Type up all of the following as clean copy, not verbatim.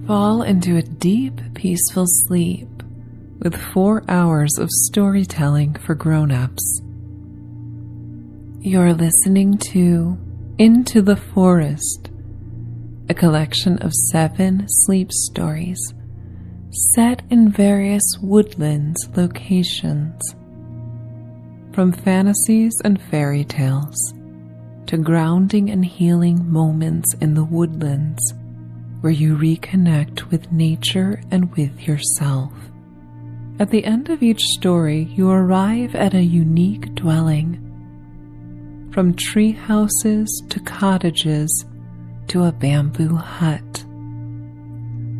Fall into a deep, peaceful sleep with 4 hours of storytelling for grown-ups. You're listening to Into the Forest, a collection of 7 sleep stories set in various woodlands locations. From fantasies and fairy tales to grounding and healing moments in the woodlands where you reconnect with nature and with yourself. At the end of each story, you arrive at a unique dwelling. From tree houses to cottages to a bamboo hut.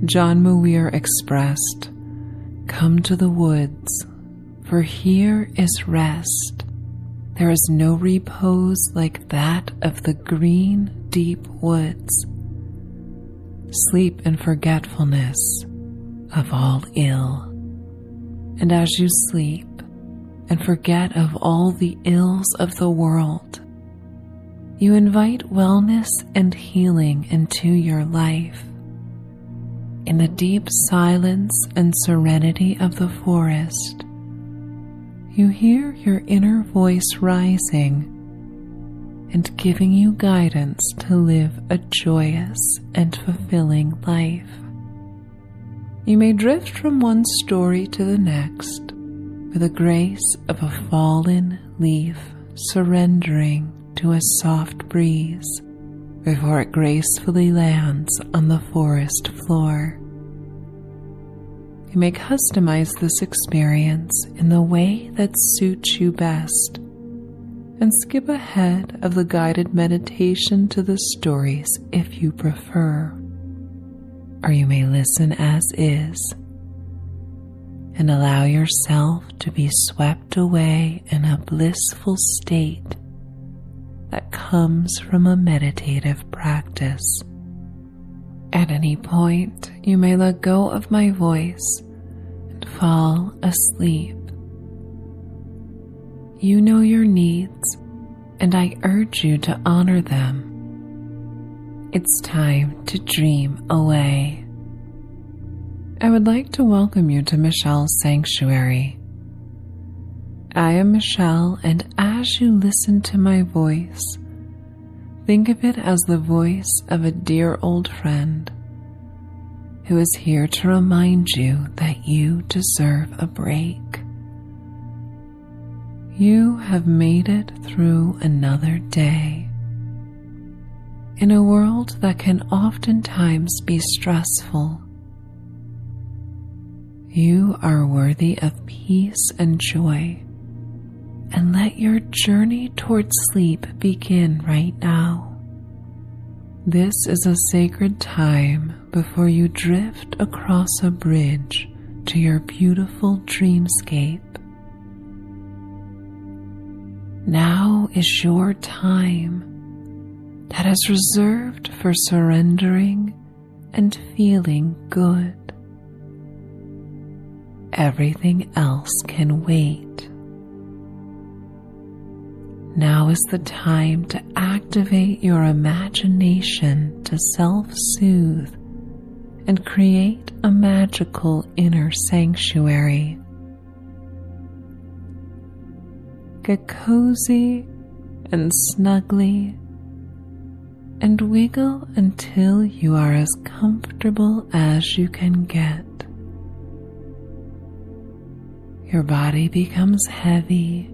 John Muir expressed, "Come to the woods, for here is rest. There is no repose like that of the green, deep woods. Sleep in forgetfulness of all ill." And as you sleep and forget of all the ills of the world, you invite wellness and healing into your life. In the deep silence and serenity of the forest, you hear your inner voice rising and giving you guidance to live a joyous and fulfilling life. You may drift from one story to the next with the grace of a fallen leaf surrendering to a soft breeze before it gracefully lands on the forest floor. You may customize this experience in the way that suits you best and skip ahead of the guided meditation to the stories if you prefer. Or you may listen as is and allow yourself to be swept away in a blissful state that comes from a meditative practice. At any point, you may let go of my voice and fall asleep. You know your needs, and I urge you to honor them. It's time to dream away. I would like to welcome you to Michelle's Sanctuary. I am Michelle, and as you listen to my voice, think of it as the voice of a dear old friend who is here to remind you that you deserve a break. You have made it through another day. In a world that can oftentimes be stressful, you are worthy of peace and joy, and let your journey towards sleep begin right now. This is a sacred time before you drift across a bridge to your beautiful dreamscape. Now is your time that is reserved for surrendering and feeling good. Everything else can wait. Now is the time to activate your imagination to self-soothe and create a magical inner sanctuary. Get cozy and snugly and wiggle until you are as comfortable as you can get. Your body becomes heavy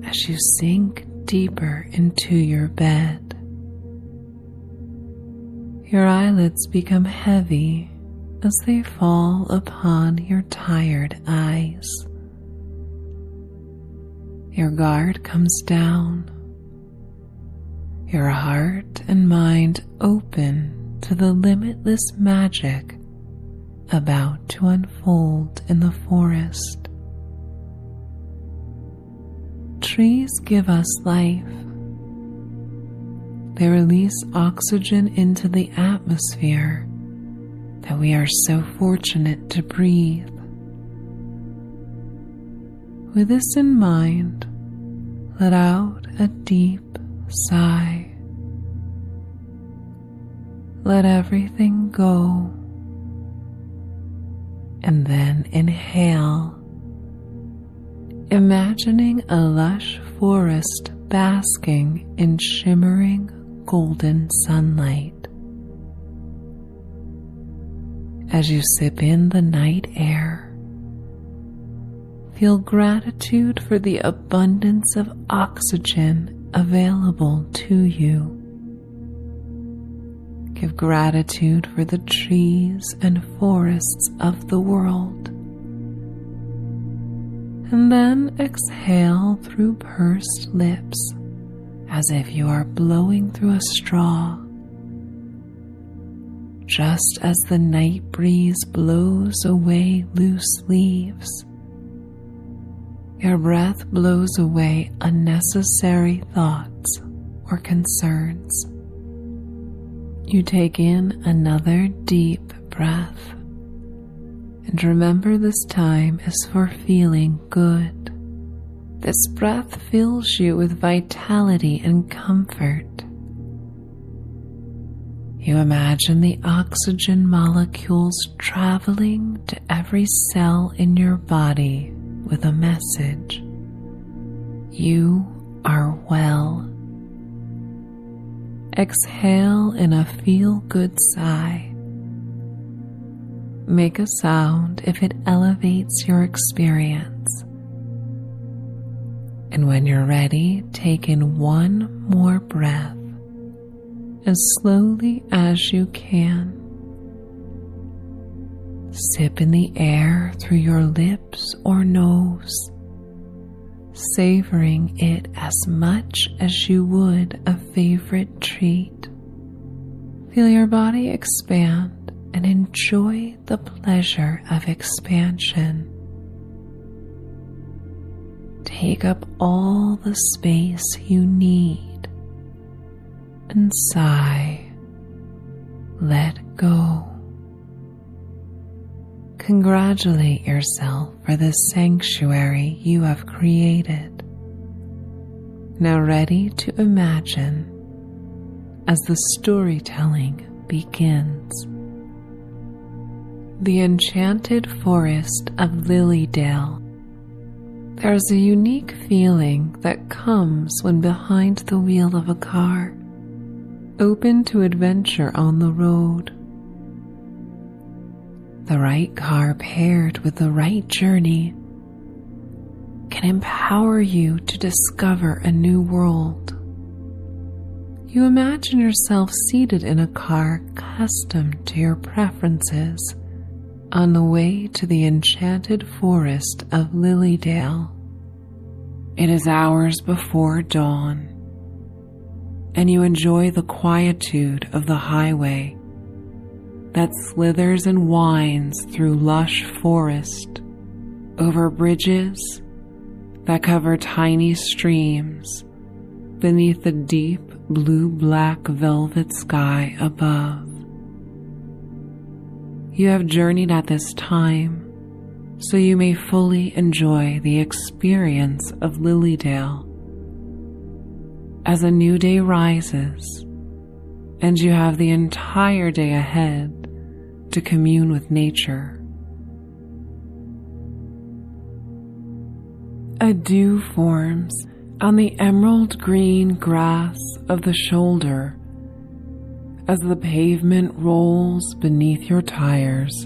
as you sink deeper into your bed. Your eyelids become heavy as they fall upon your tired eyes. Your guard comes down. Your heart and mind open to the limitless magic about to unfold in the forest. Trees give us life. They release oxygen into the atmosphere that we are so fortunate to breathe. With this in mind, let out a deep sigh. Let everything go and then inhale, imagining a lush forest basking in shimmering golden sunlight. As you sip in the night air, feel gratitude for the abundance of oxygen available to you. Give gratitude for the trees and forests of the world. And then exhale through pursed lips as if you are blowing through a straw. Just as the night breeze blows away loose leaves, your breath blows away unnecessary thoughts or concerns. You take in another deep breath and remember this time is for feeling good. This breath fills you with vitality and comfort. You imagine the oxygen molecules traveling to every cell in your body with a message. You are well. Exhale in a feel-good sigh. Make a sound if it elevates your experience. And when you're ready, take in one more breath as slowly as you can. Sip in the air through your lips or nose, savoring it as much as you would a favorite treat. Feel your body expand and enjoy the pleasure of expansion. Take up all the space you need and sigh, let go. Congratulate yourself for the sanctuary you have created. Now ready to imagine as the storytelling begins. The enchanted forest of Lilydale. There's a unique feeling that comes when behind the wheel of a car, open to adventure on the road. The right car paired with the right journey can empower you to discover a new world. You imagine yourself seated in a car accustomed to your preferences on the way to the enchanted forest of Lilydale. It is hours before dawn, and you enjoy the quietude of the highway that slithers and winds through lush forest, over bridges that cover tiny streams beneath the deep blue-black velvet sky above. You have journeyed at this time so you may fully enjoy the experience of Lilydale. As a new day rises and you have the entire day ahead to commune with nature. A dew forms on the emerald green grass of the shoulder as the pavement rolls beneath your tires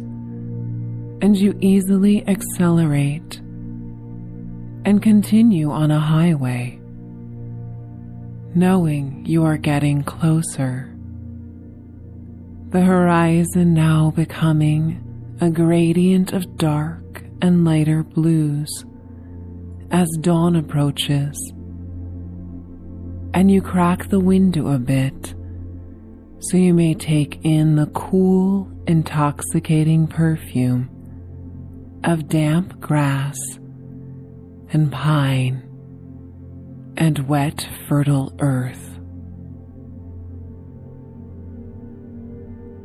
and you easily accelerate and continue on a highway, knowing you are getting closer. The horizon now becoming a gradient of dark and lighter blues as dawn approaches, and you crack the window a bit so you may take in the cool, intoxicating perfume of damp grass and pine and wet, fertile earth.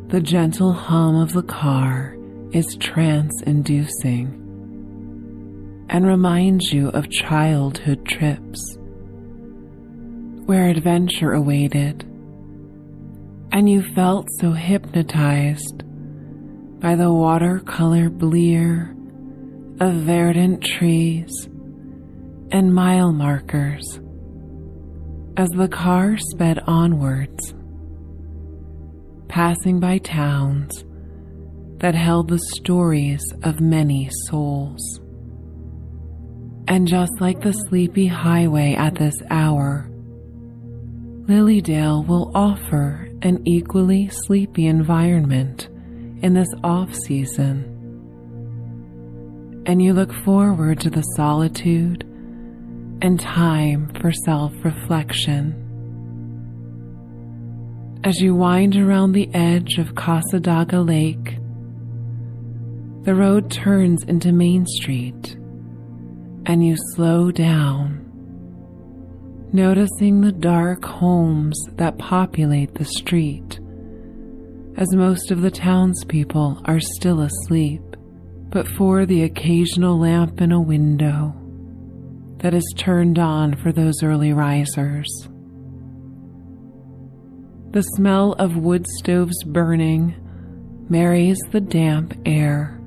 The gentle hum of the car is trance-inducing and reminds you of childhood trips where adventure awaited and you felt so hypnotized by the watercolor blear of verdant trees and mile markers as the car sped onwards, passing by towns that held the stories of many souls. And just like the sleepy highway at this hour, Lilydale will offer an equally sleepy environment in this off-season, and you look forward to the solitude and time for self-reflection. As you wind around the edge of Casadaga Lake, the road turns into Main Street, and you slow down, noticing the dark homes that populate the street, as most of the townspeople are still asleep, but for the occasional lamp in a window that is turned on for those early risers. The smell of wood stoves burning marries the damp air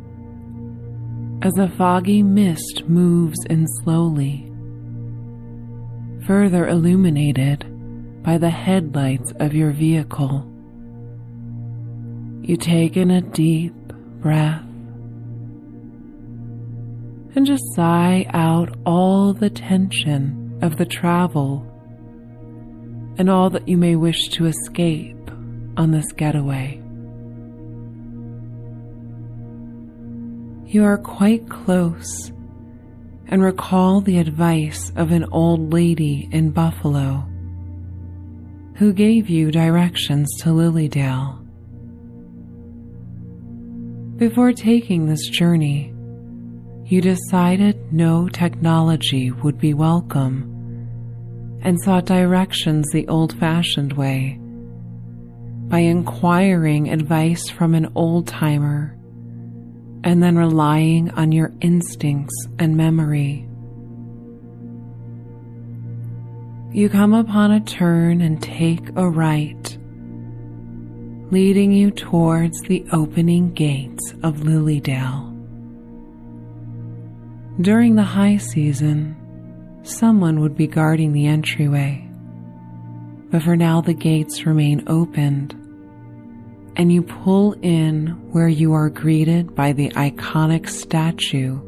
as a foggy mist moves in slowly, further illuminated by the headlights of your vehicle. You take in a deep breath and just sigh out all the tension of the travel and all that you may wish to escape on this getaway. You are quite close and recall the advice of an old lady in Buffalo who gave you directions to Lilydale. Before taking this journey, you decided no technology would be welcome and sought directions the old-fashioned way by inquiring advice from an old-timer and then relying on your instincts and memory. You come upon a turn and take a right, leading you towards the opening gates of Lilydale. During the high season, someone would be guarding the entryway, but for now the gates remain opened, and you pull in where you are greeted by the iconic statue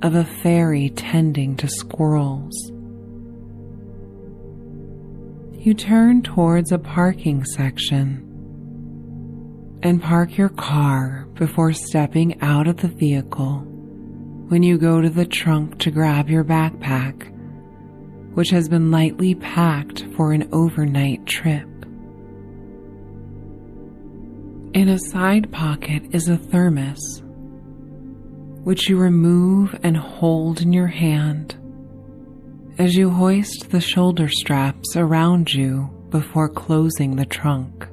of a fairy tending to squirrels. You turn towards a parking section and park your car before stepping out of the vehicle when you go to the trunk to grab your backpack, which has been lightly packed for an overnight trip. In a side pocket is a thermos, which you remove and hold in your hand as you hoist the shoulder straps around you before closing the trunk.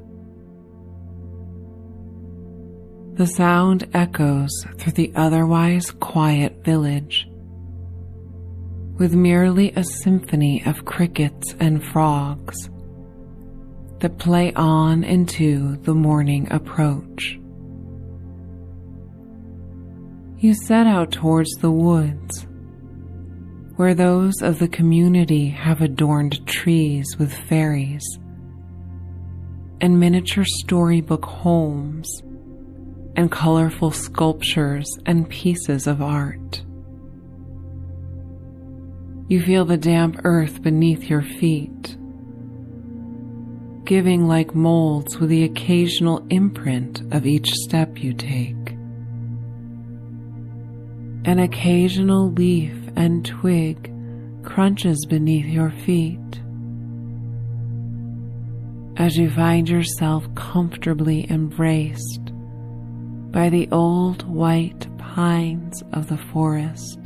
The sound echoes through the otherwise quiet village, with merely a symphony of crickets and frogs that play on into the morning approach. You set out towards the woods, where those of the community have adorned trees with fairies and miniature storybook homes and colorful sculptures and pieces of art. You feel the damp earth beneath your feet, giving like molds with the occasional imprint of each step you take. An occasional leaf and twig crunches beneath your feet as you find yourself comfortably embraced by the old white pines of the forest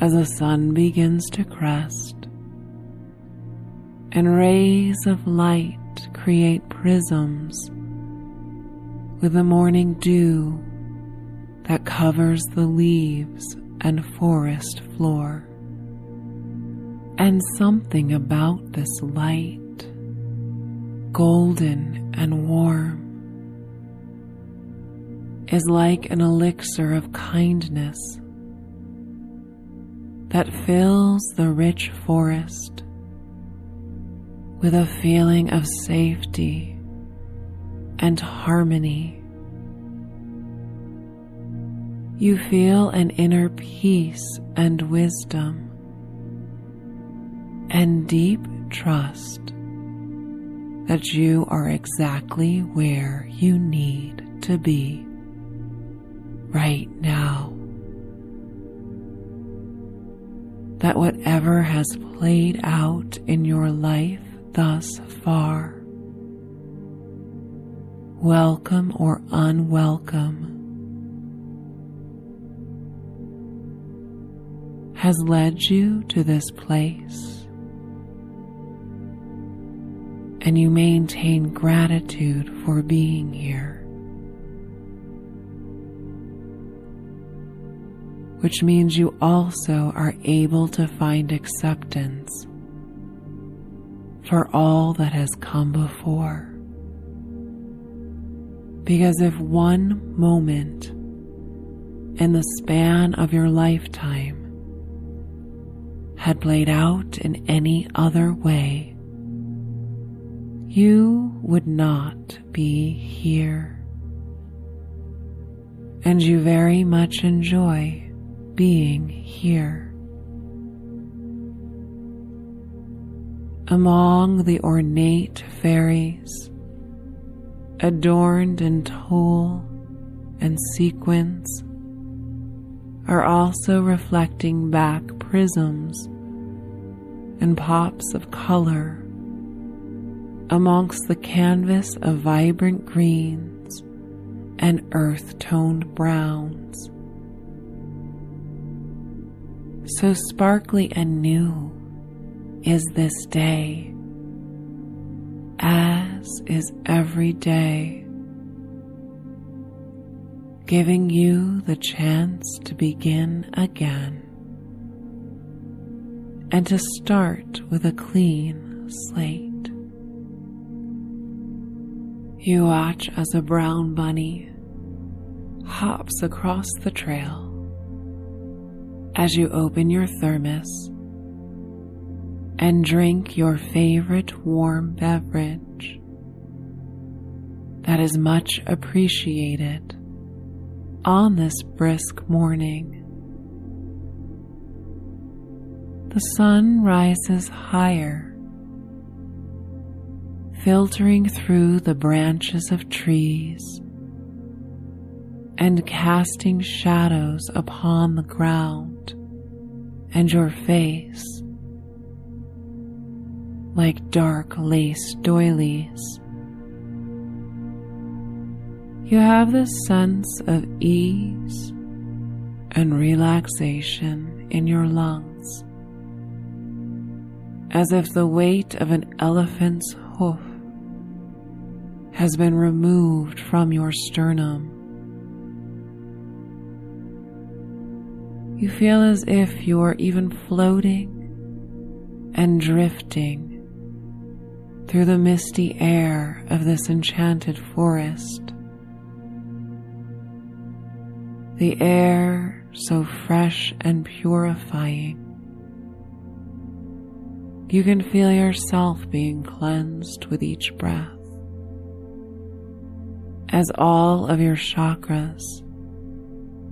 as the sun begins to crest and rays of light create prisms with the morning dew that covers the leaves and forest floor. And something about this light, golden and warm, is like an elixir of kindness that fills the rich forest with a feeling of safety and harmony. You feel an inner peace and wisdom and deep trust that you are exactly where you need to be right now. That whatever has played out in your life thus far, welcome or unwelcome, has led you to this place, and you maintain gratitude for being here, which means you also are able to find acceptance for all that has come before. Because if one moment in the span of your lifetime had played out in any other way, you would not be here. And you very much enjoy being here. Among the ornate fairies, adorned in tulle and sequins, are also reflecting back prisms and pops of color amongst the canvas of vibrant greens and earth-toned browns. So sparkly and new is this day, as is every day, giving you the chance to begin again and to start with a clean slate. You watch as a brown bunny hops across the trail as you open your thermos and drink your favorite warm beverage that is much appreciated on this brisk morning. The sun rises higher, filtering through the branches of trees and casting shadows upon the ground and your face like dark lace doilies. You have this sense of ease and relaxation in your lungs, as if the weight of an elephant's hoof has been removed from your sternum. You feel as if you are even floating and drifting through the misty air of this enchanted forest. The air so fresh and purifying. You can feel yourself being cleansed with each breath, as all of your chakras,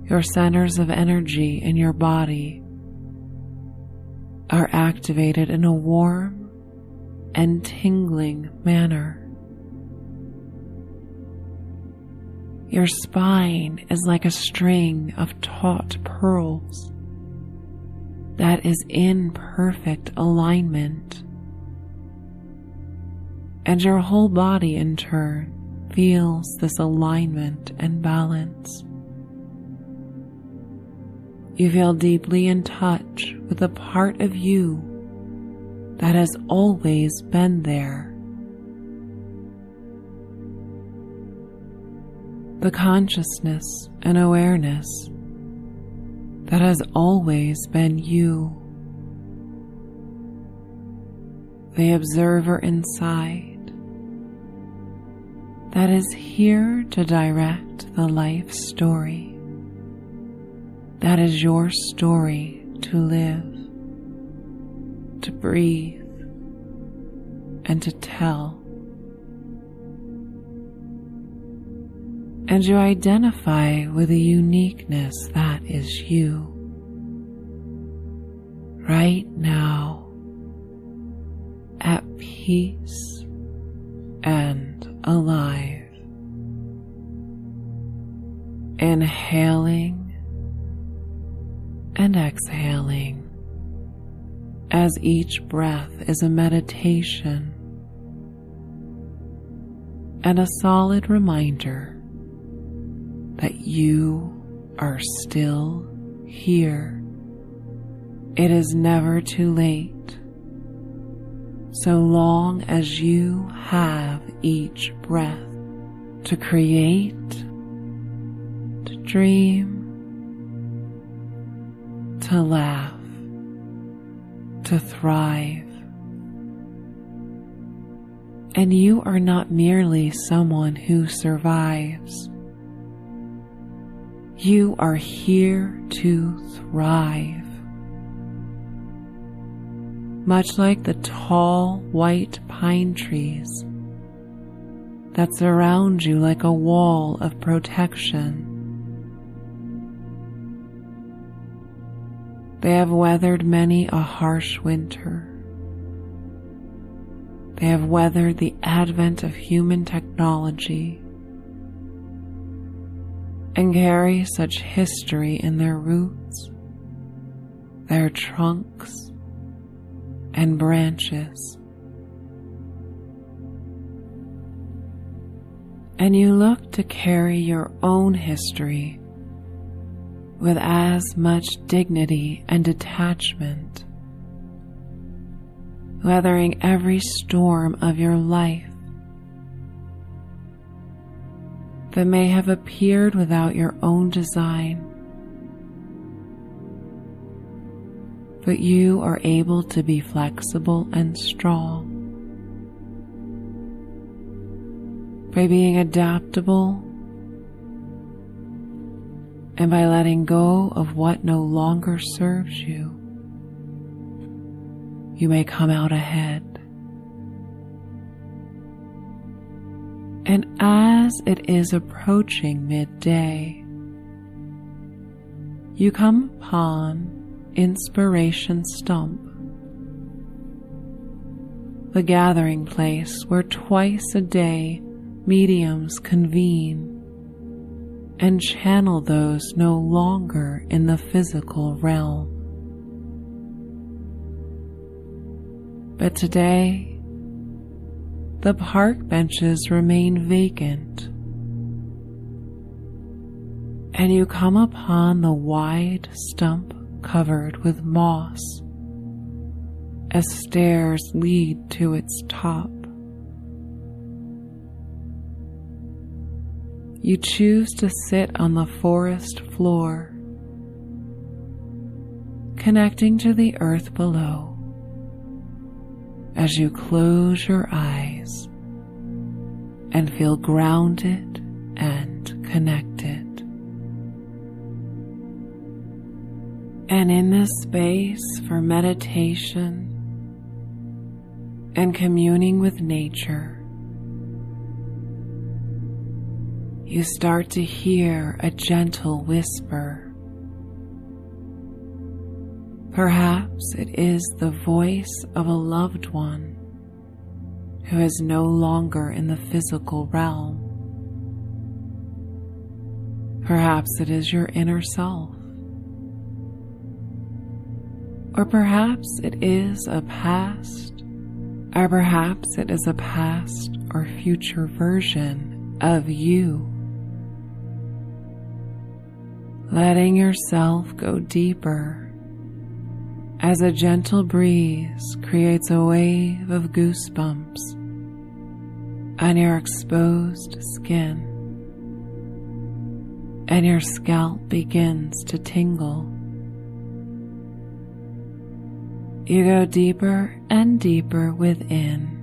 your centers of energy in your body, are activated in a warm and tingling manner. Your spine is like a string of taut pearls that is in perfect alignment, and your whole body in turn feels this alignment and balance. You feel deeply in touch with the part of you that has always been there. The consciousness and awareness that has always been you. The observer inside that is here to direct the life story. That is your story to live, to breathe, and to tell. And you identify with the uniqueness that is you. Right now, at peace and alive. Inhaling and exhaling, as each breath is a meditation and a solid reminder that you are still here. It is never too late, so long as you have each breath to create, to dream, to laugh, to thrive. And you are not merely someone who survives. You are here to thrive. Much like the tall white pine trees that surround you like a wall of protection. They have weathered many a harsh winter. They have weathered the advent of human technology and carry such history in their roots, their trunks, and branches. And you look to carry your own history with as much dignity and detachment, weathering every storm of your life that may have appeared without your own design. But you are able to be flexible and strong by being adaptable and by letting go of what no longer serves you. You may come out ahead. And as it is approaching midday, you come upon Inspiration Stump, the gathering place where twice a day mediums convene and channel those no longer in the physical realm. But today, the park benches remain vacant, and you come upon the wide stump covered with moss as stairs lead to its top. You choose to sit on the forest floor, connecting to the earth below as you close your eyes and feel grounded and connected. And in this space for meditation and communing with nature, you start to hear a gentle whisper. Perhaps it is the voice of a loved one who is no longer in the physical realm. Perhaps it is your inner self. Or perhaps it is a past, or perhaps it is a past or future version of you. Letting yourself go deeper as a gentle breeze creates a wave of goosebumps on your exposed skin, and your scalp begins to tingle. You go deeper and deeper within,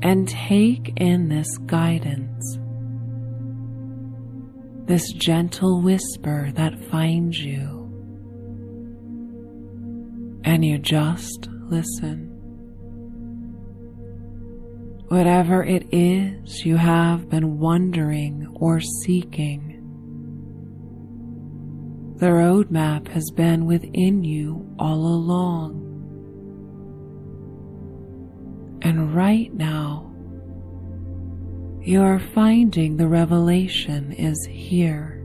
and take in this guidance, this gentle whisper that finds you, and you just listen. Whatever it is you have been wondering or seeking, the roadmap has been within you all along. And right now, you are finding the revelation is here.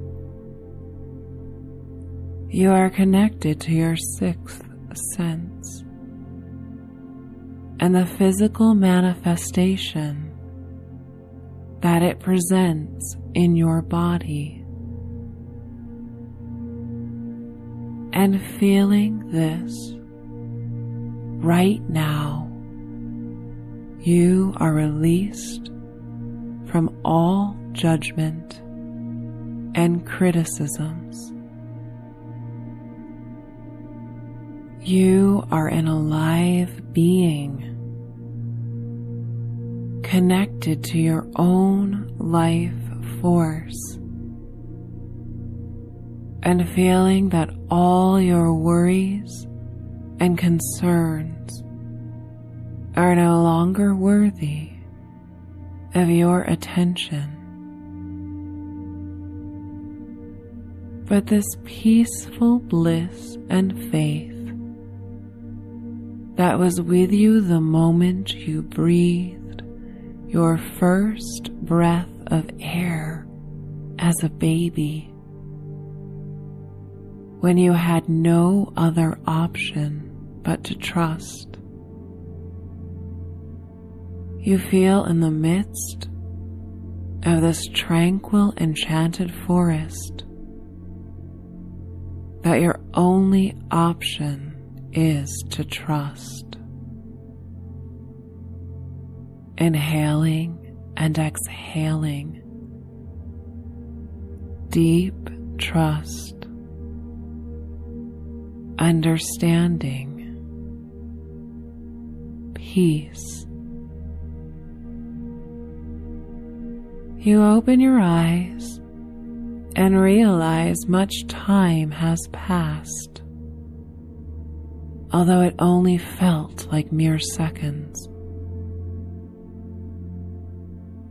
You are connected to your sixth sense and the physical manifestation that it presents in your body. And feeling this right now, you are released from all judgment and criticisms. You are an alive being, connected to your own life force, and feeling that all your worries and concerns are no longer worthy of your attention. But this peaceful bliss and faith that was with you the moment you breathed your first breath of air as a baby, when you had no other option but to trust. You feel in the midst of this tranquil, enchanted forest that your only option is to trust. Inhaling and exhaling, deep trust, understanding, peace. You open your eyes and realize much time has passed, although it only felt like mere seconds.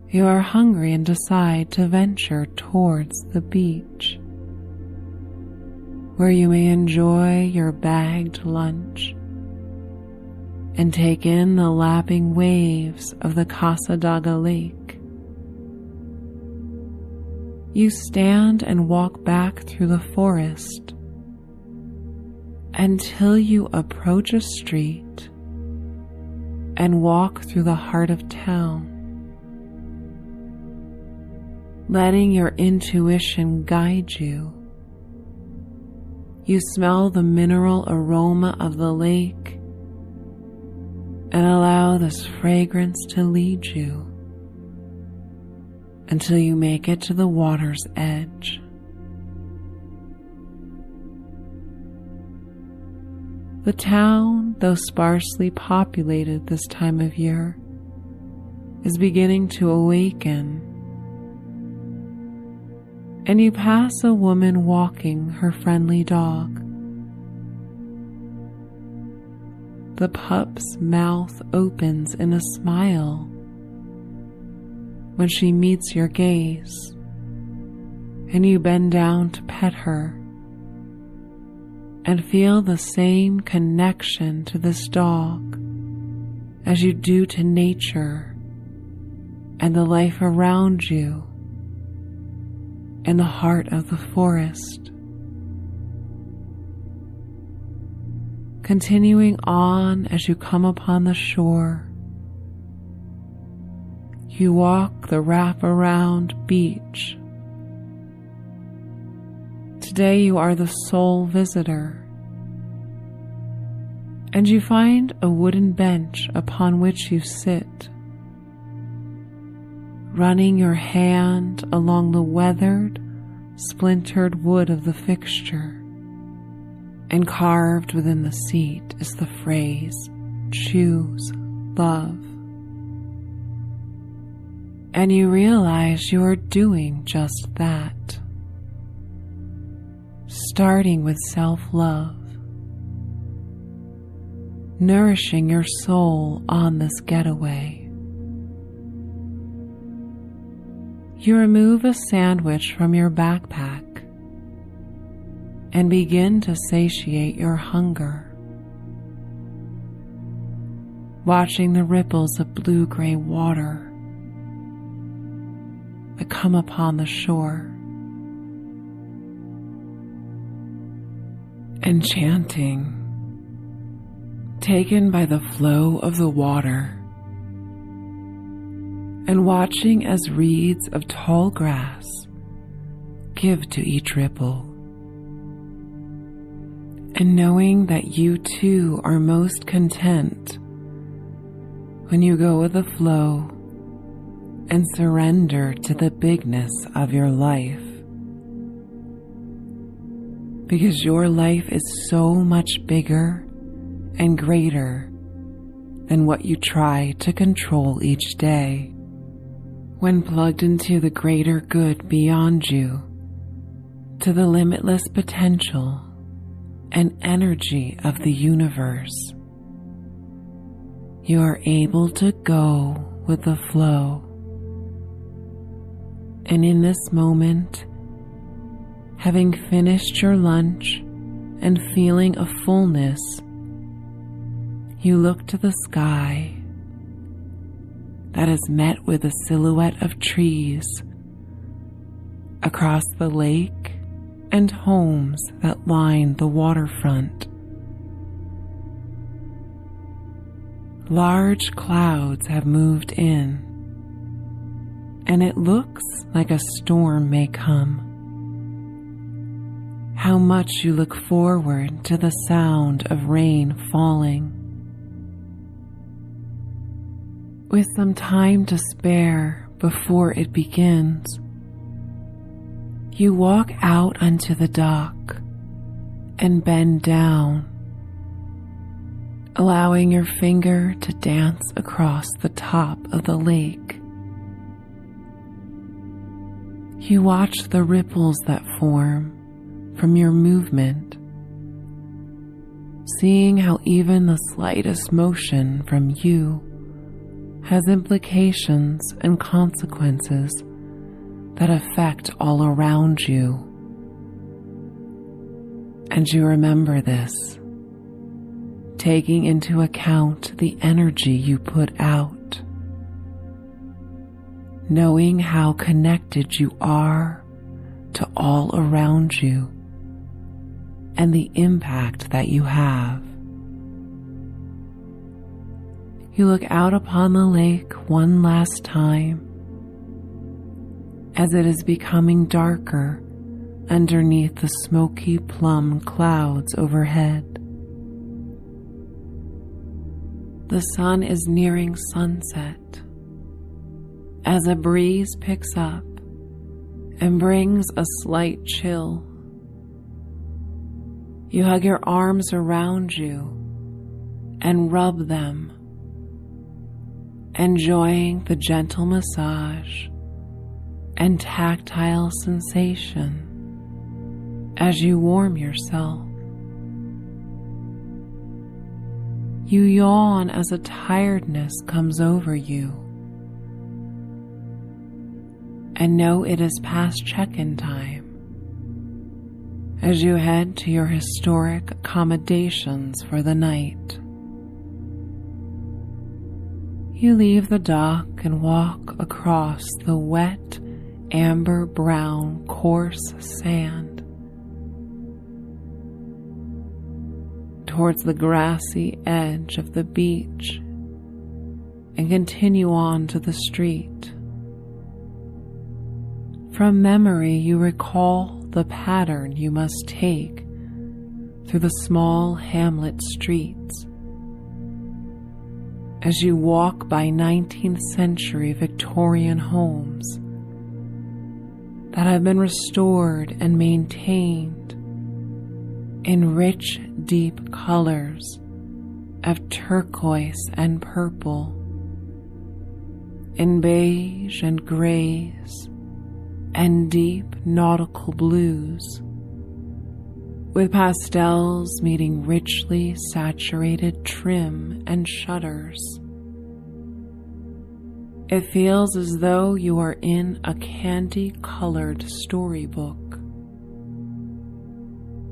You are hungry and decide to venture towards the beach, where you may enjoy your bagged lunch and take in the lapping waves of the Casadaga Lake. You stand and walk back through the forest until you approach a street and walk through the heart of town, letting your intuition guide you. You smell the mineral aroma of the lake and allow this fragrance to lead you until you make it to the water's edge. The town, though sparsely populated this time of year, is beginning to awaken, and you pass a woman walking her friendly dog. The pup's mouth opens in a smile when she meets your gaze, and you bend down to pet her and feel the same connection to this dog as you do to nature and the life around you in the heart of the forest. Continuing on as you come upon the shore, you walk the wrap-around beach. Today you are the sole visitor, and you find a wooden bench upon which you sit, running your hand along the weathered, splintered wood of the fixture, and carved within the seat is the phrase, "Choose love." And you realize you are doing just that. Starting with self-love, nourishing your soul on this getaway. You remove a sandwich from your backpack and begin to satiate your hunger, watching the ripples of blue-gray water that come upon the shore, and chanting, taken by the flow of the water, and watching as reeds of tall grass give to each ripple, and knowing that you too are most content when you go with the flow and surrender to the bigness of your life, because your life is so much bigger and greater than what you try to control each day. When plugged into the greater good beyond you, to the limitless potential and energy of the universe, you are able to go with the flow. And in this moment, having finished your lunch and feeling a fullness, you look to the sky that is met with a silhouette of trees across the lake and homes that line the waterfront. Large clouds have moved in, and it looks like a storm may come. How much you look forward to the sound of rain falling. With some time to spare before it begins, you walk out onto the dock and bend down, allowing your finger to dance across the top of the lake. You watch the ripples that form from your movement, seeing how even the slightest motion from you has implications and consequences that affect all around you. And you remember this, taking into account the energy you put out, knowing how connected you are to all around you and the impact that you have. You look out upon the lake one last time as it is becoming darker underneath the smoky plum clouds overhead. The sun is nearing sunset as a breeze picks up and brings a slight chill. You hug your arms around you and rub them, enjoying the gentle massage and tactile sensation as you warm yourself. You yawn as a tiredness comes over you and know it is past check-in time as you head to your historic accommodations for the night. You leave the dock and walk across the wet, amber-brown, coarse sand towards the grassy edge of the beach and continue on to the street. From memory, you recall the pattern you must take through the small hamlet streets as you walk by 19th century Victorian homes that have been restored and maintained in rich, deep colors of turquoise and purple, in beige and grays and deep nautical blues, with pastels meeting richly saturated trim and shutters. It feels as though you are in a candy-colored storybook.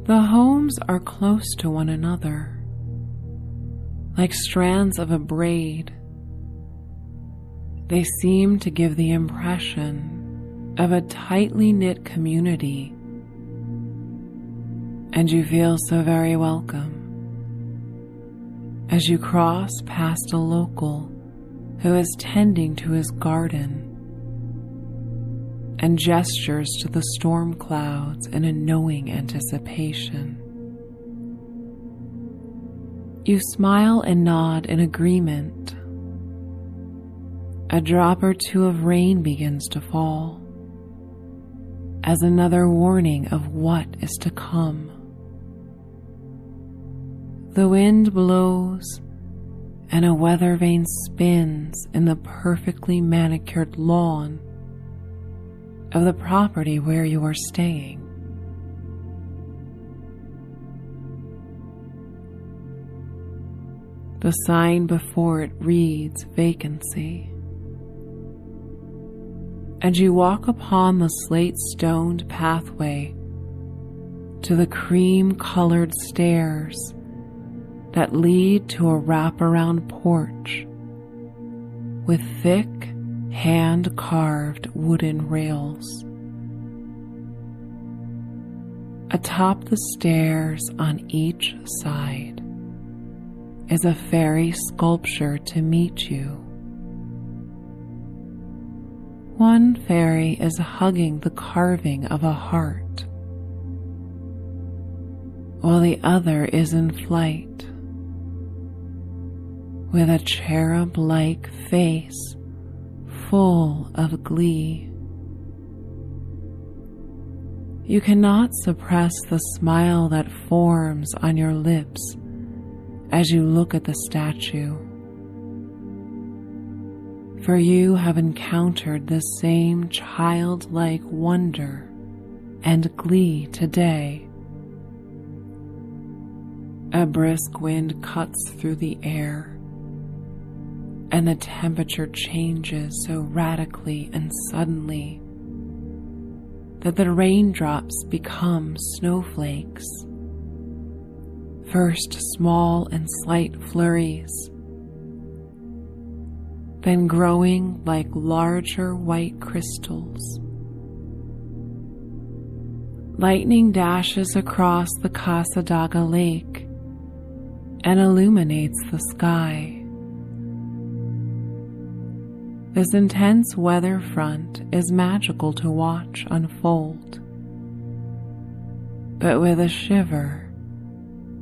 The homes are close to one another, like strands of a braid. They seem to give the impression of a tightly knit community, and you feel so very welcome as you cross past a local who is tending to his garden and gestures to the storm clouds in a knowing anticipation. You smile and nod in agreement. A drop or two of rain begins to fall as another warning of what is to come. The wind blows and a weather vane spins in the perfectly manicured lawn of the property where you are staying. The sign before it reads vacancy, and you walk upon the slate-stoned pathway to the cream-colored stairs that lead to a wraparound porch with thick, hand-carved wooden rails. Atop the stairs on each side is a fairy sculpture to meet you. One fairy is hugging the carving of a heart, while the other is in flight, with a cherub-like face full of glee. You cannot suppress the smile that forms on your lips as you look at the statue, for you have encountered the same childlike wonder and glee today. A brisk wind cuts through the air, and the temperature changes so radically and suddenly that the raindrops become snowflakes, first small and slight flurries, then growing like larger white crystals. Lightning dashes across the Casadaga Lake and illuminates the sky. This intense weather front is magical to watch unfold, but with a shiver,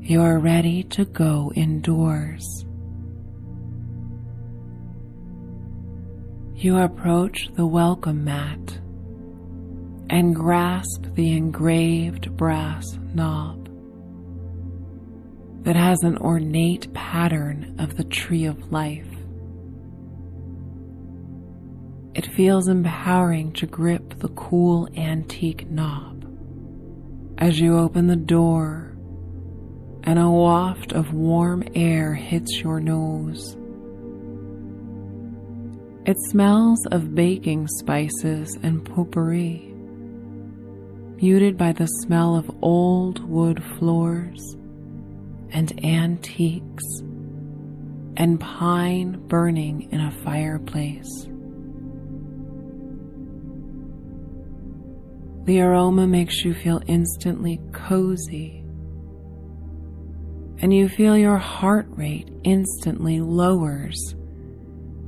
you are ready to go indoors. You approach the welcome mat and grasp the engraved brass knob that has an ornate pattern of the tree of life. It feels empowering to grip the cool antique knob as you open the door and a waft of warm air hits your nose. It smells of baking spices and potpourri, muted by the smell of old wood floors and antiques and pine burning in a fireplace. The aroma makes you feel instantly cozy, and you feel your heart rate instantly lowers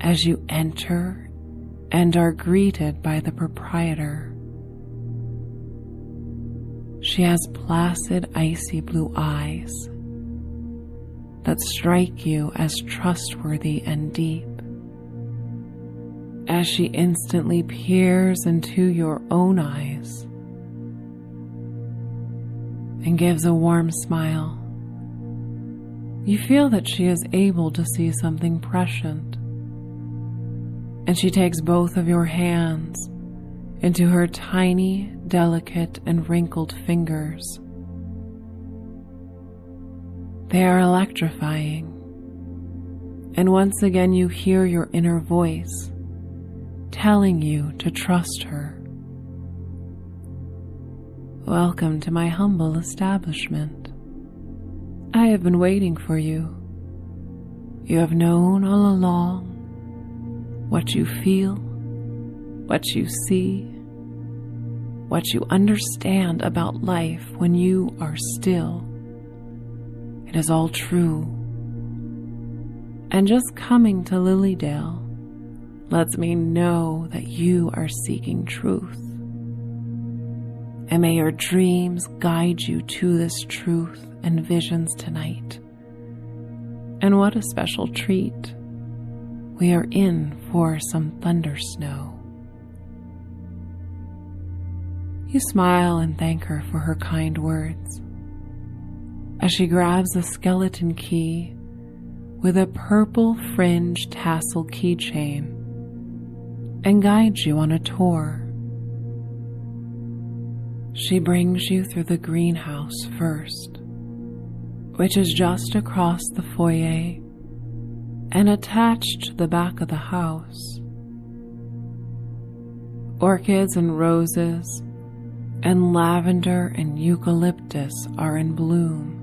as you enter and are greeted by the proprietor. She has placid, icy blue eyes that strike you as trustworthy and deep, as she instantly peers into your own eyes and gives a warm smile. You feel that she is able to see something prescient, and she takes both of your hands into her tiny, delicate, and wrinkled fingers. They are electrifying, and once again you hear your inner voice telling you to trust her. Welcome to my humble establishment. I have been waiting for you. You have known all along what you feel, what you see, what you understand about life when you are still. It is all true. And just coming to Lilydale lets me know that you are seeking truth. And may your dreams guide you to this truth and visions tonight. And what a special treat. We are in for some thunder snow. You smile and thank her for her kind words as she grabs a skeleton key with a purple fringe tassel keychain and guides you on a tour. She brings you through the greenhouse first, which is just across the foyer and attached to the back of the house. Orchids and roses and lavender and eucalyptus are in bloom,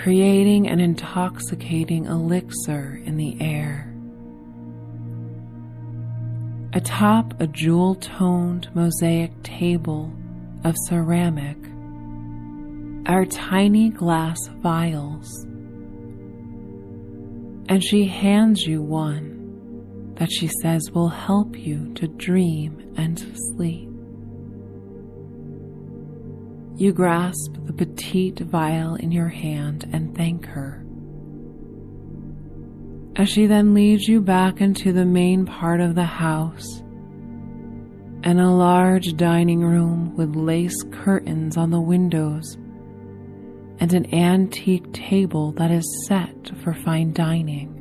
creating an intoxicating elixir in the air. Atop a jewel-toned mosaic table of ceramic are tiny glass vials, and she hands you one that she says will help you to dream and sleep. You grasp the petite vial in your hand and thank her, as she then leads you back into the main part of the house and a large dining room with lace curtains on the windows and an antique table that is set for fine dining.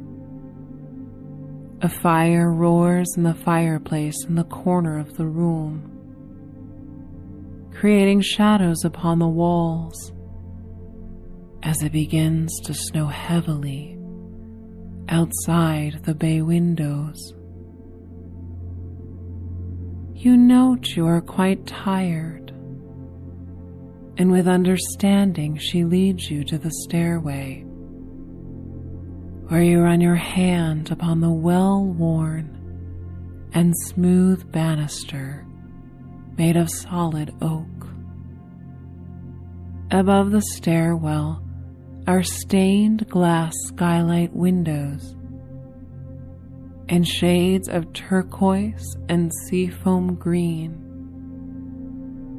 A fire roars in the fireplace in the corner of the room, creating shadows upon the walls as it begins to snow heavily outside the bay windows. You note you are quite tired, and with understanding she leads you to the stairway, where you run your hand upon the well-worn and smooth banister made of solid oak. Above the stairwell are stained glass skylight windows in shades of turquoise and seafoam green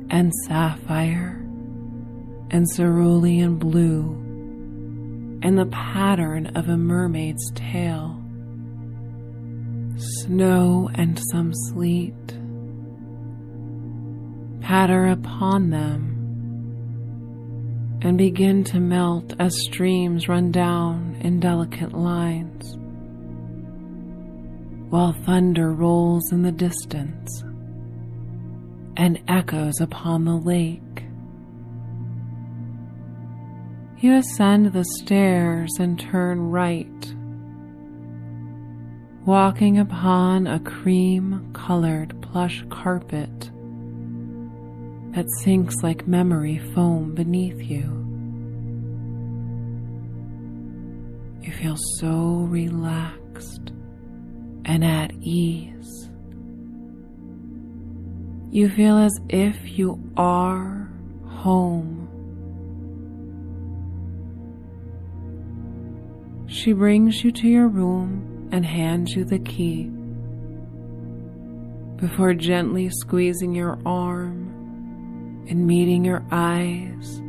and sapphire and cerulean blue and the pattern of a mermaid's tail. Snow and some sleet patter upon them and begin to melt as streams run down in delicate lines, while thunder rolls in the distance and echoes upon the lake. You ascend the stairs and turn right, walking upon a cream-colored plush carpet that sinks like memory foam beneath you. You feel so relaxed and at ease. You feel as if you are home. She brings you to your room and hands you the key before gently squeezing your arm and meeting your eyes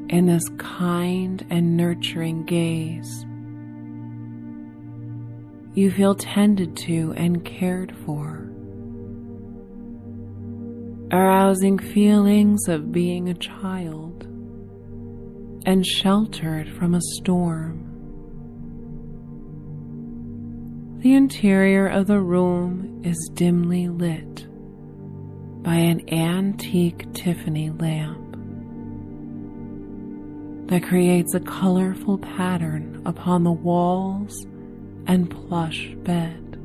in this kind and nurturing gaze. You feel tended to and cared for, arousing feelings of being a child and sheltered from a storm. The interior of the room is dimly lit by an antique Tiffany lamp that creates a colorful pattern upon the walls and plush bed,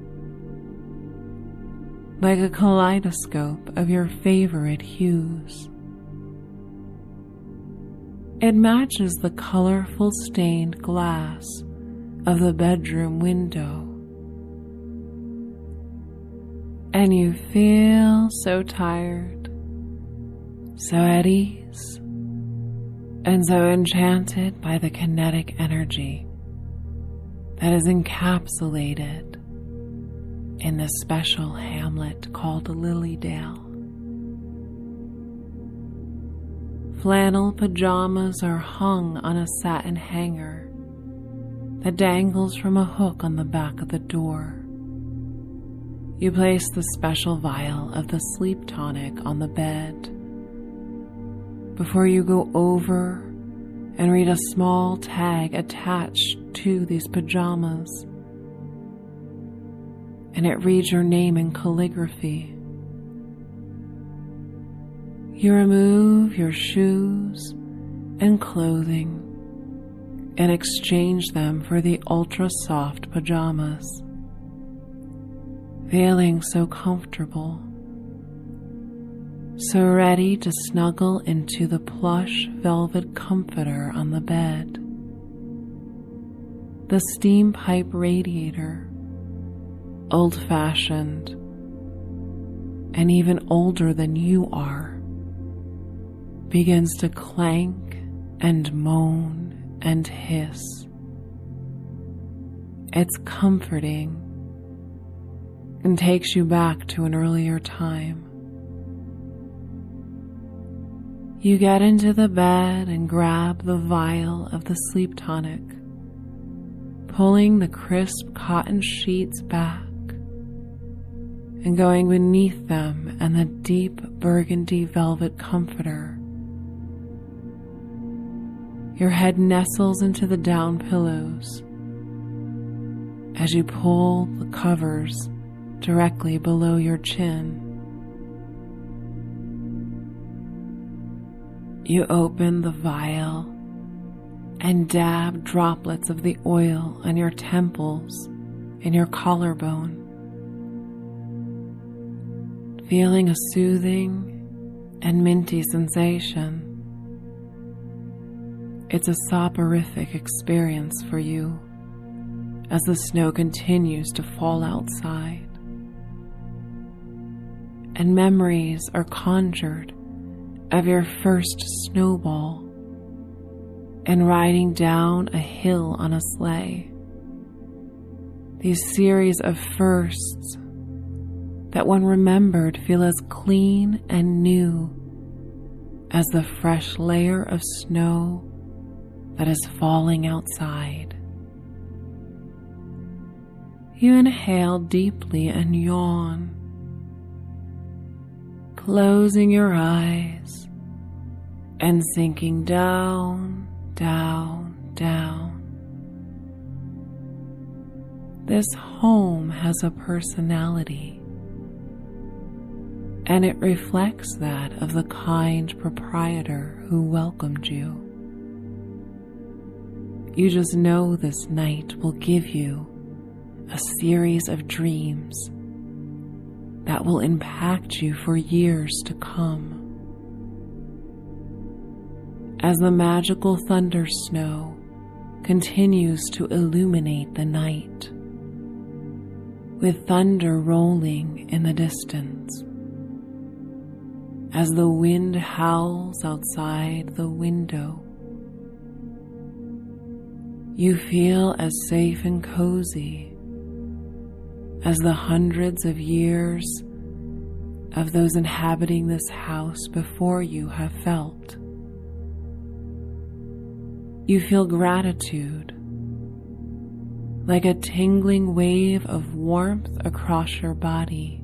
like a kaleidoscope of your favorite hues. It matches the colorful stained glass of the bedroom window, and you feel so tired, so at ease, and so enchanted by the kinetic energy that is encapsulated in this special hamlet called Lilydale. Flannel pajamas are hung on a satin hanger that dangles from a hook on the back of the door. You place the special vial of the sleep tonic on the bed before you go over and read a small tag attached to these pajamas, and it reads your name in calligraphy. You remove your shoes and clothing and exchange them for the ultra-soft pajamas, feeling so comfortable, so ready to snuggle into the plush velvet comforter on the bed. The steam pipe radiator, old-fashioned and even older than you are, begins to clank and moan and hiss. It's comforting and takes you back to an earlier time. You get into the bed and grab the vial of the sleep tonic, pulling the crisp cotton sheets back and going beneath them and the deep burgundy velvet comforter. Your head nestles into the down pillows as you pull the covers directly below your chin. You open the vial and dab droplets of the oil on your temples and your collarbone, feeling a soothing and minty sensation. It's a soporific experience for you as the snow continues to fall outside, and memories are conjured of your first snowball and riding down a hill on a sleigh. These series of firsts that when remembered feel as clean and new as the fresh layer of snow that is falling outside. You inhale deeply and yawn, closing your eyes and sinking down, down, down. This home has a personality, and it reflects that of the kind proprietor who welcomed you. You just know this night will give you a series of dreams that will impact you for years to come. As the magical thunder snow continues to illuminate the night, with thunder rolling in the distance, as the wind howls outside the window, you feel as safe and cozy as the hundreds of years of those inhabiting this house before you have felt. You feel gratitude, like a tingling wave of warmth across your body.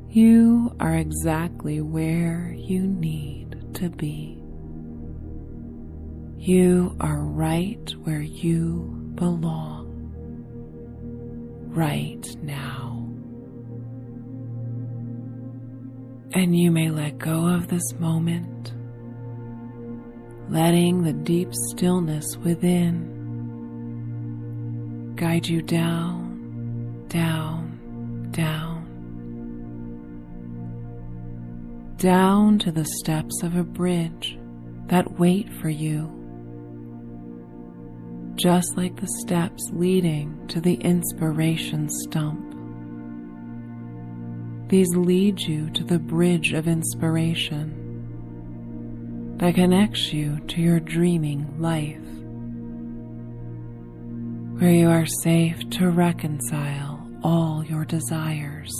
You are exactly where you need to be. You are right where you belong. right now. And you may let go of this moment, letting the deep stillness within guide you down, down, down, down to the steps of a bridge that wait for you, just like the steps leading to the inspiration stump. These lead you to the bridge of inspiration that connects you to your dreaming life, where you are safe to reconcile all your desires,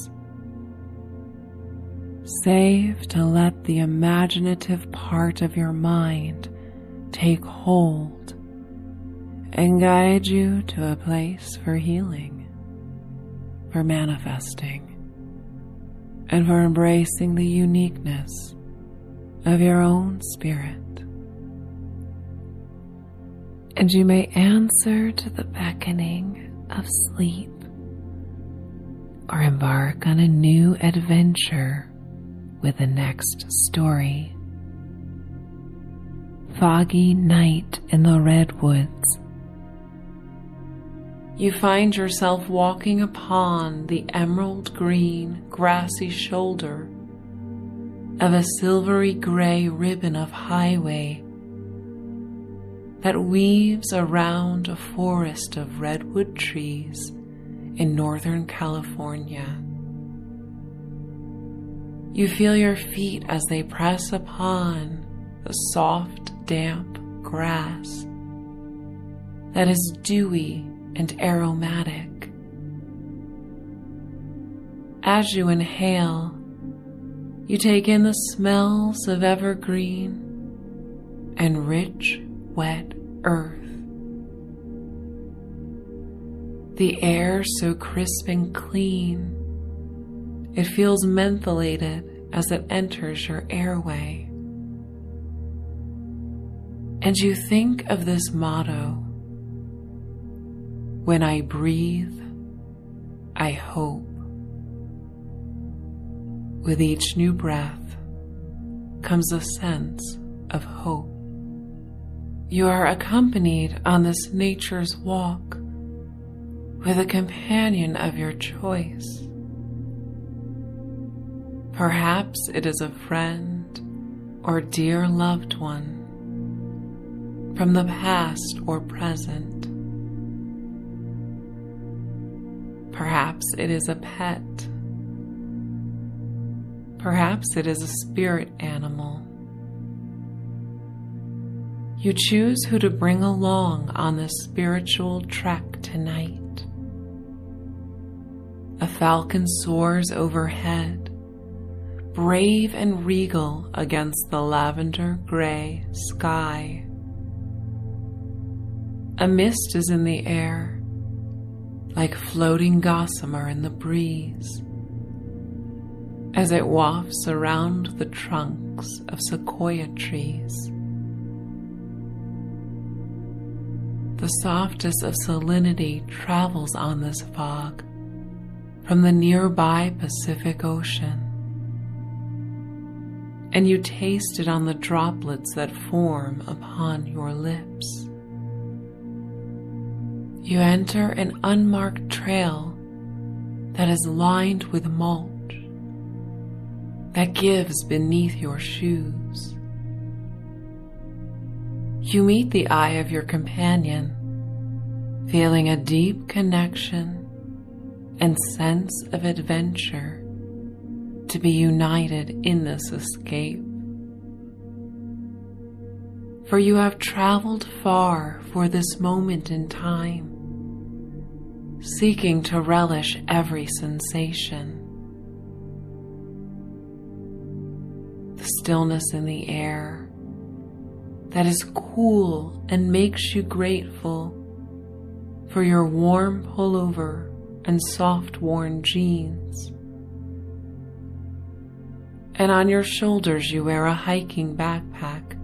safe to let the imaginative part of your mind take hold and guide you to a place for healing, for manifesting, and for embracing the uniqueness of your own spirit. And you may answer to the beckoning of sleep or embark on a new adventure with the next story. Foggy night in the redwoods. You find yourself walking upon the emerald green, grassy shoulder of a silvery gray ribbon of highway that weaves around a forest of redwood trees in Northern California. You feel your feet as they press upon the soft, damp grass that is dewy and aromatic. As you inhale, you take in the smells of evergreen and rich, wet earth. The air so crisp and clean, it feels mentholated as it enters your airway. And you think of this motto: when I breathe, I hope. With each new breath comes a sense of hope. You are accompanied on this nature's walk with a companion of your choice. Perhaps it is a friend or dear loved one from the past or present. Perhaps it is a pet. Perhaps it is a spirit animal. You choose who to bring along on this spiritual trek tonight. A falcon soars overhead, brave and regal against the lavender gray sky. A mist is in the air, like floating gossamer in the breeze, as it wafts around the trunks of sequoia trees. The softest of salinity travels on this fog from the nearby Pacific Ocean, and you taste it on the droplets that form upon your lips. You enter an unmarked trail that is lined with mulch that gives beneath your shoes. You meet the eye of your companion, feeling a deep connection and sense of adventure to be united in this escape. For you have traveled far for this moment in time, seeking to relish every sensation. The stillness in the air that is cool and makes you grateful for your warm pullover and soft worn jeans. And on your shoulders you wear a hiking backpack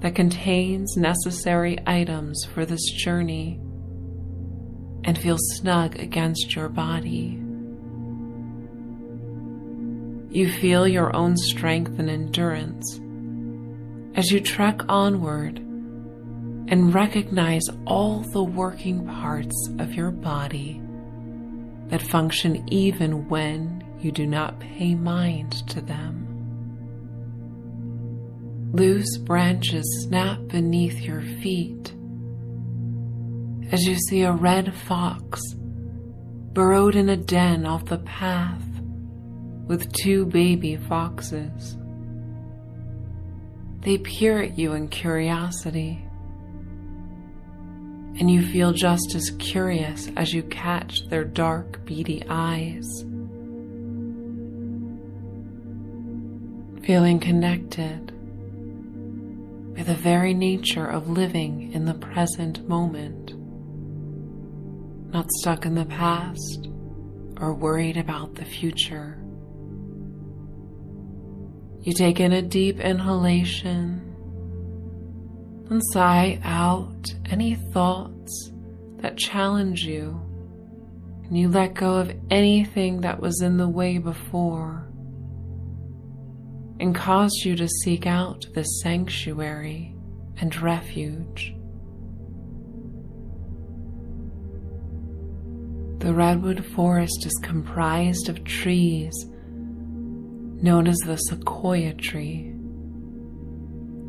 that contains necessary items for this journey and feel snug against your body. You feel your own strength and endurance as you trek onward and recognize all the working parts of your body that function even when you do not pay mind to them. Loose branches snap beneath your feet as you see a red fox burrowed in a den off the path with 2 baby foxes. They peer at you in curiosity, and you feel just as curious as you catch their dark, beady eyes. Feeling connected with the very nature of living in the present moment, not stuck in the past or worried about the future. You take in a deep inhalation and sigh out any thoughts that challenge you, and you let go of anything that was in the way before and caused you to seek out this sanctuary and refuge. The redwood forest is comprised of trees known as the sequoia tree,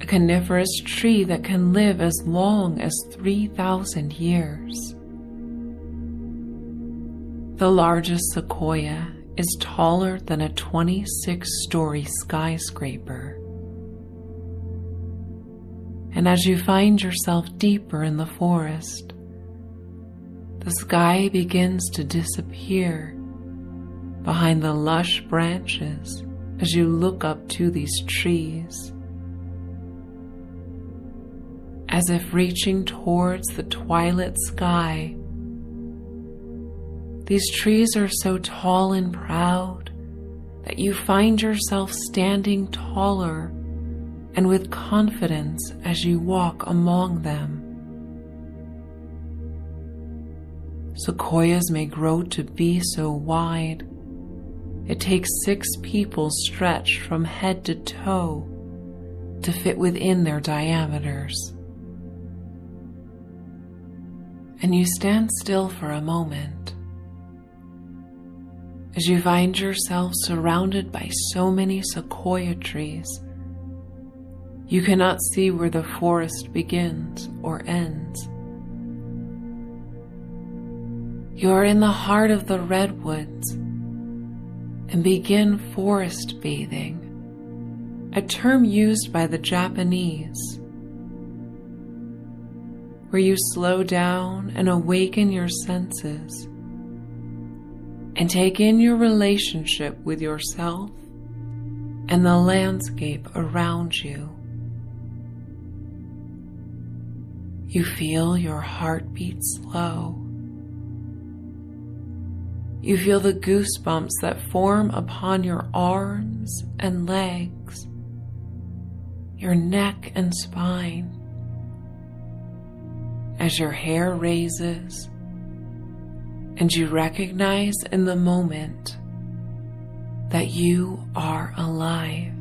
a coniferous tree that can live as long as 3,000 years. The largest sequoia is taller than a 26-story skyscraper. And as you find yourself deeper in the forest, the sky begins to disappear behind the lush branches as you look up to these trees. As if reaching towards the twilit sky, these trees are so tall and proud that you find yourself standing taller and with confidence as you walk among them. Sequoias may grow to be so wide, it takes 6 people stretched from head to toe to fit within their diameters. And you stand still for a moment as you find yourself surrounded by so many sequoia trees. You cannot see where the forest begins or ends. You are in the heart of the redwoods and begin forest bathing, a term used by the Japanese, where you slow down and awaken your senses and take in your relationship with yourself and the landscape around you. You feel your heartbeat slow. You feel the goosebumps that form upon your arms and legs, your neck and spine, as your hair raises and you recognize in the moment that you are alive,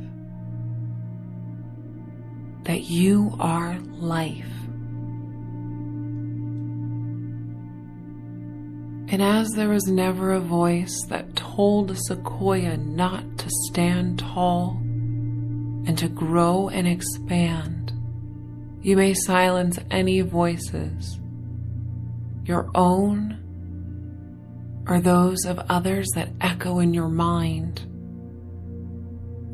that you are life. And as there was never a voice that told a sequoia not to stand tall and to grow and expand, you may silence any voices, your own or those of others that echo in your mind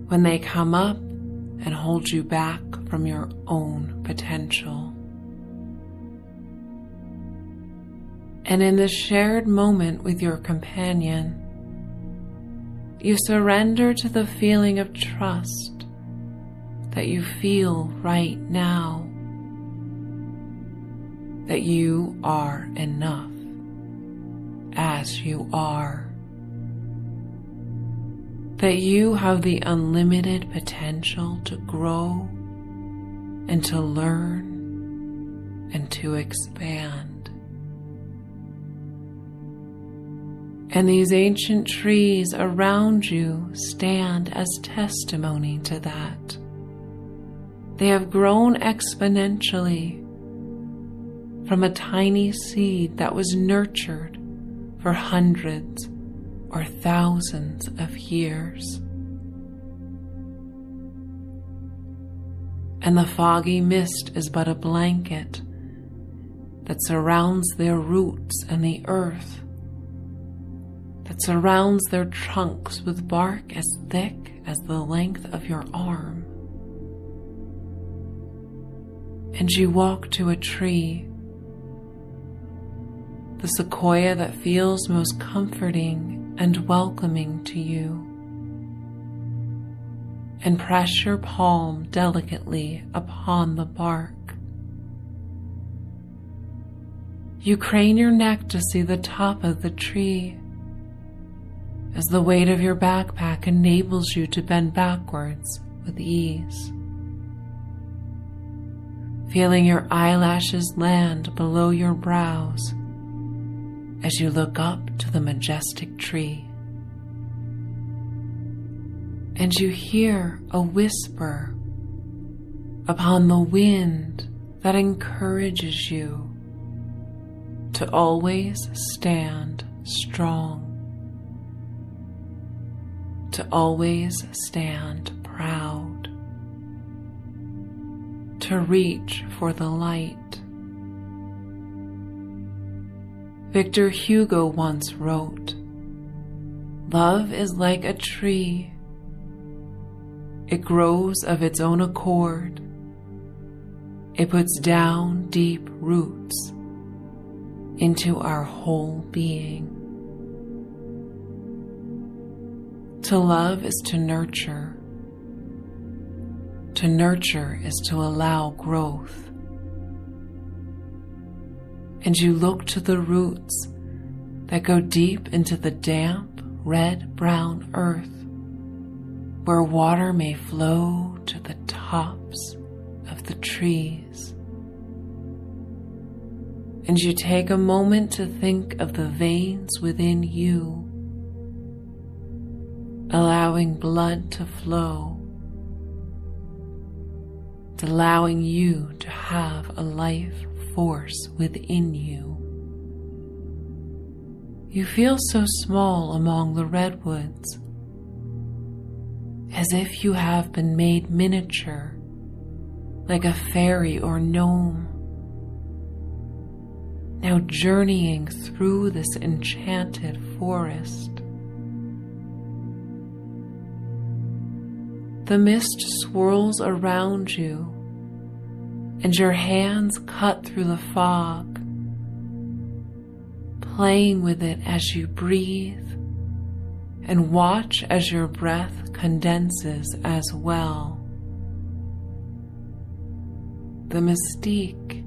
when they come up and hold you back from your own potential. And in this shared moment with your companion, you surrender to the feeling of trust that you feel right now, that you are enough as you are, that you have the unlimited potential to grow and to learn and to expand. And these ancient trees around you stand as testimony to that. They have grown exponentially from a tiny seed that was nurtured for hundreds or thousands of years. And the foggy mist is but a blanket that surrounds their roots and the earth, that surrounds their trunks with bark as thick as the length of your arm. And you walk to a tree, the sequoia that feels most comforting and welcoming to you, and press your palm delicately upon the bark. You crane your neck to see the top of the tree, as the weight of your backpack enables you to bend backwards with ease. Feeling your eyelashes land below your brows as you look up to the majestic tree. And you hear a whisper upon the wind that encourages you to always stand strong, to always stand proud, to reach for the light. Victor Hugo once wrote, "Love is like a tree. It grows of its own accord. It puts down deep roots into our whole being." To love is to nurture. To nurture is to allow growth. And you look to the roots that go deep into the damp, red-brown earth, where water may flow to the tops of the trees. And you take a moment to think of the veins within you, allowing blood to flow, allowing you to have a life force within you. You feel so small among the redwoods, as if you have been made miniature, like a fairy or gnome, now journeying through this enchanted forest. The mist swirls around you, and your hands cut through the fog, playing with it as you breathe and watch as your breath condenses as well. The mystique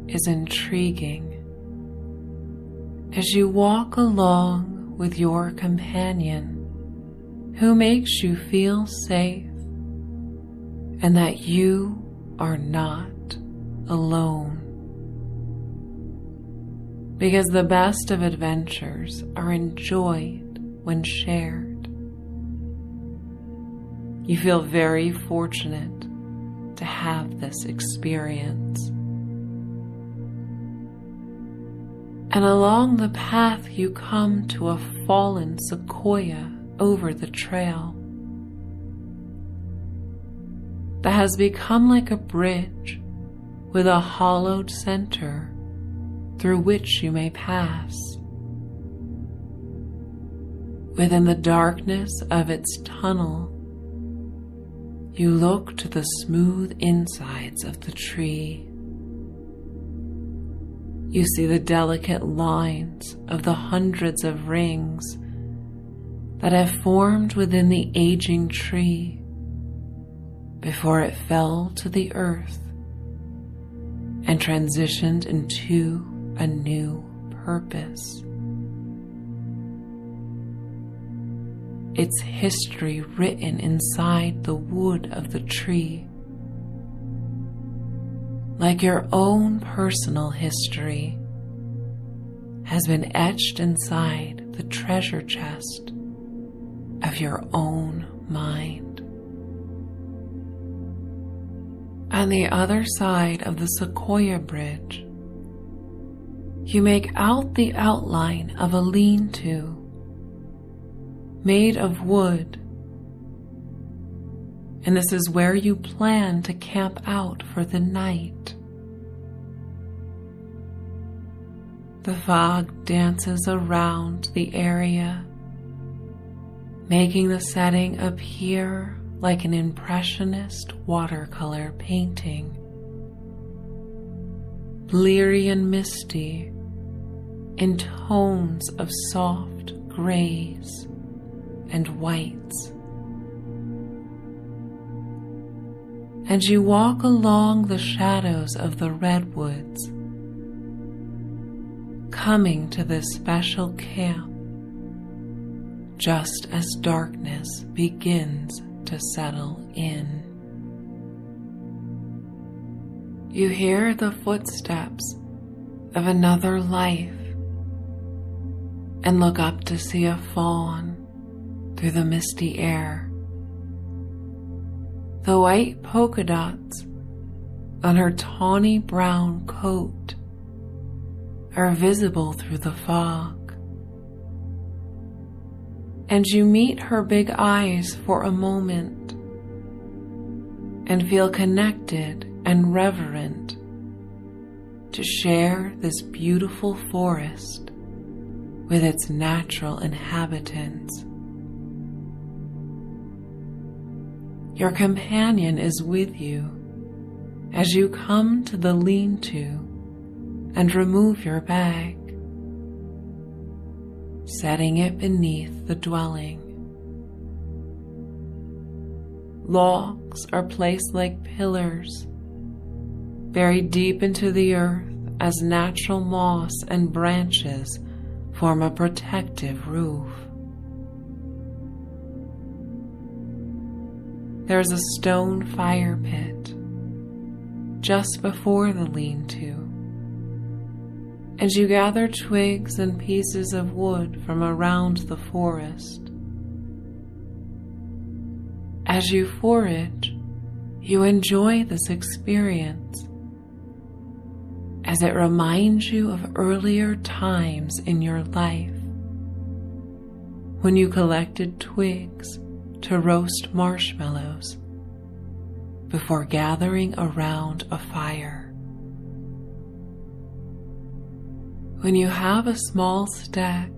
is intriguing as you walk along with your companion who makes you feel safe and that you are not alone. Because the best of adventures are enjoyed when shared. You feel very fortunate to have this experience. And along the path you come to a fallen sequoia over the trail that has become like a bridge with a hollowed center through which you may pass. Within the darkness of its tunnel, you look to the smooth insides of the tree. You see the delicate lines of the hundreds of rings that have formed within the aging tree before it fell to the earth and transitioned into a new purpose. Its history written inside the wood of the tree, like your own personal history, has been etched inside the treasure chest of your own mind. On the other side of the Sequoia Bridge, you make out the outline of a lean-to made of wood, and this is where you plan to camp out for the night. The fog dances around the area, making the setting appear like an impressionist watercolor painting, bleary and misty in tones of soft grays and whites. And you walk along the shadows of the redwoods, coming to this special camp just as darkness begins to settle in. You hear the footsteps of another life and look up to see a fawn through the misty air. The white polka dots on her tawny brown coat are visible through the fog, and you meet her big eyes for a moment and feel connected and reverent to share this beautiful forest with its natural inhabitants. Your companion is with you as you come to the lean-to and remove your bag, setting it beneath the dwelling. Logs are placed like pillars, buried deep into the earth as natural moss and branches form a protective roof. There's a stone fire pit just before the lean-to, and you gather twigs and pieces of wood from around the forest. As you forage, you enjoy this experience as it reminds you of earlier times in your life when you collected twigs to roast marshmallows before gathering around a fire. When you have a small stack,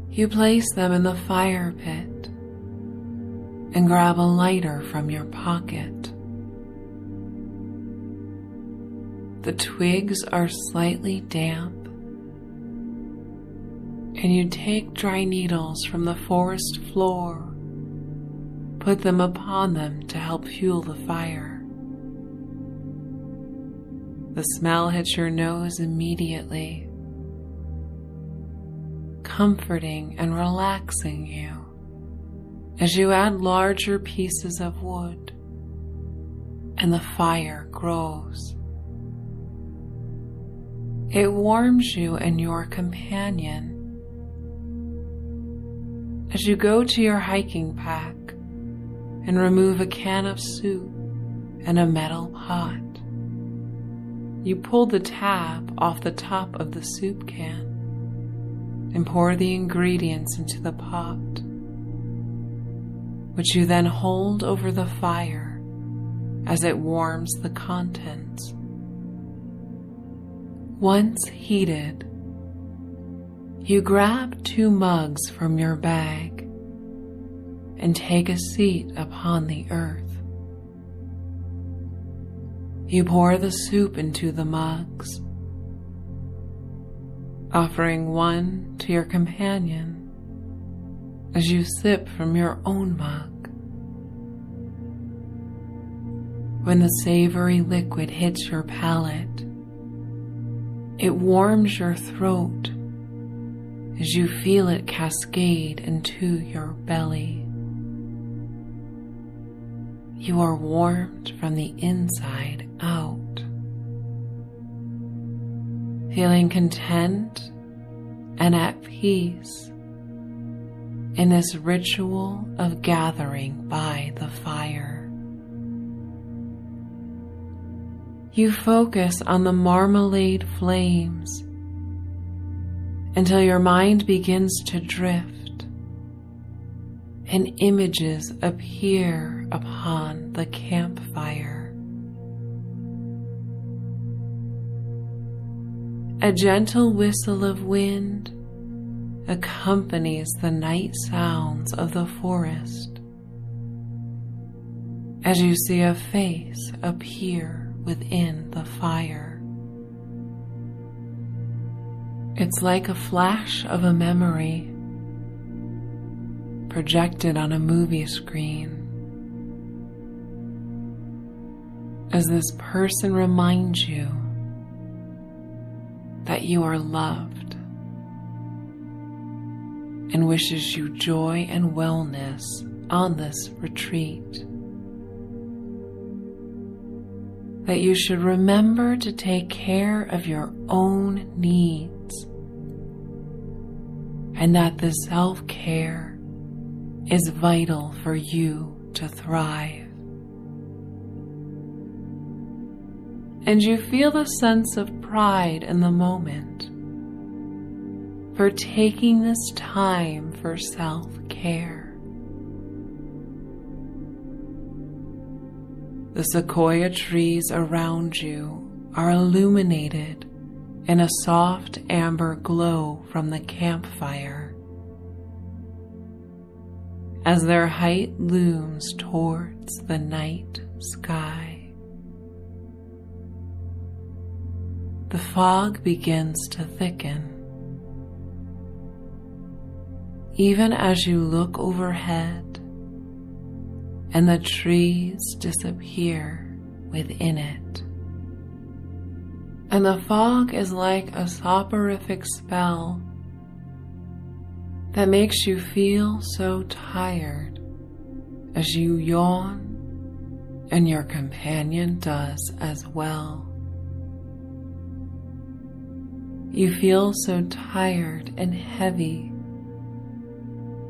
you place them in the fire pit and grab a lighter from your pocket. The twigs are slightly damp, and you take dry needles from the forest floor, put them upon them to help fuel the fire. The smell hits your nose immediately, comforting and relaxing you as you add larger pieces of wood and the fire grows. It warms you and your companion. As you go to your hiking pack and remove a can of soup and a metal pot, you pull the tab off the top of the soup can and pour the ingredients into the pot, which you then hold over the fire as it warms the contents. Once heated, you grab 2 mugs from your bag and take a seat upon the earth. You pour the soup into the mugs, offering one to your companion as you sip from your own mug. When the savory liquid hits your palate, it warms your throat as you feel it cascade into your belly. You are warmed from the inside out, feeling content and at peace in this ritual of gathering by the fire. You focus on the marmalade flames until your mind begins to drift and images appear upon the campfire. A gentle whistle of wind accompanies the night sounds of the forest as you see a face appear within the fire. It's like a flash of a memory projected on a movie screen as this person reminds you that you are loved and wishes you joy and wellness on this retreat. That you should remember to take care of your own needs and that this self-care is vital for you to thrive. And you feel the sense of pride in the moment for taking this time for self-care. The sequoia trees around you are illuminated in a soft amber glow from the campfire as their height looms towards the night sky. The fog begins to thicken. Even as you look overhead and the trees disappear within it. And the fog is like a soporific spell that makes you feel so tired as you yawn and your companion does as well. You feel so tired and heavy,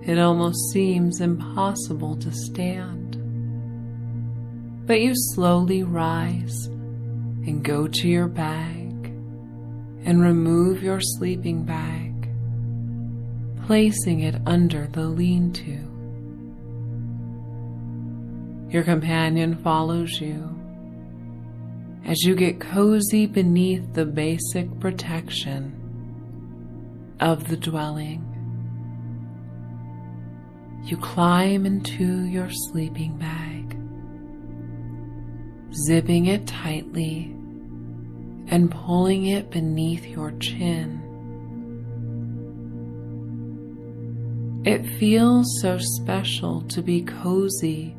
it almost seems impossible to stand. But you slowly rise and go to your bag and remove your sleeping bag, placing it under the lean-to. Your companion follows you as you get cozy beneath the basic protection of the dwelling. You climb into your sleeping bag, zipping it tightly and pulling it beneath your chin. It feels so special to be cozy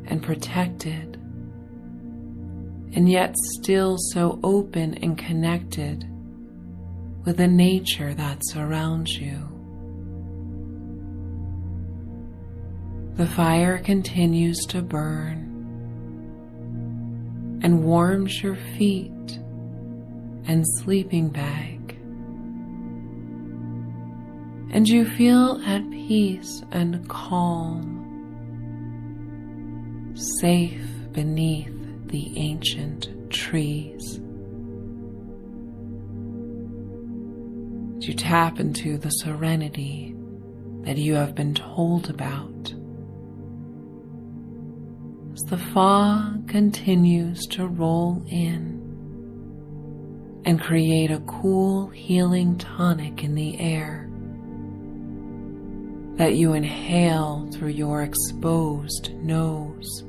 and protected, and yet still so open and connected with the nature that surrounds you. The fire continues to burn and warms your feet and sleeping bag, and you feel at peace and calm, safe beneath the ancient trees. You tap into the serenity that you have been told about as the fog continues to roll in and create a cool, healing tonic in the air that you inhale through your exposed nose.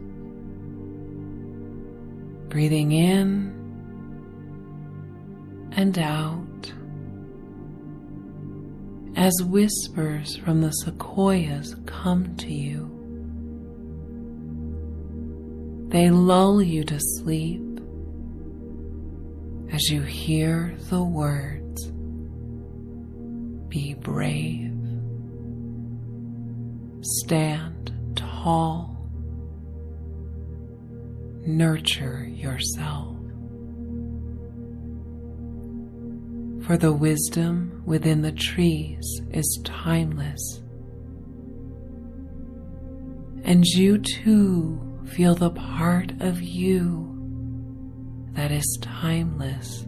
Breathing in and out as whispers from the sequoias come to you. They lull you to sleep as you hear the words, "Be brave, stand tall, nurture yourself." for the wisdom within the trees is timeless. And you too feel the part of you that is timeless.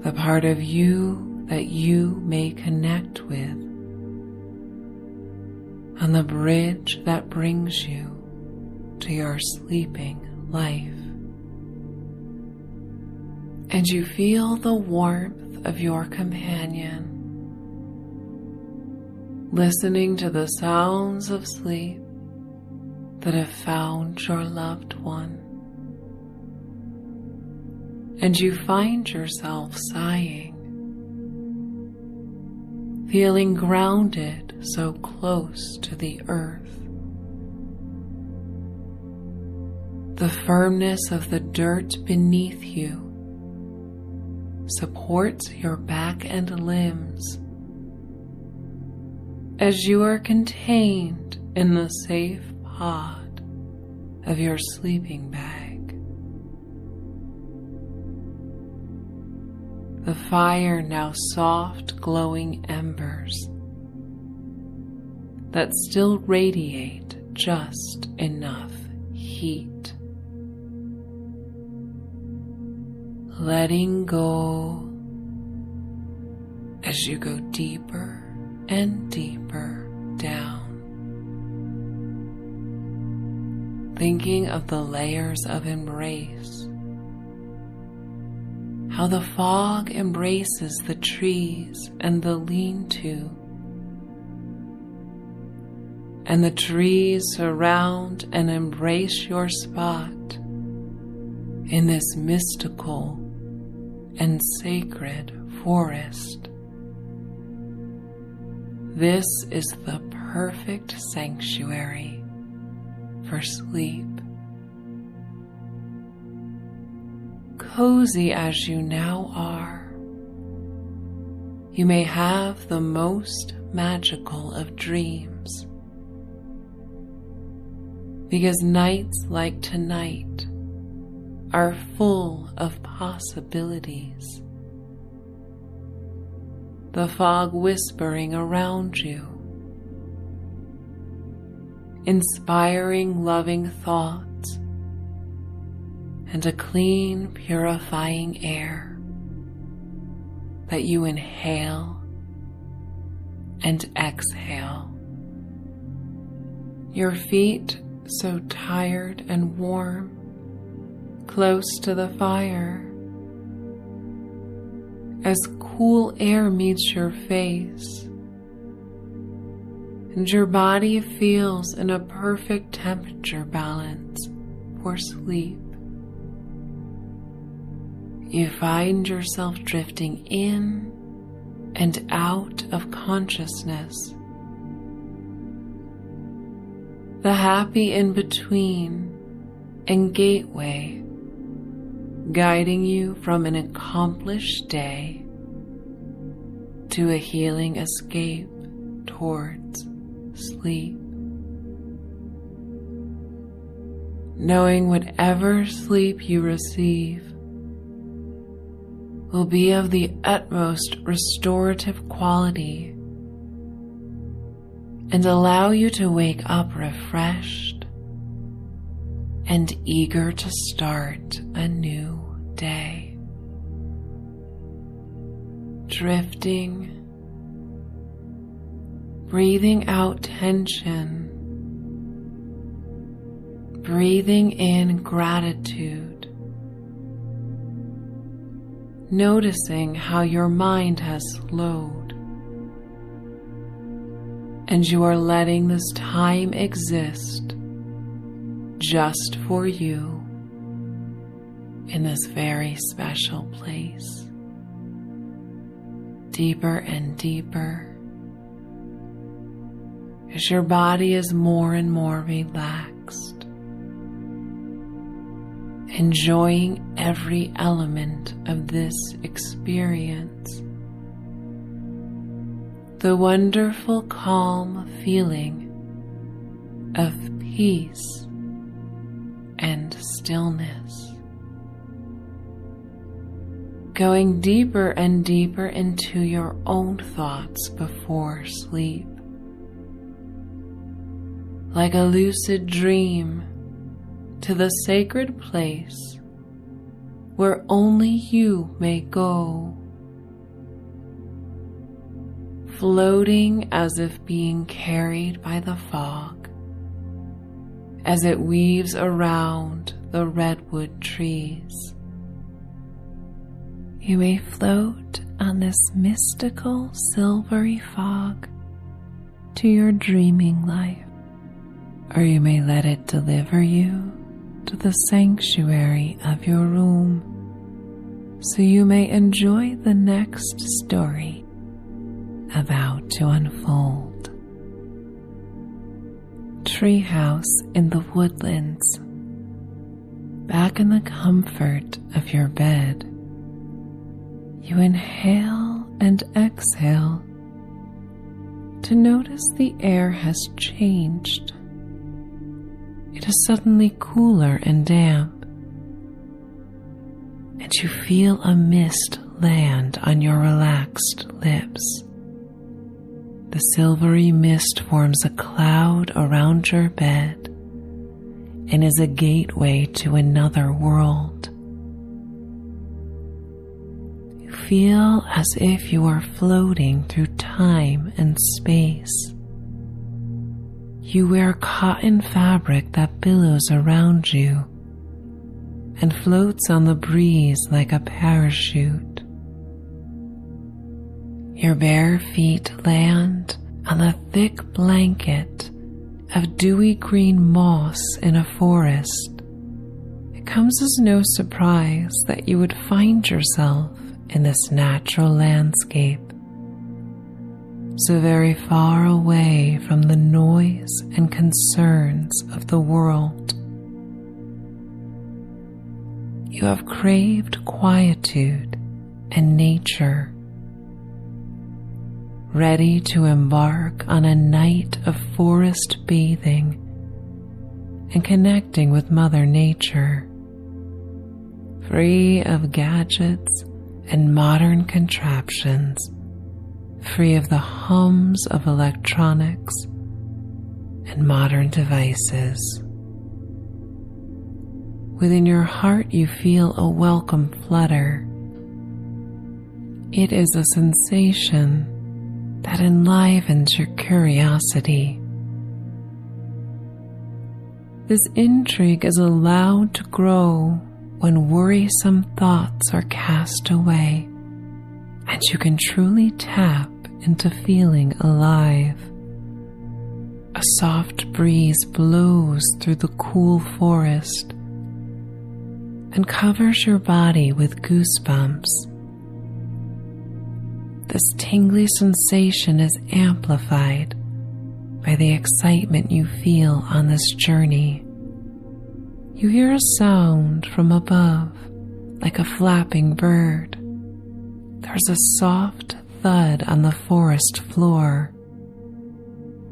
The part of you that you may connect with on the bridge that brings you to your sleeping life. And you feel the warmth of your companion, listening to the sounds of sleep that have found your loved one. And you find yourself sighing, feeling grounded so close to the earth. The firmness of the dirt beneath you supports your back and limbs as you are contained in the safe pod of your sleeping bag. The fire now soft glowing embers that still radiate just enough heat. Letting go as you go deeper and deeper down. Thinking of the layers of embrace, how the fog embraces the trees and the lean-to, and the trees surround and embrace your spot in this mystical and sacred forest. This is the perfect sanctuary for sleep. Cozy as you now are, you may have the most magical of dreams, because nights like tonight are full of possibilities. The fog whispering around you, inspiring loving thoughts, and a clean, purifying air that you inhale and exhale. Your feet so tired and warm, close to the fire, as cool air meets your face, and your body feels in a perfect temperature balance for sleep. You find yourself drifting in and out of consciousness, the happy in-between and gateway, guiding you from an accomplished day to a healing escape towards sleep. Knowing whatever sleep you receive will be of the utmost restorative quality and allow you to wake up refreshed and eager to start a new day. Drifting, breathing out tension, breathing in gratitude, noticing how your mind has slowed, and you are letting this time exist just for you in this very special place. Deeper and deeper, as your body is more and more relaxed, enjoying every element of this experience. The wonderful calm feeling of peace and stillness. going deeper and deeper into your own thoughts before sleep. Like a lucid dream to the sacred place where only you may go, floating as if being carried by the fog as it weaves around the redwood trees. You may float on this mystical silvery fog to your dreaming life, or you may let it deliver you to the sanctuary of your room so you may enjoy the next story about to unfold. Treehouse in the woodlands, back in the comfort of your bed, you inhale and exhale to notice the air has changed. It is suddenly cooler and damp, and you feel a mist land on your relaxed lips. The silvery mist forms a cloud around your bed and is a gateway to another world. You feel as if you are floating through time and space. You wear cotton fabric that billows around you and floats on the breeze like a parachute. Your bare feet land on a thick blanket of dewy green moss in a forest. It comes as no surprise that you would find yourself in this natural landscape, so very far away from the noise and concerns of the world. You have craved quietude and nature, ready to embark on a night of forest bathing and connecting with Mother Nature, free of gadgets and modern contraptions, free of the hums of electronics and modern devices. Within your heart you feel a welcome flutter. It is a sensation that enlivens your curiosity. This intrigue is allowed to grow when worrisome thoughts are cast away and you can truly tap into feeling alive. A soft breeze blows through the cool forest and covers your body with goosebumps. This tingly sensation is amplified by the excitement you feel on this journey. You hear a sound from above, like a flapping bird. There's a soft thud on the forest floor,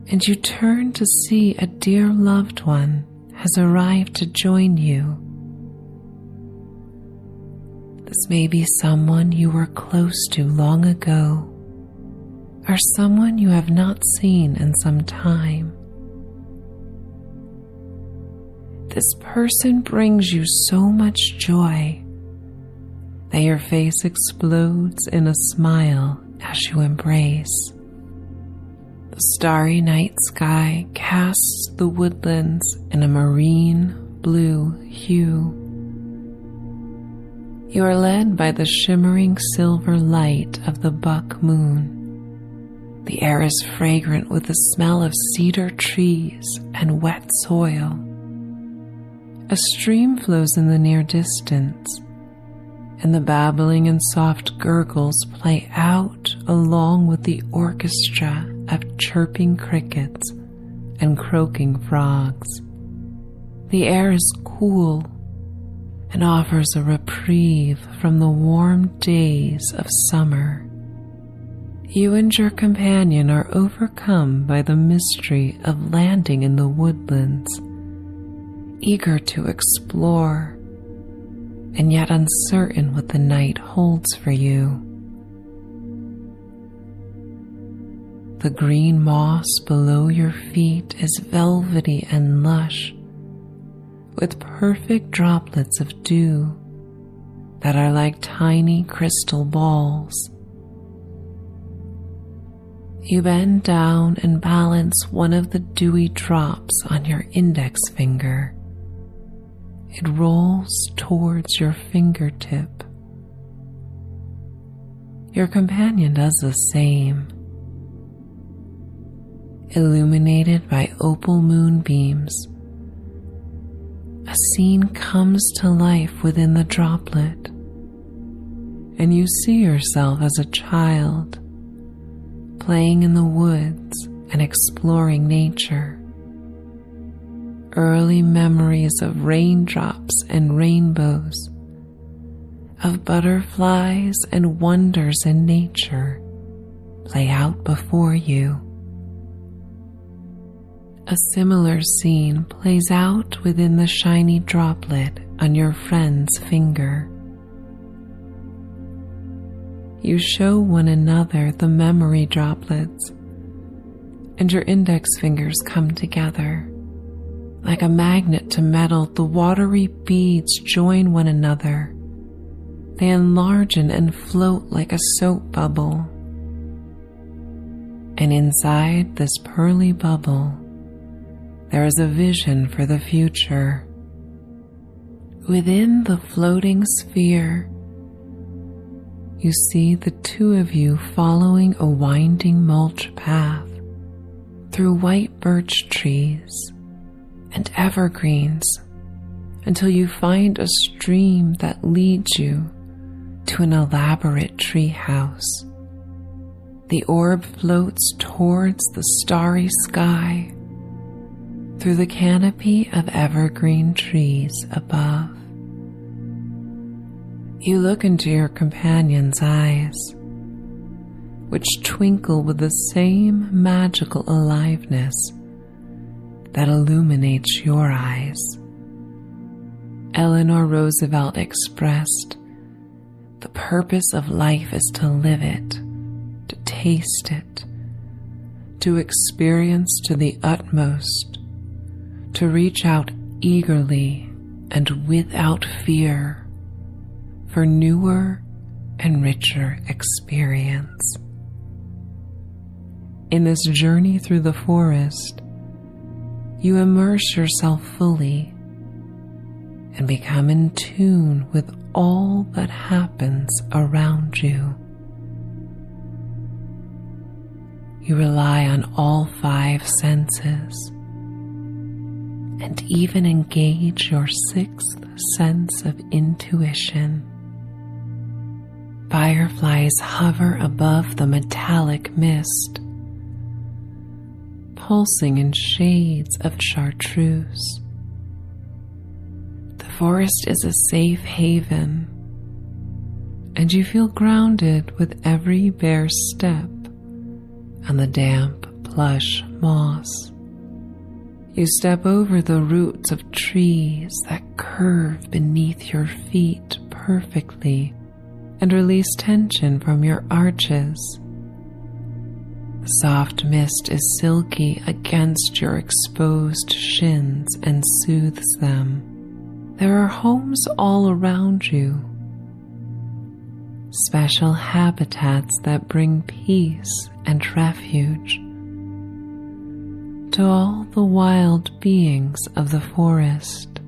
and you turn to see a dear loved one has arrived to join you. This may be someone you were close to long ago, or someone you have not seen in some time. This person brings you so much joy that your face explodes in a smile as you embrace. The starry night sky casts the woodlands in a marine blue hue. You are led by the shimmering silver light of the buck moon. The air is fragrant with the smell of cedar trees and wet soil. A stream flows in the near distance, and the babbling and soft gurgles play out along with the orchestra of chirping crickets and croaking frogs. The air is cool and offers a reprieve from the warm days of summer. You and your companion are overcome by the mystery of landing in the woodlands, eager to explore, and yet uncertain what the night holds for you. The green moss below your feet is velvety and lush, with perfect droplets of dew that are like tiny crystal balls. You bend down and balance one of the dewy drops on your index finger. It rolls towards your fingertip. Your companion does the same. Illuminated by opal moonbeams, a scene comes to life within the droplet, and you see yourself as a child, playing in the woods and exploring nature. Early memories of raindrops and rainbows, of butterflies and wonders in nature play out before you. A similar scene plays out within the shiny droplet on your friend's finger. You show one another the memory droplets, and your index fingers come together. Like a magnet to metal, the watery beads join one another. They enlarge and float like a soap bubble. And inside this pearly bubble, there is a vision for the future. Within the floating sphere, you see the two of you following a winding mulch path through white birch trees and evergreens until you find a stream that leads you to an elaborate tree house. The orb floats towards the starry sky through the canopy of evergreen trees above. You look into your companion's eyes, which twinkle with the same magical aliveness that illuminates your eyes. Eleanor Roosevelt expressed, "The purpose of life is to live it, to taste it, to experience to the utmost, to reach out eagerly and without fear for newer and richer experience." In this journey through the forest, you immerse yourself fully and become in tune with all that happens around you. You rely on all 5 senses and even engage your 6th sense of intuition. Fireflies hover above the metallic mist, pulsing in shades of chartreuse. The forest is a safe haven, and you feel grounded with every bare step on the damp, plush moss. You step over the roots of trees that curve beneath your feet perfectly and release tension from your arches. The soft mist is silky against your exposed shins and soothes them. There are homes all around you, special habitats that bring peace and refuge to all the wild beings of the forest.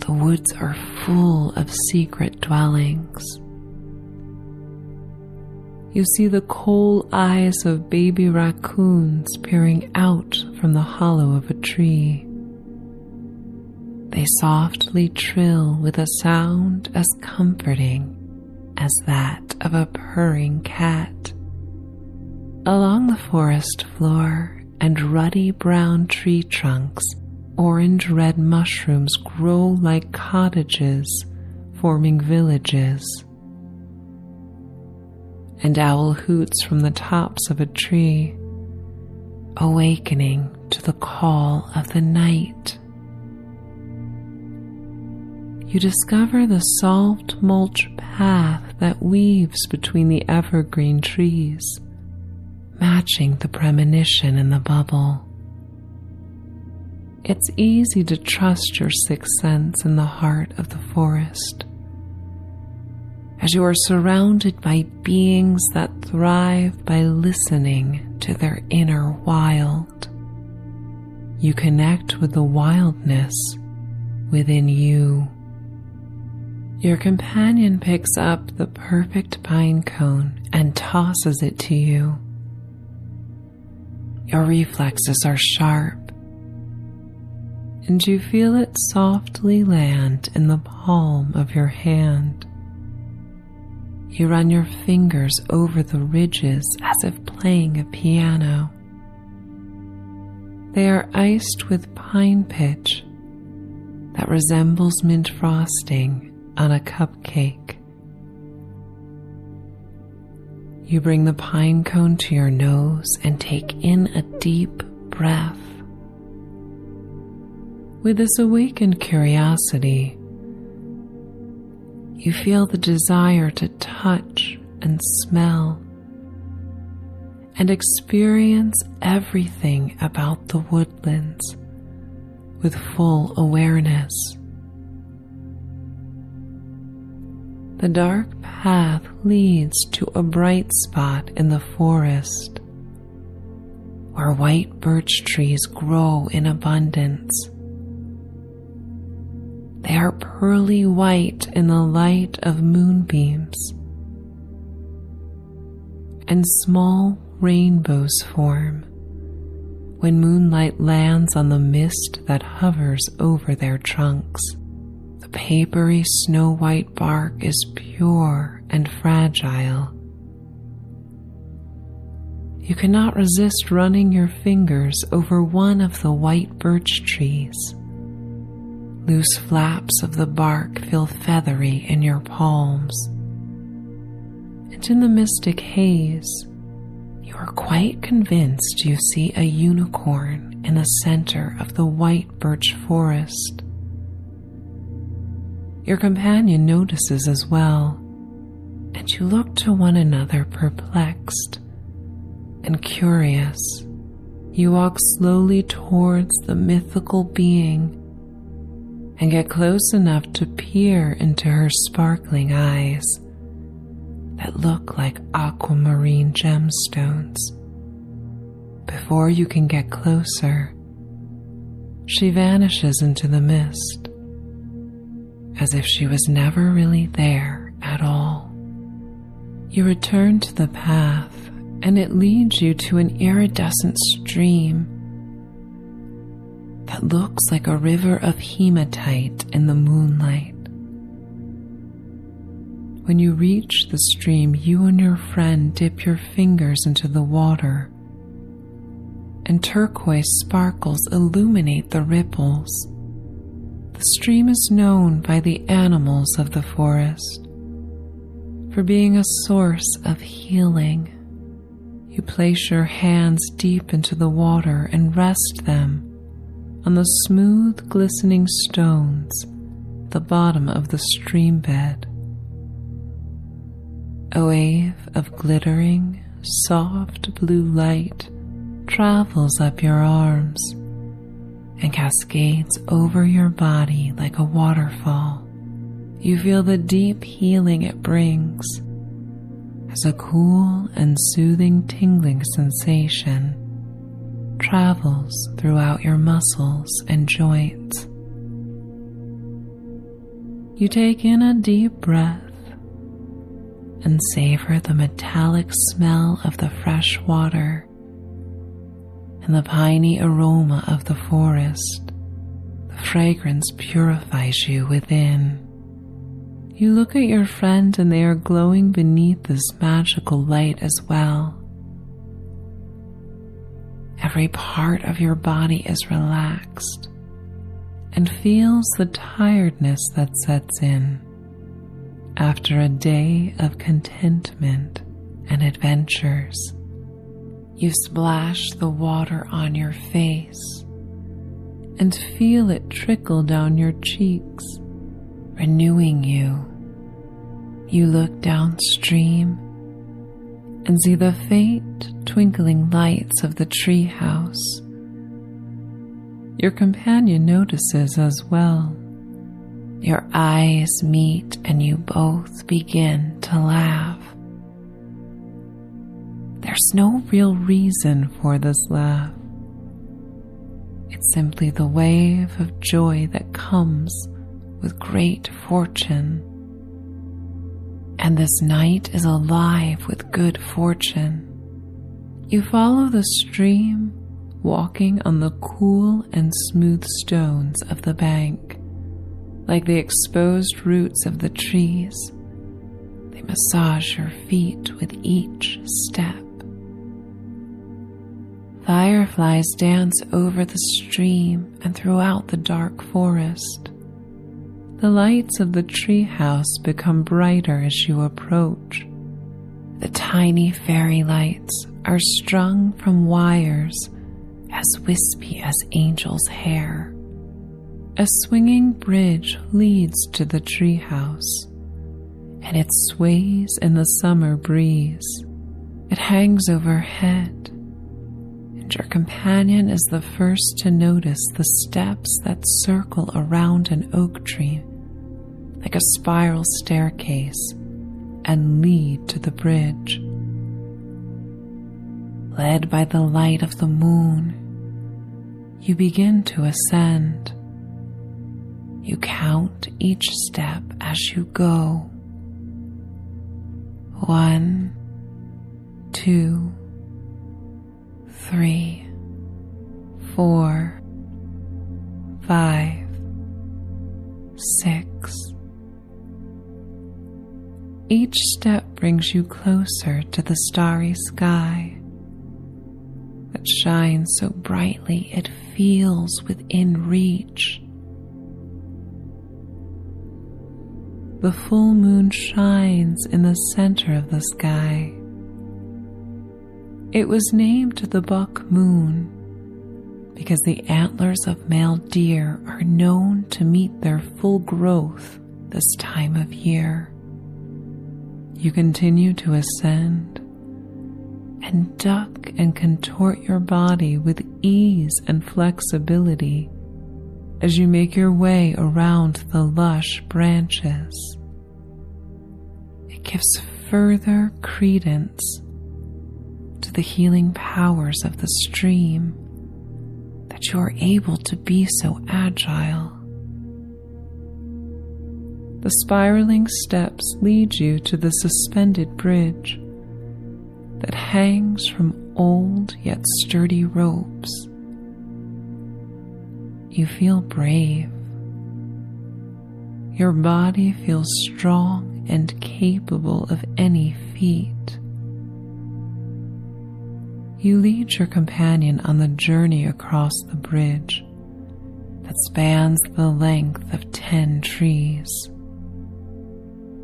The woods are full of secret dwellings. You see the coal eyes of baby raccoons peering out from the hollow of a tree. They softly trill with a sound as comforting as that of a purring cat. Along the forest floor and ruddy brown tree trunks, orange-red mushrooms grow like cottages, forming villages. An owl hoots from the tops of a tree, awakening to the call of the night. you discover the soft mulch path that weaves between the evergreen trees, matching the premonition in the bubble. It's easy to trust your sixth sense in the heart of the forest, as you are surrounded by beings that thrive by listening to their inner wild. You connect with the wildness within you. Your companion picks up the perfect pine cone and tosses it to you. Your reflexes are sharp, and you feel it softly land in the palm of your hand. You run your fingers over the ridges as if playing a piano. They are iced with pine pitch that resembles mint frosting on a cupcake. You bring the pine cone to your nose and take in a deep breath. With this awakened curiosity, you feel the desire to touch and smell and experience everything about the woodlands with full awareness. The dark path leads to a bright spot in the forest where white birch trees grow in abundance. They are pearly white in the light of moonbeams, and small rainbows form when moonlight lands on the mist that hovers over their trunks. The papery snow-white bark is pure and fragile. You cannot resist running your fingers over one of the white birch trees. Loose flaps of the bark feel feathery in your palms, and in the mystic haze, you are quite convinced you see a unicorn in the center of the white birch forest. Your companion notices as well, and you look to one another perplexed and curious. You walk slowly towards the mythical being and get close enough to peer into her sparkling eyes that look like aquamarine gemstones. Before you can get closer, she vanishes into the mist, as if she was never really there at all. You return to the path, and it leads you to an iridescent stream that looks like a river of hematite in the moonlight. When you reach the stream, you and your friend dip your fingers into the water, and turquoise sparkles illuminate the ripples. The stream is known by the animals of the forest for being a source of healing. You place your hands deep into the water and rest them on the smooth, glistening stones at the bottom of the stream bed. A wave of glittering, soft blue light travels up your arms and cascades over your body like a waterfall. You feel the deep healing it brings as a cool and soothing tingling sensation travels throughout your muscles and joints. You take in a deep breath and savor the metallic smell of the fresh water and the piney aroma of the forest. The fragrance purifies you within. You look at your friend and they are glowing beneath this magical light as well. Every part of your body is relaxed and feels the tiredness that sets in after a day of contentment and adventures. You splash the water on your face and feel it trickle down your cheeks renewing you. You look downstream and see the faint twinkling lights of the treehouse. Your companion notices as well. Your eyes meet and you both begin to laugh. There's no real reason for this laugh. It's simply the wave of joy that comes with great fortune. And this night is alive with good fortune. You follow the stream, walking on the cool and smooth stones of the bank. Like the exposed roots of the trees, they massage your feet with each step. Fireflies dance over the stream and throughout the dark forest. The lights of the treehouse become brighter as you approach. The tiny fairy lights are strung from wires as wispy as angel's hair. A swinging bridge leads to the treehouse, and it sways in the summer breeze. It hangs overhead, and your companion is the first to notice the steps that circle around an oak tree like a spiral staircase and lead to the bridge. Led by the light of the moon, you begin to ascend. You count each step as you go. 1, 2, 3, 4, 5, 6. Each step brings you closer to the starry sky that shines so brightly it feels within reach. The full moon shines in the center of the sky. It was named the buck moon because the antlers of male deer are known to meet their full growth this time of year. You continue to ascend and duck and contort your body with ease and flexibility as you make your way around the lush branches. It gives further credence to the healing powers of the stream that you are able to be so agile. The spiraling steps lead you to the suspended bridge that hangs from old yet sturdy ropes. You feel brave. Your body feels strong and capable of any feat. You lead your companion on the journey across the bridge that spans the length of 10 trees.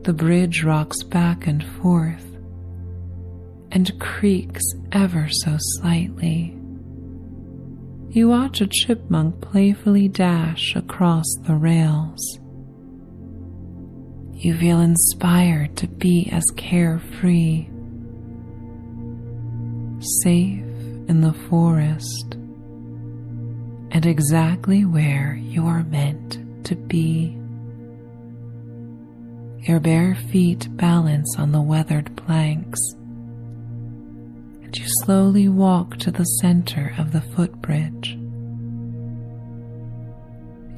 The bridge rocks back and forth and creaks ever so slightly. You watch a chipmunk playfully dash across the rails. You feel inspired to be as carefree, safe in the forest, and exactly where you are meant to be. Your bare feet balance on the weathered planks, and you slowly walk to the center of the footbridge.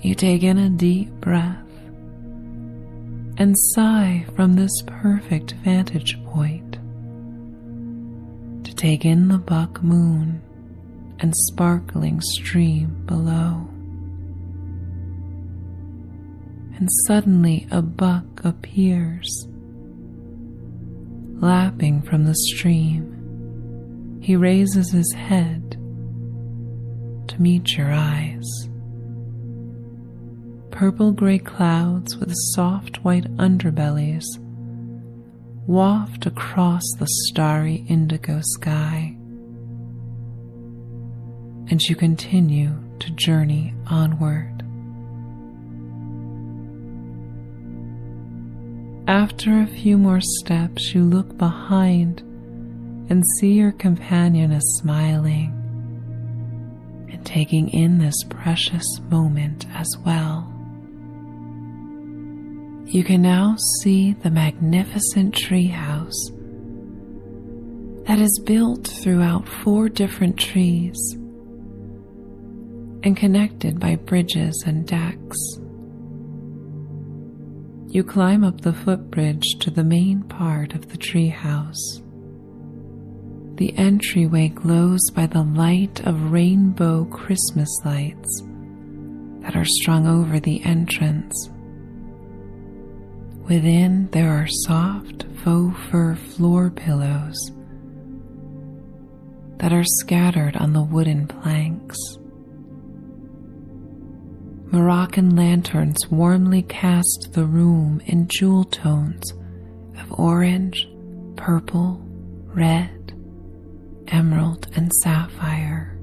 You take in a deep breath and sigh from this perfect vantage point to take in the buck moon and sparkling stream below. And suddenly a buck appears, lapping from the stream. He raises his head to meet your eyes. Purple-gray clouds with soft white underbellies waft across the starry indigo sky, and you continue to journey onward. After a few more steps, you look behind and see your companion is smiling and taking in this precious moment as well. You can now see the magnificent treehouse that is built throughout 4 different trees and connected by bridges and decks. You climb up the footbridge to the main part of the treehouse. The entryway glows by the light of rainbow Christmas lights that are strung over the entrance. Within, there are soft faux fur floor pillows that are scattered on the wooden planks. Moroccan lanterns warmly cast the room in jewel tones of orange, purple, red, emerald, and sapphire.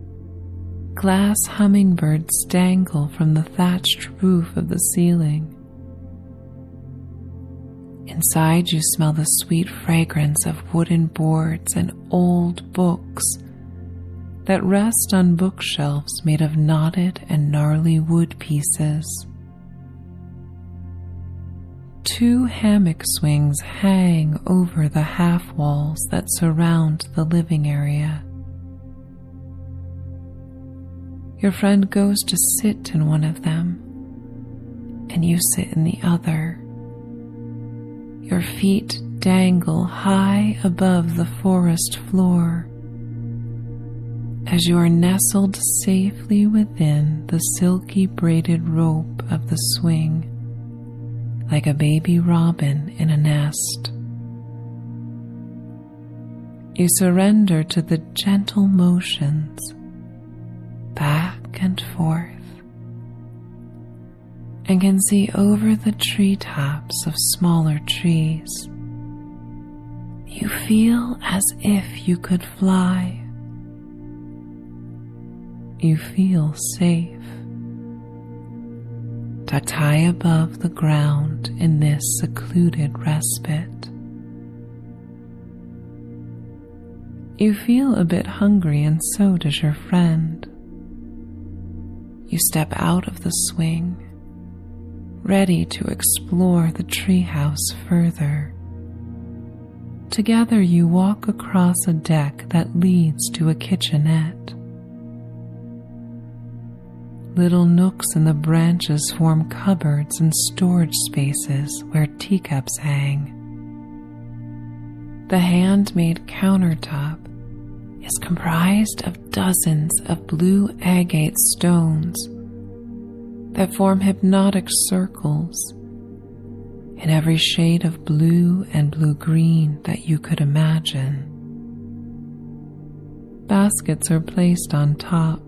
Glass hummingbirds dangle from the thatched roof of the ceiling. Inside, you smell the sweet fragrance of wooden boards and old books that rest on bookshelves made of knotted and gnarly wood pieces. 2 hammock swings hang over the half walls that surround the living area. Your friend goes to sit in one of them, and you sit in the other. Your feet dangle high above the forest floor as you are nestled safely within the silky braided rope of the swing, like a baby robin in a nest. You surrender to the gentle motions back and forth and can see over the treetops of smaller trees. You feel as if you could fly. You feel safe, tucked high above the ground in this secluded respite. You feel a bit hungry, and so does your friend. You step out of the swing, ready to explore the treehouse further. Together you walk across a deck that leads to a kitchenette. Little nooks in the branches form cupboards and storage spaces where teacups hang. The handmade countertop is comprised of dozens of blue agate stones that form hypnotic circles in every shade of blue and blue-green that you could imagine. Baskets are placed on top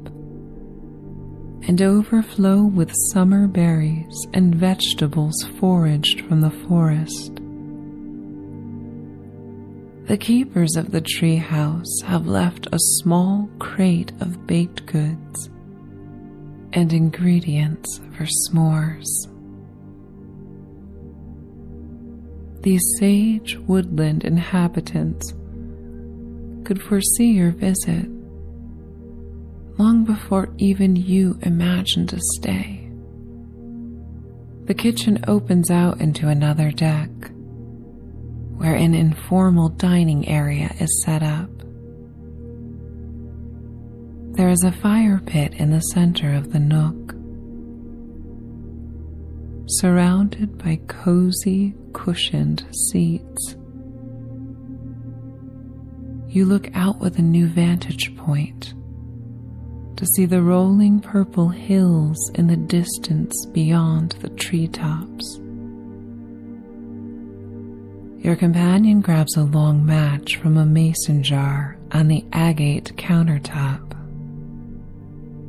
and overflow with summer berries and vegetables foraged from the forest. The keepers of the treehouse have left a small crate of baked goods and ingredients for s'mores. These sage woodland inhabitants could foresee your visit long before even you imagined a stay. The kitchen opens out into another deck, where an informal dining area is set up. There is a fire pit in the center of the nook, surrounded by cozy, cushioned seats. You look out with a new vantage point to see the rolling purple hills in the distance beyond the treetops. Your companion grabs a long match from a mason jar on the agate countertop.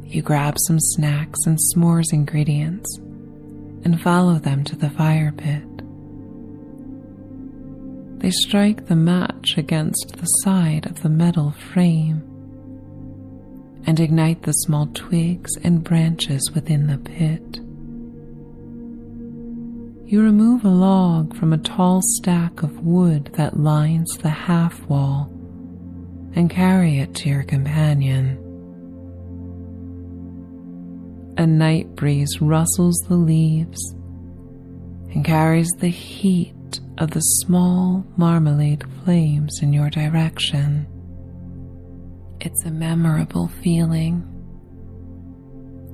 You grab some snacks and s'mores ingredients and follow them to the fire pit. They strike the match against the side of the metal frame and ignite the small twigs and branches within the pit. You remove a log from a tall stack of wood that lines the half wall and carry it to your companion. A night breeze rustles the leaves and carries the heat of the small marmalade flames in your direction. It's a memorable feeling,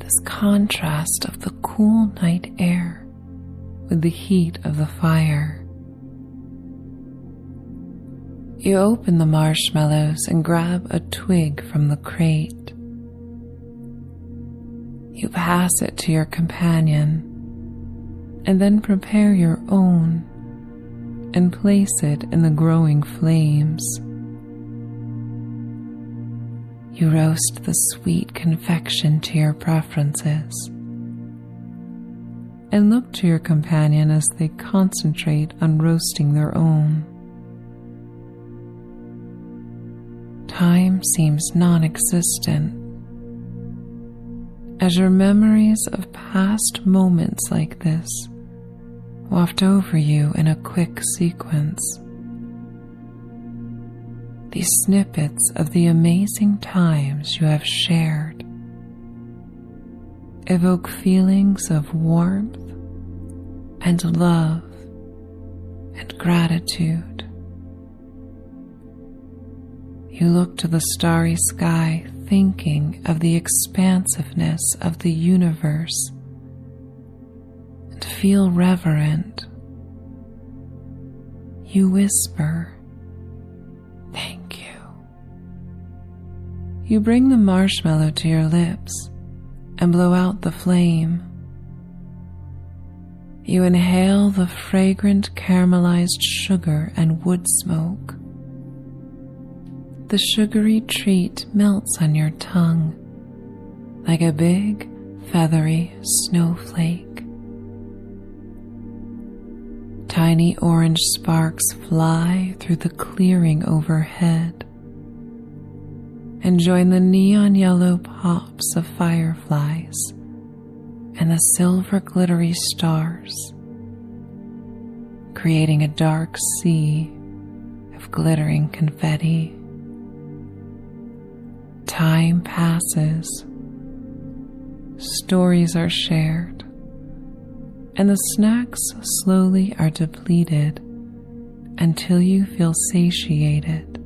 this contrast of the cool night air with the heat of the fire. You open the marshmallows and grab a twig from the crate. You pass it to your companion and then prepare your own and place it in the growing flames. You roast the sweet confection to your preferences and look to your companion as they concentrate on roasting their own. Time seems non-existent as your memories of past moments like this waft over you in a quick sequence. These snippets of the amazing times you have shared evoke feelings of warmth and love and gratitude. You look to the starry sky, thinking of the expansiveness of the universe, and feel reverent. You whisper, "Thank you." You bring the marshmallow to your lips and blow out the flame. You inhale the fragrant caramelized sugar and wood smoke. The sugary treat melts on your tongue like a big, feathery snowflake. Tiny orange sparks fly through the clearing overhead and join the neon yellow pops of fireflies and the silver glittery stars, creating a dark sea of glittering confetti. Time passes, stories are shared, and the snacks slowly are depleted until you feel satiated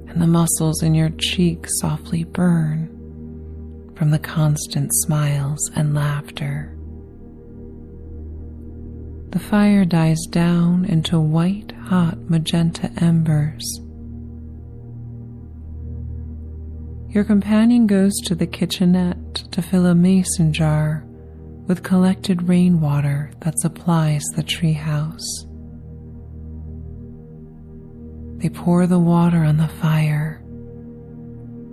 and the muscles in your cheeks softly burn from the constant smiles and laughter. The fire dies down into white-hot magenta embers. Your companion goes to the kitchenette to fill a mason jar with collected rainwater that supplies the treehouse. They pour the water on the fire,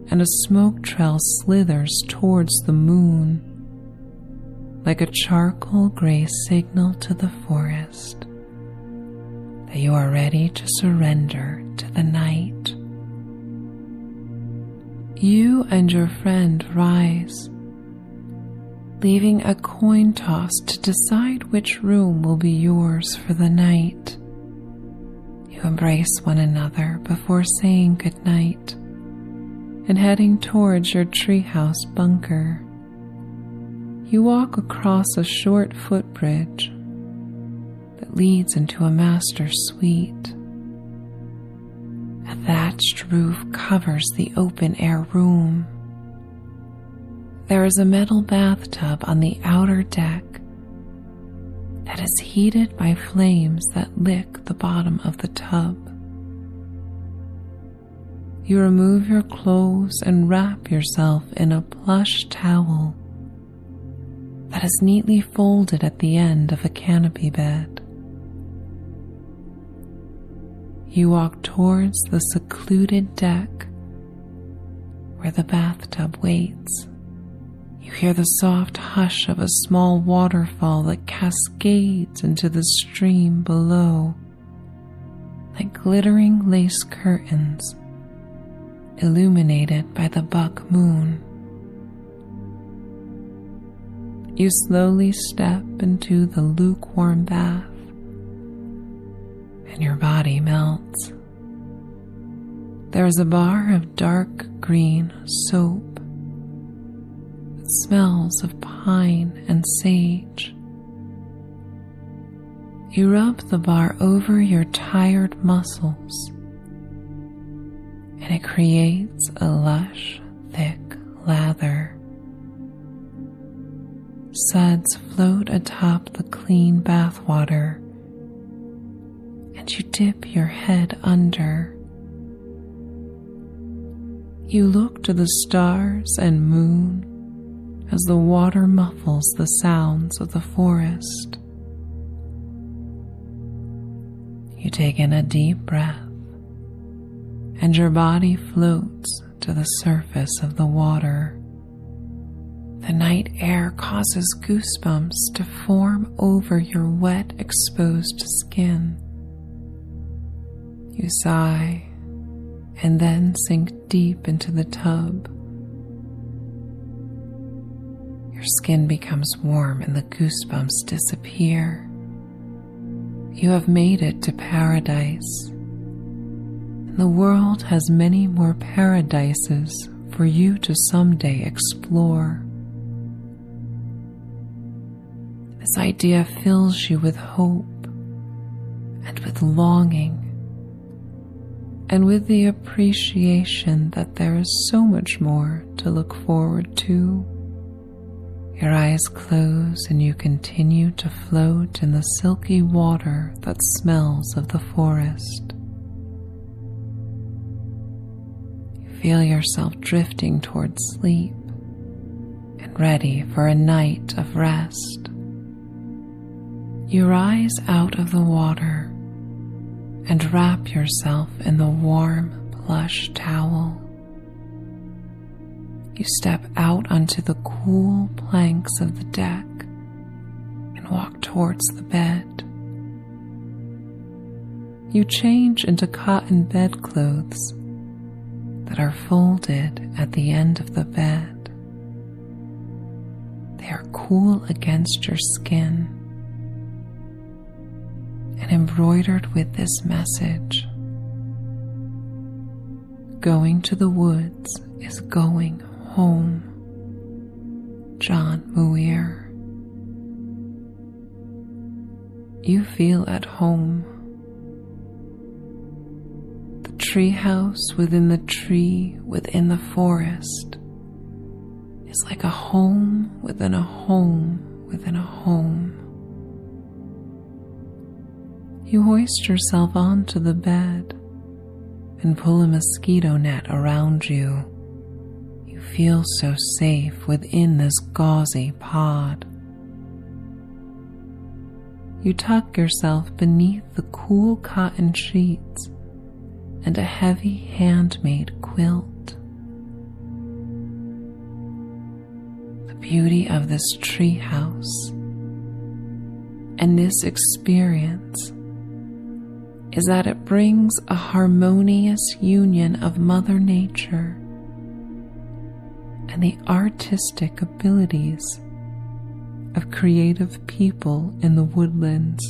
and a smoke trail slithers towards the moon like a charcoal gray signal to the forest that you are ready to surrender to the night. You and your friend rise, leaving a coin toss to decide which room will be yours for the night. You embrace one another before saying goodnight and heading towards your treehouse bunker. You walk across a short footbridge that leads into a master suite. A thatched roof covers the open-air room. There is a metal bathtub on the outer deck that is heated by flames that lick the bottom of the tub. You remove your clothes and wrap yourself in a plush towel that is neatly folded at the end of a canopy bed. You walk towards the secluded deck where the bathtub waits. You hear the soft hush of a small waterfall that cascades into the stream below, like glittering lace curtains illuminated by the buck moon. You slowly step into the lukewarm bath, and your body melts. There is a bar of dark green soap that smells of pine and sage. You rub the bar over your tired muscles, and it creates a lush, thick lather. Suds float atop the clean bathwater, and you dip your head under. You look to the stars and moon as the water muffles the sounds of the forest. You take in a deep breath, and your body floats to the surface of the water. The night air causes goosebumps to form over your wet, exposed skin. You sigh and then sink deep into the tub. Your skin becomes warm and the goosebumps disappear. You have made it to paradise. And the world has many more paradises for you to someday explore. This idea fills you with hope and with longing and with the appreciation that there is so much more to look forward to. Your eyes close and you continue to float in the silky water that smells of the forest. You feel yourself drifting towards sleep and ready for a night of rest. You rise out of the water and wrap yourself in the warm plush towel. You step out onto the cool planks of the deck and walk towards the bed. You change into cotton bedclothes that are folded at the end of the bed. They are cool against your skin and embroidered with this message: going to the woods is going home. John Muir. You feel at home. The treehouse within the tree within the forest is like a home within a home within a home. You hoist yourself onto the bed and pull a mosquito net around you. You feel so safe within this gauzy pod. You tuck yourself beneath the cool cotton sheets and a heavy handmade quilt. The beauty of this treehouse and this experience is that it brings a harmonious union of Mother Nature and the artistic abilities of creative people in the woodlands.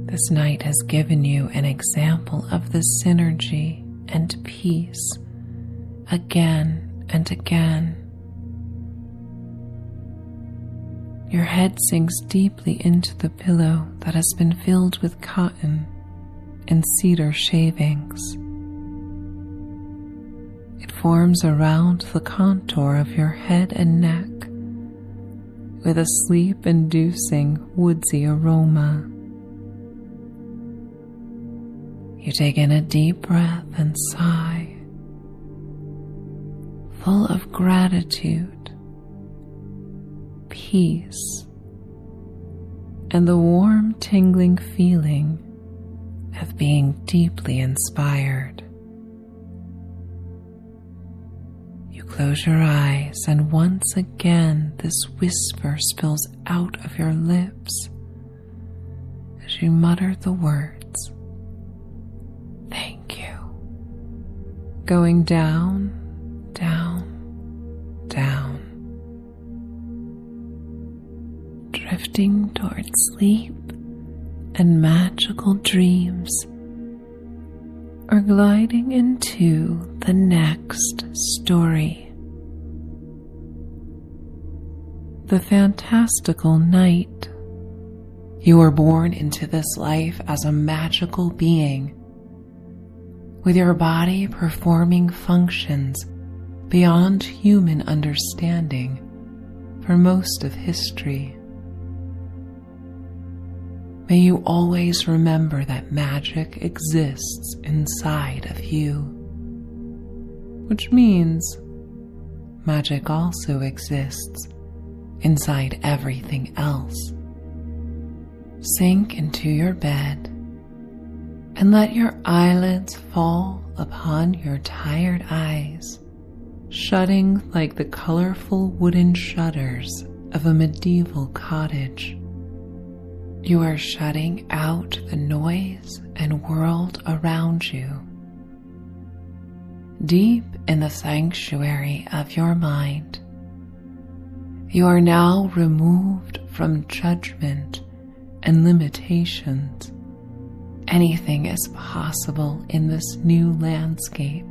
This night has given you an example of the synergy and peace again and again. Your head sinks deeply into the pillow that has been filled with cotton and cedar shavings. It forms around the contour of your head and neck with a sleep-inducing woodsy aroma. You take in a deep breath and sigh, full of gratitude, peace, and the warm, tingling feeling of being deeply inspired. You close your eyes, and once again this whisper spills out of your lips as you mutter the words, "Thank you," going down, down, down, drifting towards sleep and magical dreams, or gliding into the next story. The fantastical night. You were born into this life as a magical being, with your body performing functions beyond human understanding for most of history. May you always remember that magic exists inside of you, which means magic also exists inside everything else. Sink into your bed and let your eyelids fall upon your tired eyes, shutting like the colorful wooden shutters of a medieval cottage. You are shutting out the noise and world around you. Deep in the sanctuary of your mind, you are now removed from judgment and limitations. Anything is possible in this new landscape.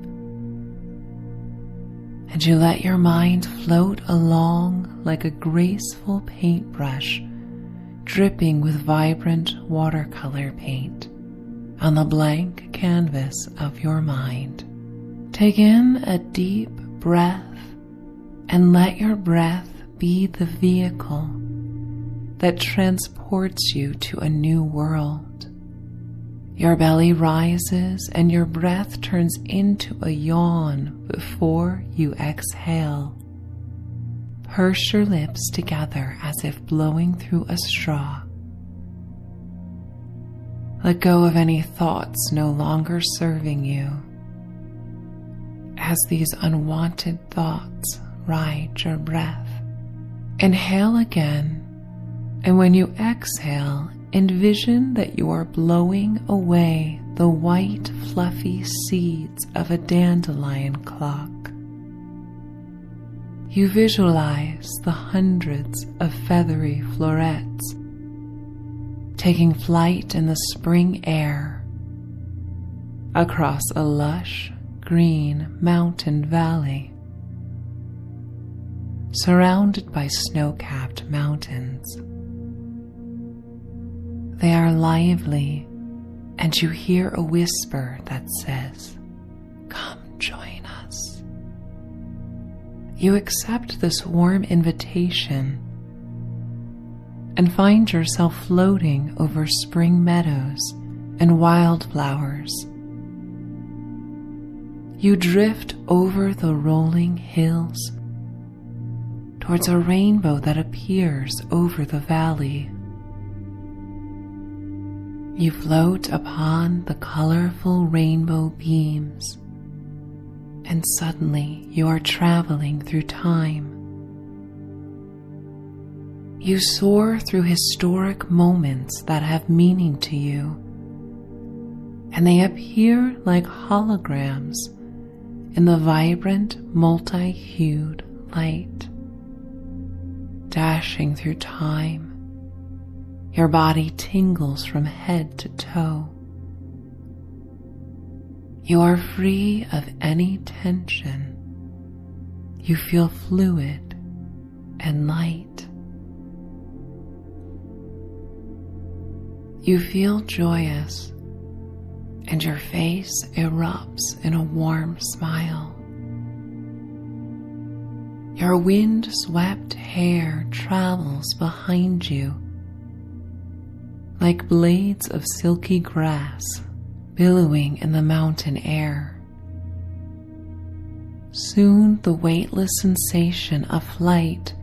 And you let your mind float along like a graceful paintbrush, dripping with vibrant watercolor paint on the blank canvas of your mind. Take in a deep breath and let your breath be the vehicle that transports you to a new world. Your belly rises and your breath turns into a yawn before you exhale. Purse your lips together as if blowing through a straw. Let go of any thoughts no longer serving you, as these unwanted thoughts ride your breath. Inhale again, and when you exhale, envision that you are blowing away the white, fluffy seeds of a dandelion clock. You visualize the hundreds of feathery florets taking flight in the spring air across a lush, green mountain valley, surrounded by snow-capped mountains. They are lively, and you hear a whisper that says, "Come join us." You accept this warm invitation and find yourself floating over spring meadows and wildflowers. You drift over the rolling hills towards a rainbow that appears over the valley. You float upon the colorful rainbow beams, and suddenly you are traveling through time. You soar through historic moments that have meaning to you, and they appear like holograms in the vibrant, multi-hued light. Dashing through time, your body tingles from head to toe. You are free of any tension. You feel fluid and light. You feel joyous, and your face erupts in a warm smile. Your wind-swept hair travels behind you like blades of silky grass billowing in the mountain air. Soon the weightless sensation of flight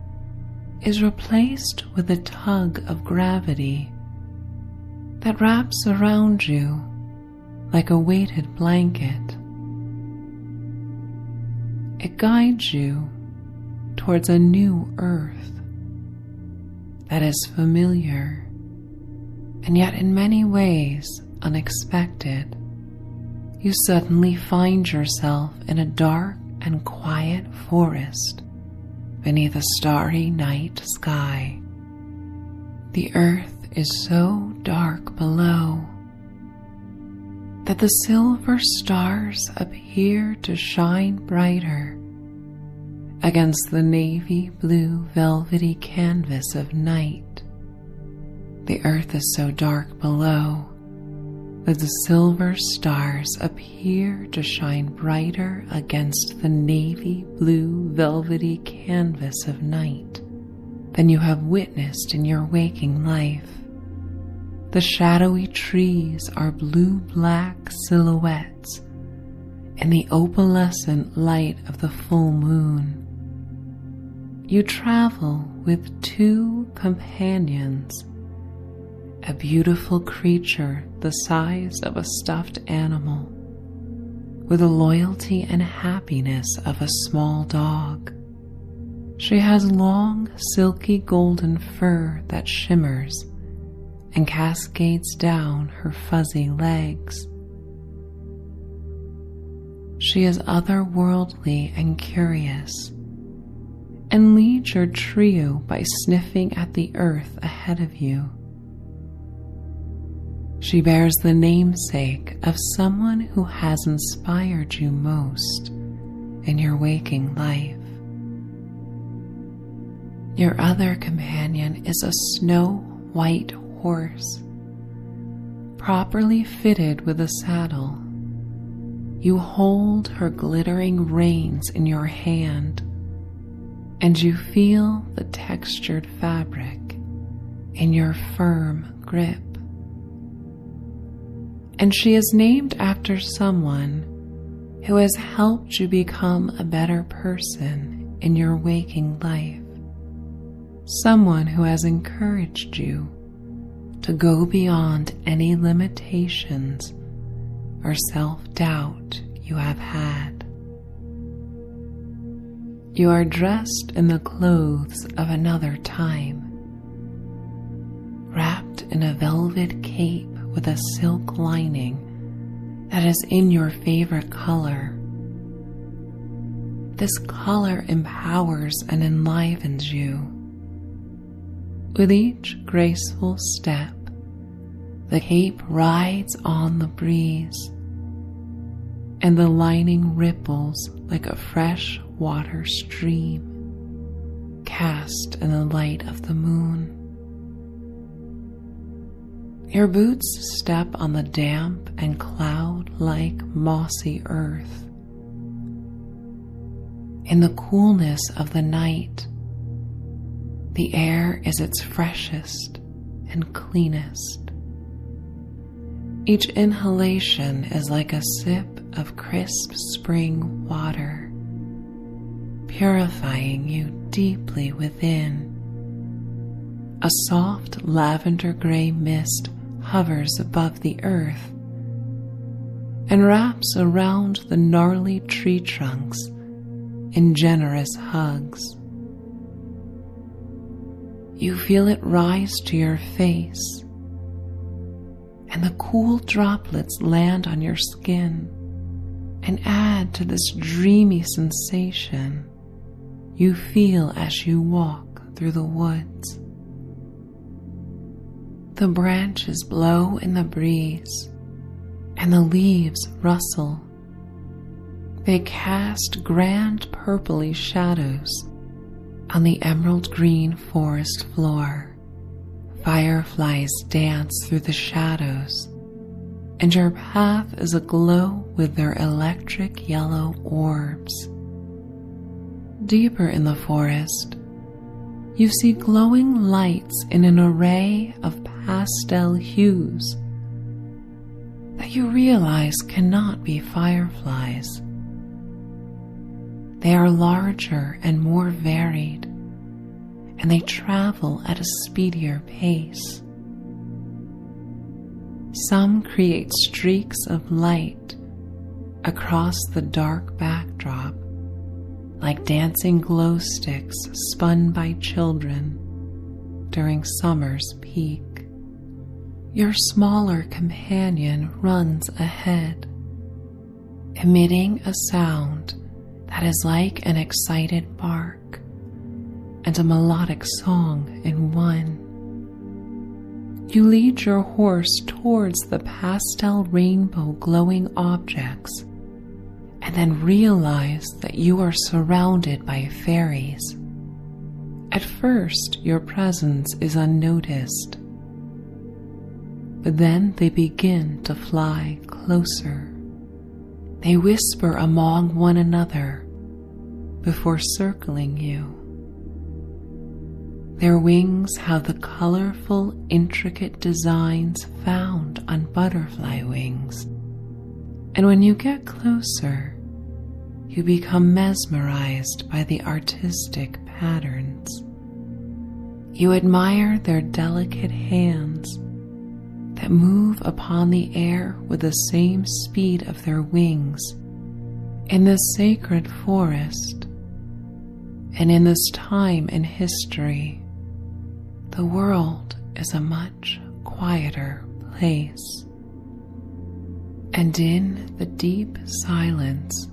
is replaced with a tug of gravity that wraps around you like a weighted blanket. It guides you towards a new earth that is familiar and yet in many ways unexpected. You suddenly find yourself in a dark and quiet forest beneath a starry night sky. The earth is so dark below that the silver stars appear to shine brighter against the navy blue velvety canvas of night. The earth is so dark below that the silver stars appear to shine brighter against the navy blue velvety canvas of night than you have witnessed in your waking life. The shadowy trees are blue-black silhouettes in the opalescent light of the full moon. You travel with two companions, a beautiful creature the size of a stuffed animal, with the loyalty and happiness of a small dog. She has long, silky golden fur that shimmers and cascades down her fuzzy legs. She is otherworldly and curious, and leads your trio by sniffing at the earth ahead of you. She bears the namesake of someone who has inspired you most in your waking life. Your other companion is a snow-white horse, properly fitted with a saddle. You hold her glittering reins in your hand, and you feel the textured fabric in your firm grip. And she is named after someone who has helped you become a better person in your waking life, someone who has encouraged you to go beyond any limitations or self-doubt you have had. You are dressed in the clothes of another time, wrapped in a velvet cape with a silk lining that is in your favorite color. This color empowers and enlivens you. With each graceful step, the cape rides on the breeze, and the lining ripples like a fresh water stream cast in the light of the moon. Your boots step on the damp and cloud-like mossy earth. In the coolness of the night, the air is its freshest and cleanest. Each inhalation is like a sip of crisp spring water, purifying you deeply within. A soft lavender gray mist hovers above the earth and wraps around the gnarly tree trunks in generous hugs. You feel it rise to your face, and the cool droplets land on your skin and add to this dreamy sensation you feel as you walk through the woods. The branches blow in the breeze, and the leaves rustle. They cast grand purpley shadows on the emerald green forest floor. Fireflies dance through the shadows, and your path is aglow with their electric yellow orbs. Deeper in the forest, you see glowing lights in an array of pastel hues that you realize cannot be fireflies. They are larger and more varied, and they travel at a speedier pace. Some create streaks of light across the dark backdrop, like dancing glow sticks spun by children during summer's peak. Your smaller companion runs ahead, emitting a sound that is like an excited bark and a melodic song in one. You lead your horse towards the pastel rainbow glowing objects and then realize that you are surrounded by fairies. At first, your presence is unnoticed, but then they begin to fly closer. They whisper among one another before circling you. Their wings have the colorful, intricate designs found on butterfly wings, and when you get closer, you become mesmerized by the artistic patterns. You admire their delicate hands that move upon the air with the same speed of their wings. In this sacred forest, and in this time in history, the world is a much quieter place. And in the deep silence,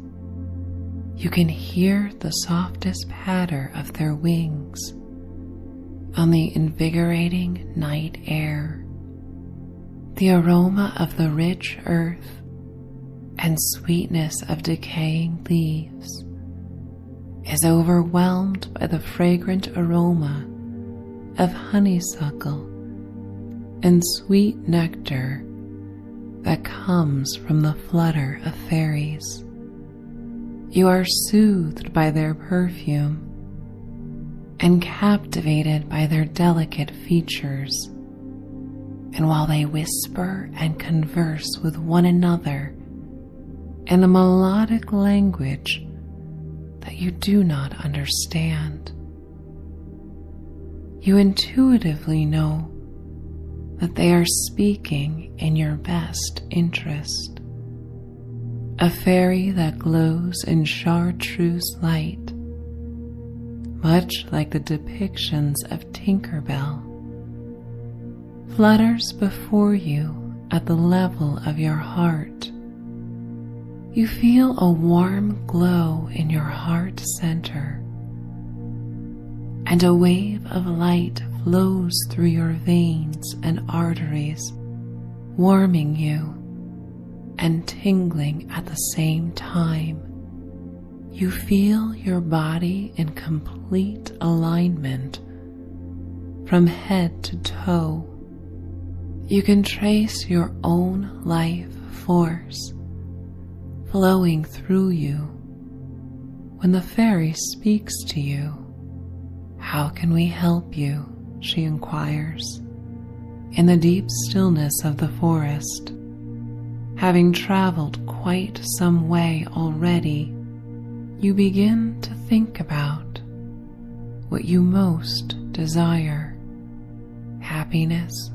you can hear the softest patter of their wings on the invigorating night air. The aroma of the rich earth and sweetness of decaying leaves is overwhelmed by the fragrant aroma of honeysuckle and sweet nectar that comes from the flutter of fairies. You are soothed by their perfume and captivated by their delicate features. And while they whisper and converse with one another in a melodic language that you do not understand, you intuitively know that they are speaking in your best interest. A fairy that glows in chartreuse light, much like the depictions of Tinkerbell, flutters before you at the level of your heart. You feel a warm glow in your heart center, and a wave of light flows through your veins and arteries, warming you and tingling at the same time. You feel your body in complete alignment from head to toe. You can trace your own life force flowing through you. When the fairy speaks to you, "How can we help you?" she inquires. In the deep stillness of the forest, having traveled quite some way already, you begin to think about what you most desire: happiness,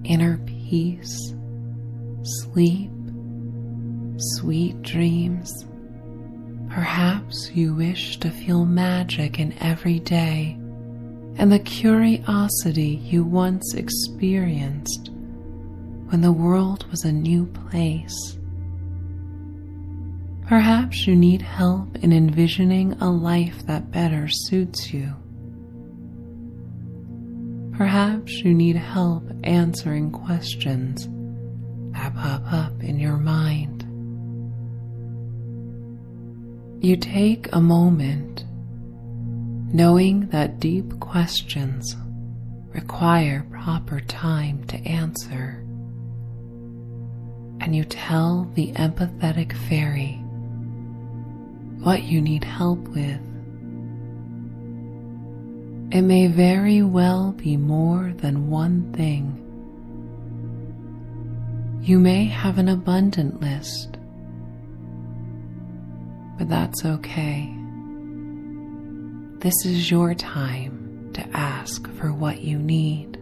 inner peace, sleep, sweet dreams. Perhaps you wish to feel magic in every day and the curiosity you once experienced when the world was a new place. Perhaps you need help in envisioning a life that better suits you. Perhaps you need help answering questions that pop up in your mind. You take a moment, knowing that deep questions require proper time to answer, and you tell the empathetic fairy what you need help with. It may very well be more than one thing. You may have an abundant list, but that's okay. This is your time to ask for what you need.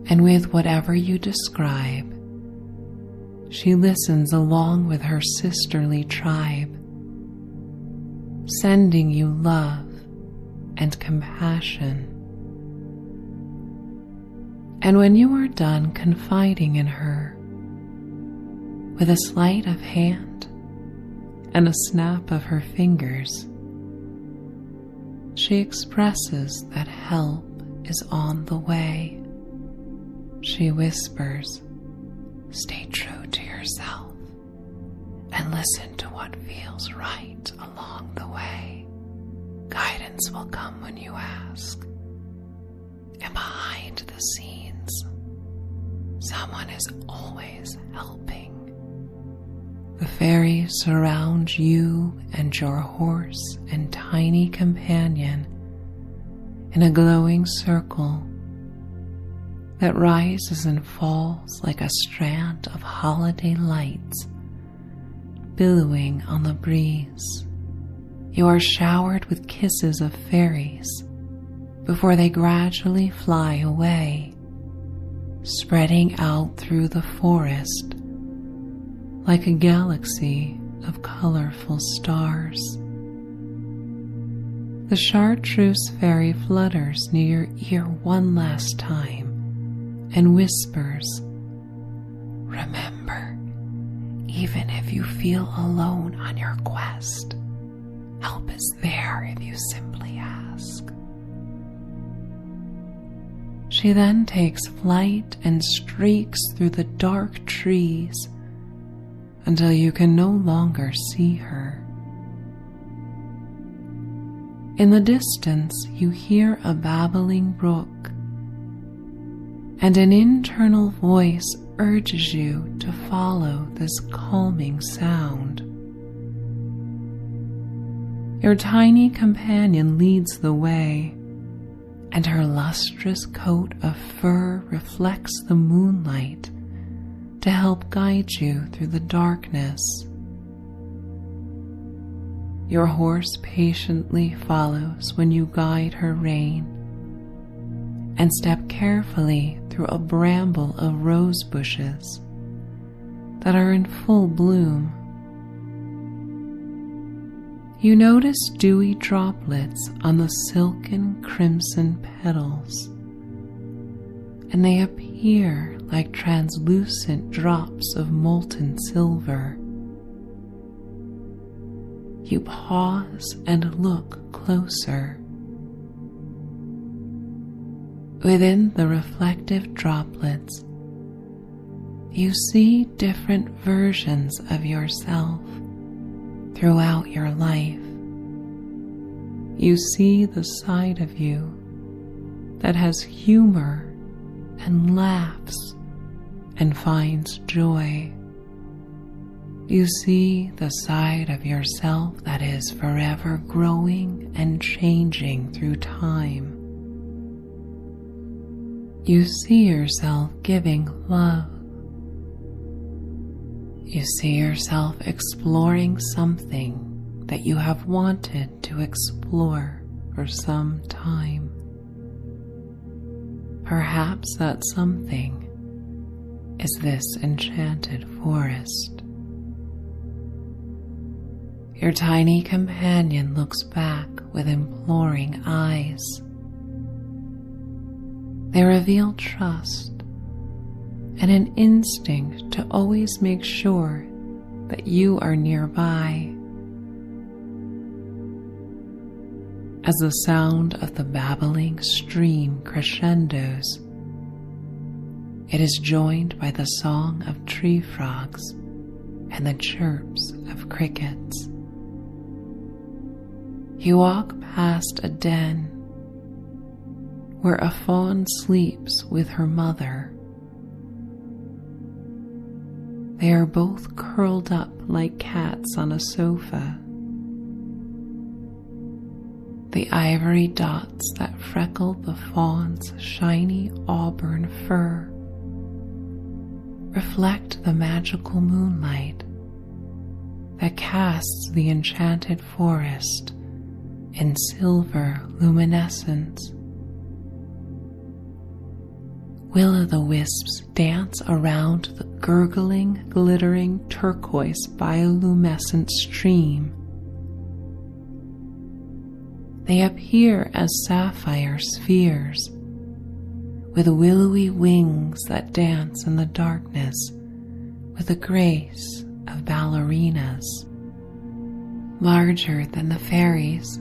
And with whatever you describe, she listens along with her sisterly tribe, sending you love and compassion. And when you are done confiding in her, with a sleight of hand and a snap of her fingers, she expresses that help is on the way. She whispers, "Stay true to yourself and listen to what feels right along the way. Guidance will come when you ask." And behind the scenes, someone is always helping. The fairies surround you and your horse and tiny companion in a glowing circle that rises and falls like a strand of holiday lights billowing on the breeze. You are showered with kisses of fairies before they gradually fly away, spreading out through the forest like a galaxy of colorful stars. The chartreuse fairy flutters near your ear one last time and whispers, "Remember, even if you feel alone on your quest, help is there if you simply ask." She then takes flight and streaks through the dark trees until you can no longer see her. In the distance, you hear a babbling brook, and an internal voice urges you to follow this calming sound. Your tiny companion leads the way, and her lustrous coat of fur reflects the moonlight to help guide you through the darkness. Your horse patiently follows when you guide her rein and step carefully through a bramble of rose bushes that are in full bloom. You notice dewy droplets on the silken crimson petals, and they appear like translucent drops of molten silver. You pause and look closer. Within the reflective droplets, you see different versions of yourself throughout your life. You see the side of you that has humor and laughs and finds joy. You see the side of yourself that is forever growing and changing through time. You see yourself giving love. You see yourself exploring something that you have wanted to explore for some time. Perhaps that something is this enchanted forest. Your tiny companion looks back with imploring eyes. They reveal trust and an instinct to always make sure that you are nearby. As the sound of the babbling stream crescendos, it is joined by the song of tree frogs and the chirps of crickets. You walk past a den where a fawn sleeps with her mother. They are both curled up like cats on a sofa. The ivory dots that freckle the fawn's shiny auburn fur reflect the magical moonlight that casts the enchanted forest in silver luminescence. Will-o'-the-wisps dance around the gurgling, glittering turquoise bioluminescent stream. They appear as sapphire spheres with willowy wings that dance in the darkness with the grace of ballerinas. Larger than the fairies,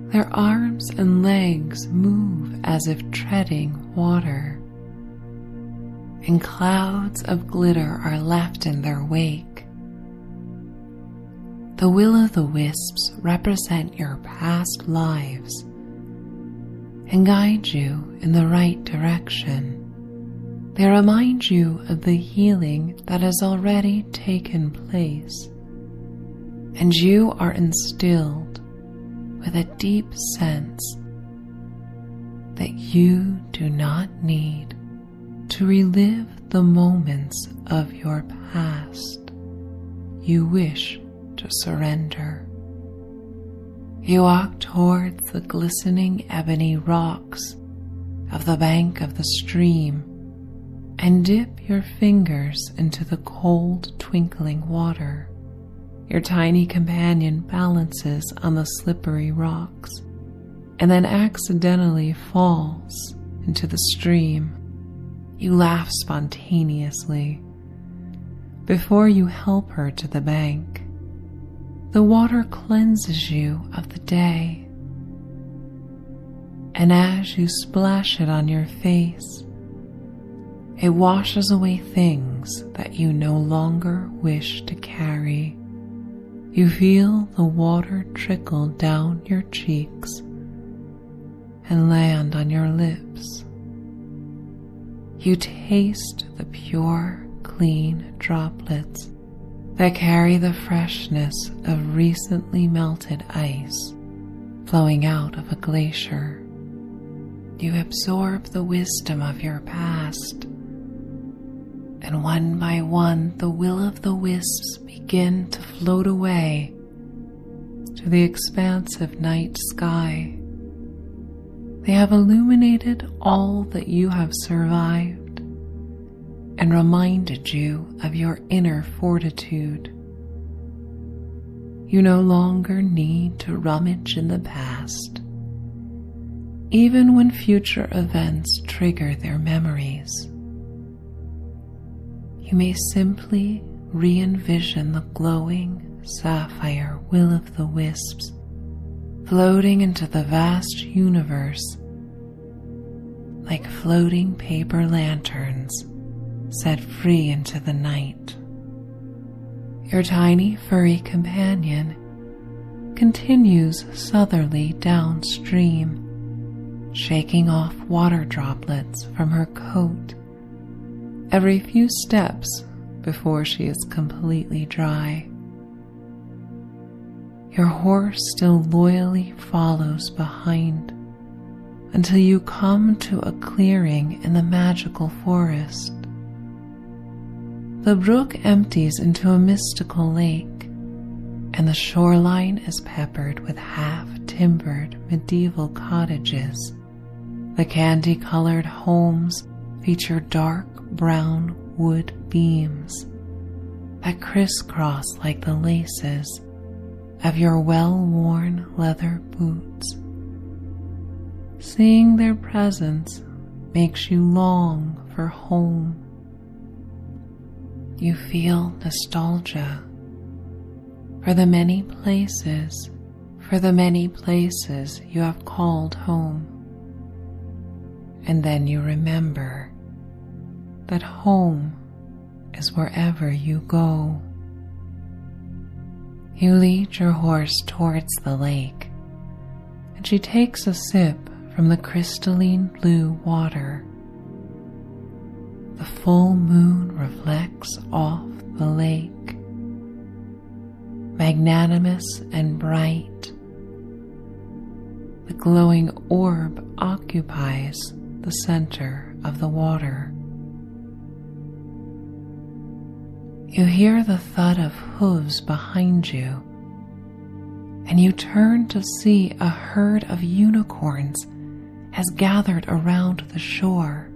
Their arms and legs move as if treading water, and clouds of glitter are left in their wake. The will-o'-the-wisps represent your past lives and guide you in the right direction. They remind you of the healing that has already taken place, and you are instilled with a deep sense that you do not need to relive the moments of your past. You wish to surrender. You walk towards the glistening ebony rocks of the bank of the stream and dip your fingers into the cold, twinkling water. Your tiny companion balances on the slippery rocks and then accidentally falls into the stream. You laugh spontaneously before you help her to the bank. The water cleanses you of the day, and as you splash it on your face, it washes away things that you no longer wish to carry. You feel the water trickle down your cheeks and land on your lips. You taste the pure, clean droplets that carry the freshness of recently melted ice flowing out of a glacier. You absorb the wisdom of your past, and one by one the will-o'-the-wisps begin to float away to the expansive night sky. They have illuminated all that you have survived and reminded you of your inner fortitude. You no longer need to rummage in the past, even when future events trigger their memories. You may simply re-envision the glowing sapphire will-o'-the-wisps floating into the vast universe like floating paper lanterns set free into the night. Your tiny furry companion continues southerly downstream, shaking off water droplets from her coat every few steps before she is completely dry. Your horse still loyally follows behind until you come to a clearing in the magical forest. The brook empties into a mystical lake, and the shoreline is peppered with half-timbered medieval cottages. The candy-colored homes feature dark brown wood beams that crisscross like the laces of your well-worn leather boots. Seeing their presence makes you long for home. You feel nostalgia for the many places you have called home. And then you remember that home is wherever you go. You lead your horse towards the lake, and she takes a sip from the crystalline blue water. The full moon reflects off the lake, magnanimous and bright. The glowing orb occupies the center of the water. You hear the thud of hooves behind you, and you turn to see a herd of unicorns has gathered around the shore.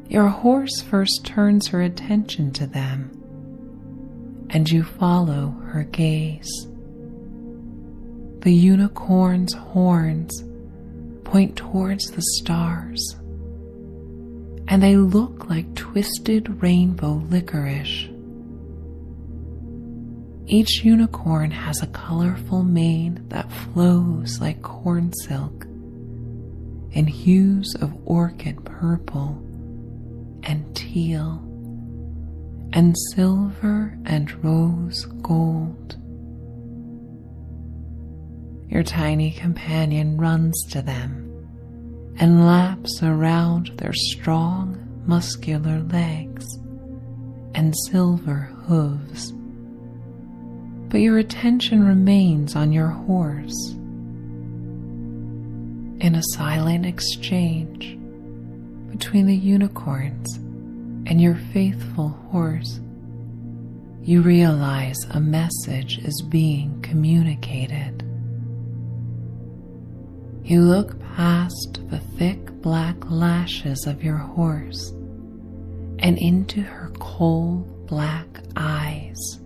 Your horse first turns her attention to them, and you follow her gaze. The unicorn's horns point towards the stars, and they look like twisted rainbow licorice. Each unicorn has a colorful mane that flows like corn silk in hues of orchid purple and teal and silver and rose gold. Your tiny companion runs to them and laps around their strong, muscular legs and silver hooves. But your attention remains on your horse. In a silent exchange between the unicorns and your faithful horse, you realize a message is being communicated. You look past the thick black lashes of your horse and into her coal black eyes.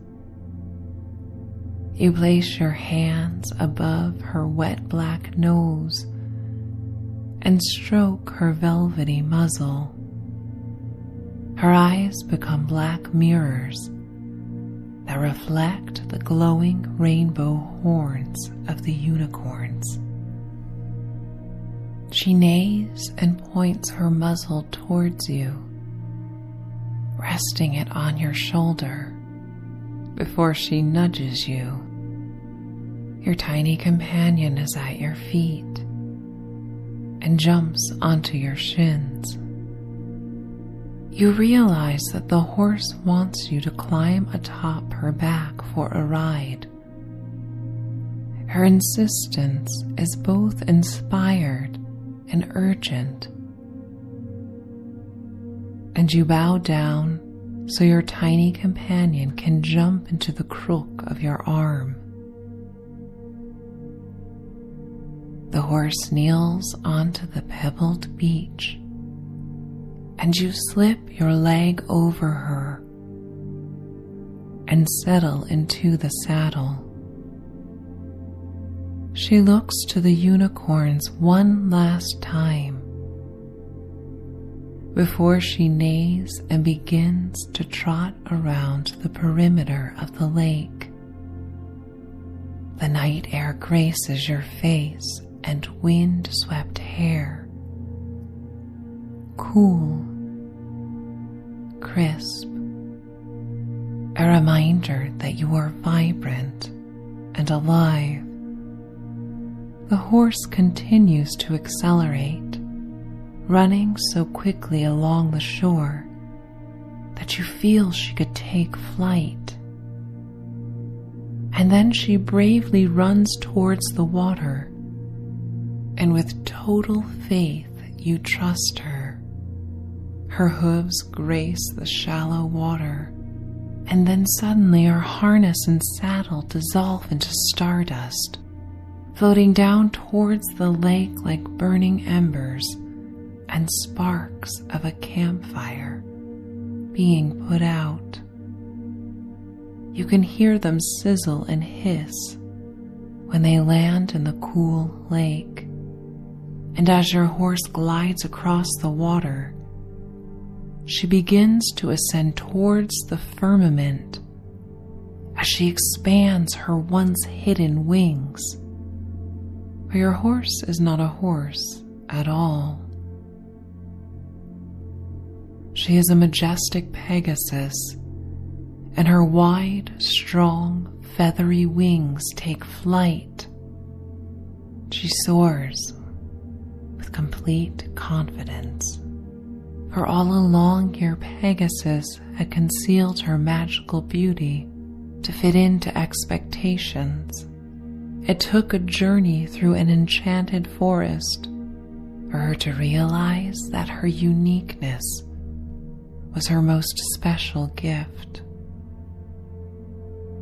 You place your hands above her wet black nose and stroke her velvety muzzle. Her eyes become black mirrors that reflect the glowing rainbow horns of the unicorns. She neighs and points her muzzle towards you, resting it on your shoulder before she nudges you. Your tiny companion is at your feet and jumps onto your shins. You realize that the horse wants you to climb atop her back for a ride. Her insistence is both inspired and urgent, and you bow down so your tiny companion can jump into the crook of your arm. The horse kneels onto the pebbled beach, and you slip your leg over her and settle into the saddle. She looks to the unicorns one last time before she neighs and begins to trot around the perimeter of the lake. The night air graces your face and wind-swept hair, cool, crisp, a reminder that you are vibrant and alive. The horse continues to accelerate, running so quickly along the shore that you feel she could take flight. And then she bravely runs towards the water, and with total faith you trust her. Her hooves grace the shallow water, and then suddenly her harness and saddle dissolve into stardust, floating down towards the lake like burning embers and sparks of a campfire being put out. You can hear them sizzle and hiss when they land in the cool lake, and as your horse glides across the water, she begins to ascend towards the firmament as she expands her once hidden wings. For your horse is not a horse at all. She is a majestic Pegasus, and her wide, strong, feathery wings take flight. She soars with complete confidence, for all along your Pegasus had concealed her magical beauty to fit into expectations. It took a journey through an enchanted forest for her to realize that her uniqueness was her most special gift.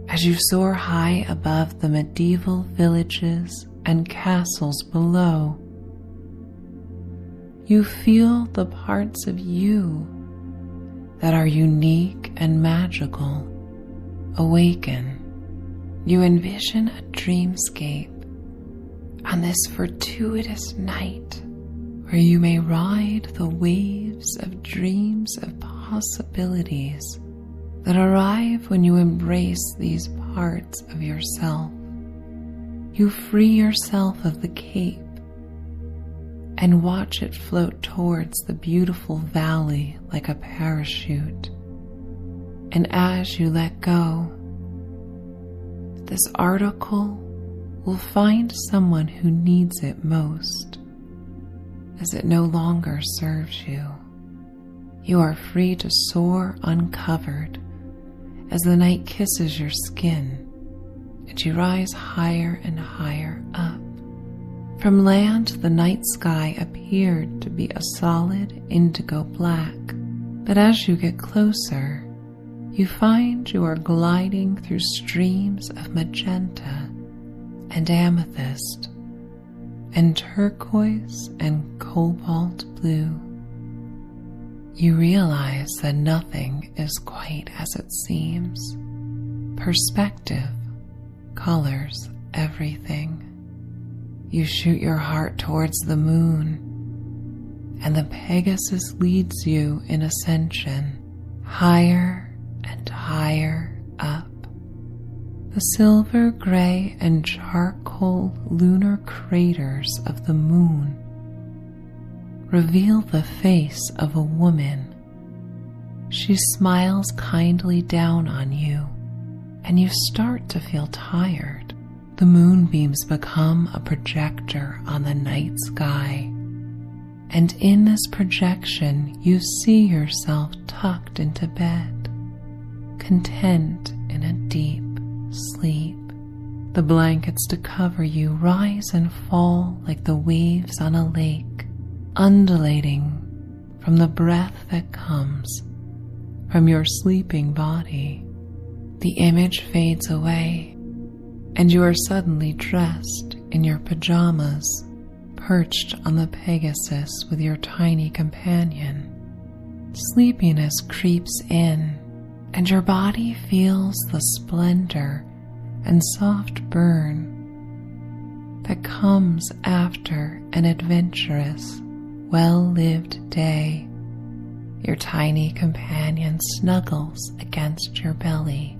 As you soar high above the medieval villages and castles below, you feel the parts of you that are unique and magical awaken. You envision a dreamscape on this fortuitous night where you may ride the waves of dreams of possibilities that arrive when you embrace these parts of yourself. You free yourself of the cape and watch it float towards the beautiful valley like a parachute. And as you let go, this article will find someone who needs it most, as it no longer serves you. You are free to soar uncovered as the night kisses your skin, and you rise higher and higher up. From land, the night sky appeared to be a solid indigo black, but as you get closer, you find you are gliding through streams of magenta and amethyst and turquoise and cobalt blue. You realize that nothing is quite as it seems. Perspective colors everything. You shoot your heart towards the moon, and the Pegasus leads you in ascension, higher and higher up. The silver, gray, and charcoal lunar craters of the moon reveal the face of a woman. She smiles kindly down on you, and you start to feel tired. The moonbeams become a projector on the night sky, and in this projection you see yourself tucked into bed, content in a deep sleep. The blankets to cover you rise and fall like the waves on a lake, undulating from the breath that comes from your sleeping body. The image fades away, and you are suddenly dressed in your pajamas, perched on the Pegasus with your tiny companion. Sleepiness creeps in, and your body feels the splendor and soft burn that comes after an adventurous, well-lived day. Your tiny companion snuggles against your belly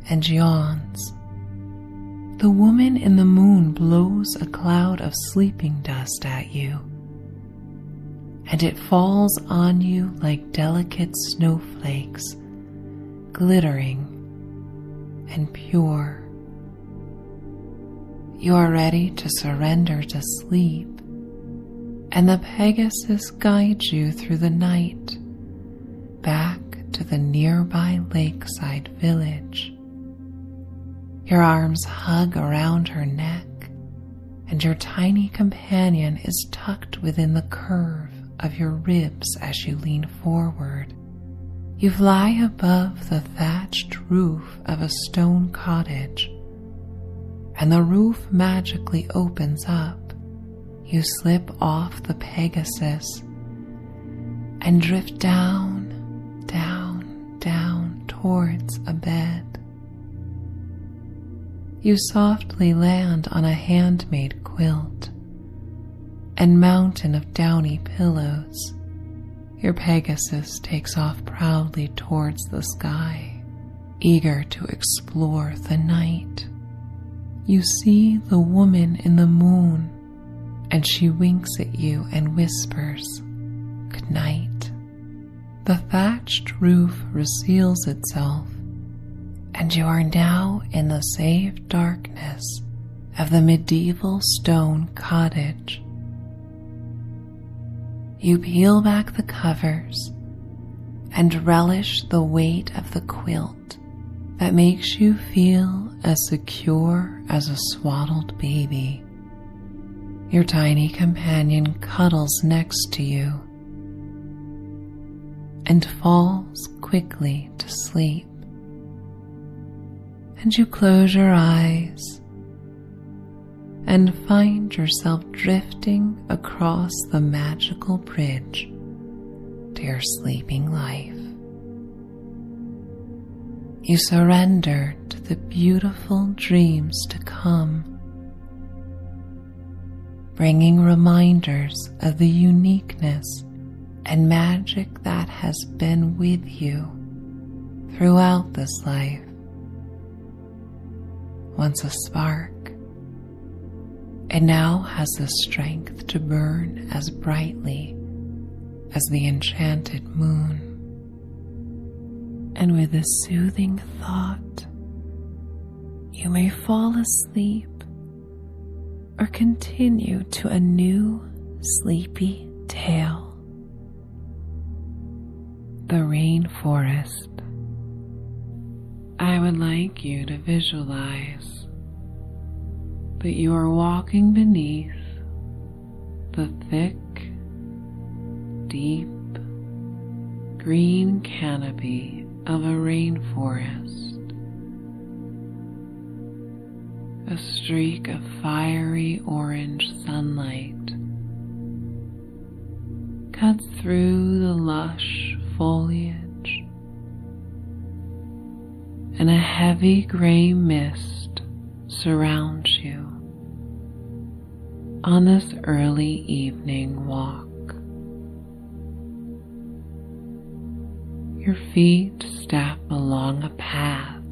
and yawns. The woman in the moon blows a cloud of sleeping dust at you, and it falls on you like delicate snowflakes, glittering and pure. You are ready to surrender to sleep, and the Pegasus guides you through the night back to the nearby lakeside village. Your arms hug around her neck, and your tiny companion is tucked within the curve of your ribs as you lean forward. You fly above the thatched roof of a stone cottage, and the roof magically opens up. You slip off the Pegasus and drift down, down, down towards a bed. You softly land on a handmade quilt and mountain of downy pillows. Your Pegasus takes off proudly towards the sky, eager to explore the night. You see the woman in the moon, and she winks at you and whispers, "Good night." The thatched roof reseals itself, and you are now in the safe darkness of the medieval stone cottage. You peel back the covers and relish the weight of the quilt that makes you feel as secure as a swaddled baby. Your tiny companion cuddles next to you and falls quickly to sleep. And you close your eyes and find yourself drifting across the magical bridge to your sleeping life. You surrender to the beautiful dreams to come, bringing reminders of the uniqueness and magic that has been with you throughout this life. once a spark, it now has the strength to burn as brightly as the enchanted moon. And with a soothing thought, you may fall asleep or continue to a new sleepy tale. The rainforest. I would like you to visualize that you are walking beneath the thick, deep, green canopy of a rainforest. A streak of fiery orange sunlight cuts through the lush foliage, and a heavy gray mist surrounds you on this early evening walk. Your feet step along a path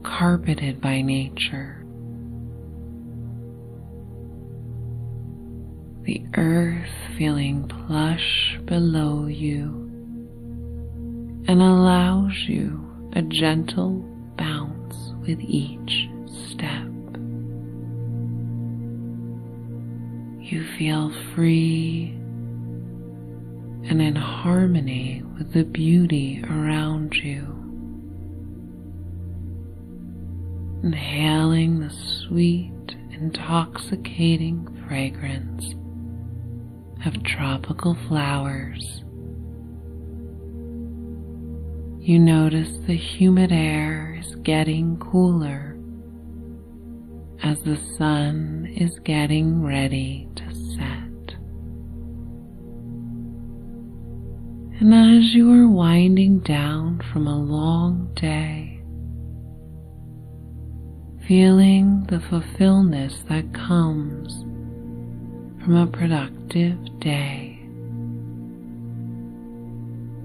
carpeted by nature. The earth feeling plush below you and allows you a gentle bounce with each step. You feel free and in harmony with the beauty around you. Inhaling the sweet, intoxicating fragrance of tropical flowers. You notice the humid air is getting cooler as the sun is getting ready to set. And as you are winding down from a long day, feeling the fulfillment that comes from a productive day,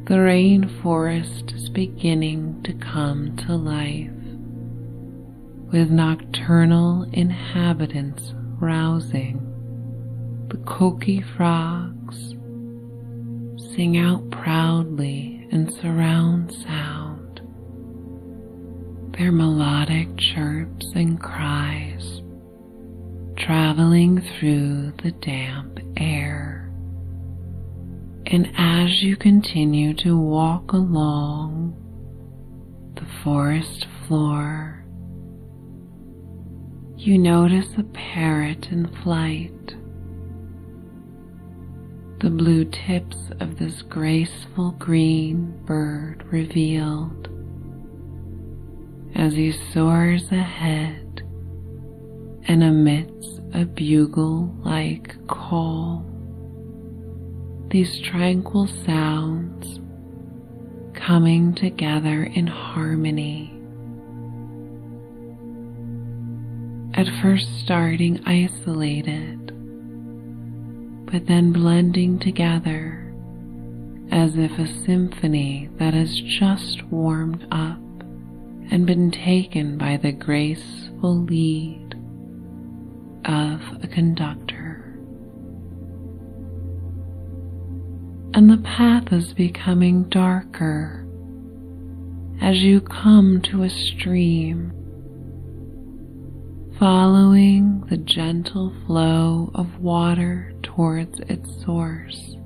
the rainforest is beginning to come to life, with nocturnal inhabitants rousing. The coqui frogs sing out proudly in surround sound, their melodic chirps and cries traveling through the damp air. And as you continue to walk along the forest floor, you notice a parrot in flight. The blue tips of this graceful green bird revealed as he soars ahead and emits a bugle-like call. These tranquil sounds coming together in harmony, at first starting isolated, but then blending together as if a symphony that has just warmed up and been taken by the graceful lead of a conductor. And the path is becoming darker as you come to a stream, following the gentle flow of water towards its source,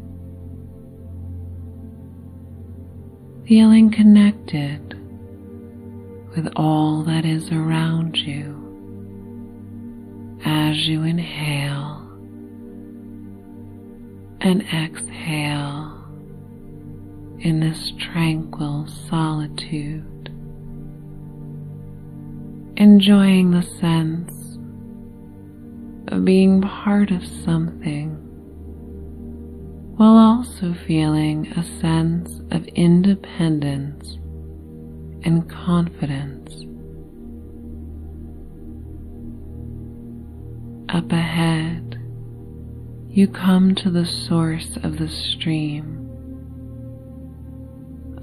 feeling connected with all that is around you as you inhale and exhale in this tranquil solitude, enjoying the sense of being part of something, while also feeling a sense of independence and confidence. Up ahead, you come to the source of the stream,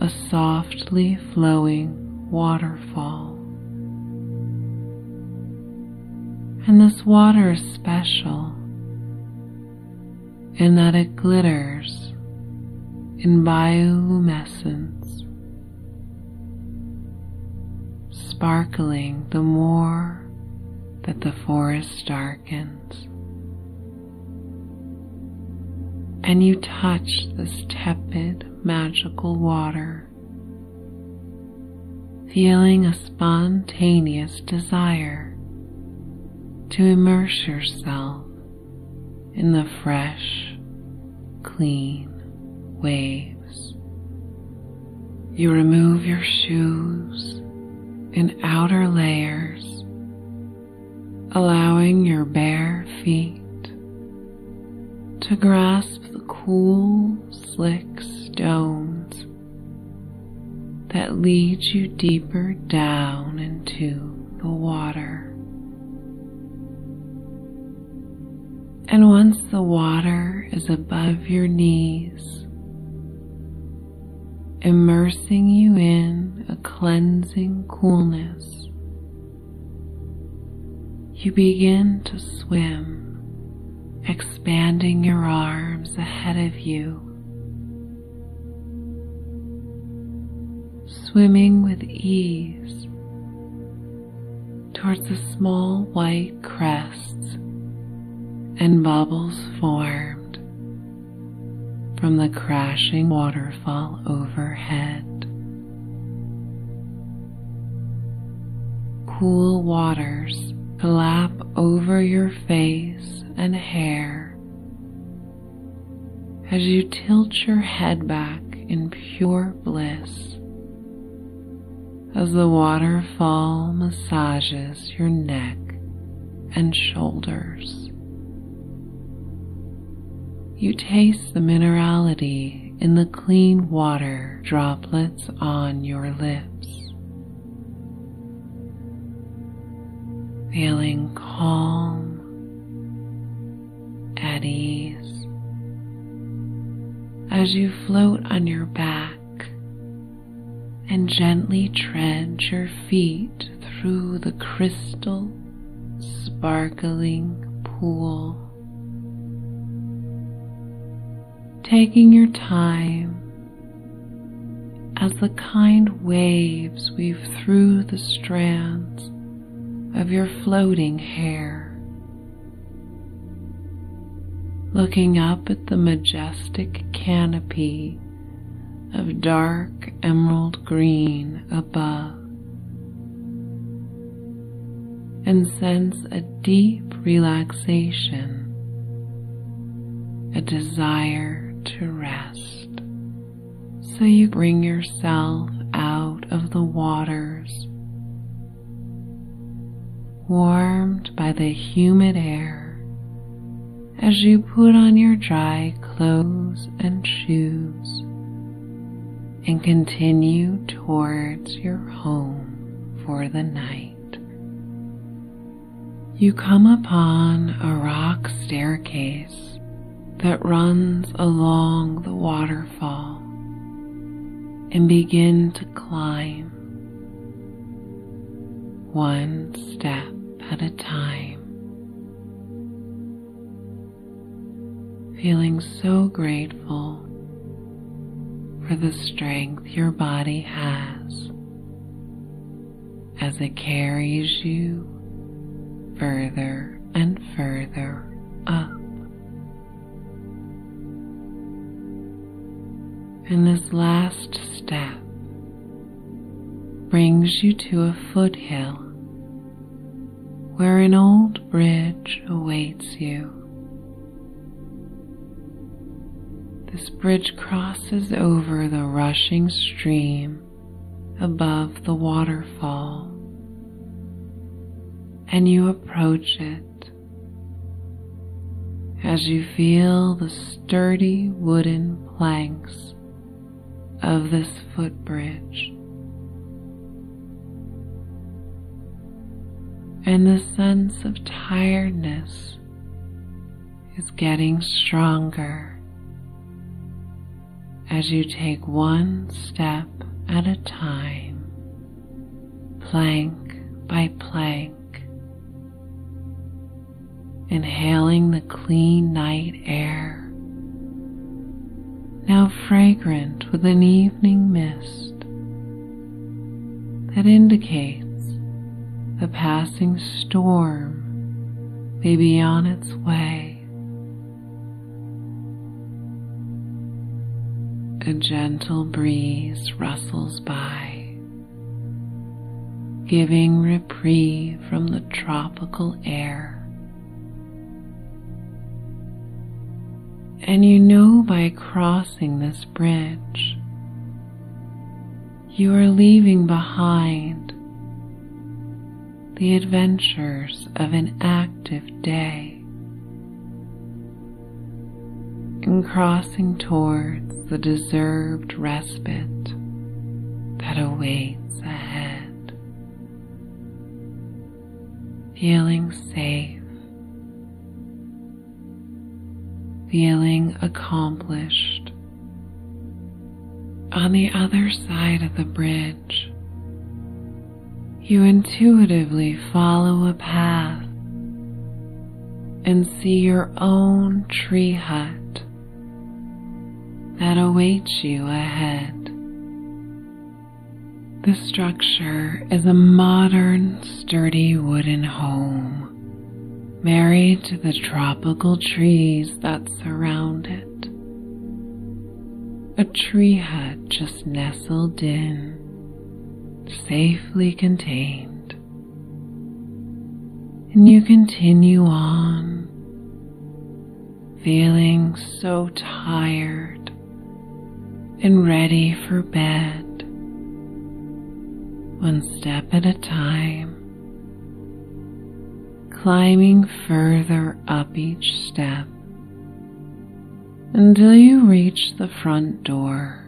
a softly flowing waterfall. And this water is special in that it glitters in bioluminescence, sparkling the more that the forest darkens. And you touch this tepid, magical water, feeling a spontaneous desire to immerse yourself in the fresh, clean waves. You remove your shoes and outer layers, allowing your bare feet to grasp the cool, slick stones that lead you deeper down into the water. And once the water is above your knees, immersing you in a cleansing coolness, you begin to swim, expanding your arms ahead of you, swimming with ease towards the small white crests and bubbles formed from the crashing waterfall overhead. Cool waters lap over your face and hair as you tilt your head back in pure bliss as the waterfall massages your neck and shoulders. You taste the minerality in the clean water droplets on your lips, feeling calm, at ease, as you float on your back and gently tread your feet through the crystal, sparkling pool. Taking your time as the kind waves weave through the strands of your floating hair, looking up at the majestic canopy of dark emerald green above, and sense a deep relaxation, a desire to rest. So you bring yourself out of the waters, warmed by the humid air, as you put on your dry clothes and shoes and continue towards your home for the night. You come upon a rock staircase that runs along the waterfall and begin to climb one step at a time, feeling so grateful for the strength your body has as it carries you further and further up. And this last step brings you to a foothill where an old bridge awaits you. This bridge crosses over the rushing stream above the waterfall, and you approach it as you feel the sturdy wooden planks of this footbridge, and the sense of tiredness is getting stronger as you take one step at a time, plank by plank, inhaling the clean night air, now fragrant with an evening mist that indicates the passing storm may be on its way. A gentle breeze rustles by, giving reprieve from the tropical air. And you know by crossing this bridge, you are leaving behind the adventures of an active day and crossing towards the deserved respite that awaits ahead. Feeling safe, feeling accomplished. On the other side of the bridge, you intuitively follow a path and see your own tree hut that awaits you ahead. The structure is a modern, sturdy wooden home, married to the tropical trees that surround it. A tree hut just nestled in, safely contained. And you continue on, feeling so tired and ready for bed, one step at a time, climbing further up each step until you reach the front door,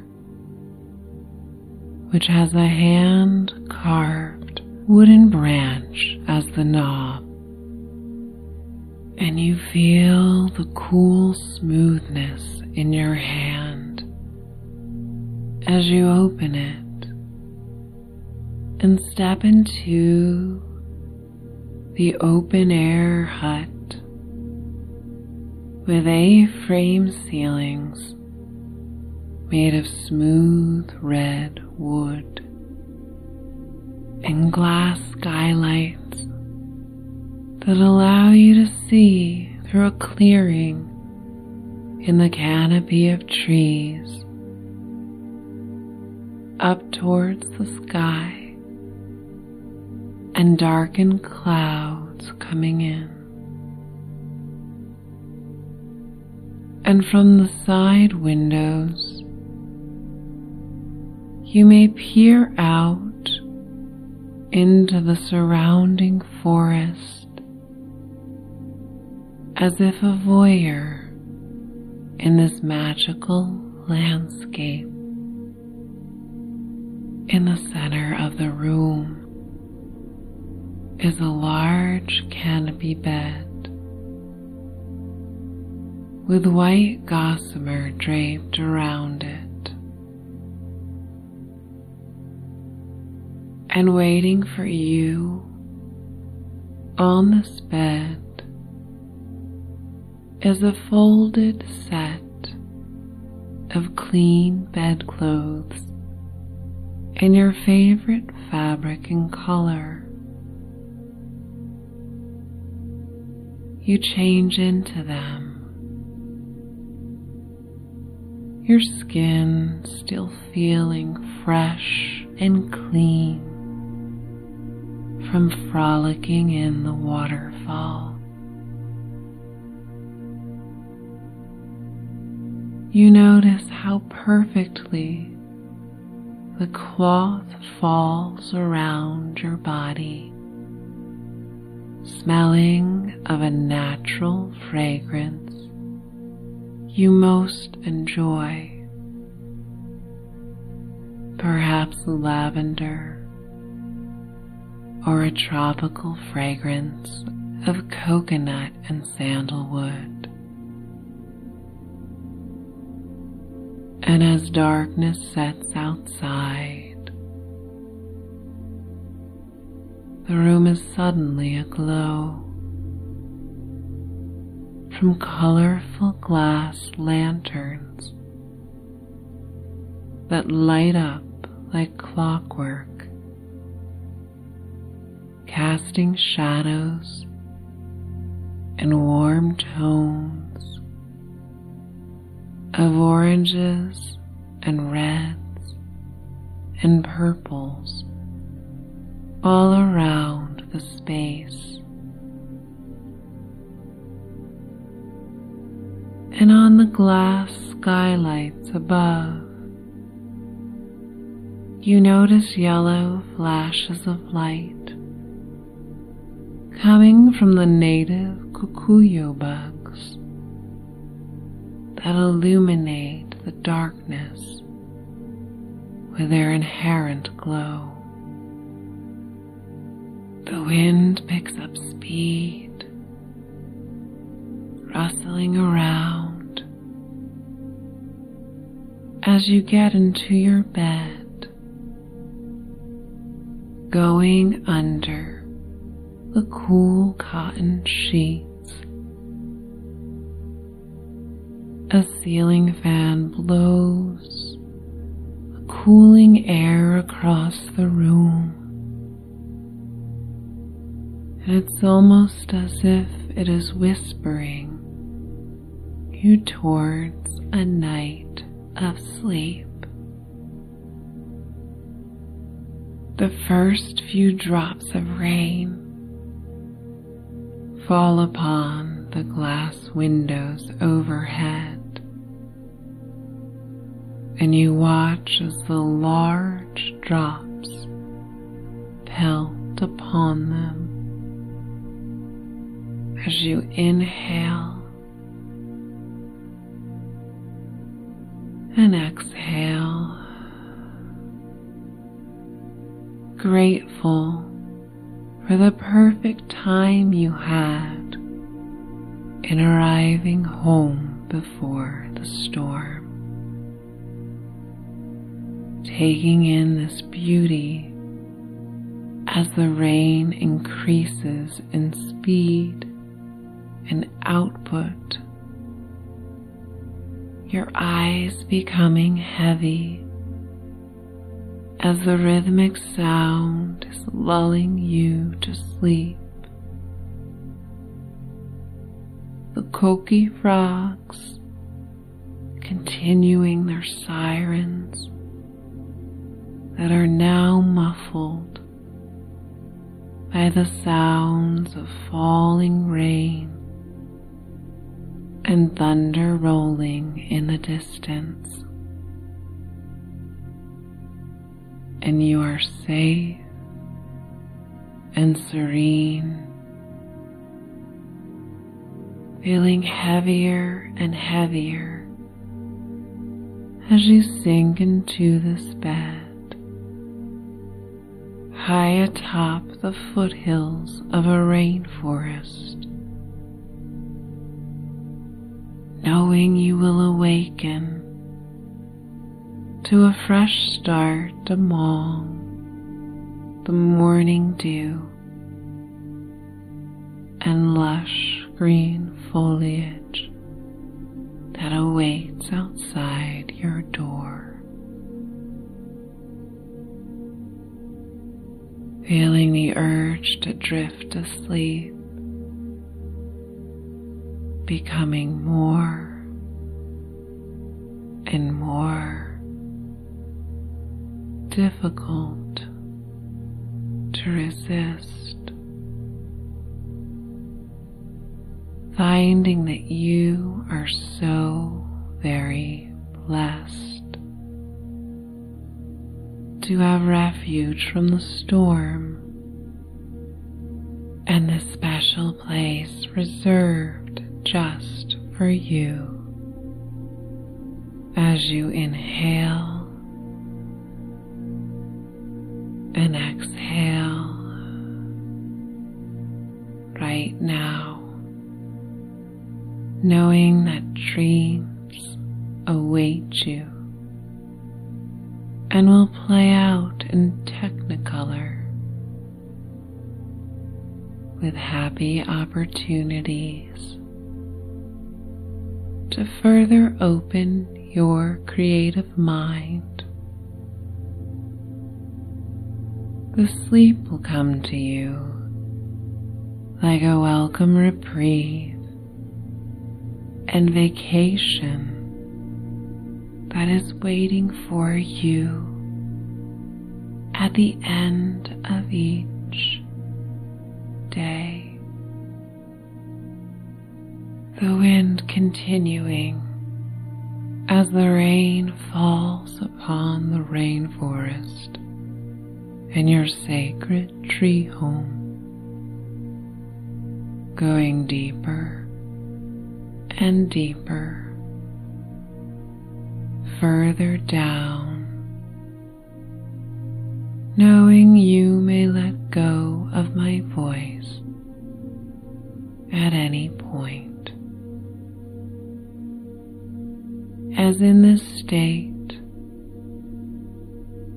which has a hand-carved wooden branch as the knob, and you feel the cool smoothness in your hand as you open it and step into the open-air hut with A-frame ceilings made of smooth red wood and glass skylights that allow you to see through a clearing in the canopy of trees up towards the sky and darkened clouds coming in. And from the side windows, you may peer out into the surrounding forest as if a voyeur in this magical landscape. In the center of the room is a large canopy bed with white gossamer draped around it. And waiting for you on this bed is a folded set of clean bedclothes in your favorite fabric and color. You change into them, your skin still feeling fresh and clean from frolicking in the waterfall. You notice how perfectly the cloth falls around your body, smelling of a natural fragrance you most enjoy, perhaps lavender or a tropical fragrance of coconut and sandalwood. And as darkness sets outside, the room is suddenly aglow from colorful glass lanterns that light up like clockwork, casting shadows and warm tones of oranges and reds and purples all around the space. And on the glass skylights above, you notice yellow flashes of light coming from the native cucuyo bugs that illuminate the darkness with their inherent glow. The wind picks up speed, rustling around as you get into your bed, going under the cool cotton sheets. A ceiling fan blows the cooling air across the room, and it's almost as if it is whispering you towards a night of sleep. The first few drops of rain fall upon the glass windows overhead, and you watch as the large drops pelt upon them as you inhale and exhale, grateful for the perfect time you had in arriving home before the storm, taking in this beauty as the rain increases in speed and output, your eyes becoming heavy as the rhythmic sound is lulling you to sleep. The coqui frogs continuing their sirens that are now muffled by the sounds of falling rain and thunder rolling in the distance. And you are safe and serene, feeling heavier and heavier as you sink into this bed, high atop the foothills of a rainforest, knowing you will awaken to a fresh start among the morning dew and lush green foliage that awaits outside your door. Feeling the urge to drift asleep becoming more and more difficult to resist, finding that you are so very blessed to have refuge from the storm and this special place reserved just for you as you inhale and exhale right now, knowing that dreams await you and will play out in technicolor with happy opportunities to further open your creative mind. The sleep will come to you like a welcome reprieve and vacation that is waiting for you at the end of each day. The wind continuing as the rain falls upon the rainforest and your sacred tree home, going deeper and deeper, further down, knowing you may let go of my voice at any point. As in this state,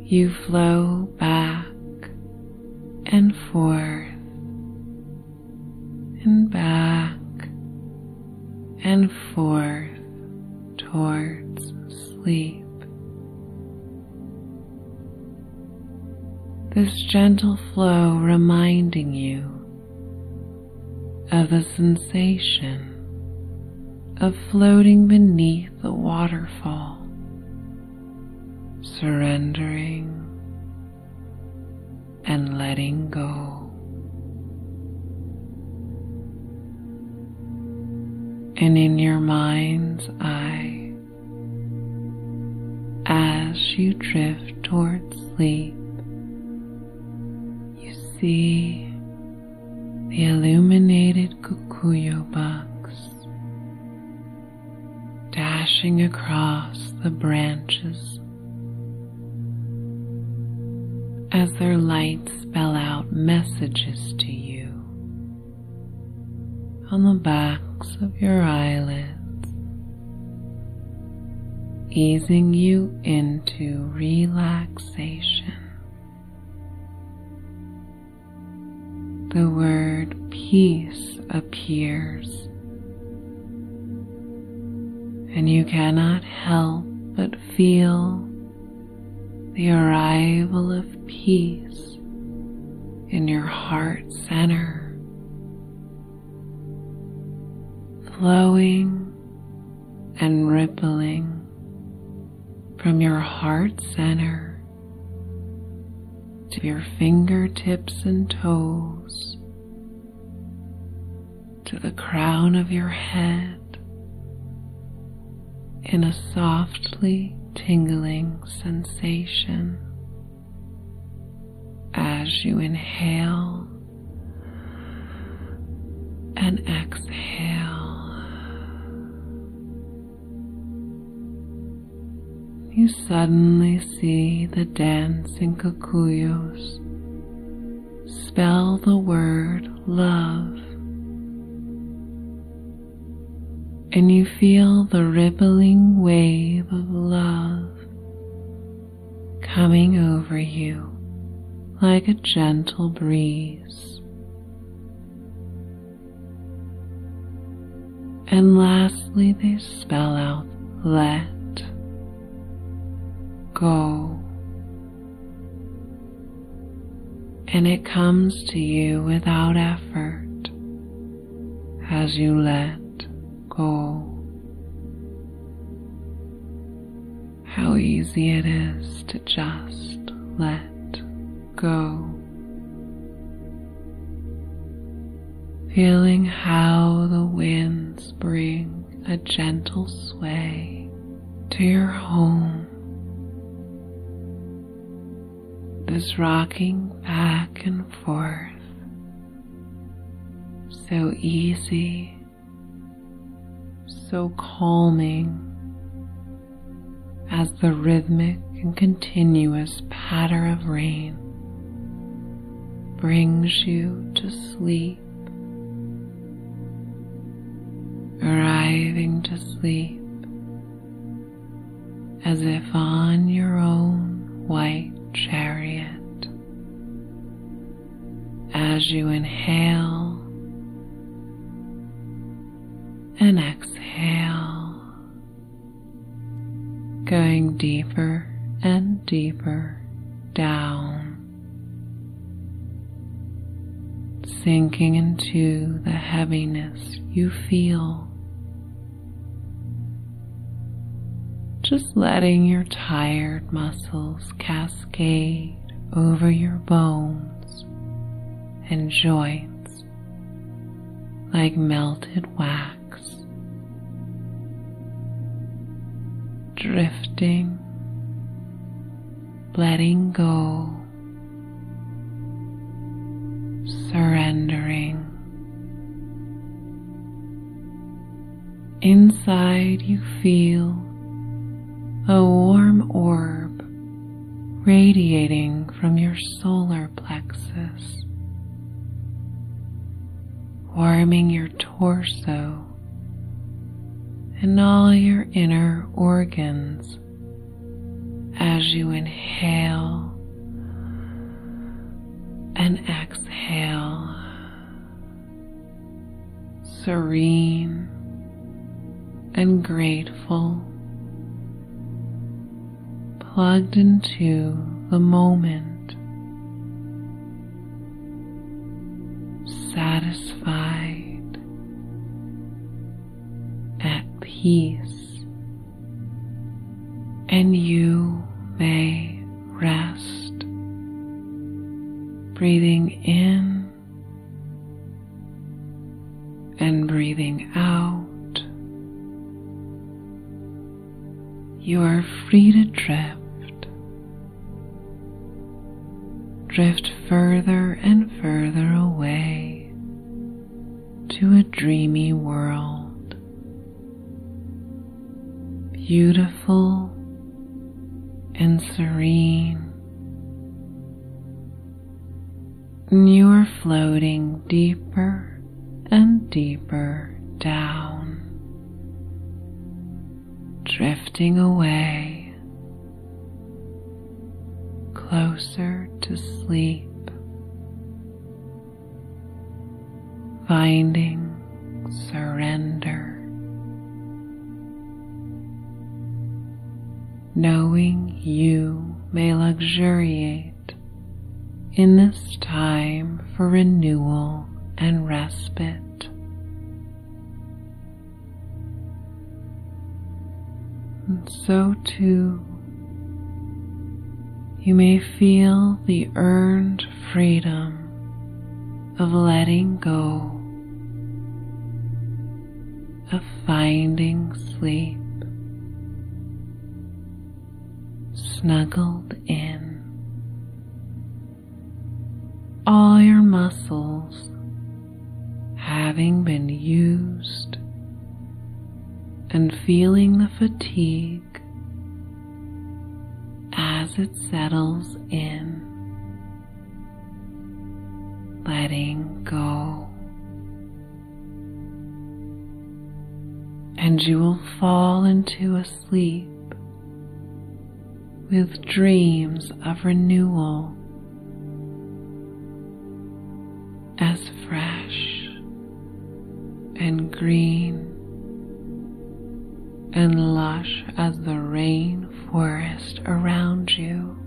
you flow back and forth and back and forth towards sleep. This gentle flow reminding you of the sensation of floating beneath the waterfall, surrendering and letting go. And in your mind's eye, as you drift towards sleep, you see the illuminated Kikuyo bugs dashing across the branches as their lights spell out messages to you on the backs of your eyelids, easing you into relaxation. The word peace appears, and you cannot help but feel the arrival of peace in your heart center, flowing and rippling from your heart center to your fingertips and toes, to the crown of your head, in a softly tingling sensation as you inhale and exhale. You suddenly see the dancing Kikuyos spell the word love, and you feel the rippling wave of love coming over you like a gentle breeze. And lastly, they spell out let go. And it comes to you without effort as you let go. How easy it is to just let go. Feeling how the winds bring a gentle sway to your home. This rocking back and forth, so easy, so calming, as the rhythmic and continuous patter of rain brings you to sleep, arriving to sleep as if on your own white chariot, as you inhale and exhale, going deeper and deeper down, sinking into the heaviness you feel. Just letting your tired muscles cascade over your bones and joints like melted wax, drifting, letting go, surrendering. Inside you feel a warm orb radiating from your solar plexus, warming your torso and all your inner organs as you inhale and exhale, serene and grateful, plugged into the moment, satisfied, at peace, and you may rest, breathing in and breathing out. You are free to drift further and further away to a dreamy world, beautiful and serene. And you are floating deeper and deeper down, drifting away, closer to sleep, finding surrender, knowing you may luxuriate in this time for renewal and respite. And so too, you may feel the earned freedom of letting go, of finding sleep, snuggled in, all your muscles having been used and feeling the fatigue as it settles in, letting go, and you will fall into a sleep with dreams of renewal, as fresh and green and lush as the rainforest around you.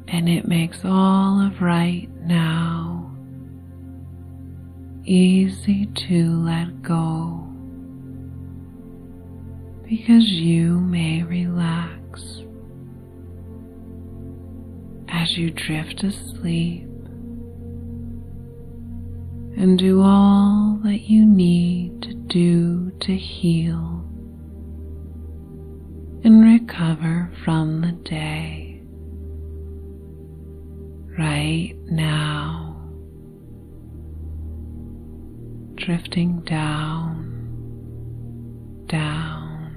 And it makes all of right now easy to let go, because you may relax as you drift asleep and do all that you need to do to heal and recover from the day. Right now, drifting down, down,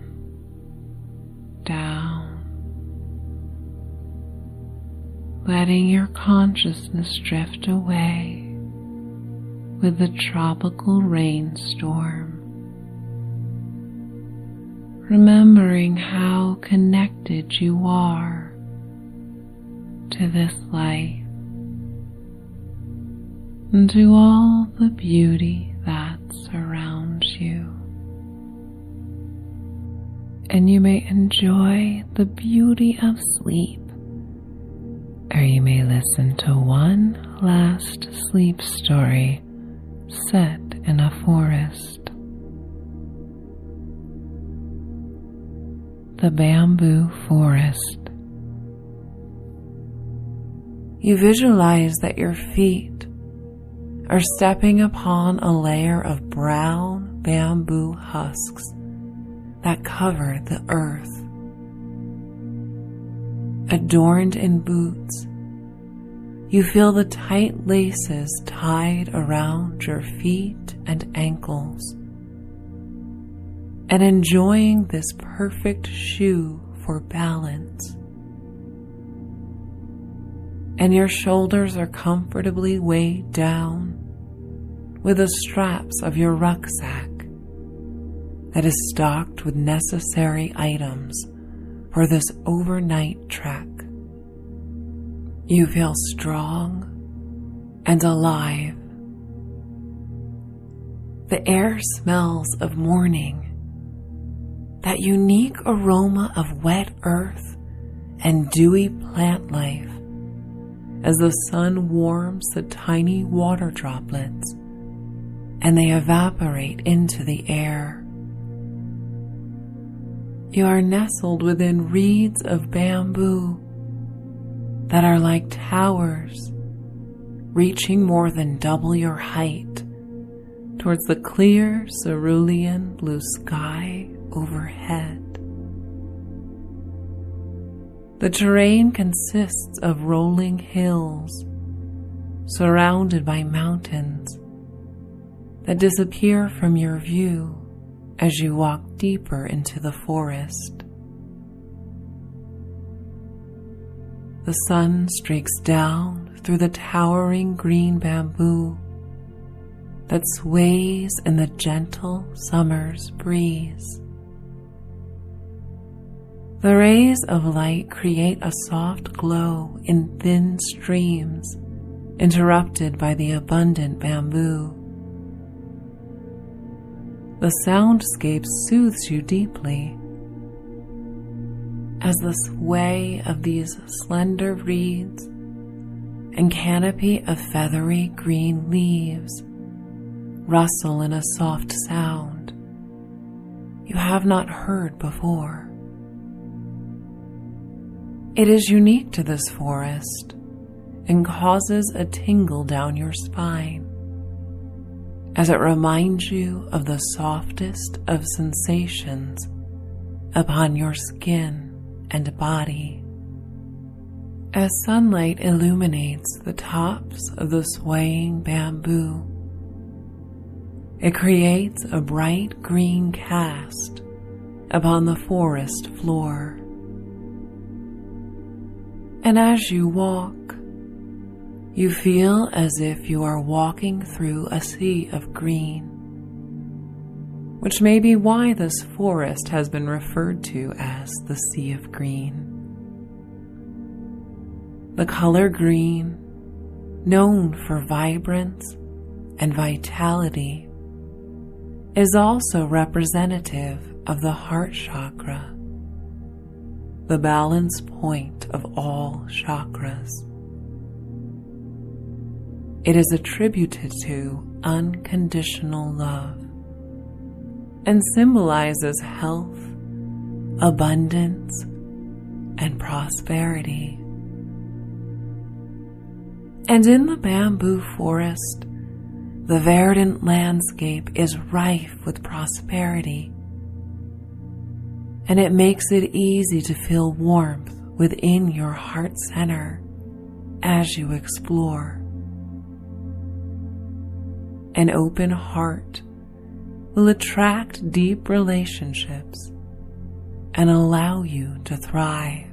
down, letting your consciousness drift away with the tropical rainstorm, remembering how connected you are to this life and to all the beauty that surrounds you. and you may enjoy the beauty of sleep, or you may listen to one last sleep story set in a forest. The bamboo forest. You visualize that your feet are stepping upon a layer of brown bamboo husks that cover the earth. Adorned in boots, you feel the tight laces tied around your feet and ankles, and enjoying this perfect shoe for balance. And your shoulders are comfortably weighed down with the straps of your rucksack that is stocked with necessary items for this overnight trek. You feel strong and alive. The air smells of morning, that unique aroma of wet earth and dewy plant life as the sun warms the tiny water droplets and they evaporate into the air. You are nestled within reeds of bamboo that are like towers, reaching more than double your height towards the clear cerulean blue sky overhead. The terrain consists of rolling hills surrounded by mountains that disappear from your view as you walk deeper into the forest. The sun streaks down through the towering green bamboo that sways in the gentle summer's breeze. The rays of light create a soft glow in thin streams, interrupted by the abundant bamboo. The soundscape soothes you deeply as the sway of these slender reeds and canopy of feathery green leaves rustle in a soft sound you have not heard before. It is unique to this forest and causes a tingle down your spine as it reminds you of the softest of sensations upon your skin and body. As sunlight illuminates the tops of the swaying bamboo, it creates a bright green cast upon the forest floor. And as you walk, you feel as if you are walking through a sea of green, which may be why this forest has been referred to as the Sea of Green. The color green, known for vibrance and vitality, is also representative of the heart chakra, the balance point of all chakras. It is attributed to unconditional love and symbolizes health, abundance, and prosperity. And in the bamboo forest, the verdant landscape is rife with prosperity, and it makes it easy to feel warmth within your heart center as you explore. An open heart will attract deep relationships and allow you to thrive.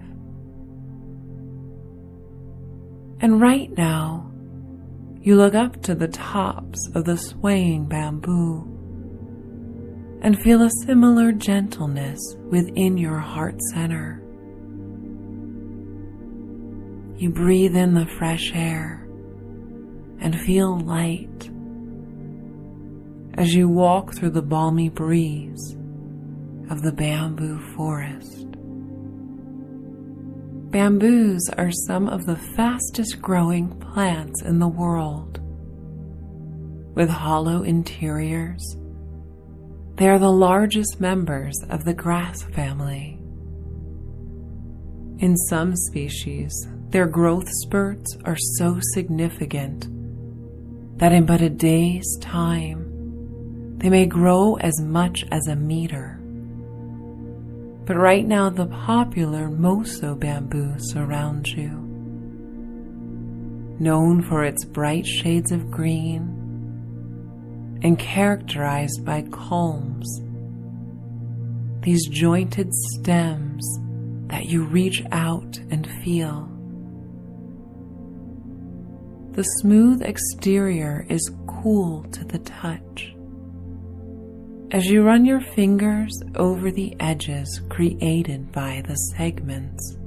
And right now, you look up to the tops of the swaying bamboo and feel a similar gentleness within your heart center. You breathe in the fresh air and feel light as you walk through the balmy breeze of the bamboo forest. Bamboos are some of the fastest growing plants in the world. With hollow interiors, they are the largest members of the grass family. In some species, their growth spurts are so significant that in but a day's time, they may grow as much as a meter. But right now, the popular Moso bamboo surrounds you. Known for its bright shades of green and characterized by culms, these jointed stems that you reach out and feel. The smooth exterior is cool to the touch as you run your fingers over the edges created by the segments.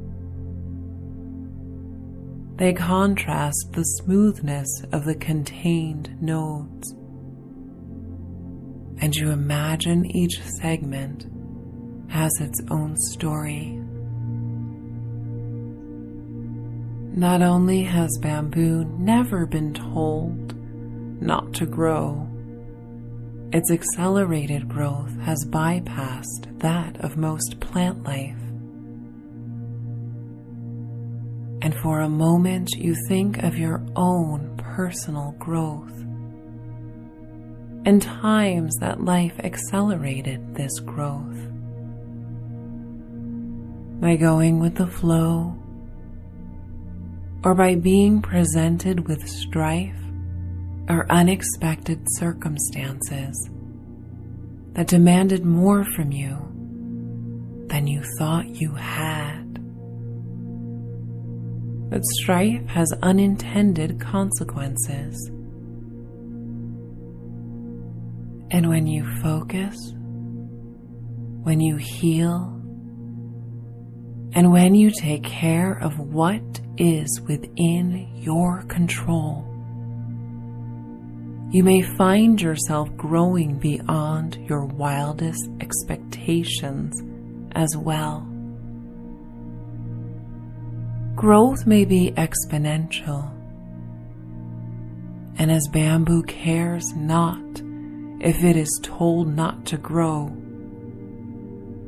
They contrast the smoothness of the contained nodes, and you imagine each segment has its own story. Not only has bamboo never been told not to grow, its accelerated growth has bypassed that of most plant life. And for a moment you think of your own personal growth and times that life accelerated this growth. By going with the flow, or by being presented with strife or unexpected circumstances that demanded more from you than you thought you had. But strife has unintended consequences. And when you focus, when you heal, and when you take care of what is within your control, you may find yourself growing beyond your wildest expectations as well. Growth may be exponential, and as bamboo cares not if it is told not to grow,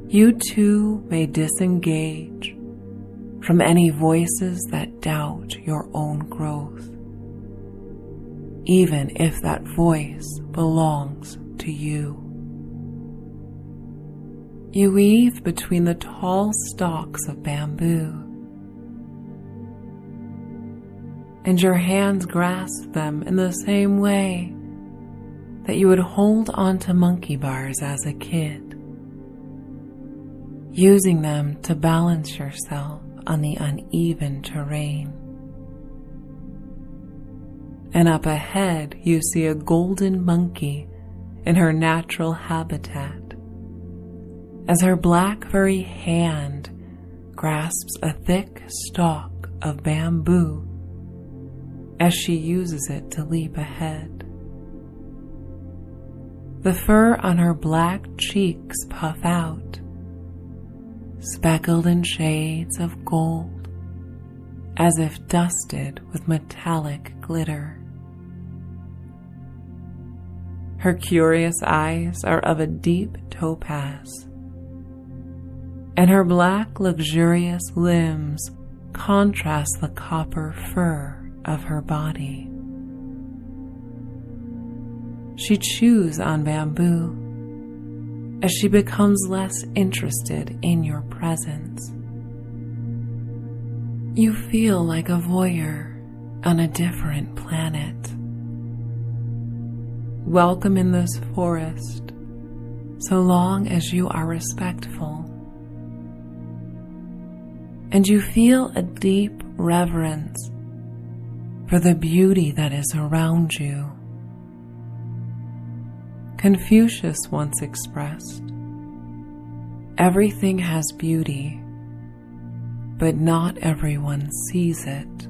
you too may disengage from any voices that doubt your own growth, even if that voice belongs to you. You weave between the tall stalks of bamboo, and your hands grasp them in the same way that you would hold onto monkey bars as a kid, using them to balance yourself on the uneven terrain. And up ahead you see a golden monkey in her natural habitat, as her black furry hand grasps a thick stalk of bamboo as she uses it to leap ahead. The fur on her black cheeks puff out, speckled in shades of gold, as if dusted with metallic glitter. Her curious eyes are of a deep topaz, and her black, luxurious limbs contrast the copper fur of her body. She chews on bamboo as she becomes less interested in your presence. You feel like a voyeur on a different planet. Welcome in this forest, so long as you are respectful. And you feel a deep reverence for the beauty that is around you. Confucius once expressed, "Everything has beauty, but not everyone sees it."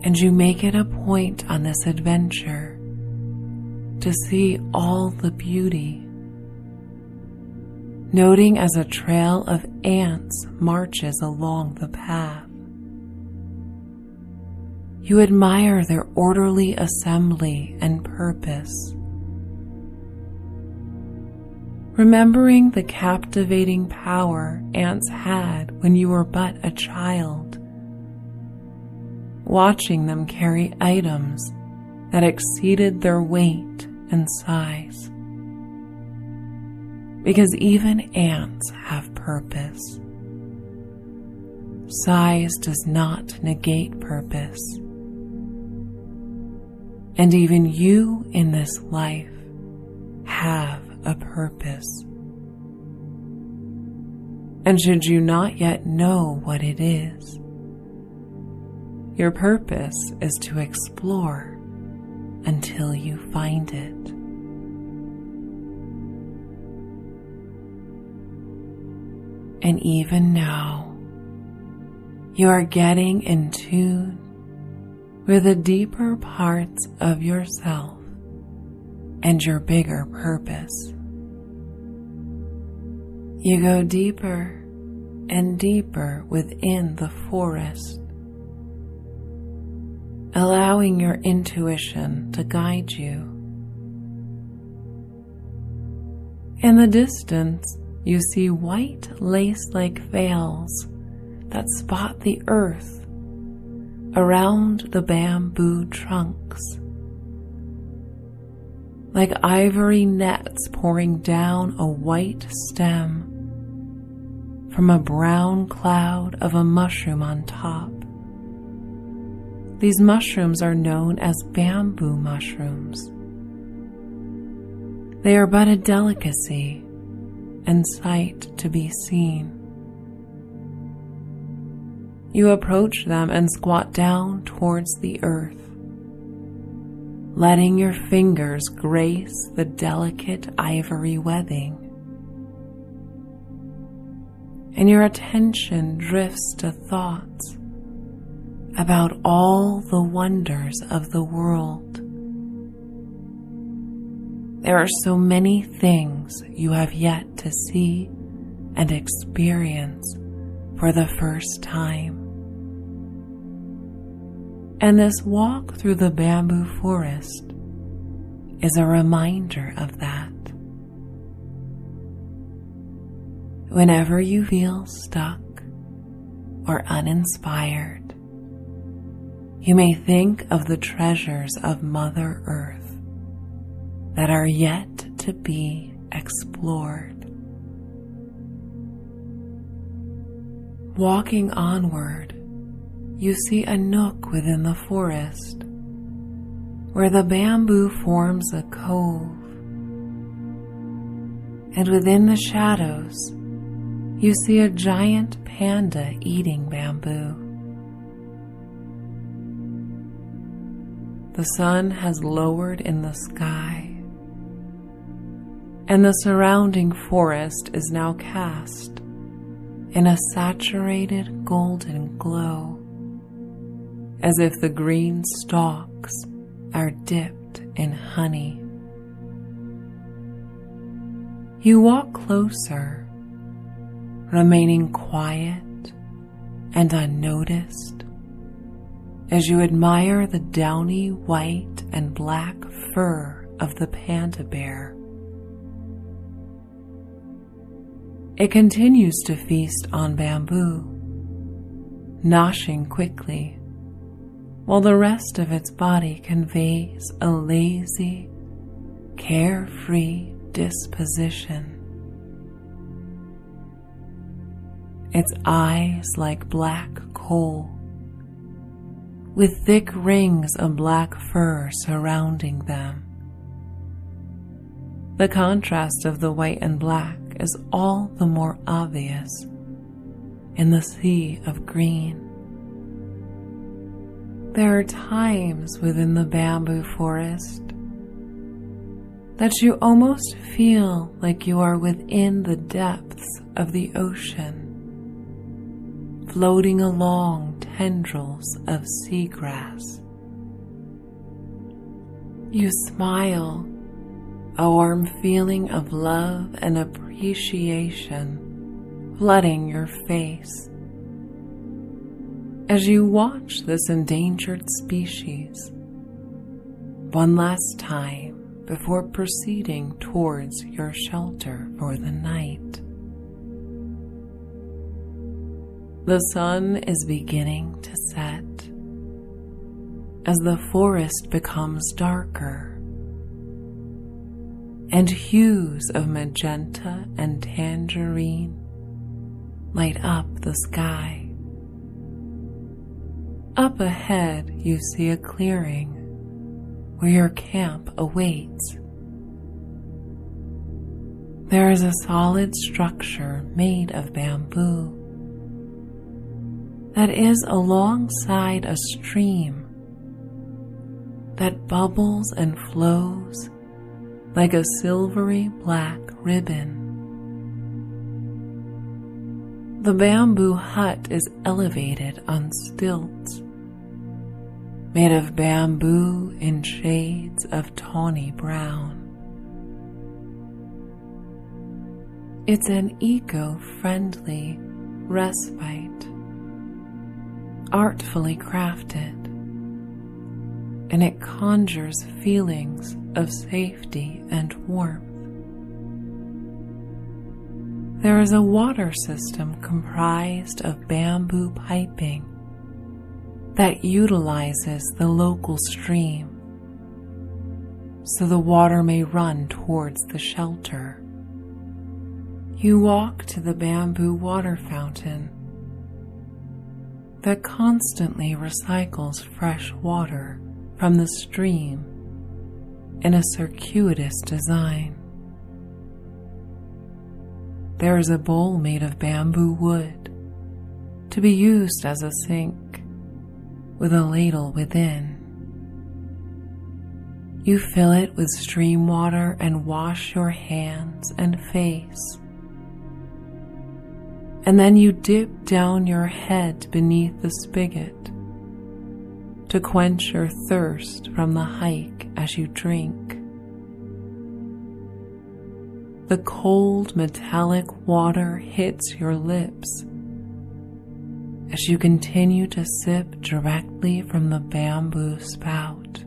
And you make it a point on this adventure to see all the beauty noting as a trail of ants marches along the path. You admire their orderly assembly and purpose, remembering the captivating power ants had when you were but a child, watching them carry items that exceeded their weight and size. Because even ants have purpose. Size does not negate purpose. And even you in this life have a purpose. And should you not yet know what it is, your purpose is to explore until you find it. And even now, you are getting in tune with the deeper parts of yourself and your bigger purpose. You go deeper and deeper within the forest, allowing your intuition to guide you. In the distance, you see white lace-like veils that spot the earth around the bamboo trunks, like ivory nets pouring down a white stem from a brown cloud of a mushroom on top. These mushrooms are known as bamboo mushrooms. They are but a delicacy and sight to be seen. You approach them and squat down towards the earth, letting your fingers grace the delicate ivory webbing. And your attention drifts to thoughts about all the wonders of the world. There are so many things you have yet to see and experience for the first time. And this walk through the bamboo forest is a reminder of that. Whenever you feel stuck or uninspired, you may think of the treasures of Mother Earth that are yet to be explored. Walking onward, you see a nook within the forest where the bamboo forms a cove, and within the shadows you see a giant panda eating bamboo. The sun has lowered in the sky, and the surrounding forest is now cast in a saturated golden glow, as if the green stalks are dipped in honey. You walk closer, remaining quiet and unnoticed, as you admire the downy white and black fur of the panda bear. It continues to feast on bamboo, noshing quickly, while the rest of its body conveys a lazy, carefree disposition. Its eyes like black coal, with thick rings of black fur surrounding them. The contrast of the white and black is all the more obvious in the sea of green. There are times within the bamboo forest that you almost feel like you are within the depths of the ocean, floating along tendrils of seagrass. You smile a warm feeling of love and appreciation flooding your face as you watch this endangered species one last time before proceeding towards your shelter for the night. The sun is beginning to set as the forest becomes darker, and hues of magenta and tangerine light up the sky. Up ahead, you see a clearing where your camp awaits. There is a solid structure made of bamboo that is alongside a stream that bubbles and flows like a silvery black ribbon. The bamboo hut is elevated on stilts, made of bamboo in shades of tawny brown. It's an eco-friendly respite, artfully crafted, and it conjures feelings of safety and warmth. There is a water system comprised of bamboo piping that utilizes the local stream so the water may run towards the shelter. You walk to the bamboo water fountain that constantly recycles fresh water from the stream in a circuitous design. There is a bowl made of bamboo wood to be used as a sink with a ladle within. You fill it with stream water and wash your hands and face. And then you dip down your head beneath the spigot to quench your thirst from the hike as you drink. The cold metallic water hits your lips as you continue to sip directly from the bamboo spout.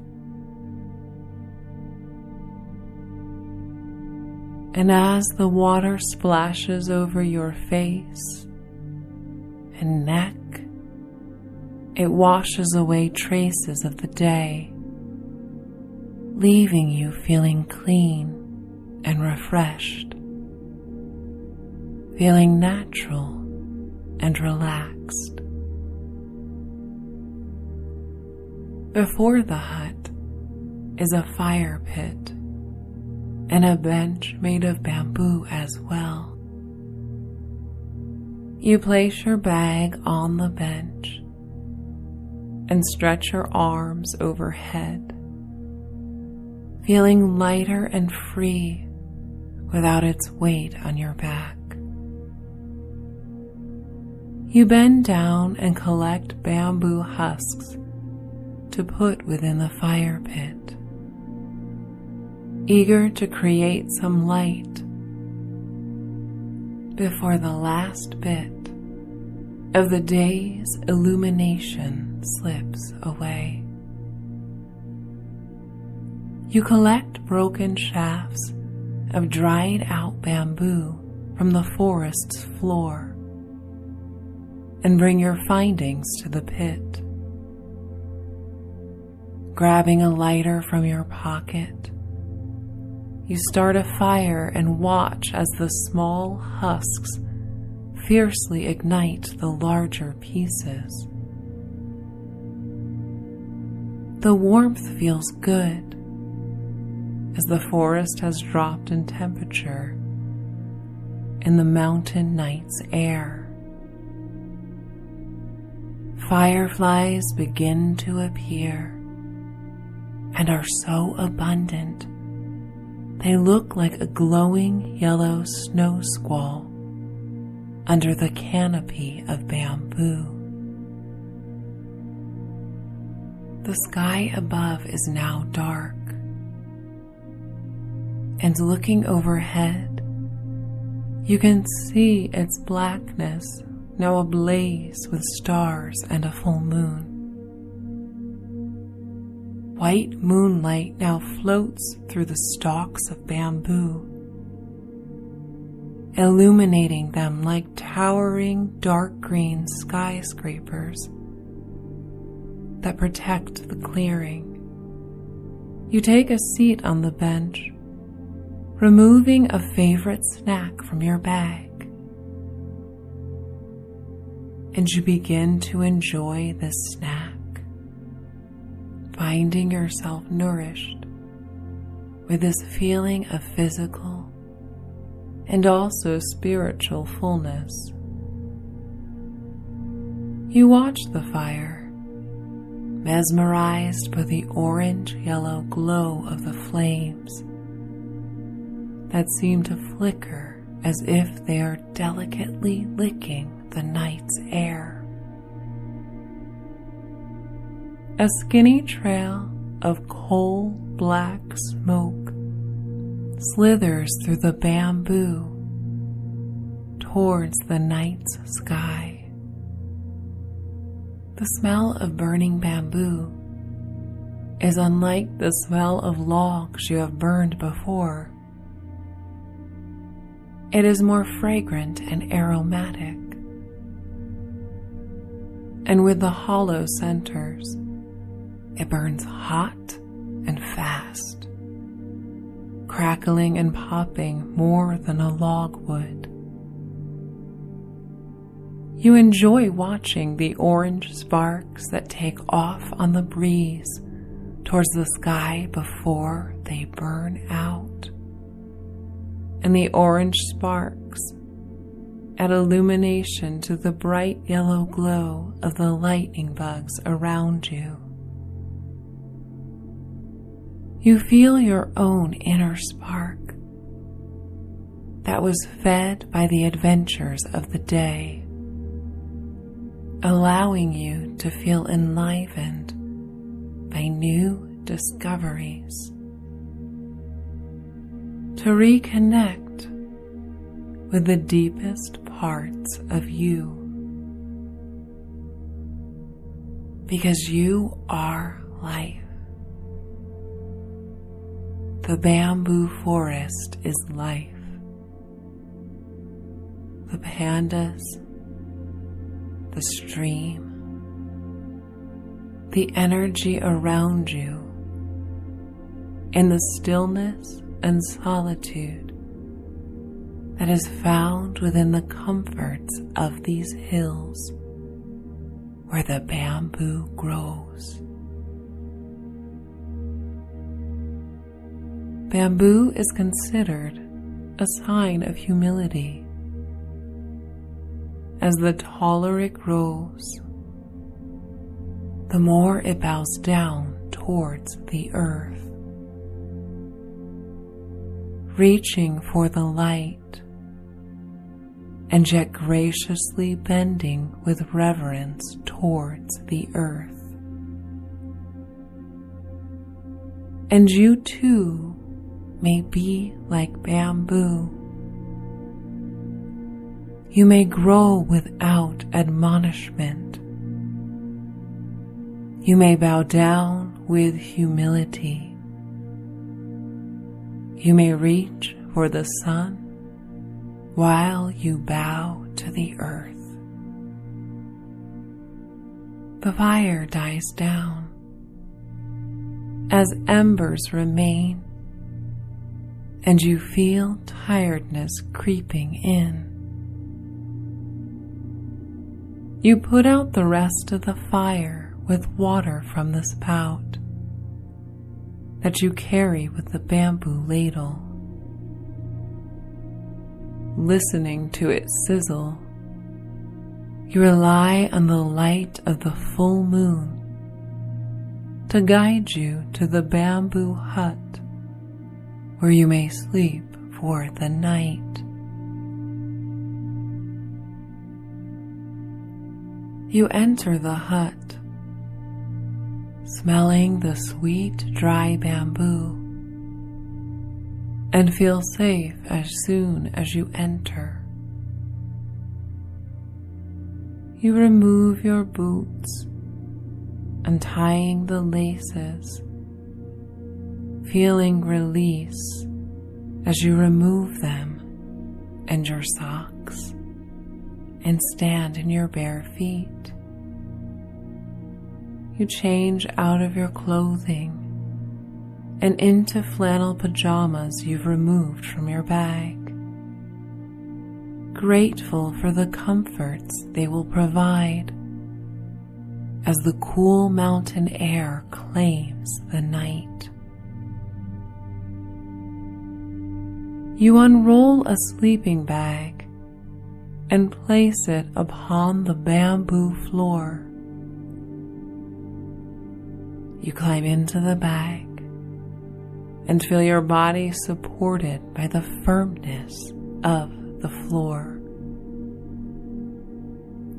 And as the water splashes over your face and neck, it washes away traces of the day, leaving you feeling clean and refreshed, feeling natural and relaxed. Before the hut is a fire pit and a bench made of bamboo as well. You place your bag on the bench and stretch your arms overhead, feeling lighter and free without its weight on your back. You bend down and collect bamboo husks to put within the fire pit, eager to create some light before the last bit of the day's illumination slips away. You collect broken shafts of dried out bamboo from the forest's floor and bring your findings to the pit. Grabbing a lighter from your pocket, you start a fire and watch as the small husks fiercely ignite the larger pieces. The warmth feels good as the forest has dropped in temperature in the mountain night's air. Fireflies begin to appear and are so abundant they look like a glowing yellow snow squall under the canopy of bamboo. The sky above is now dark, and looking overhead, you can see its blackness now ablaze with stars and a full moon. White moonlight now floats through the stalks of bamboo, illuminating them like towering dark green skyscrapers that protect the clearing. You take a seat on the bench, removing a favorite snack from your bag, and you begin to enjoy this snack, finding yourself nourished with this feeling of physical and also spiritual fullness. You watch the fire, mesmerized by the orange-yellow glow of the flames that seem to flicker as if they are delicately licking the night's air. A skinny trail of coal-black smoke slithers through the bamboo towards the night's sky. The smell of burning bamboo is unlike the smell of logs you have burned before. It is more fragrant and aromatic, and with the hollow centers, it burns hot and fast, crackling and popping more than a log would. You enjoy watching the orange sparks that take off on the breeze towards the sky before they burn out. And the orange sparks add illumination to the bright yellow glow of the lightning bugs around you. You feel your own inner spark that was fed by the adventures of the day, allowing you to feel enlivened by new discoveries, to reconnect with the deepest parts of you, because you are life. The bamboo forest is life. The pandas, the stream, the energy around you, and the stillness and solitude that is found within the comforts of these hills where the bamboo grows. Bamboo is considered a sign of humility. As the taller it grows, the more it bows down towards the earth, reaching for the light and yet graciously bending with reverence towards the earth. And you too may be like bamboo. You may grow without admonishment. You may bow down with humility. You may reach for the sun while you bow to the earth. The fire dies down as embers remain, and you feel tiredness creeping in. You put out the rest of the fire with water from the spout that you carry with the bamboo ladle. Listening to it sizzle, you rely on the light of the full moon to guide you to the bamboo hut where you may sleep for the night. You enter the hut, smelling the sweet dry bamboo and feel safe as soon as you enter. You remove your boots, untying the laces, feeling release as you remove them and your socks and stand in your bare feet. You change out of your clothing and into flannel pajamas you've removed from your bag, grateful for the comforts they will provide as the cool mountain air claims the night. You unroll a sleeping bag and place it upon the bamboo floor. You climb into the bag and feel your body supported by the firmness of the floor.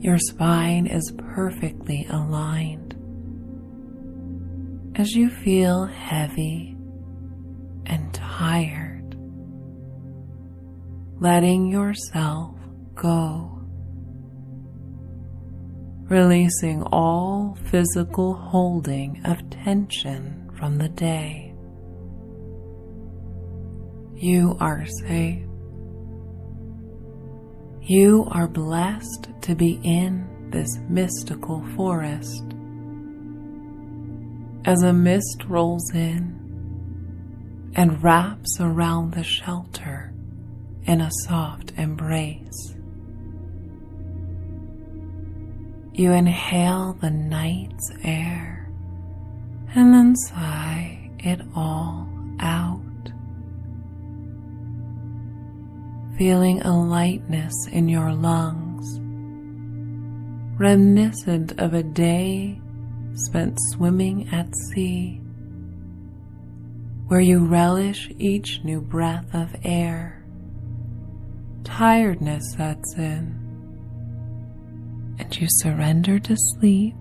Your spine is perfectly aligned as you feel heavy and tired, letting yourself go, releasing all physical holding of tension from the day. You are safe. You are blessed to be in this mystical forest. As a mist rolls in and wraps around the shelter in a soft embrace, you inhale the night's air and then sigh it all out, feeling a lightness in your lungs, reminiscent of a day spent swimming at sea, where you relish each new breath of air. Tiredness sets in, and you surrender to sleep,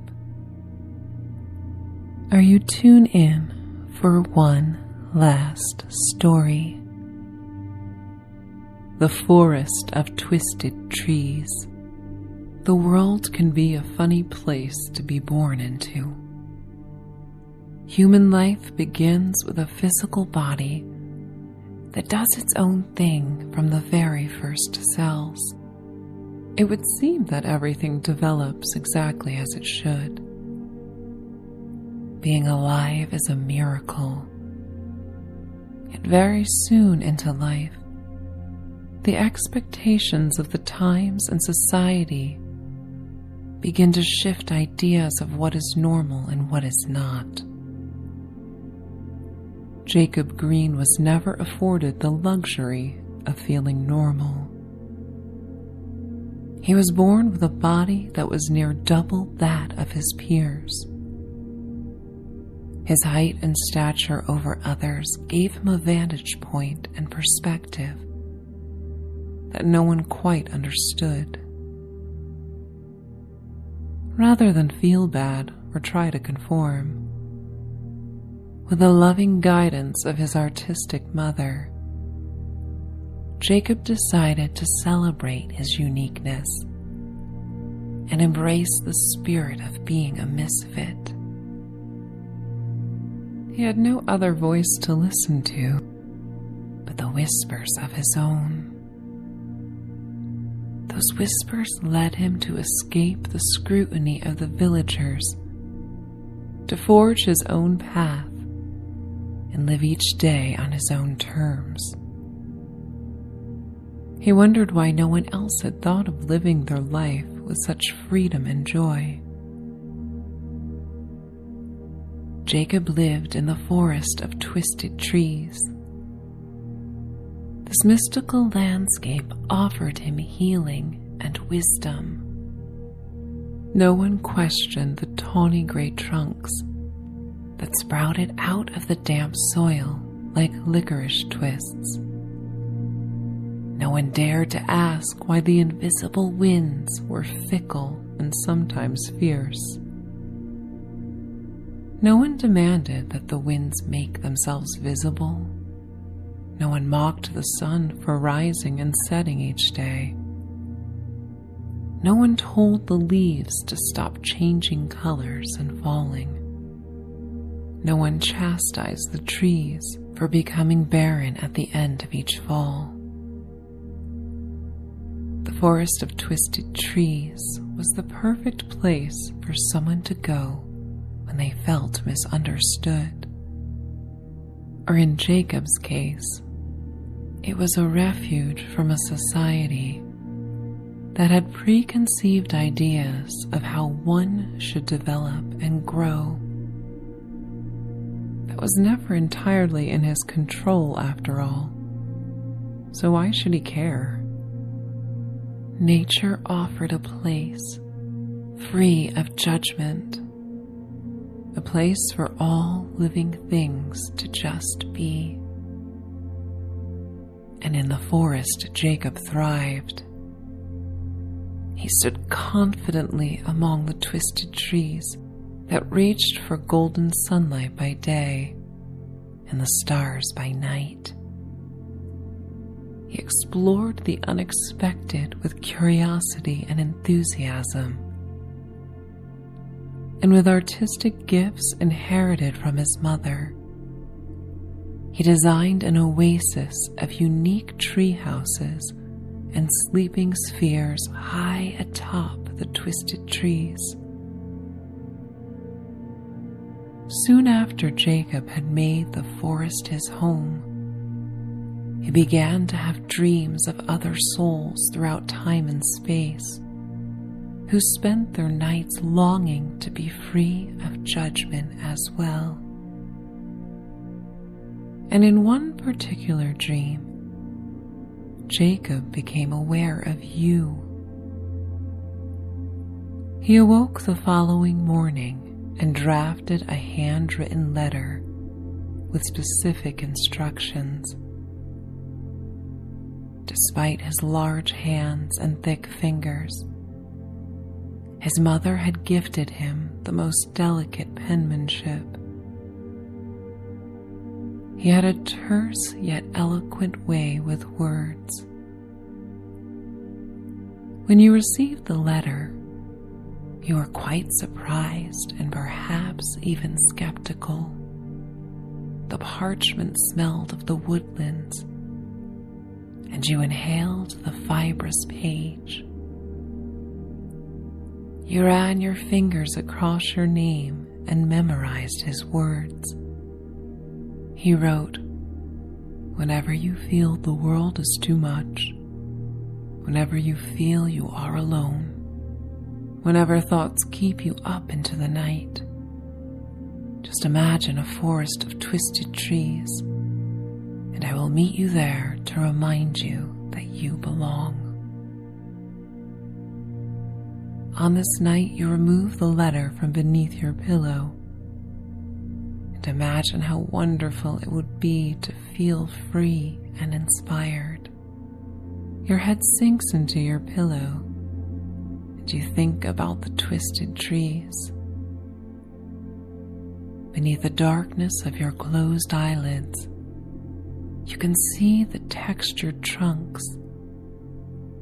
or you tune in for one last story. The forest of twisted trees. The world can be a funny place to be born into. Human life begins with a physical body that does its own thing from the very first cells. It would seem that everything develops exactly as it should. Being alive is a miracle. Yet very soon into life, the expectations of the times and society begin to shift ideas of what is normal and what is not. Jacob Green was never afforded the luxury of feeling normal. He was born with a body that was near double that of his peers. His height and stature over others gave him a vantage point and perspective that no one quite understood. Rather than feel bad or try to conform, with the loving guidance of his artistic mother, Jacob decided to celebrate his uniqueness and embrace the spirit of being a misfit. He had no other voice to listen to but the whispers of his own. Those whispers led him to escape the scrutiny of the villagers, to forge his own path and live each day on his own terms. He wondered why no one else had thought of living their life with such freedom and joy. Jacob lived in the forest of twisted trees. This mystical landscape offered him healing and wisdom. No one questioned the tawny gray trunks that sprouted out of the damp soil like licorice twists. No one dared to ask why the invisible winds were fickle and sometimes fierce. No one demanded that the winds make themselves visible. No one mocked the sun for rising and setting each day. No one told the leaves to stop changing colors and falling. No one chastised the trees for becoming barren at the end of each fall. The forest of twisted trees was the perfect place for someone to go when they felt misunderstood. Or in Jacob's case, it was a refuge from a society that had preconceived ideas of how one should develop and grow. That was never entirely in his control after all, so why should he care? Nature offered a place free of judgment, a place for all living things to just be. And in the forest, Jacob thrived. He stood confidently among the twisted trees that reached for golden sunlight by day and the stars by night. He explored the unexpected with curiosity and enthusiasm. And with artistic gifts inherited from his mother, he designed an oasis of unique tree houses and sleeping spheres high atop the twisted trees. Soon after Jacob had made the forest his home, he began to have dreams of other souls throughout time and space, who spent their nights longing to be free of judgment as well. And in one particular dream, Jacob became aware of you. He awoke the following morning and drafted a handwritten letter with specific instructions. Despite his large hands and thick fingers, his mother had gifted him the most delicate penmanship. He had a terse yet eloquent way with words. When you received the letter, you were quite surprised and perhaps even skeptical. The parchment smelled of the woodlands, and you inhaled the fibrous page. You ran your fingers across your name and memorized his words. He wrote, "Whenever you feel the world is too much, whenever you feel you are alone, whenever thoughts keep you up into the night, just imagine a forest of twisted trees, and I will meet you there to remind you that you belong." On this night, you remove the letter from beneath your pillow and imagine how wonderful it would be to feel free and inspired. Your head sinks into your pillow and you think about the twisted trees. Beneath the darkness of your closed eyelids, you can see the textured trunks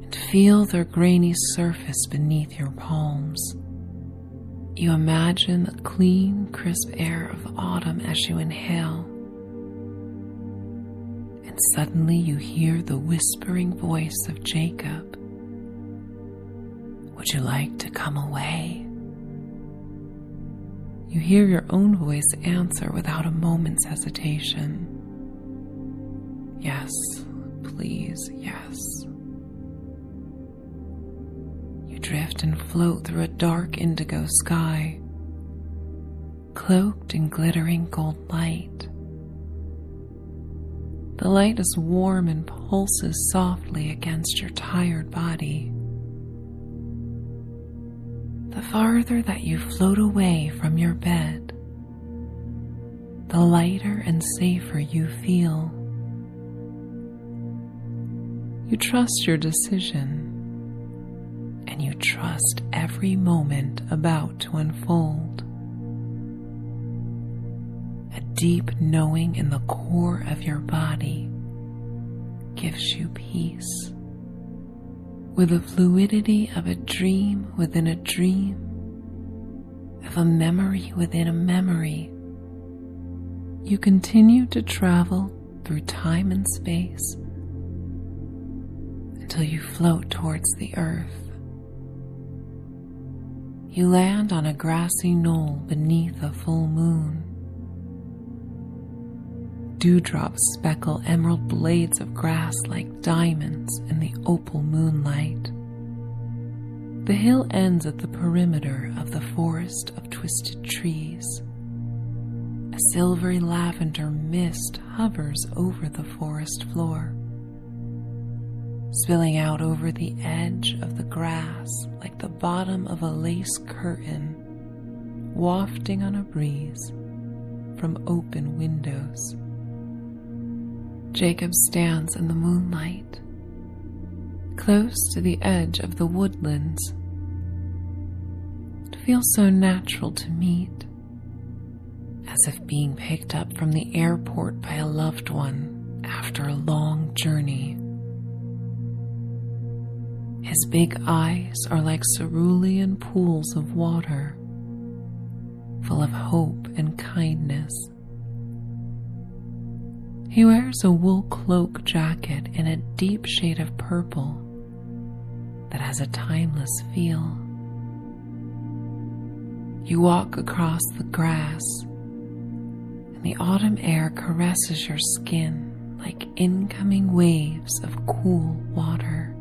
and feel their grainy surface beneath your palms. You imagine the clean, crisp air of autumn as you inhale. And suddenly you hear the whispering voice of Jacob. "Would you like to come away?" You hear your own voice answer without a moment's hesitation. "Yes, please, yes." You drift and float through a dark indigo sky, cloaked in glittering gold light. The light is warm and pulses softly against your tired body. The farther that you float away from your bed, the lighter and safer you feel. You trust your decision, and you trust every moment about to unfold. A deep knowing in the core of your body gives you peace. With the fluidity of a dream within a dream, of a memory within a memory, you continue to travel through time and space until you float towards the earth. You land on a grassy knoll beneath a full moon. Dewdrops speckle emerald blades of grass like diamonds in the opal moonlight. The hill ends at the perimeter of the forest of twisted trees. A silvery lavender mist hovers over the forest floor, spilling out over the edge of the grass like the bottom of a lace curtain, wafting on a breeze from open windows. Jacob stands in the moonlight, close to the edge of the woodlands. It feels so natural to meet, as if being picked up from the airport by a loved one after a long journey. His big eyes are like cerulean pools of water, full of hope and kindness. He wears a wool cloak jacket in a deep shade of purple that has a timeless feel. You walk across the grass, and the autumn air caresses your skin like incoming waves of cool water.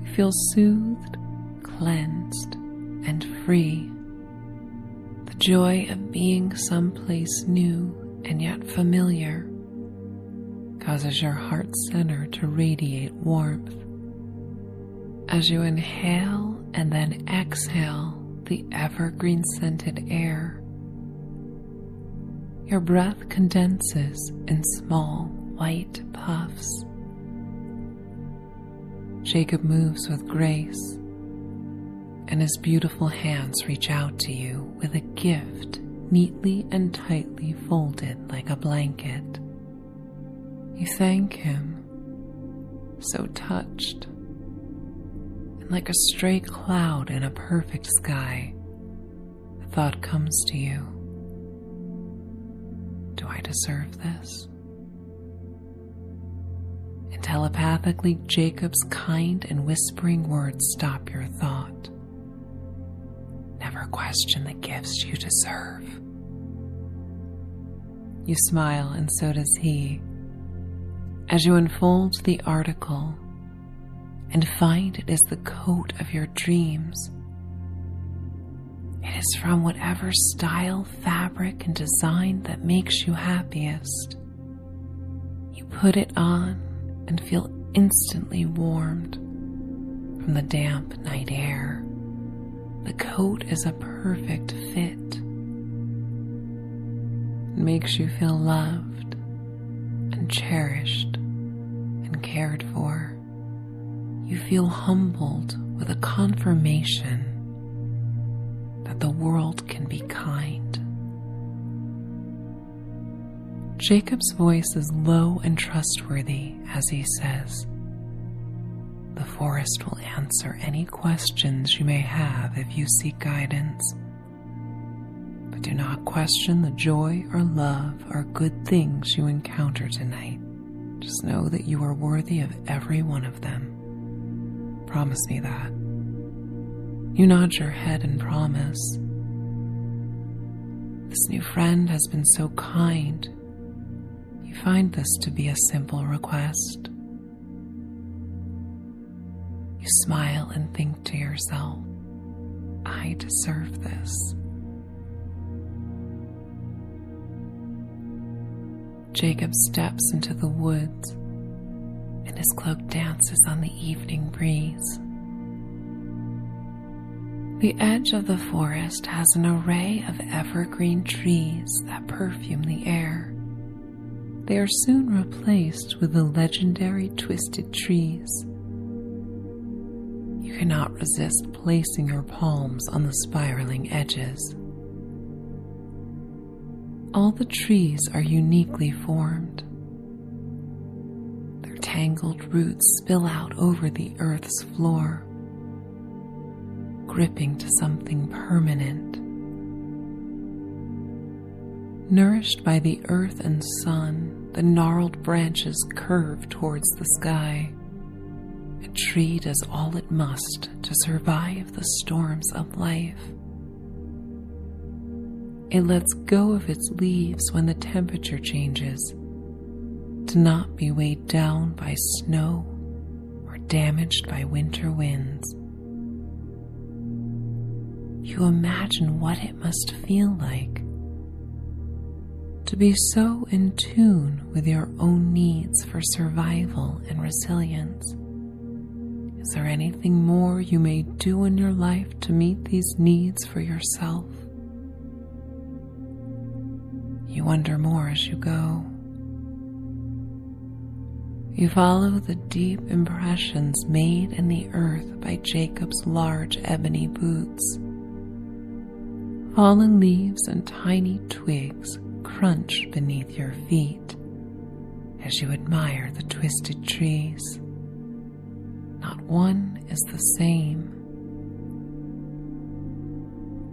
You feel soothed, cleansed, and free. The joy of being someplace new and yet familiar causes your heart center to radiate warmth. As you inhale and then exhale the evergreen scented air, your breath condenses in small white puffs. Jacob moves with grace, and his beautiful hands reach out to you with a gift neatly and tightly folded like a blanket. You thank him, so touched, and like a stray cloud in a perfect sky, the thought comes to you: do I deserve this? And telepathically, Jacob's kind and whispering words stop your thought. Never question the gifts you deserve. You smile, and so does he, as you unfold the article and find it is the coat of your dreams. It is from whatever style, fabric, and design that makes you happiest. You put it on and feel instantly warmed from the damp night air. The coat is a perfect fit. It makes you feel loved and cherished and cared for. You feel humbled with a confirmation that the world can be kind. Jacob's voice is low and trustworthy as he says, "The forest will answer any questions you may have if you seek guidance. But do not question the joy or love or good things you encounter tonight. Just know that you are worthy of every one of them. Promise me that." You nod your head and promise. This new friend has been so kind. You find this to be a simple request. You smile and think to yourself, I deserve this. Jacob steps into the woods, and his cloak dances on the evening breeze. The edge of the forest has an array of evergreen trees that perfume the air. They are soon replaced with the legendary twisted trees. You cannot resist placing your palms on the spiraling edges. All the trees are uniquely formed. tangled roots spill out over the earth's floor, gripping to something permanent. Nourished by the earth and sun, the gnarled branches curve towards the sky. A tree does all it must to survive the storms of life. It lets go of its leaves when the temperature changes, to not be weighed down by snow or damaged by winter winds. You imagine what it must feel like to be so in tune with your own needs for survival and resilience. Is there anything more you may do in your life to meet these needs for yourself? You wonder more as you go. You follow the deep impressions made in the earth by Jacob's large ebony boots. Fallen leaves and tiny twigs crunch beneath your feet as you admire the twisted trees. Not one is the same.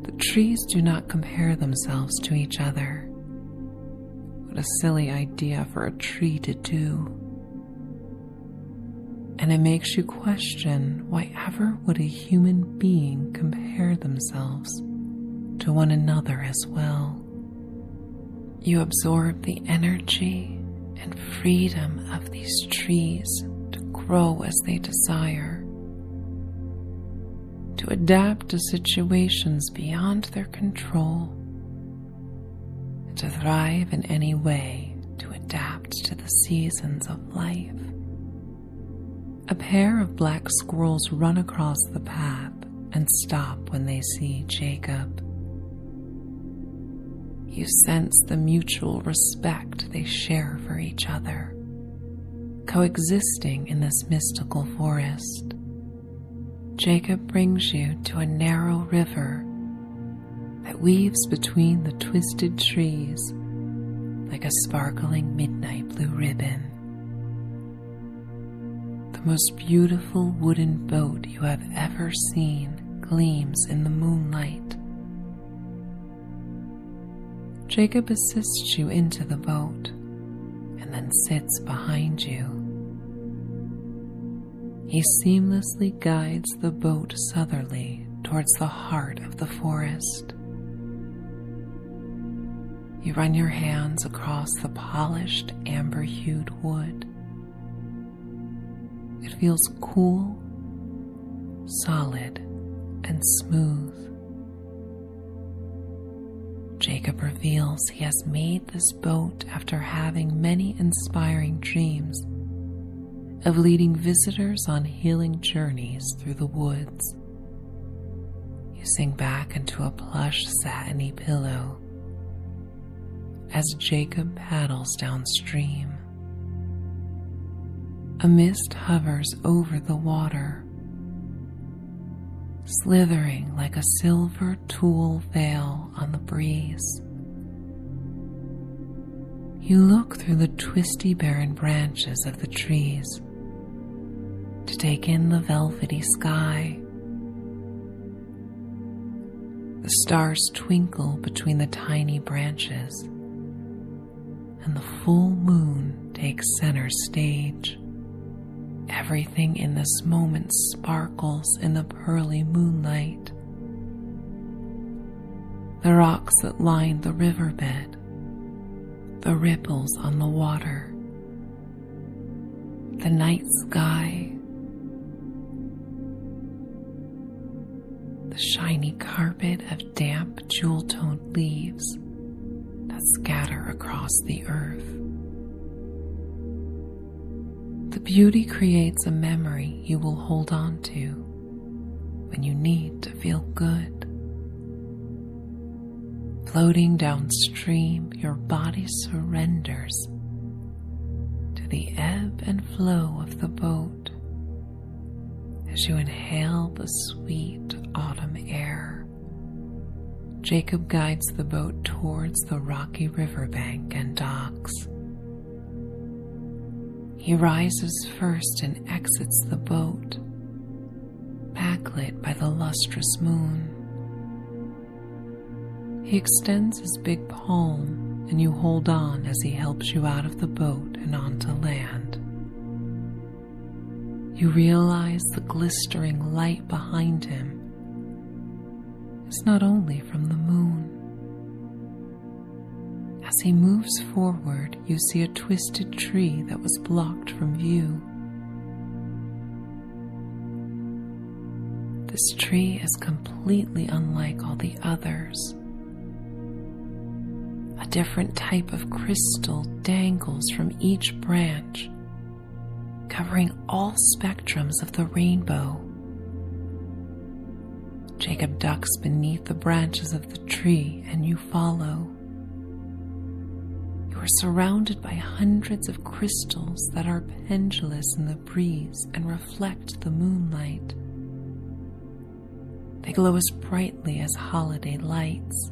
The trees do not compare themselves to each other. What a silly idea for a tree to do. And it makes you question, why ever would a human being compare themselves to one another as well? You absorb the energy and freedom of these trees to grow as they desire, to adapt to situations beyond their control, and to thrive in any way to adapt to the seasons of life. A pair of black squirrels run across the path and stop when they see Jacob. You sense the mutual respect they share for each other, coexisting in this mystical forest. Jacob brings you to a narrow river that weaves between the twisted trees like a sparkling midnight blue ribbon. The most beautiful wooden boat you have ever seen gleams in the moonlight. Jacob assists you into the boat and then sits behind you. He seamlessly guides the boat southerly towards the heart of the forest. You run your hands across the polished amber-hued wood. It feels cool, solid, and smooth. Jacob reveals he has made this boat after having many inspiring dreams of leading visitors on healing journeys through the woods. You sink back into a plush satiny pillow as Jacob paddles downstream. A mist hovers over the water, slithering like a silver tulle veil on the breeze. You look through the twisty barren branches of the trees to take in the velvety sky. The stars twinkle between the tiny branches, and the full moon takes center stage. Everything in this moment sparkles in the pearly moonlight. The rocks that line the riverbed, the ripples on the water, the night sky, the shiny carpet of damp jewel-toned leaves that scatter across the earth. The beauty creates a memory you will hold on to when you need to feel good. Floating downstream, your body surrenders to the ebb and flow of the boat as you inhale the sweet autumn air. Jacob guides the boat towards the rocky riverbank and docks. He rises first and exits the boat, backlit by the lustrous moon. He extends his big palm, and you hold on as he helps you out of the boat and onto land. You realize the glistering light behind him is not only from the moon. As he moves forward, you see a twisted tree that was blocked from view. This tree is completely unlike all the others. A different type of crystal dangles from each branch, covering all spectrums of the rainbow. Jacob ducks beneath the branches of the tree and you follow. You are surrounded by hundreds of crystals that are pendulous in the breeze and reflect the moonlight. They glow as brightly as holiday lights.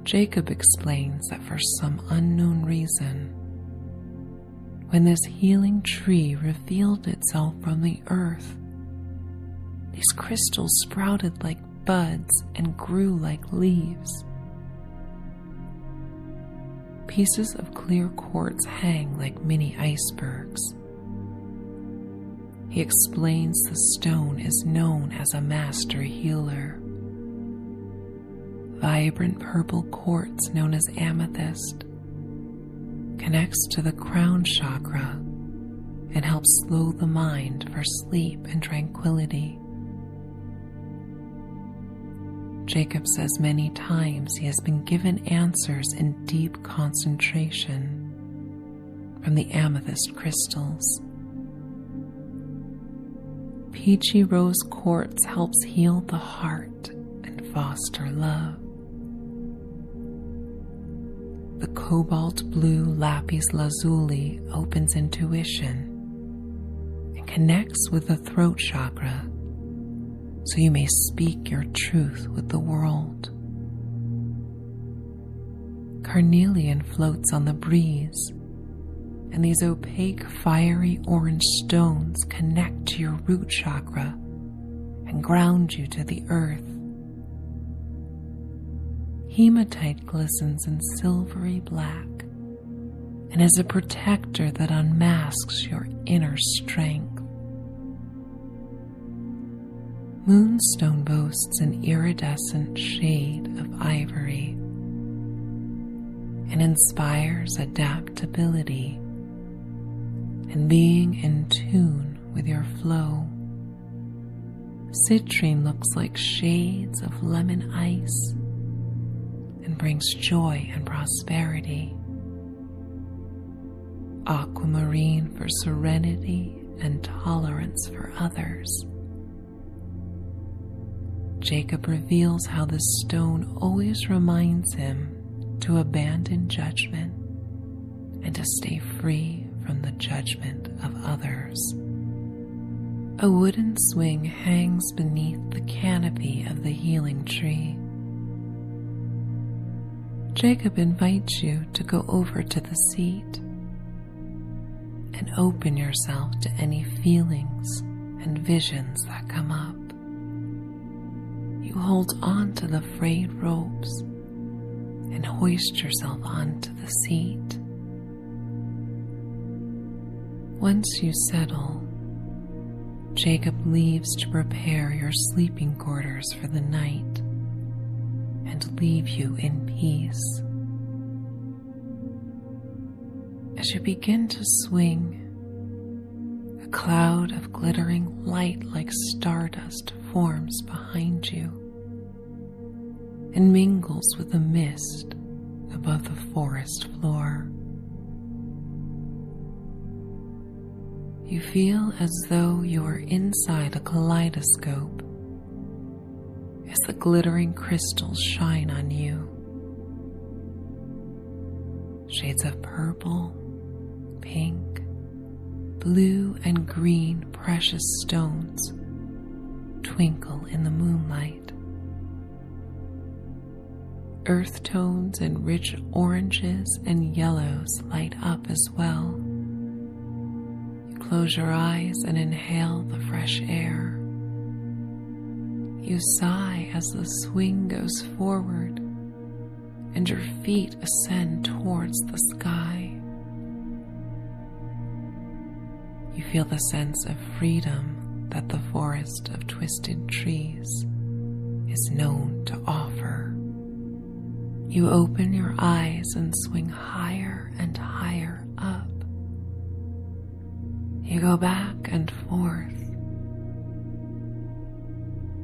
Jacob explains that for some unknown reason, when this healing tree revealed itself from the earth, these crystals sprouted like buds and grew like leaves. Pieces of clear quartz hang like mini icebergs. He explains the stone is known as a master healer. Vibrant purple quartz known as amethyst connects to the crown chakra and helps slow the mind for sleep and tranquility. Jacob says many times he has been given answers in deep concentration from the amethyst crystals. Peachy rose quartz helps heal the heart and foster love. The cobalt blue lapis lazuli opens intuition and connects with the throat chakra, so you may speak your truth with the world. Carnelian floats on the breeze, and these opaque fiery orange stones connect to your root chakra and ground you to the earth. Hematite glistens in silvery black and is a protector that unmasks your inner strength. Moonstone boasts an iridescent shade of ivory and inspires adaptability and being in tune with your flow. Citrine looks like shades of lemon ice and brings joy and prosperity. Aquamarine for serenity and tolerance for others. Jacob reveals how the stone always reminds him to abandon judgment and to stay free from the judgment of others. A wooden swing hangs beneath the canopy of the healing tree. Jacob invites you to go over to the seat and open yourself to any feelings and visions that come up. You hold on to the frayed ropes and hoist yourself onto the seat. Once you settle, Jacob leaves to prepare your sleeping quarters for the night and leave you in peace. As you begin to swing, a cloud of glittering light like stardust forms behind you and mingles with the mist above the forest floor. You feel as though you are inside a kaleidoscope as the glittering crystals shine on you. Shades of purple, pink, blue, and green precious stones twinkle in the moonlight. Earth tones and rich oranges and yellows light up as well. You close your eyes and inhale the fresh air. You sigh as the swing goes forward and your feet ascend towards the sky. You feel the sense of freedom that the forest of twisted trees is known to offer. You open your eyes and swing higher and higher up. You go back and forth,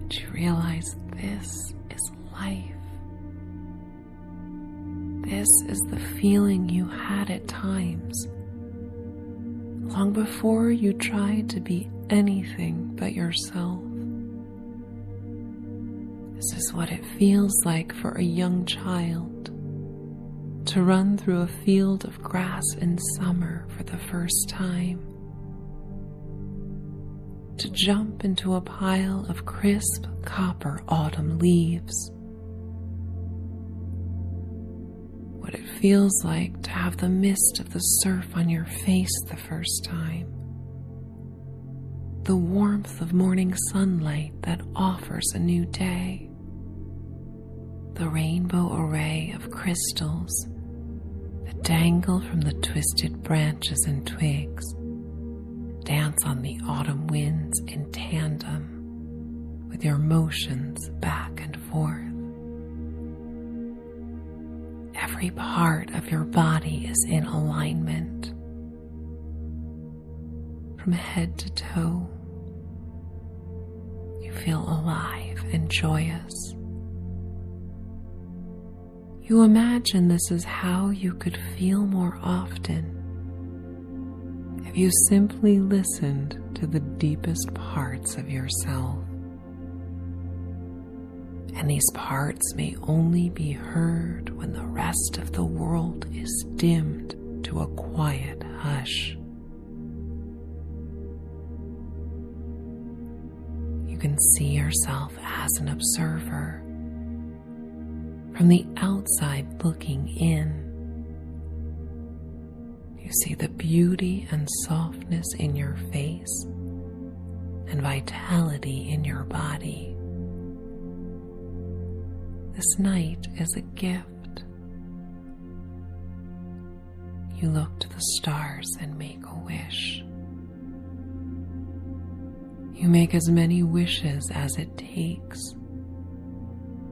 and you realize this is life. This is the feeling you had at times, long before you tried to be anything but yourself. This is what it feels like for a young child to run through a field of grass in summer for the first time, to jump into a pile of crisp copper autumn leaves, what it feels like to have the mist of the surf on your face the first time, the warmth of morning sunlight that offers a new day, the rainbow array of crystals that dangle from the twisted branches and twigs, dance on the autumn winds in tandem with your motions back and forth. Every part of your body is in alignment, from head to toe. You feel alive and joyous. You imagine this is how you could feel more often if you simply listened to the deepest parts of yourself. And these parts may only be heard when the rest of the world is dimmed to a quiet hush. You can see yourself as an observer, from the outside looking in. You see the beauty and softness in your face and vitality in your body. This night is a gift. You look to the stars and make a wish. You make as many wishes as it takes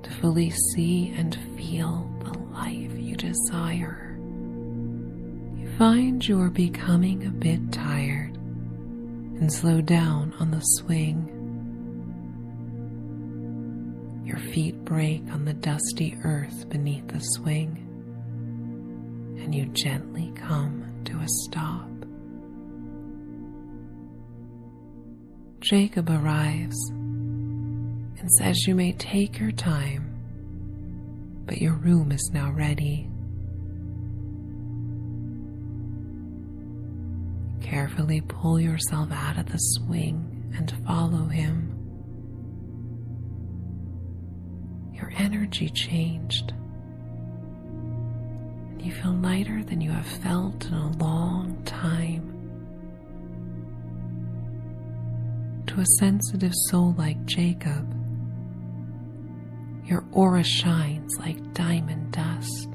to fully see and feel the life you desire. You find you are becoming a bit tired and slow down on the swing. Your feet break on the dusty earth beneath the swing, and you gently come to a stop. Jacob arrives and says you may take your time, but your room is now ready. Carefully pull yourself out of the swing and follow him. Your energy changed, and you feel lighter than you have felt in a long time. To a sensitive soul like Jacob, your aura shines like diamond dust.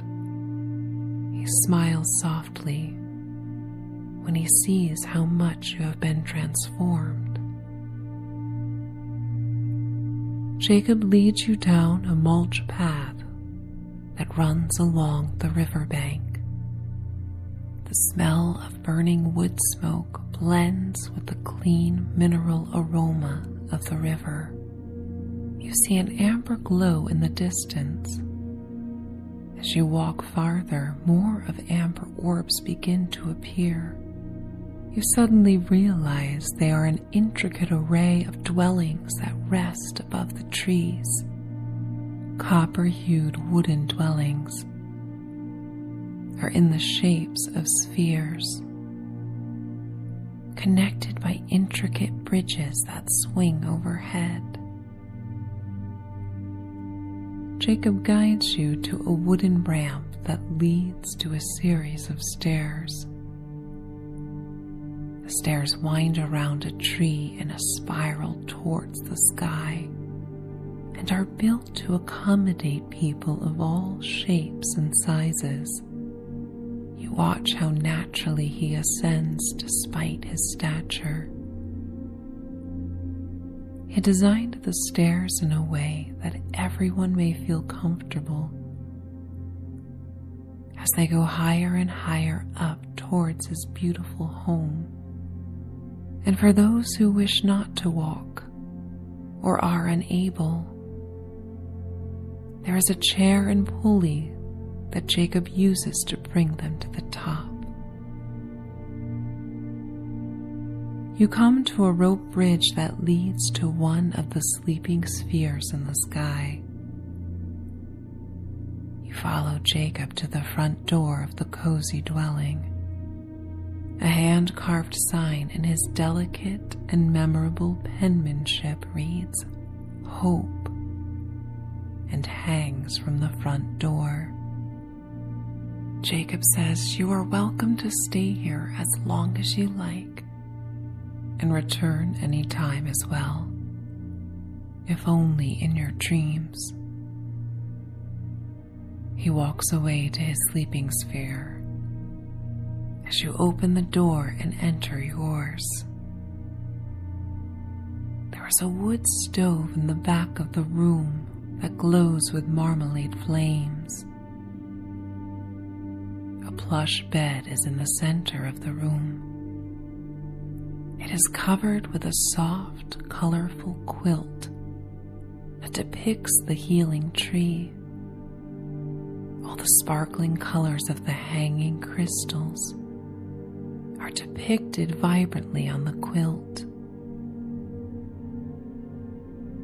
He smiles softly when he sees how much you have been transformed. Jacob leads you down a mulch path that runs along the riverbank. The smell of burning wood smoke blends with the clean mineral aroma of the river. You see an amber glow in the distance. As you walk farther, more of amber orbs begin to appear. You suddenly realize they are an intricate array of dwellings that rest above the trees. Copper-hued wooden dwellings are in the shapes of spheres, connected by intricate bridges that swing overhead. Jacob guides you to a wooden ramp that leads to a series of stairs. The stairs wind around a tree in a spiral towards the sky and are built to accommodate people of all shapes and sizes. You watch how naturally he ascends despite his stature. He designed the stairs in a way that everyone may feel comfortable. As they go higher and higher up towards his beautiful home, and for those who wish not to walk or are unable, there is a chair and pulley that Jacob uses to bring them to the top. You come to a rope bridge that leads to one of the sleeping spheres in the sky. You follow Jacob to the front door of the cozy dwelling. A hand-carved sign in his delicate and memorable penmanship reads, "Hope," and hangs from the front door. Jacob says you are welcome to stay here as long as you like, and return any time as well, if only in your dreams. He walks away to his sleeping sphere as you open the door and enter yours. There is a wood stove in the back of the room that glows with marmalade flames. A plush bed is in the center of the room. It is covered with a soft, colorful quilt that depicts the healing tree. All the sparkling colors of the hanging crystals are depicted vibrantly on the quilt.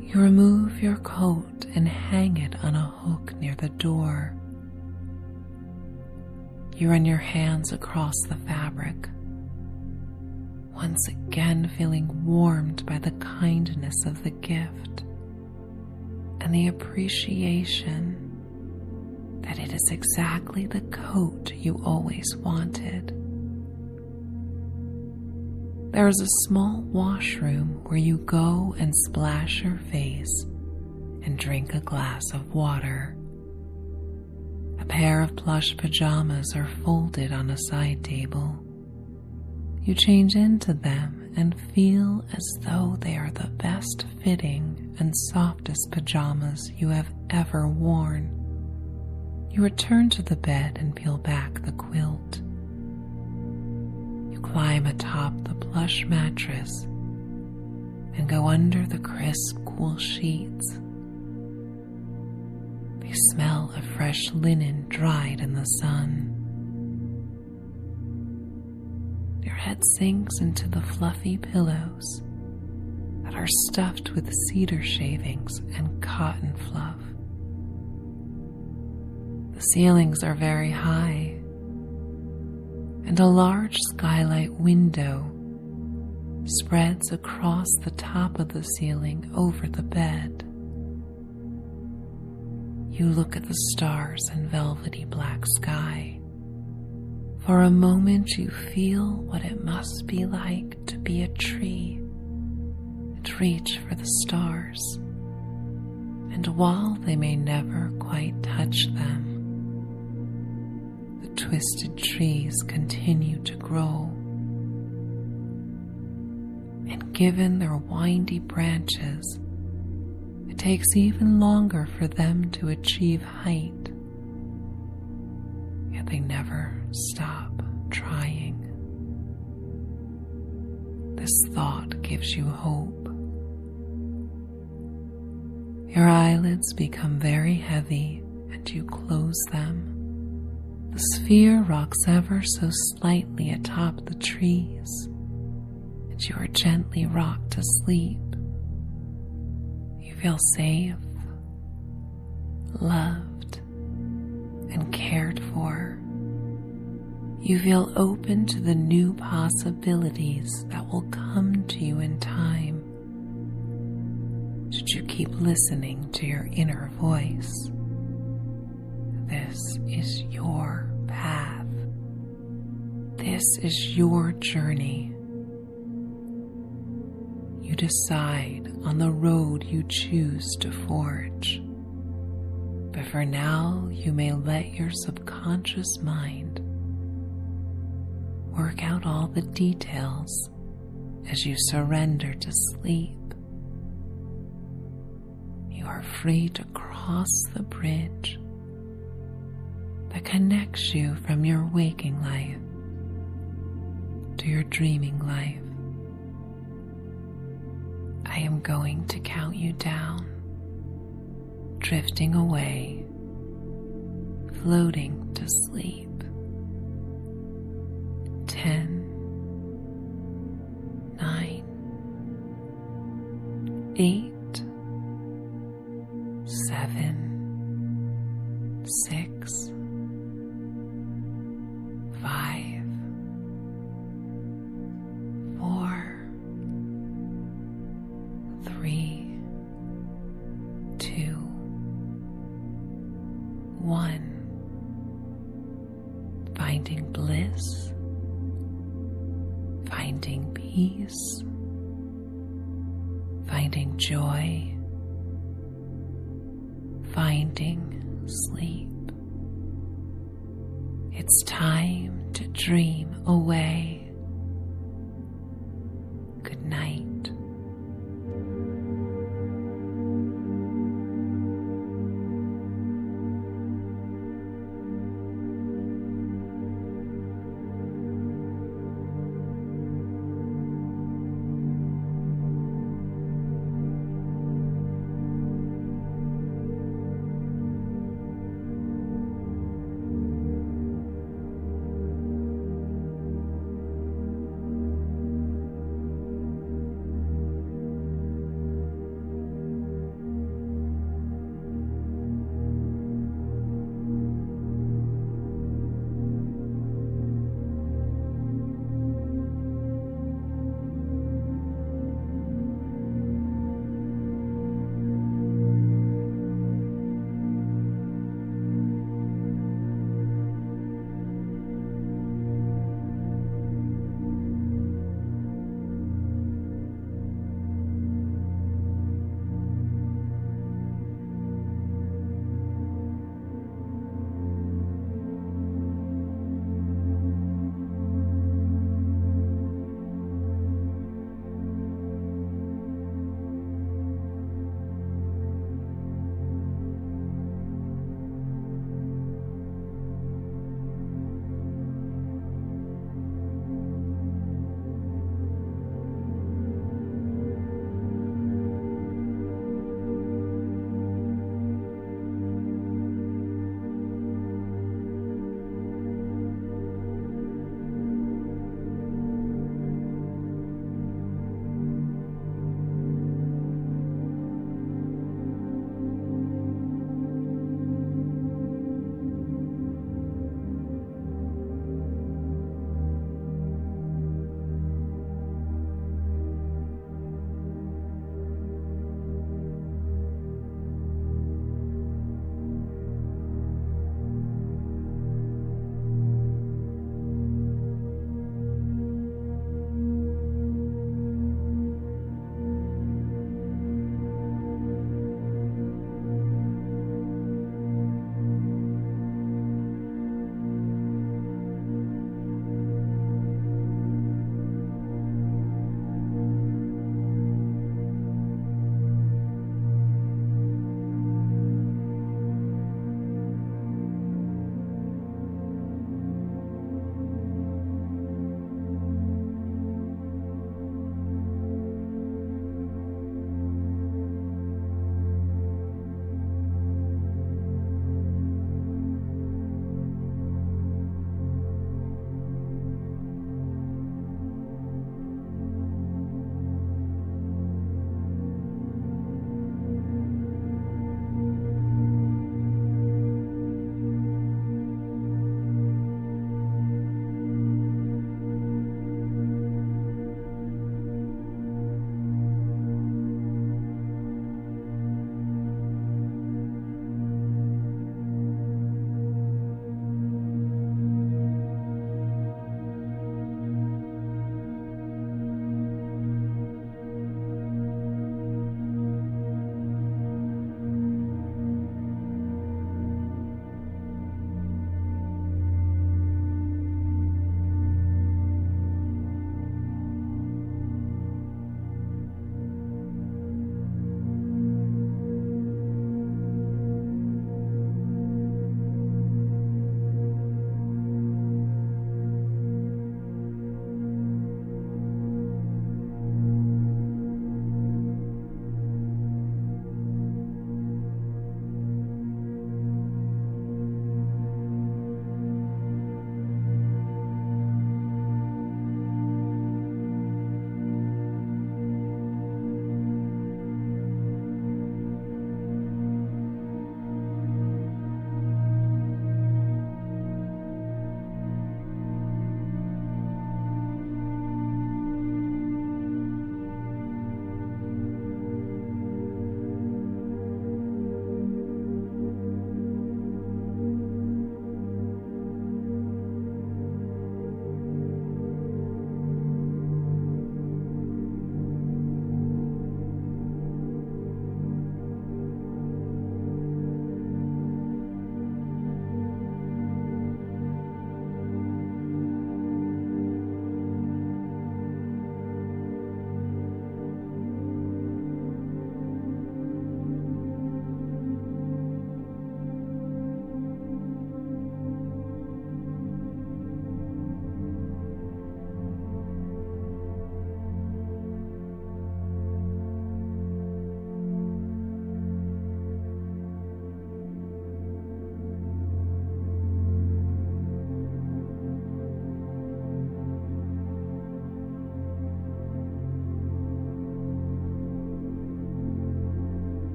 You remove your coat and hang it on a hook near the door. You run your hands across the fabric, once again feeling warmed by the kindness of the gift and the appreciation that it is exactly the coat you always wanted. There is a small washroom where you go and splash your face and drink a glass of water. A pair of plush pajamas are folded on a side table. You change into them and feel as though they are the best fitting and softest pajamas you have ever worn. You return to the bed and peel back the quilt. You climb atop the plush mattress and go under the crisp, cool sheets. They smell of fresh linen dried in the sun. Your head sinks into the fluffy pillows that are stuffed with cedar shavings and cotton fluff. The ceilings are very high, and a large skylight window spreads across the top of the ceiling over the bed. You look at the stars and velvety black sky. For a moment you feel what it must be like to be a tree and reach for the stars. And while they may never quite touch them, the twisted trees continue to grow. And given their windy branches, it takes even longer for them to achieve height. Yet they never stop trying. This thought gives you hope. Your eyelids become very heavy and you close them. The sphere rocks ever so slightly atop the trees, and you are gently rocked to sleep. You feel safe, loved, and cared for. You feel open to the new possibilities that will come to you in time, should you keep listening to your inner voice. This is your path. This is your journey. You decide on the road you choose to forge. But for now, you may let your subconscious mind work out all the details as you surrender to sleep. You are free to cross the bridge that connects you from your waking life to your dreaming life. I am going to count you down, drifting away, floating to sleep. 10, 9, 8, 7, 6, 5, 4, 3, 2, 1. Finding bliss, finding peace, finding joy, finding sleep. It's time to dream away. Good night.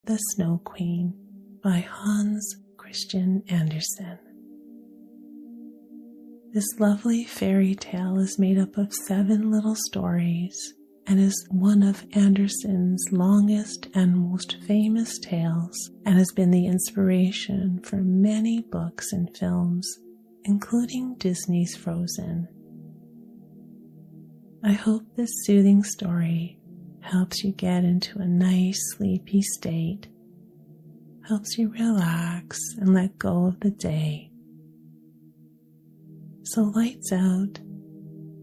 The Snow Queen by Hans Christian Andersen. This lovely fairy tale is made up of 7 little stories and is one of Andersen's longest and most famous tales, and has been the inspiration for many books and films, including Disney's Frozen. I hope this soothing story helps you get into a nice sleepy state, helps you relax and let go of the day. So lights out,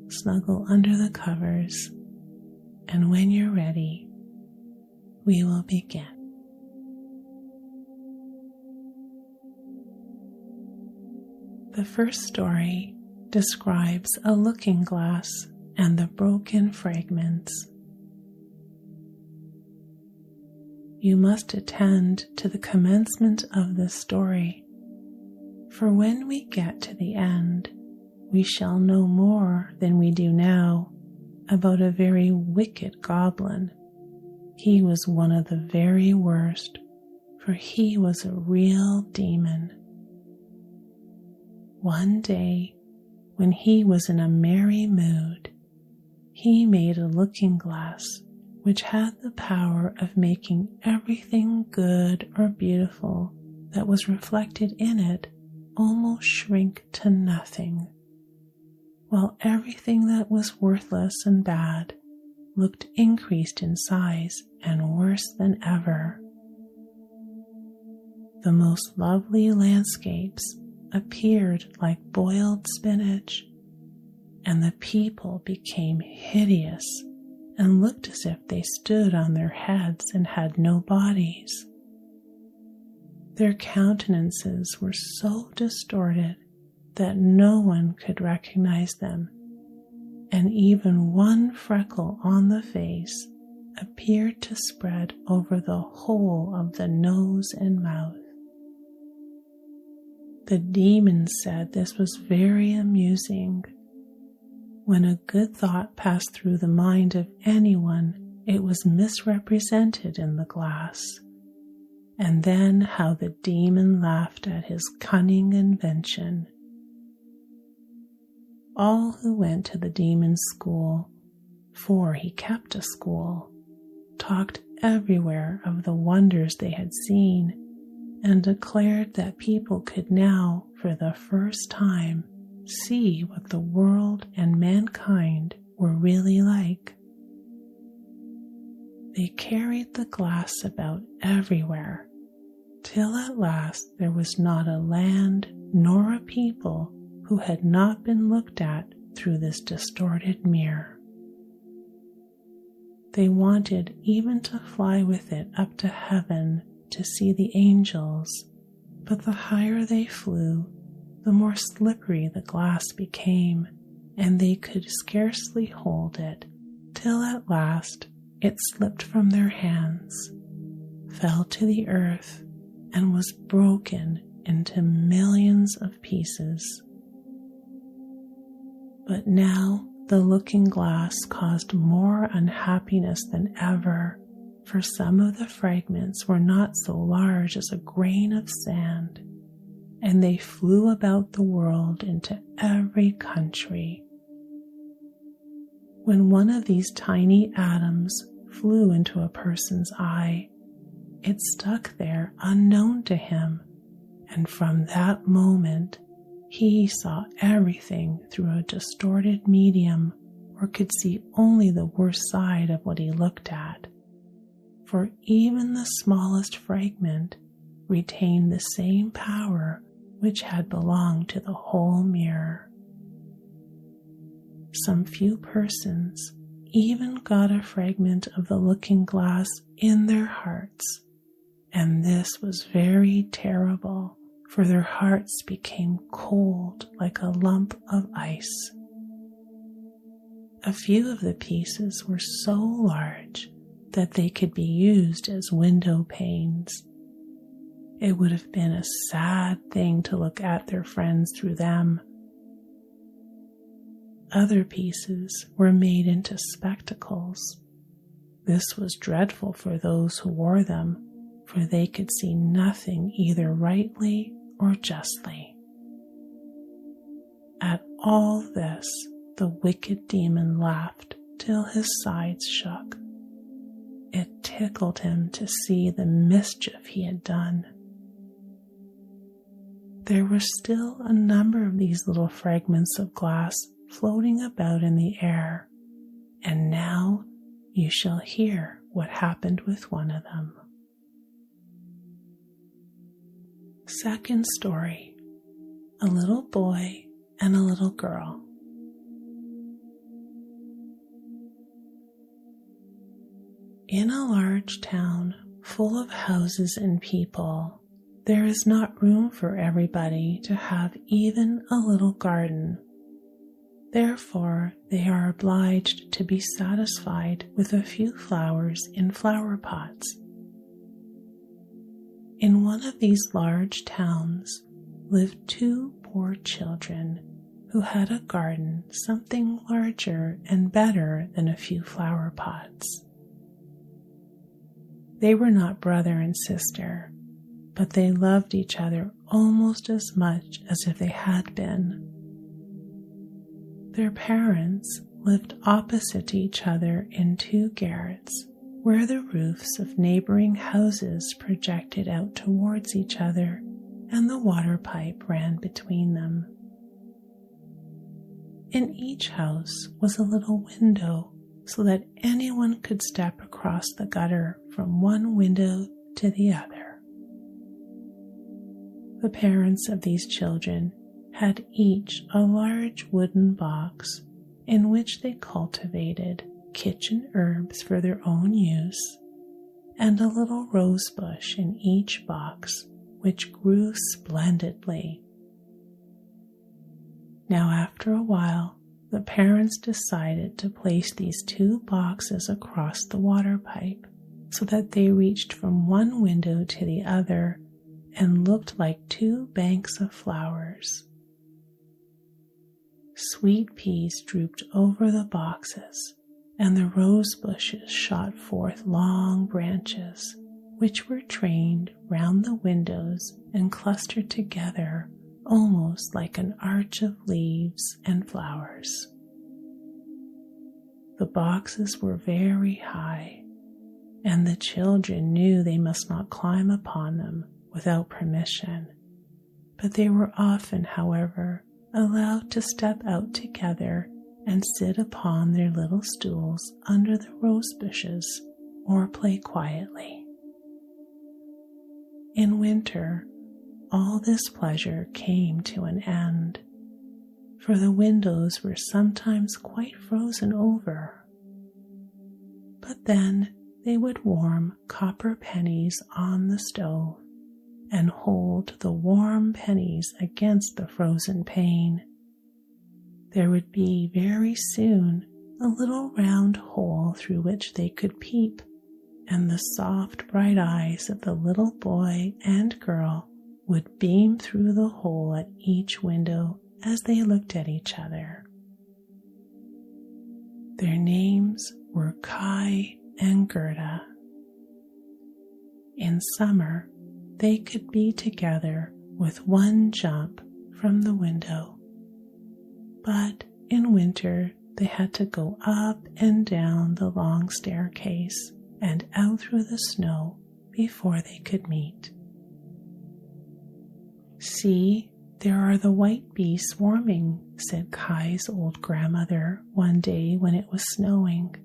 snuggle under the covers, and when you're ready, we will begin. The first story describes a looking glass and the broken fragments. You must attend to the commencement of this story, for when we get to the end, we shall know more than we do now about a very wicked goblin. He was one of the very worst, for he was a real demon. One day, when he was in a merry mood, he made a looking glass which had the power of making everything good or beautiful that was reflected in it almost shrink to nothing, while everything that was worthless and bad looked increased in size and worse than ever. The most lovely landscapes appeared like boiled spinach, and the people became hideous and looked as if they stood on their heads and had no bodies. Their countenances were so distorted that no one could recognize them, and even one freckle on the face appeared to spread over the whole of the nose and mouth. The demons said this was very amusing. When a good thought passed through the mind of anyone, it was misrepresented in the glass, and then how the demon laughed at his cunning invention. All who went to the demon's school, for he kept a school, talked everywhere of the wonders they had seen, and declared that people could now, for the first time, see what the world and mankind were really like. They carried the glass about everywhere, till at last there was not a land nor a people who had not been looked at through this distorted mirror. They wanted even to fly with it up to heaven to see the angels, but the higher they flew, the more slippery the glass became, and they could scarcely hold it, till at last it slipped from their hands, fell to the earth, and was broken into millions of pieces. But now the looking glass caused more unhappiness than ever, for some of the fragments were not so large as a grain of sand, and they flew about the world into every country. When one of these tiny atoms flew into a person's eye, it stuck there unknown to him, and from that moment he saw everything through a distorted medium, or could see only the worst side of what he looked at, for even the smallest fragment retained the same power which had belonged to the whole mirror. Some few persons even got a fragment of the looking glass in their hearts, and this was very terrible, for their hearts became cold like a lump of ice. A few of the pieces were so large that they could be used as window panes. It would have been a sad thing to look at their friends through them. Other pieces were made into spectacles. This was dreadful for those who wore them, for they could see nothing either rightly or justly. At all this, the wicked demon laughed till his sides shook. It tickled him to see the mischief he had done. There were still a number of these little fragments of glass floating about in the air, and now you shall hear what happened with one of them. Second story: a little boy and a little girl. In a large town full of houses and people, there is not room for everybody to have even a little garden. Therefore, they are obliged to be satisfied with a few flowers in flower pots. In one of these large towns lived two poor children who had a garden something larger and better than a few flower pots. They were not brother and sister, but they loved each other almost as much as if they had been. Their parents lived opposite to each other in two garrets, where the roofs of neighboring houses projected out towards each other and the water pipe ran between them. In each house was a little window so that anyone could step across the gutter from one window to the other. The parents of these children had each a large wooden box in which they cultivated kitchen herbs for their own use, and a little rose bush in each box which grew splendidly. Now, after a while, the parents decided to place these two boxes across the water pipe so that they reached from one window to the other and looked like two banks of flowers. Sweet peas drooped over the boxes, and the rose bushes shot forth long branches, which were trained round the windows and clustered together almost like an arch of leaves and flowers. The boxes were very high, and the children knew they must not climb upon them without permission, but they were often, however, allowed to step out together and sit upon their little stools under the rose bushes or play quietly. In winter, all this pleasure came to an end, for the windows were sometimes quite frozen over. But then they would warm copper pennies on the stove and hold the warm pennies against the frozen pane. There would be very soon a little round hole through which they could peep, and the soft bright eyes of the little boy and girl would beam through the hole at each window as they looked at each other. Their names were Kai and Gerda. In summer, they could be together with one jump from the window, but in winter they had to go up and down the long staircase and out through the snow before they could meet. "See, there are the white bees swarming," said Kai's old grandmother one day when it was snowing.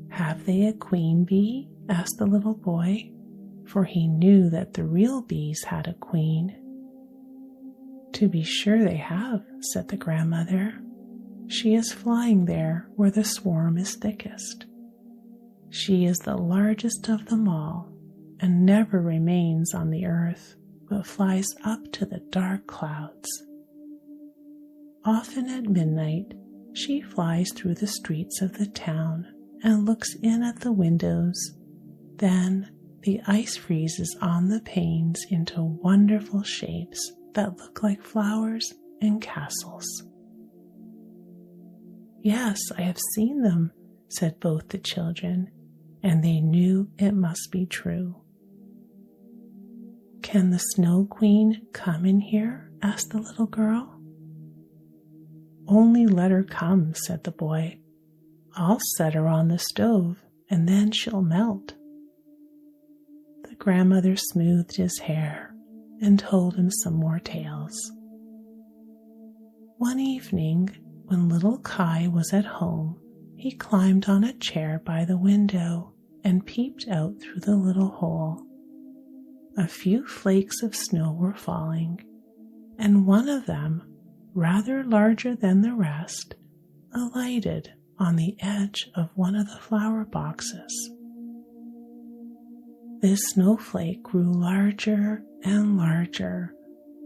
"Have they a queen bee?" asked the little boy, for he knew that the real bees had a queen. "To be sure they have," said the grandmother. "She is flying there where the swarm is thickest. She is the largest of them all, and never remains on the earth, but flies up to the dark clouds. Often at midnight she flies through the streets of the town and looks in at the windows. Then the ice freezes on the panes into wonderful shapes that look like flowers and castles." "Yes, I have seen them," said both the children, and they knew it must be true. "Can the Snow Queen come in here?" asked the little girl. "Only let her come," said the boy. "I'll set her on the stove, and then she'll melt." The grandmother smoothed his hair and told him some more tales. One evening, when little Kai was at home, he climbed on a chair by the window and peeped out through the little hole. A few flakes of snow were falling, and one of them, rather larger than the rest, alighted on the edge of one of the flower boxes. This snowflake grew larger and larger,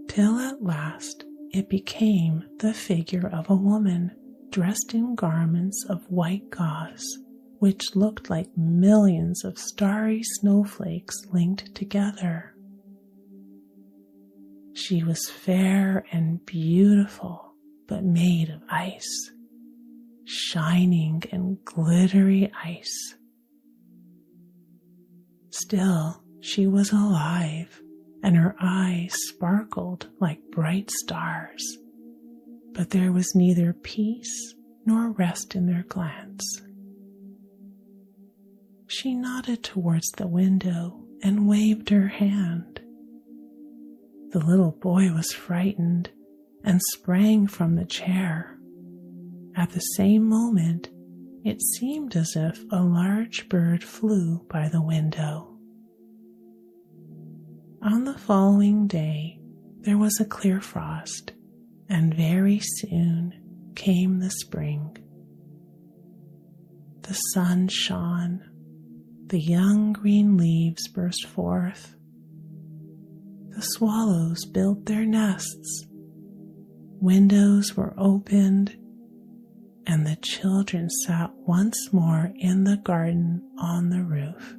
till at last it became the figure of a woman dressed in garments of white gauze, which looked like millions of starry snowflakes linked together. She was fair and beautiful, but made of ice, shining and glittery ice. Still, she was alive, and her eyes sparkled like bright stars, but there was neither peace nor rest in their glance. She nodded towards the window and waved her hand. The little boy was frightened and sprang from the chair. At the same moment, it seemed as if a large bird flew by the window. On the following day, there was a clear frost, and very soon came the spring. The sun shone, the young green leaves burst forth, the swallows built their nests, windows were opened, and the children sat once more in the garden on the roof.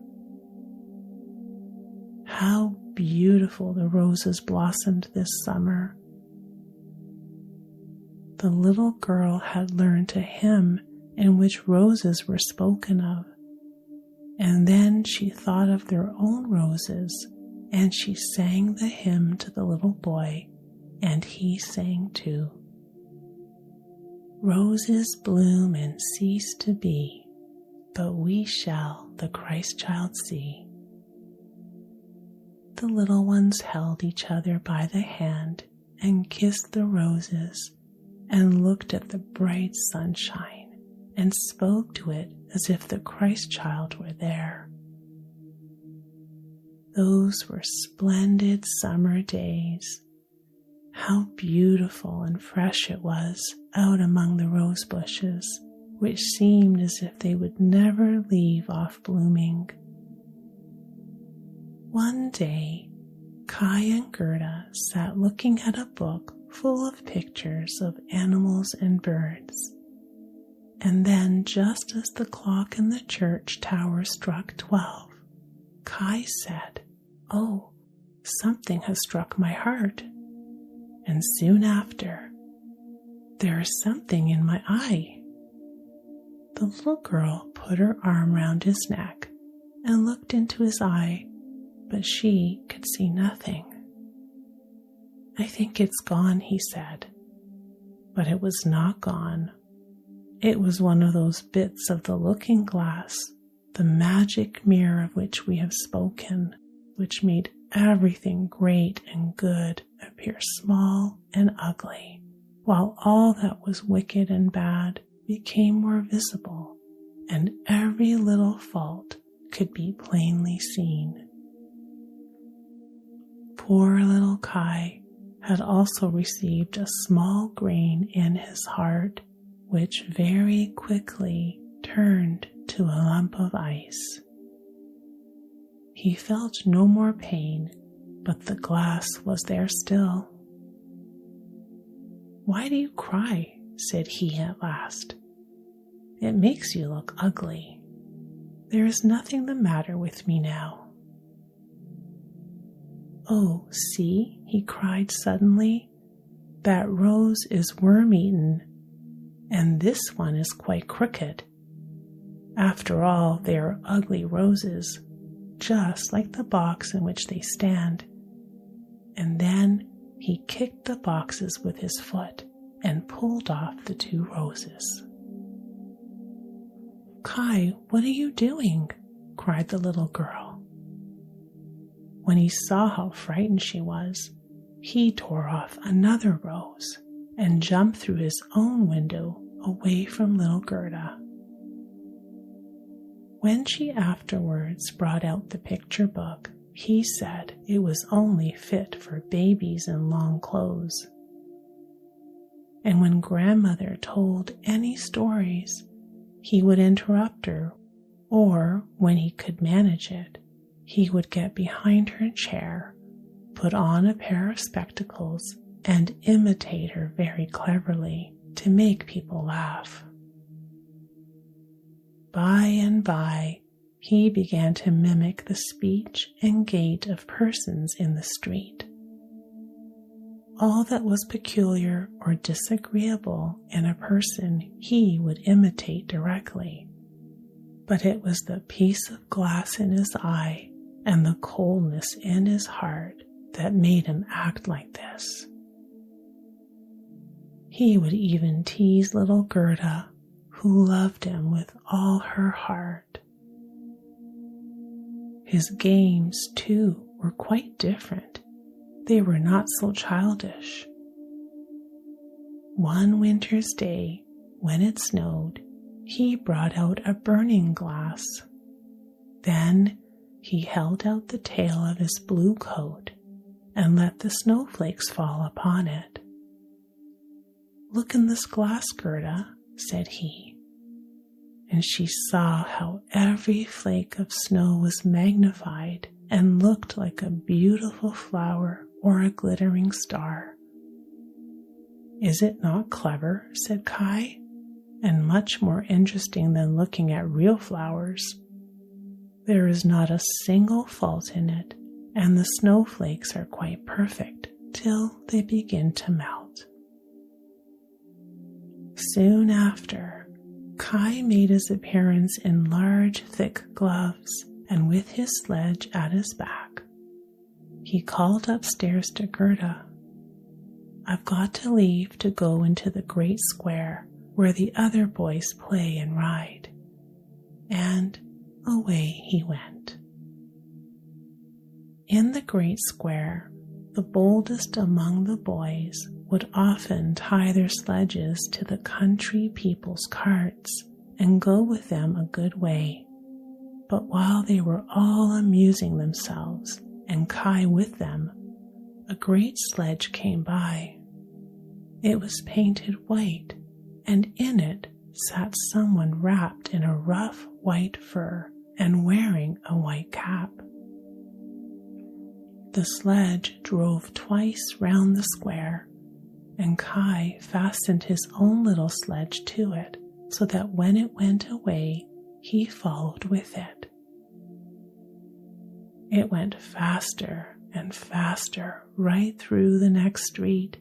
How beautiful the roses blossomed this summer. The little girl had learned a hymn in which roses were spoken of, and then she thought of their own roses, and she sang the hymn to the little boy, and he sang too. Roses bloom and cease to be, but we shall the Christ child see. The little ones held each other by the hand and kissed the roses and looked at the bright sunshine and spoke to it as if the Christ child were there. Those were splendid summer days. How beautiful and fresh it was out among the rose bushes, which seemed as if they would never leave off blooming. One day, Kai and Gerda sat looking at a book full of pictures of animals and birds. And then, just as the clock in the church tower struck 12, Kai said, "Oh, something has struck my heart." And soon after, "There is something in my eye." The little girl put her arm round his neck and looked into his eye, but she could see nothing. "I think it's gone," he said. But it was not gone. It was one of those bits of the looking glass, the magic mirror of which we have spoken, which made everything great and good appear small and ugly, while all that was wicked and bad became more visible, and every little fault could be plainly seen. Poor little Kai had also received a small grain in his heart, which very quickly turned to a lump of ice. He felt no more pain, but the glass was there still. "Why do you cry?" said he at last. "It makes you look ugly. There is nothing the matter with me now." "Oh, see," he cried suddenly, "that rose is worm-eaten, and this one is quite crooked. After all, they are ugly roses, just like the box in which they stand, and then he kicked the boxes with his foot and pulled off the 2 roses. "Kai, what are you doing?" cried the little girl. When he saw how frightened she was, he tore off another rose and jumped through his own window away from little Gerda. When she afterwards brought out the picture book, he said it was only fit for babies in long clothes. And when grandmother told any stories, he would interrupt her, or when he could manage it, he would get behind her chair, put on a pair of spectacles, and imitate her very cleverly to make people laugh. By and by, he began to mimic the speech and gait of persons in the street. All that was peculiar or disagreeable in a person he would imitate directly, but it was the piece of glass in his eye and the coldness in his heart that made him act like this. He would even tease little Gerda, who loved him with all her heart. His games, too, were quite different. They were not so childish. One winter's day, when it snowed, he brought out a burning glass. Then he held out the tail of his blue coat and let the snowflakes fall upon it. "Look in this glass, Gerda," said he, and she saw how every flake of snow was magnified and looked like a beautiful flower or a glittering star. "Is it not clever?" said Kai, "and much more interesting than looking at real flowers? There is not a single fault in it, and the snowflakes are quite perfect till they begin to melt." Soon after, Kai made his appearance in large, thick gloves and with his sledge at his back. He called upstairs to Gerda, "I've got to leave to go into the great square where the other boys play and ride." And away he went. In the great square, the boldest among the boys would often tie their sledges to the country people's carts and go with them a good way. But while they were all amusing themselves, and Kai with them, a great sledge came by. It was painted white, and in it sat someone wrapped in a rough white fur and wearing a white cap. The sledge drove twice round the square, and Kai fastened his own little sledge to it so that when it went away, he followed with it. It went faster and faster right through the next street,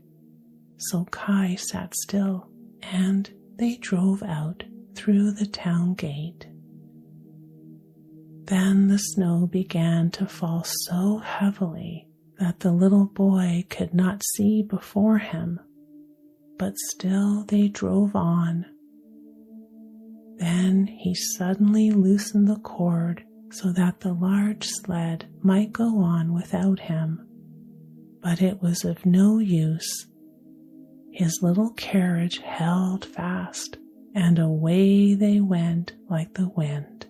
so Kai sat still and they drove out through the town gate. Then the snow began to fall so heavily that the little boy could not see before him, but still they drove on. Then he suddenly loosened the cord so that the large sled might go on without him, but it was of no use. His little carriage held fast, and away they went like the wind.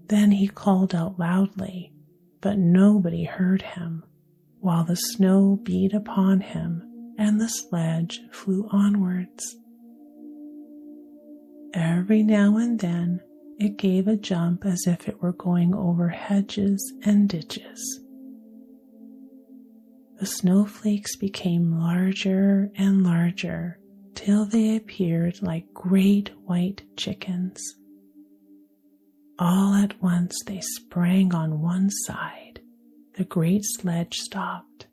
Then he called out loudly, but nobody heard him, while the snow beat upon him and the sledge flew onwards. Every now and then it gave a jump as if it were going over hedges and ditches. The snowflakes became larger and larger till they appeared like great white chickens. All at once they sprang on one side. The great sledge stopped,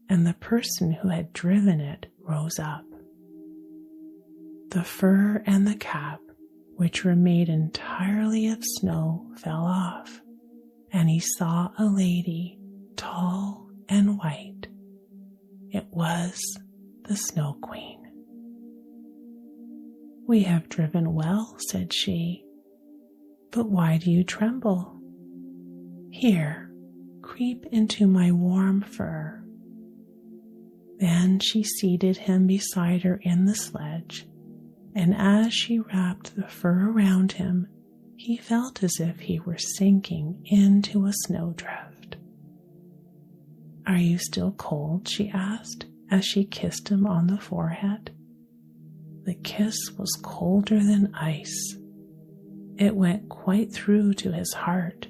and the person who had driven it rose up. The fur and the cap, which were made entirely of snow, fell off, and he saw a lady, tall and white. It was the Snow Queen. "We have driven well," said she, "but why do you tremble? Here, creep into my warm fur." Then she seated him beside her in the sledge, and as she wrapped the fur around him, he felt as if he were sinking into a snowdrift. "Are you still cold?" she asked as she kissed him on the forehead. The kiss was colder than ice. It went quite through to his heart.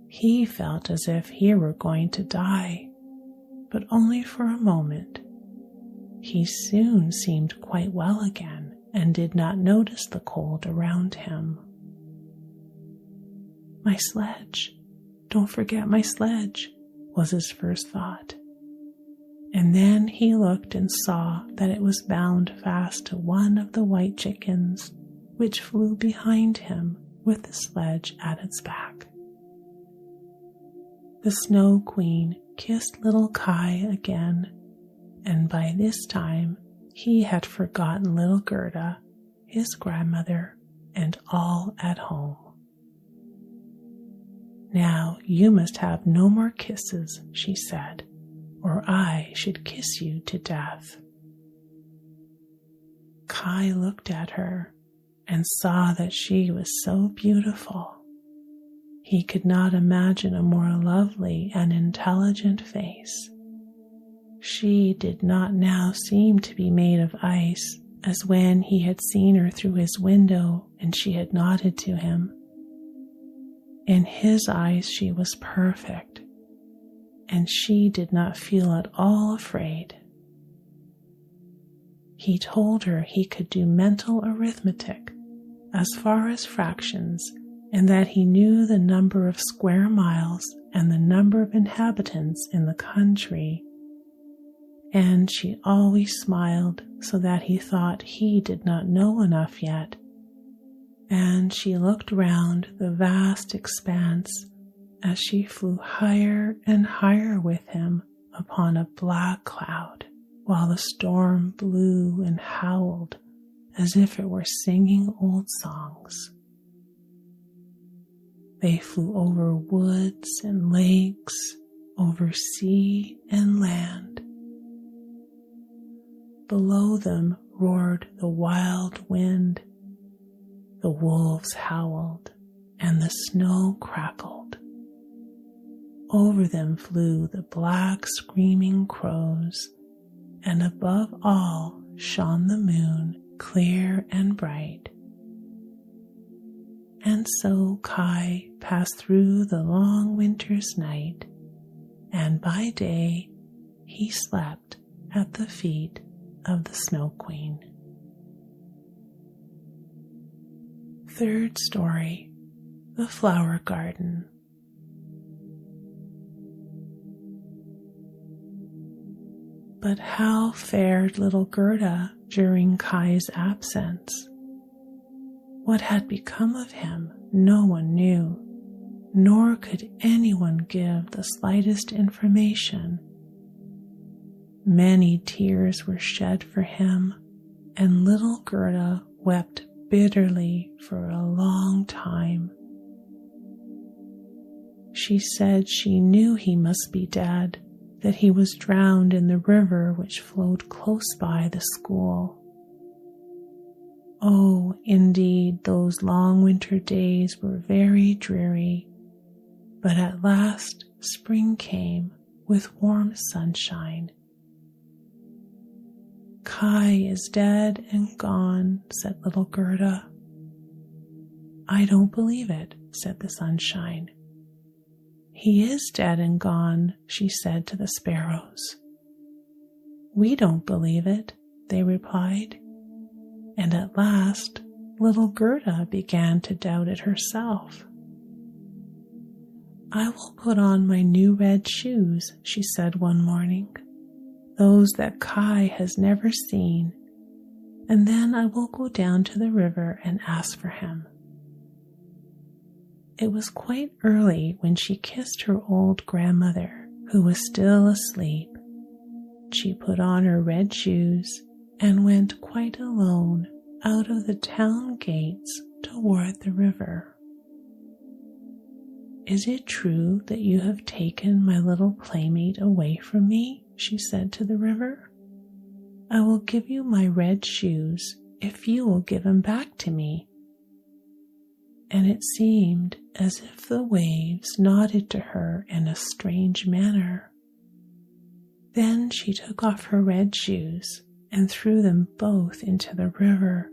He felt as if he were going to die, but only for a moment. He soon seemed quite well again and did not notice the cold around him. "My sledge, don't forget my sledge," was his first thought. And then he looked and saw that it was bound fast to one of the white chickens, which flew behind him with the sledge at its back. The Snow Queen kissed little Kai again, and by this time he had forgotten little Gerda, his grandmother, and all at home. "Now you must have no more kisses," she said, "or I should kiss you to death." Kai looked at her and saw that she was so beautiful. He could not imagine a more lovely and intelligent face. She did not now seem to be made of ice, as when he had seen her through his window and she had nodded to him. In his eyes she was perfect, and she did not feel at all afraid. He told her he could do mental arithmetic as far as fractions, and that he knew the number of square miles and the number of inhabitants in the country. And she always smiled so that he thought he did not know enough yet. And she looked round the vast expanse as she flew higher and higher with him upon a black cloud, while the storm blew and howled as if it were singing old songs. They flew over woods and lakes, over sea and land. Below them roared the wild wind. The wolves howled and the snow crackled. Over them flew the black screaming crows, and above all shone the moon clear and bright. And so Kai passed through the long winter's night, and by day he slept at the feet of the Snow Queen. Third story, The Flower Garden. But how fared little Gerda during Kai's absence? What had become of him, no one knew, nor could anyone give the slightest information. Many tears were shed for him, and little Gerda wept bitterly for a long time. She said she knew he must be dead, that he was drowned in the river which flowed close by the school. Oh, indeed, those long winter days were very dreary, but at last spring came with warm sunshine. "Kai is dead and gone," said little Gerda. "I don't believe it," said the sunshine. "He is dead and gone," she said to the sparrows. "We don't believe it," they replied. And at last, little Gerda began to doubt it herself. "I will put on my new red shoes," she said one morning, "those that Kai has never seen, and then I will go down to the river and ask for him." It was quite early when she kissed her old grandmother, who was still asleep, she put on her red shoes and went quite alone out of the town gates toward the river. "Is it true that you have taken my little playmate away from me?" she said to the river. "I will give you my red shoes if you will give them back to me." And it seemed as if the waves nodded to her in a strange manner. Then she took off her red shoes and threw them both into the river.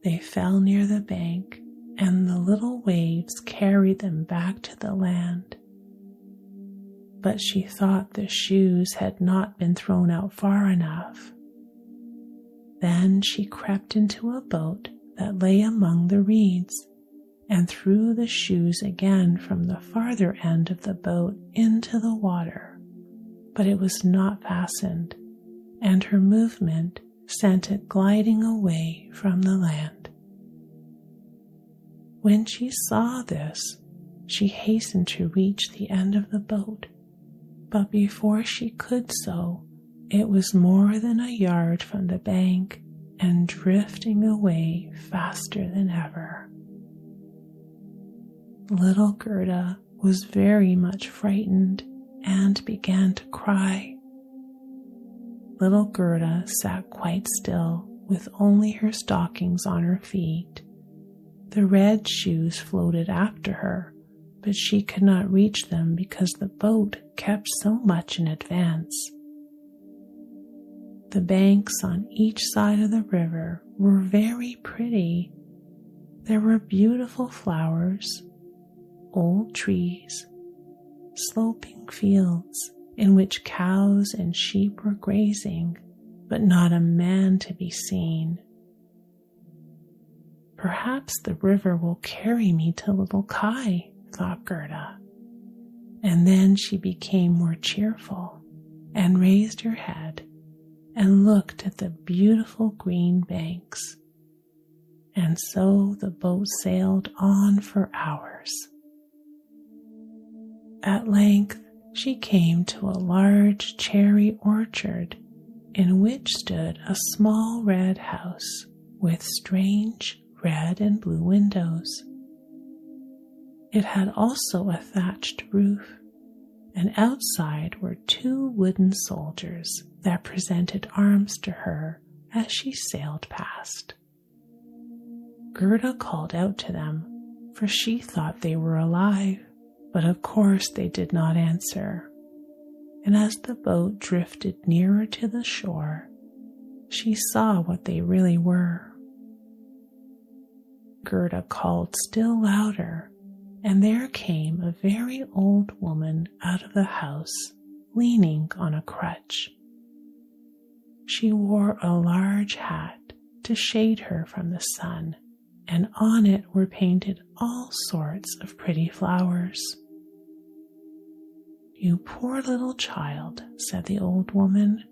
They fell near the bank, and the little waves carried them back to the land. But she thought the shoes had not been thrown out far enough. Then she crept into a boat that lay among the reeds and threw the shoes again from the farther end of the boat into the water, but it was not fastened, and her movement sent it gliding away from the land. When she saw this, she hastened to reach the end of the boat, but before she could so, it was more than a yard from the bank and drifting away faster than ever. Little Gerda was very much frightened and began to cry. Little Gerda sat quite still with only her stockings on her feet. The red shoes floated after her, but she could not reach them because the boat kept so much in advance. The banks on each side of the river were very pretty. There were beautiful flowers, old trees, sloping fields in which cows and sheep were grazing, but not a man to be seen. "Perhaps the river will carry me to little Kai," thought Gerda. And then she became more cheerful and raised her head and looked at the beautiful green banks. And so the boat sailed on for hours. At length she came to a large cherry orchard in which stood a small red house with strange red and blue windows. It had also a thatched roof, and outside were 2 wooden soldiers that presented arms to her as she sailed past. Gerda called out to them, for she thought they were alive, but of course they did not answer. And as the boat drifted nearer to the shore, she saw what they really were. Gerda called still louder, and there came a very old woman out of the house, leaning on a crutch. She wore a large hat to shade her from the sun, and on it were painted all sorts of pretty flowers. "You poor little child," said the old woman.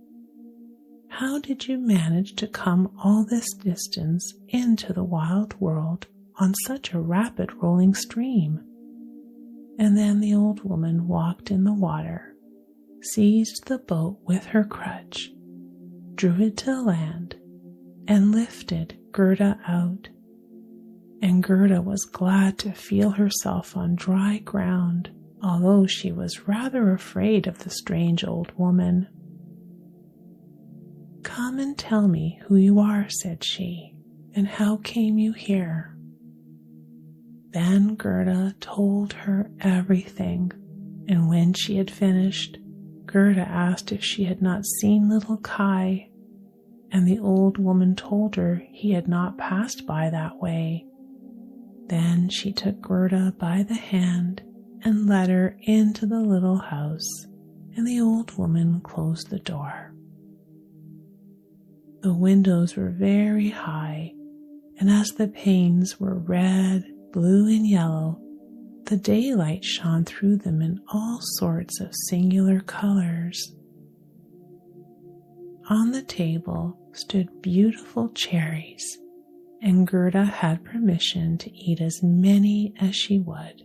"How did you manage to come all this distance into the wild world on such a rapid rolling stream?" And then the old woman walked in the water, seized the boat with her crutch, drew it to land, and lifted Gerda out. And Gerda was glad to feel herself on dry ground, although she was rather afraid of the strange old woman. "Come and tell me who you are," said she, "and how came you here?" Then Gerda told her everything, and when she had finished, Gerda asked if she had not seen little Kai, and the old woman told her he had not passed by that way. Then she took Gerda by the hand and led her into the little house, and the old woman closed the door. The windows were very high, and as the panes were red, blue, and yellow, the daylight shone through them in all sorts of singular colors. On the table stood beautiful cherries, and Gerda had permission to eat as many as she would.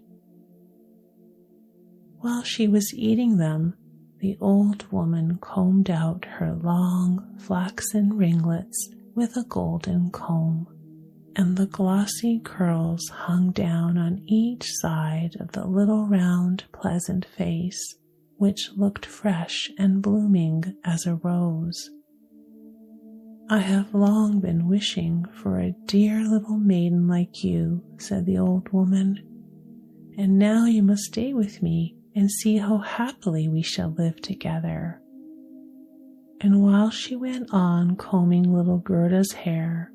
While she was eating them, the old woman combed out her long flaxen ringlets with a golden comb, and the glossy curls hung down on each side of the little round pleasant face, which looked fresh and blooming as a rose. "I have long been wishing for a dear little maiden like you," said the old woman, "and now you must stay with me and see how happily we shall live together." And while she went on combing little Gerda's hair,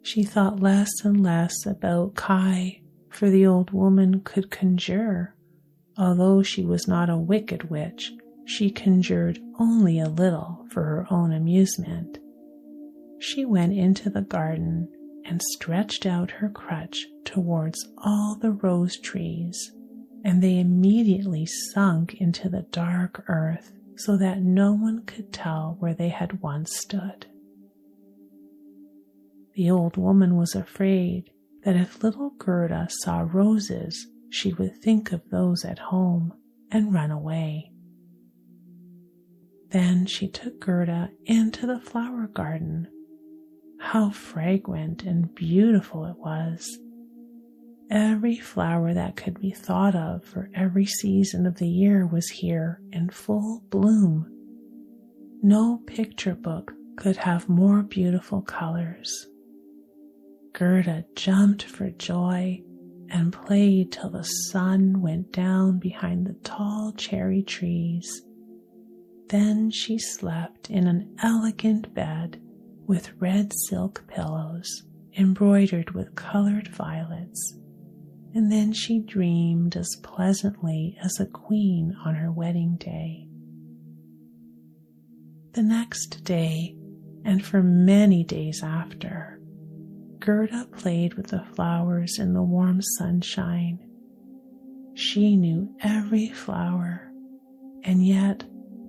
she thought less and less about Kai, for the old woman could conjure. Although she was not a wicked witch, she conjured only a little for her own amusement. She went into the garden and stretched out her crutch towards all the rose trees, and they immediately sunk into the dark earth so that no one could tell where they had once stood. The old woman was afraid that if little Gerda saw roses, she would think of those at home and run away. Then she took Gerda into the flower garden. How fragrant and beautiful it was! Every flower that could be thought of for every season of the year was here in full bloom. No picture book could have more beautiful colors. Gerda jumped for joy and played till the sun went down behind the tall cherry trees. Then she slept in an elegant bed with red silk pillows embroidered with colored violets, and then she dreamed as pleasantly as a queen on her wedding day. The next day, and for many days after, Gerda played with the flowers in the warm sunshine. She knew every flower, and yet,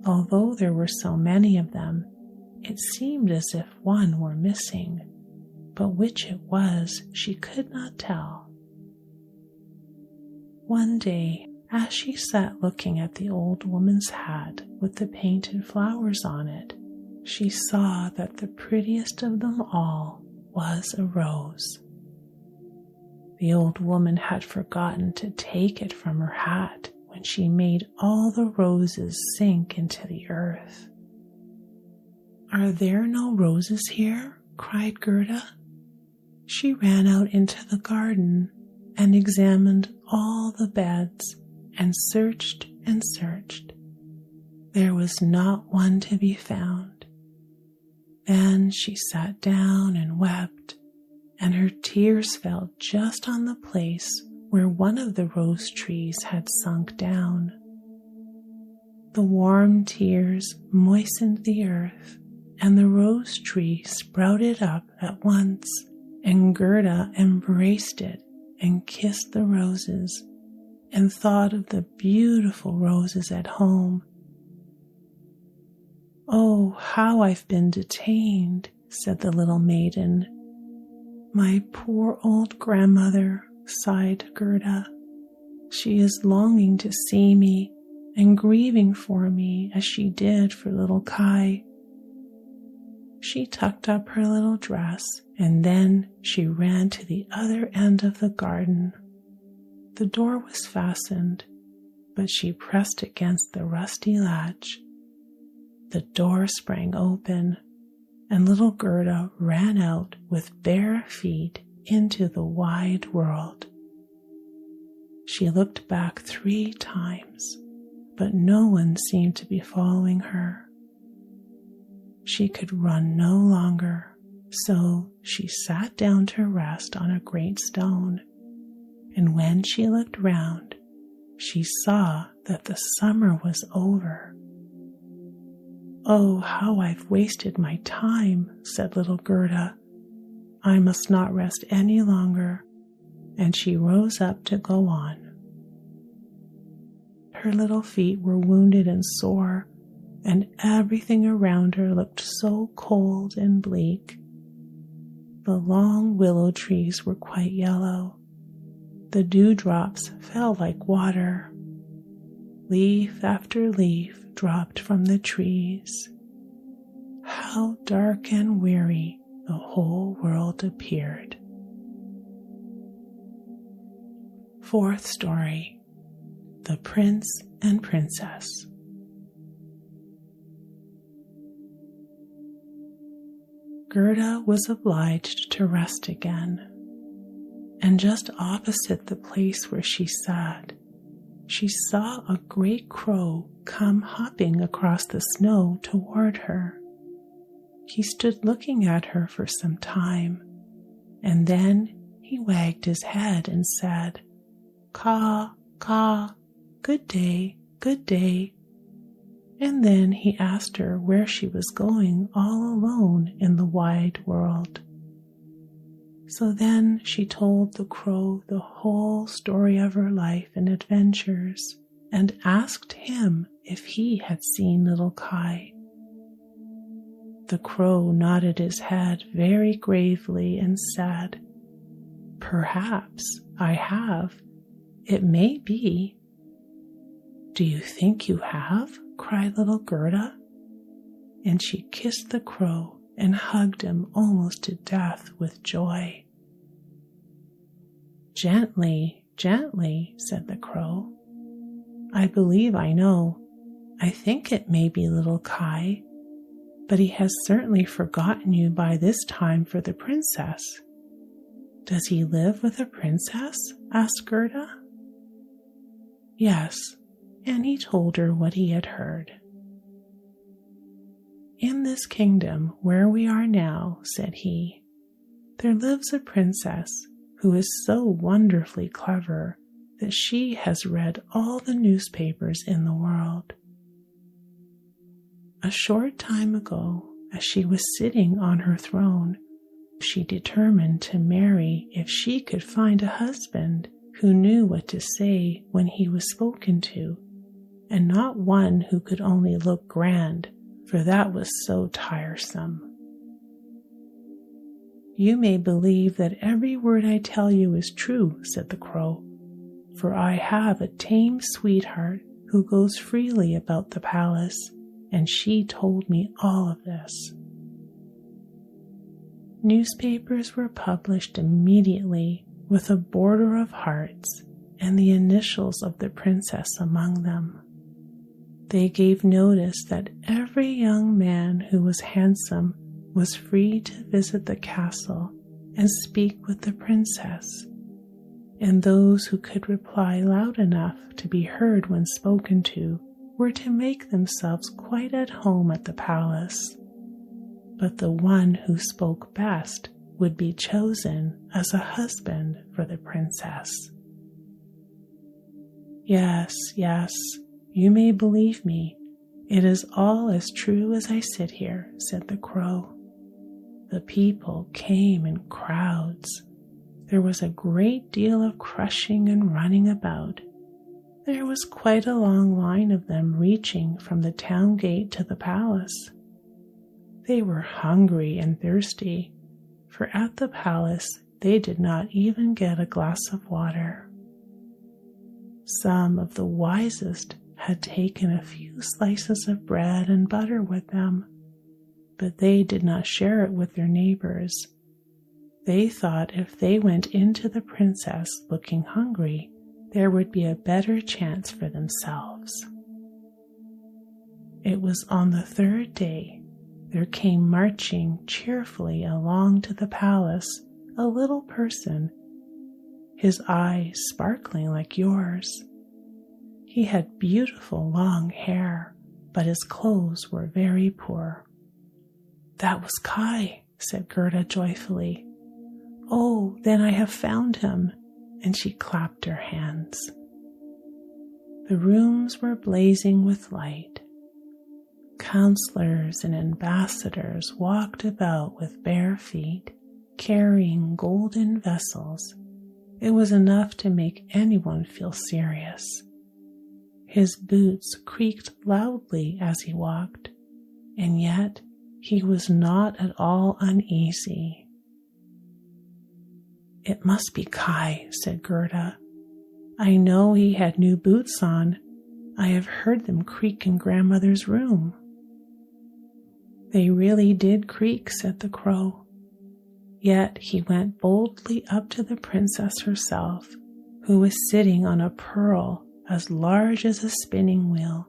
although there were so many of them, it seemed as if one were missing, but which it was she could not tell. One day, as she sat looking at the old woman's hat with the painted flowers on it, she saw that the prettiest of them all was a rose. The old woman had forgotten to take it from her hat when she made all the roses sink into the earth. "Are there no roses here?" cried Gerda. She ran out into the garden and examined all the beds and searched and searched. There was not one to be found. Then she sat down and wept, and her tears fell just on the place where one of the rose trees had sunk down. The warm tears moistened the earth, and the rose tree sprouted up at once, and Gerda embraced it and kissed the roses and thought of the beautiful roses at home. "Oh, how I've been detained," said the little maiden. "My poor old grandmother," sighed Gerda. "She is longing to see me and grieving for me as she did for little Kai." She tucked up her little dress, and then she ran to the other end of the garden. The door was fastened, but she pressed against the rusty latch. The door sprang open, and little Gerda ran out with bare feet into the wide world. She looked back 3 times, but no one seemed to be following her. She could run no longer, so she sat down to rest on a great stone, and when she looked round, she saw that the summer was over. "Oh, how I've wasted my time," said little Gerda. "I must not rest any longer," and she rose up to go on. Her little feet were wounded and sore, and everything around her looked so cold and bleak. The long willow trees were quite yellow. The dewdrops fell like water. Leaf after leaf dropped from the trees. How dark and weary the whole world appeared. Fourth story, The Prince and Princess. Gerda was obliged to rest again, and just opposite the place where she sat, she saw a great crow come hopping across the snow toward her. He stood looking at her for some time, and then he wagged his head and said, "Caw, caw, good day, good day." And then he asked her where she was going all alone in the wide world. So then she told the crow the whole story of her life and adventures, and asked him if he had seen little Kai. The crow nodded his head very gravely and said, "Perhaps I have. It may be." "Do you think you have?" cried little Gerda, and she kissed the crow and hugged him almost to death with joy. "Gently, gently," said the crow. "I believe I know. I think it may be little Kai, but he has certainly forgotten you by this time for the princess." "Does he live with a princess?" asked Gerda. "Yes," and he told her what he had heard. "In this kingdom where we are now," said he, "there lives a princess who is so wonderfully clever that she has read all the newspapers in the world. A short time ago, as she was sitting on her throne, she determined to marry if she could find a husband who knew what to say when he was spoken to, and not one who could only look grand, for that was so tiresome. "You may believe that every word I tell you is true," said the crow, "for I have a tame sweetheart who goes freely about the palace, and she told me all of this." Newspapers were published immediately with a border of hearts and the initials of the princess among them. They gave notice that every young man who was handsome was free to visit the castle and speak with the princess, and those who could reply loud enough to be heard when spoken to were to make themselves quite at home at the palace. But the one who spoke best would be chosen as a husband for the princess. "Yes, yes, you may believe me. It is all as true as I sit here," said the crow. The people came in crowds. There was a great deal of crushing and running about. There was quite a long line of them reaching from the town gate to the palace. They were hungry and thirsty, for at the palace they did not even get a glass of water. Some of the wisest had taken a few slices of bread and butter with them, but they did not share it with their neighbors. They thought if they went into the princess looking hungry, there would be a better chance for themselves. It was on the third day there came marching cheerfully along to the palace a little person, his eyes sparkling like yours. He had beautiful long hair, but his clothes were very poor. "That was Kai," said Gerda joyfully. "Oh, then I have found him," and she clapped her hands. The rooms were blazing with light. Counselors and ambassadors walked about with bare feet, carrying golden vessels. It was enough to make anyone feel serious. His boots creaked loudly as he walked, and yet he was not at all uneasy. "It must be Kai," said Gerda. "I know he had new boots on, I have heard them creak in Grandmother's room." "They really did creak," said the crow. Yet he went boldly up to the princess herself, who was sitting on a pearl as large as a spinning wheel,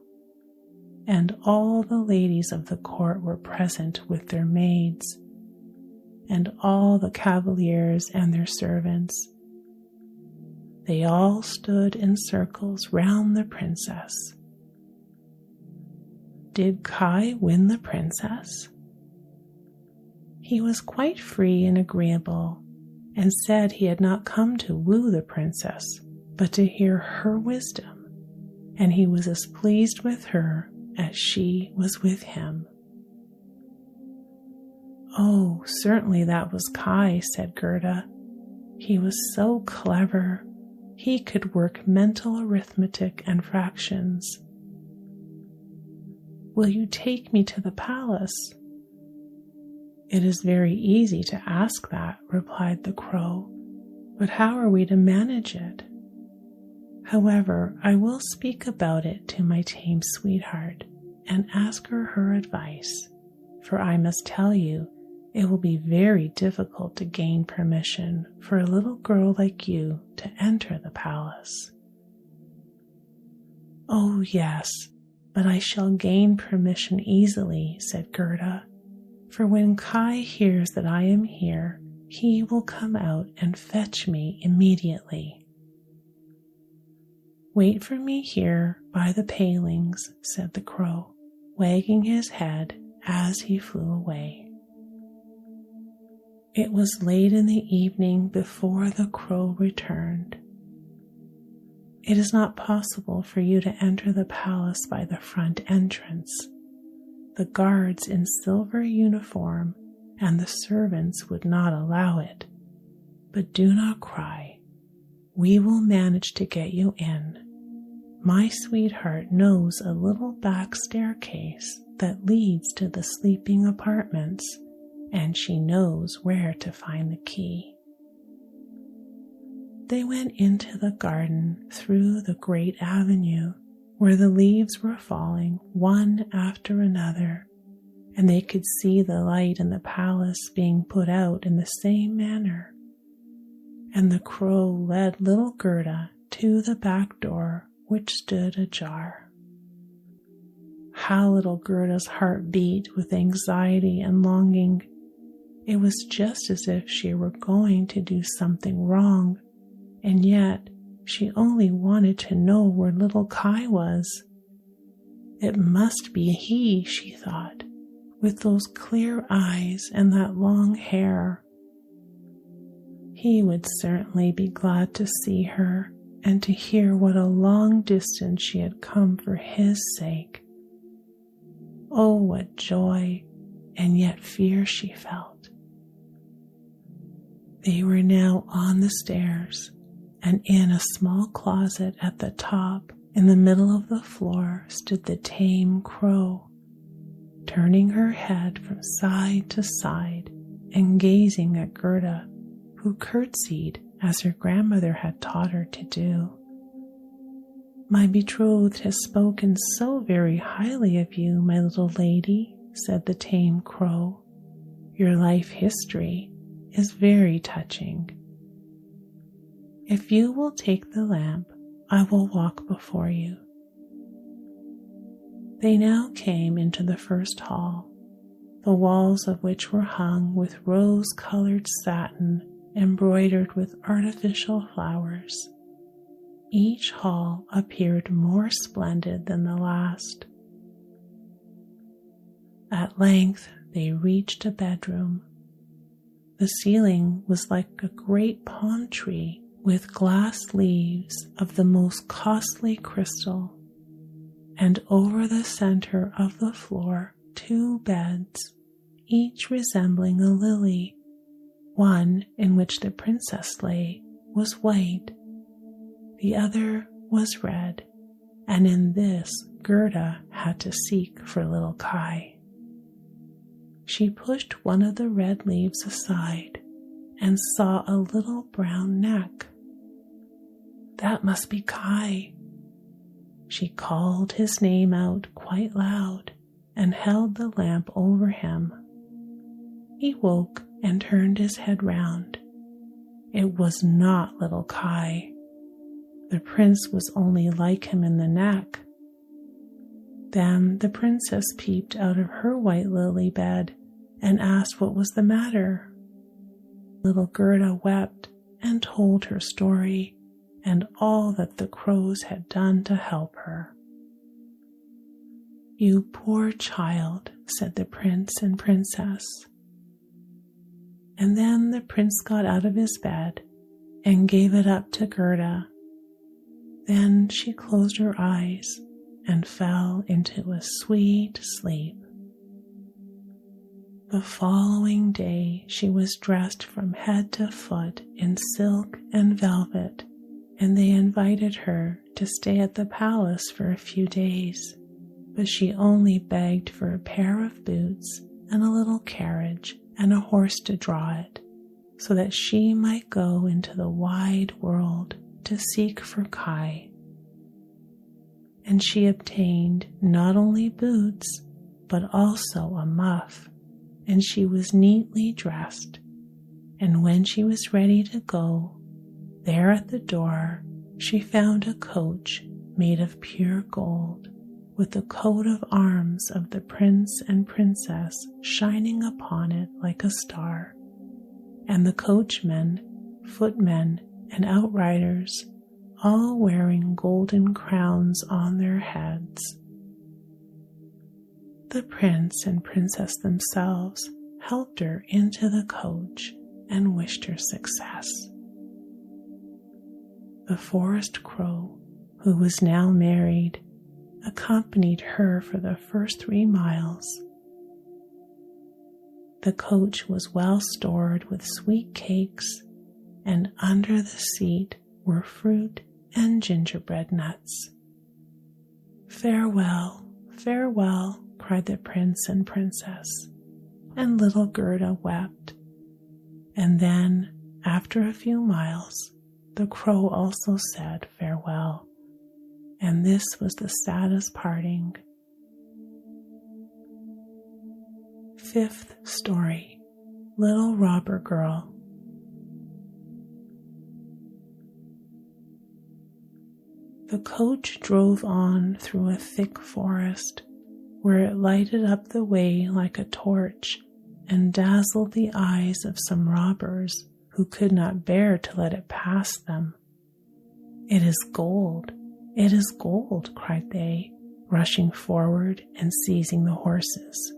and all the ladies of the court were present with their maids, and all the cavaliers and their servants. They all stood in circles round the princess. Did Kai win the princess? He was quite free and agreeable, and said he had not come to woo the princess, but to hear her wisdom, and he was as pleased with her as she was with him. "Oh, certainly that was Kai," said Gerda. "He was so clever. He could work mental arithmetic and fractions." "Will you take me to the palace?" "It is very easy to ask that," replied the crow, "but how are we to manage it? However, I will speak about it to my tame sweetheart and ask her advice, for I must tell you, it will be very difficult to gain permission for a little girl like you to enter the palace." "Oh, yes, but I shall gain permission easily," said Gerda, "for when Kai hears that I am here, he will come out and fetch me immediately." "Wait for me here by the palings," said the crow, wagging his head as he flew away. It was late in the evening before the crow returned. "It is not possible for you to enter the palace by the front entrance. The guards in silver uniform and the servants would not allow it. But do not cry. We will manage to get you in. My sweetheart knows a little back staircase that leads to the sleeping apartments, and she knows where to find the key." They went into the garden through the great avenue where the leaves were falling one after another, and they could see the light in the palace being put out in the same manner. And the crow led little Gerda to the back door, which stood ajar. How little Gerda's heart beat with anxiety and longing. It was just as if she were going to do something wrong, and yet she only wanted to know where little Kai was. It must be he, she thought, with those clear eyes and that long hair. He would certainly be glad to see her and to hear what a long distance she had come for his sake. Oh, what joy and yet fear she felt. They were now on the stairs, and in a small closet at the top, in the middle of the floor, stood the tame crow, turning her head from side to side and gazing at Gerda, who curtsied as her grandmother had taught her to do. "My betrothed has spoken so very highly of you, my little lady," said the tame crow. "Your life history is very touching. If you will take the lamp, I will walk before you." They now came into the first hall, the walls of which were hung with rose-colored satin embroidered with artificial flowers. Each hall appeared more splendid than the last. At length they reached a bedroom. The ceiling was like a great palm tree with glass leaves of the most costly crystal, and over the center of the floor 2 beds, each resembling a lily. One, in which the princess lay, was white, the other was red, and in this Gerda had to seek for little Kai. She pushed one of the red leaves aside and saw a little brown neck. That must be Kai. She called his name out quite loud and held the lamp over him. He woke and turned his head round. It was not little Kai. The prince was only like him in the neck. Then the princess peeped out of her white lily bed and asked what was the matter. Little Gerda wept and told her story and all that the crows had done to help her. "You poor child," said the prince and princess. And then the prince got out of his bed and gave it up to Gerda. Then she closed her eyes and fell into a sweet sleep. The following day she was dressed from head to foot in silk and velvet, and they invited her to stay at the palace for a few days, but she only begged for a pair of boots and a little carriage and a horse to draw it, so that she might go into the wide world to seek for Kai. And she obtained not only boots, but also a muff, and she was neatly dressed. And when she was ready to go, there at the door she found a coach made of pure gold, with the coat of arms of the prince and princess shining upon it like a star, and the coachmen, footmen, and outriders all wearing golden crowns on their heads. The prince and princess themselves helped her into the coach and wished her success. The forest crow, who was now married, accompanied her for the first 3 miles. The coach was well stored with sweet cakes, and under the seat were fruit and gingerbread nuts. "Farewell, farewell," cried the prince and princess, and little Gerda wept. And then, after a few miles, the crow also said farewell, and this was the saddest parting. 5th story, Little Robber Girl. The coach drove on through a thick forest, where it lighted up the way like a torch and dazzled the eyes of some robbers who could not bear to let it pass them. "It is gold, it is gold," cried they, rushing forward and seizing the horses.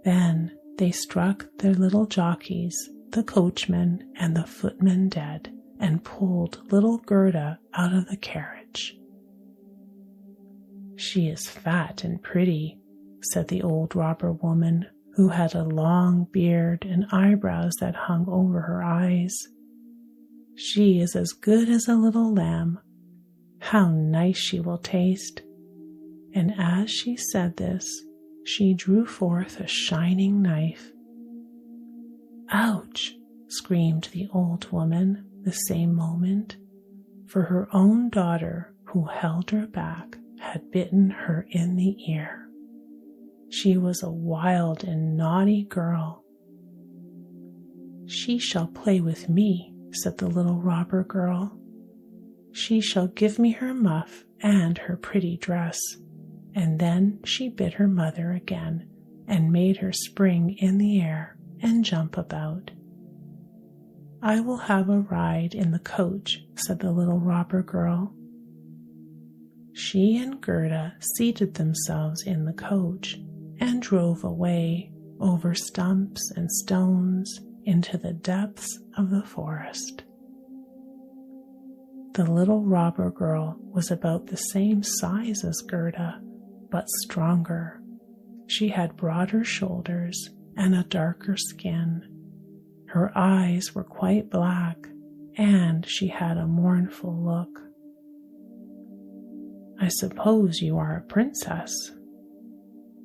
Then they struck their little jockeys, the coachman and the footmen dead, and pulled little Gerda out of the carriage. "She is fat and pretty," said the old robber woman, who had a long beard and eyebrows that hung over her eyes. "She is as good as a little lamb. How nice she will taste." And as she said this, she drew forth a shining knife. "Ouch!" screamed the old woman the same moment, for her own daughter, who held her back, had bitten her in the ear. She was a wild and naughty girl. "She shall play with me," said the little robber girl. "She shall give me her muff and her pretty dress." And then she bit her mother again and made her spring in the air and jump about. "I will have a ride in the coach," said the little robber girl. She and Gerda seated themselves in the coach and drove away over stumps and stones into the depths of the forest. The little robber girl was about the same size as Gerda, but stronger. She had broader shoulders and a darker skin. Her eyes were quite black, and she had a mournful look. "I suppose you are a princess?"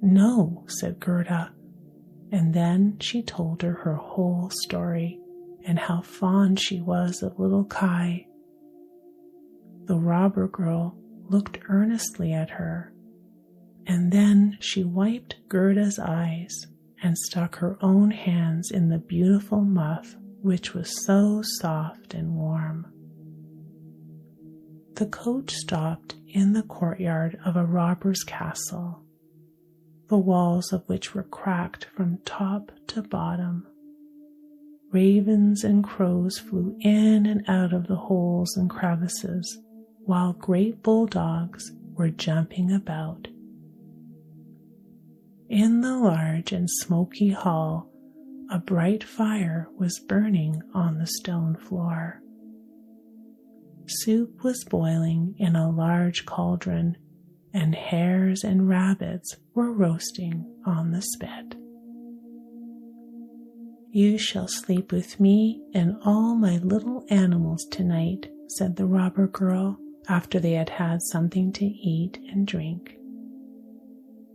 "No," said Gerda, and then she told her whole story and how fond she was of little Kai. The robber girl looked earnestly at her, and then she wiped Gerda's eyes and stuck her own hands in the beautiful muff, which was so soft and warm. The coach stopped in the courtyard of a robber's castle, the walls of which were cracked from top to bottom. Ravens and crows flew in and out of the holes and crevices, while great bulldogs were jumping about. In the large and smoky hall, a bright fire was burning on the stone floor. Soup was boiling in a large cauldron, and hares and rabbits were roasting on the spit. "You shall sleep with me and all my little animals tonight," said the robber girl after they had had something to eat and drink.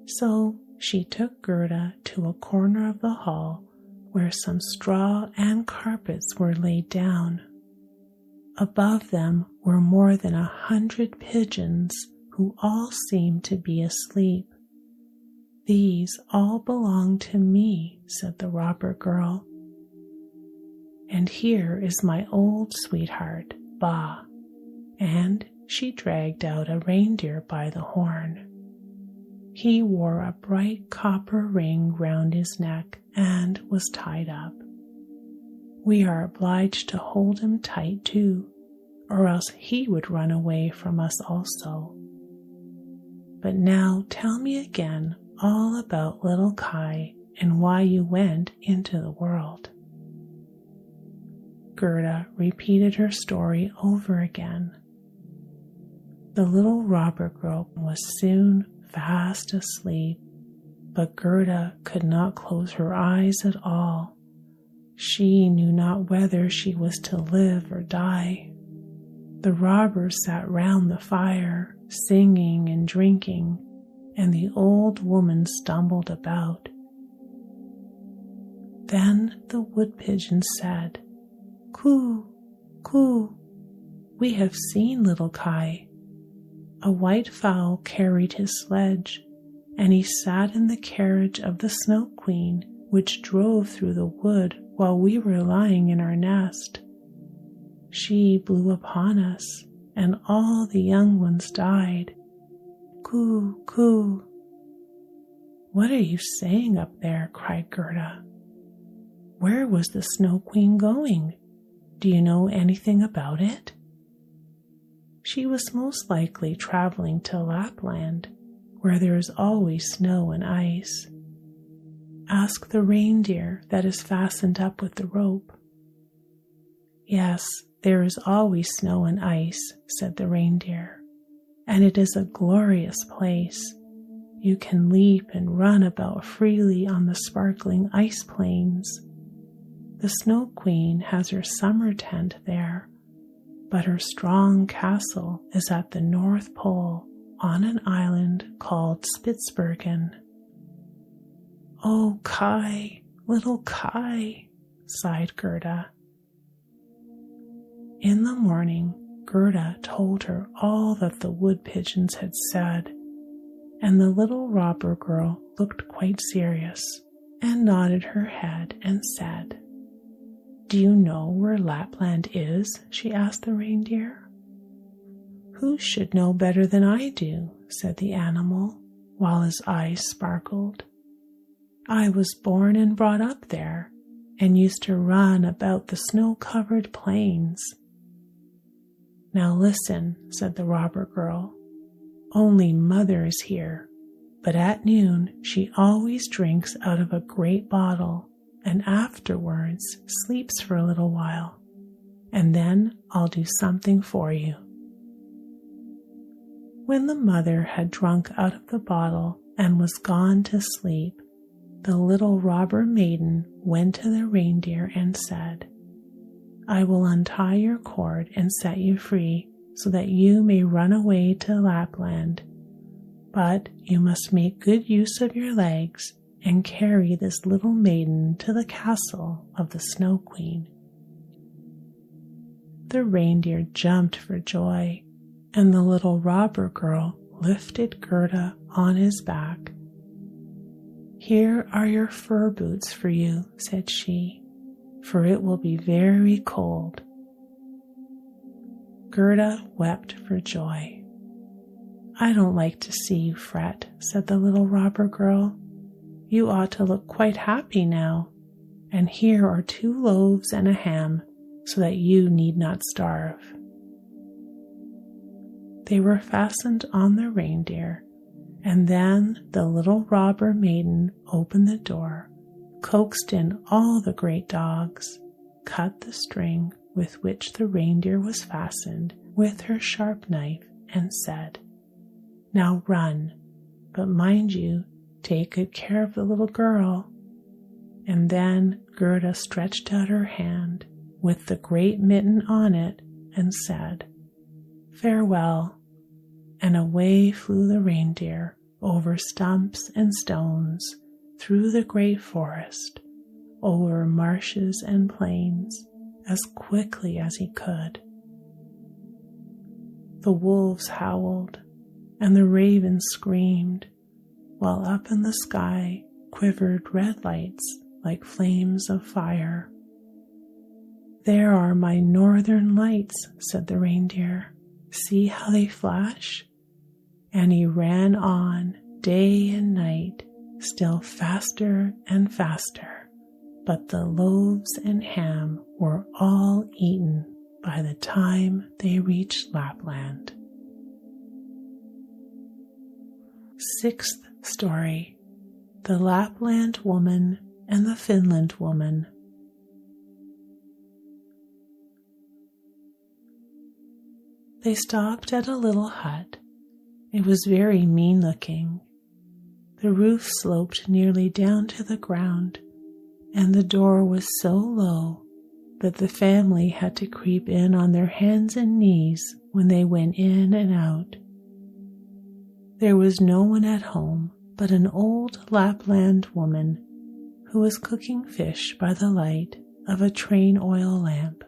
So she took Gerda to a corner of the hall where some straw and carpets were laid down. Above them were more than 100 pigeons who all seemed to be asleep. "These all belong to me," said the robber girl. "And here is my old sweetheart, Ba," and she dragged out a reindeer by the horn. He wore a bright copper ring round his neck and was tied up. We are obliged to hold him tight too, or else he would run away from us also. But now tell me again all about little Kai and why you went into the world." Gerda repeated her story over again. The little robber girl was soon fast asleep, but Gerda could not close her eyes at all. She knew not whether she was to live or die. The robbers sat round the fire, singing and drinking, and the old woman stumbled about. Then the wood pigeon said, "Coo, coo, we have seen little Kai. A white fowl carried his sledge, and he sat in the carriage of the Snow Queen, which drove through the wood while we were lying in our nest. She blew upon us, and all the young ones died. Coo, coo." "What are you saying up there?" cried Gerda. "Where was the Snow Queen going? Do you know anything about it?" "She was most likely traveling to Lapland, where there is always snow and ice. Ask the reindeer that is fastened up with the rope." "Yes, there is always snow and ice," said the reindeer, "and it is a glorious place. You can leap and run about freely on the sparkling ice plains. The Snow Queen has her summer tent there, but her strong castle is at the North Pole on an island called Spitzbergen." "Oh, Kai, little Kai," sighed Gerda. In the morning, Gerda told her all that the wood pigeons had said, and the little robber girl looked quite serious and nodded her head and said, "Do you know where Lapland is?" she asked the reindeer. "Who should know better than I do?" said the animal, while his eyes sparkled. "I was born and brought up there, and used to run about the snow-covered plains." "Now listen," said the robber girl. "Only Mother is here, but at noon she always drinks out of a great bottle, and afterwards sleeps for a little while, and then I'll do something for you." When the mother had drunk out of the bottle and was gone to sleep, the little robber maiden went to the reindeer and said, "I will untie your cord and set you free so that you may run away to Lapland, but you must make good use of your legs and carry this little maiden to the castle of the Snow Queen." The reindeer jumped for joy, and the little robber girl lifted Gerda on his back. "Here are your fur boots for you," said she, "for it will be very cold." Gerda wept for joy. "I don't like to see you fret," said the little robber girl. "You ought to look quite happy now, and here are 2 loaves and a ham, so that you need not starve." They were fastened on the reindeer, and then the little robber maiden opened the door, coaxed in all the great dogs, cut the string with which the reindeer was fastened with her sharp knife, and said, "Now run, but mind you, take good care of the little girl." And then Gerda stretched out her hand with the great mitten on it and said, "Farewell," and away flew the reindeer over stumps and stones, through the great forest, over marshes and plains, as quickly as he could. The wolves howled, and the ravens screamed, while up in the sky quivered red lights like flames of fire. "There are my northern lights," said the reindeer. "See how they flash?" And he ran on day and night, still faster and faster, but the loaves and ham were all eaten by the time they reached Lapland. 6th story: The Lapland Woman and the Finland Woman. They stopped at a little hut. It was very mean-looking. The roof sloped nearly down to the ground, and the door was so low that the family had to creep in on their hands and knees when they went in and out. There was no one at home but an old Lapland woman who was cooking fish by the light of a train oil lamp.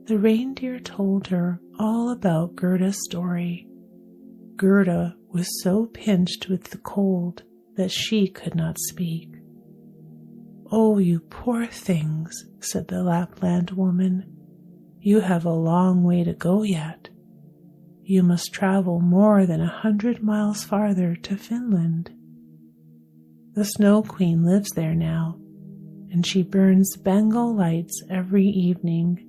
The reindeer told her all about Gerda's story. Gerda was so pinched with the cold that she could not speak. "Oh, you poor things," said the Lapland woman. "You have a long way to go yet. You must travel more than 100 miles farther to Finland. The Snow Queen lives there now, and she burns Bengal lights every evening.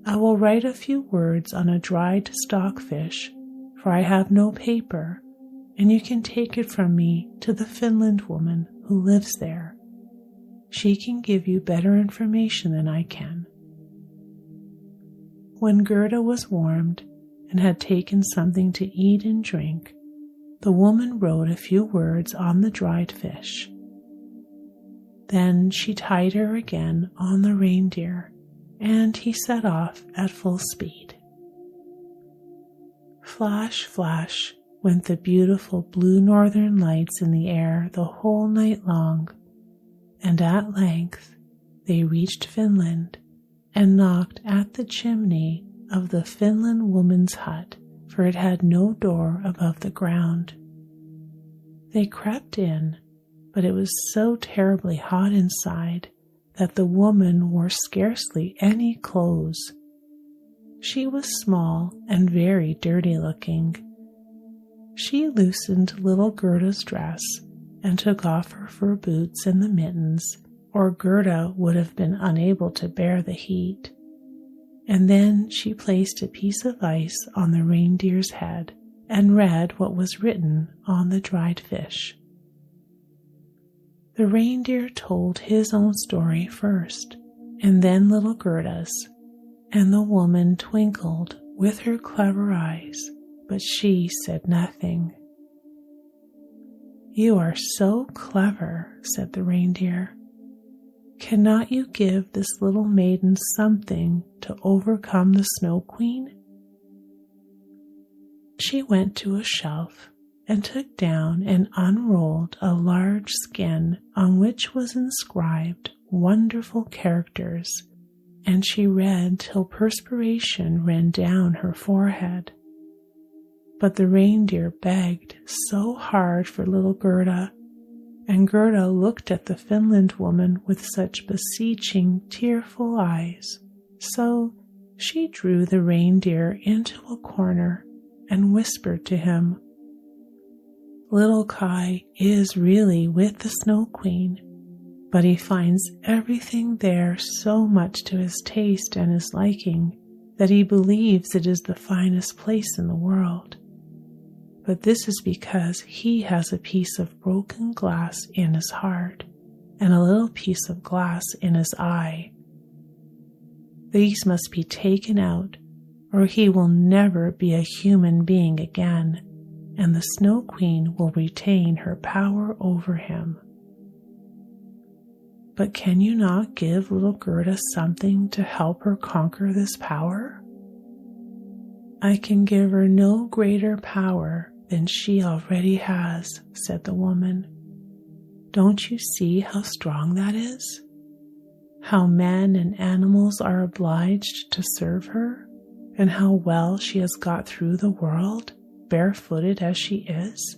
I will write a few words on a dried stockfish, for I have no paper, and you can take it from me to the Finland woman who lives there. She can give you better information than I can." When Gerda was warmed and had taken something to eat and drink, the woman wrote a few words on the dried fish. Then she tied her again on the reindeer, and he set off at full speed. Flash, flash went the beautiful blue northern lights in the air the whole night long, and at length they reached Finland and knocked at the chimney of the Finland woman's hut, for it had no door above the ground. They crept in, but it was so terribly hot inside that the woman wore scarcely any clothes. She was small and very dirty looking. She loosened little Gerda's dress and took off her fur boots and the mittens, or Gerda would have been unable to bear the heat. And then she placed a piece of ice on the reindeer's head and read what was written on the dried fish. The reindeer told his own story first, and then little Gerda's, and the woman twinkled with her clever eyes, but she said nothing. "You are so clever," said the reindeer. "Cannot you give this little maiden something to overcome the Snow Queen?" She went to a shelf and took down and unrolled a large skin on which was inscribed wonderful characters and she read till perspiration ran down her forehead. But the reindeer begged so hard for little Gerda, and Gerda looked at the Finland woman with such beseeching, tearful eyes. So she drew the reindeer into a corner and whispered to him, "Little Kai is really with the Snow Queen, but he finds everything there so much to his taste and his liking that he believes it is the finest place in the world. But this is because he has a piece of broken glass in his heart and a little piece of glass in his eye. These must be taken out, or he will never be a human being again, and the Snow Queen will retain her power over him. But can you not give little Gerda something to help her conquer this power?" "I can give her no greater power than she already has," said the woman. "Don't you see how strong that is? How men and animals are obliged to serve her, and how well she has got through the world, barefooted as she is?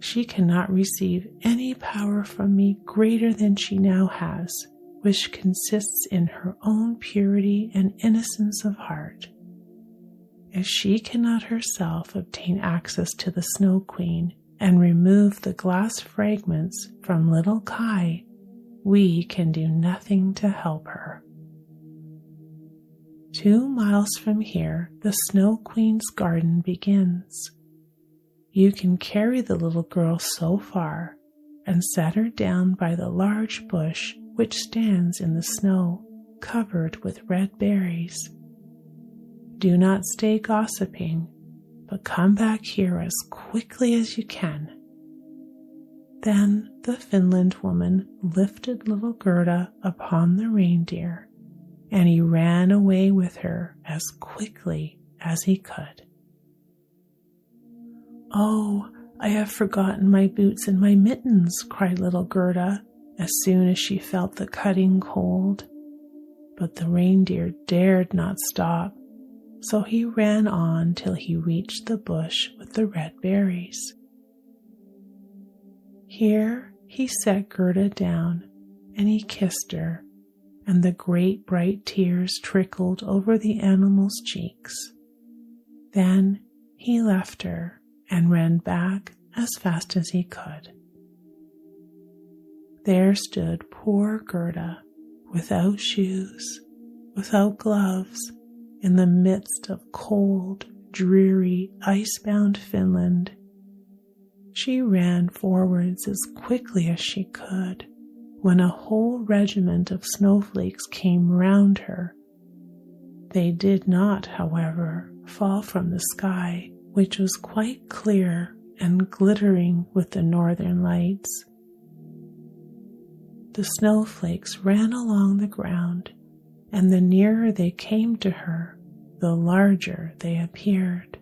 She cannot receive any power from me greater than she now has, which consists in her own purity and innocence of heart. If she cannot herself obtain access to the Snow Queen and remove the glass fragments from little Kai, we can do nothing to help her." 2 miles from here, the Snow Queen's garden begins. You can carry the little girl so far and set her down by the large bush which stands in the snow, covered with red berries. Do not stay gossiping, but come back here as quickly as you can." Then the Finland woman lifted little Gerda upon the reindeer, and he ran away with her as quickly as he could. "Oh, I have forgotten my boots and my mittens," cried little Gerda as soon as she felt the cutting cold. But the reindeer dared not stop, so he ran on till he reached the bush with the red berries. Here he set Gerda down, and he kissed her, and the great bright tears trickled over the animal's cheeks. Then he left her and ran back as fast as he could. There stood poor Gerda, without shoes, without gloves, in the midst of cold, dreary, ice-bound Finland. She ran forwards as quickly as she could, when a whole regiment of snowflakes came round her. They did not, however, fall from the sky, which was quite clear and glittering with the northern lights. The snowflakes ran along the ground, and the nearer they came to her, the larger they appeared.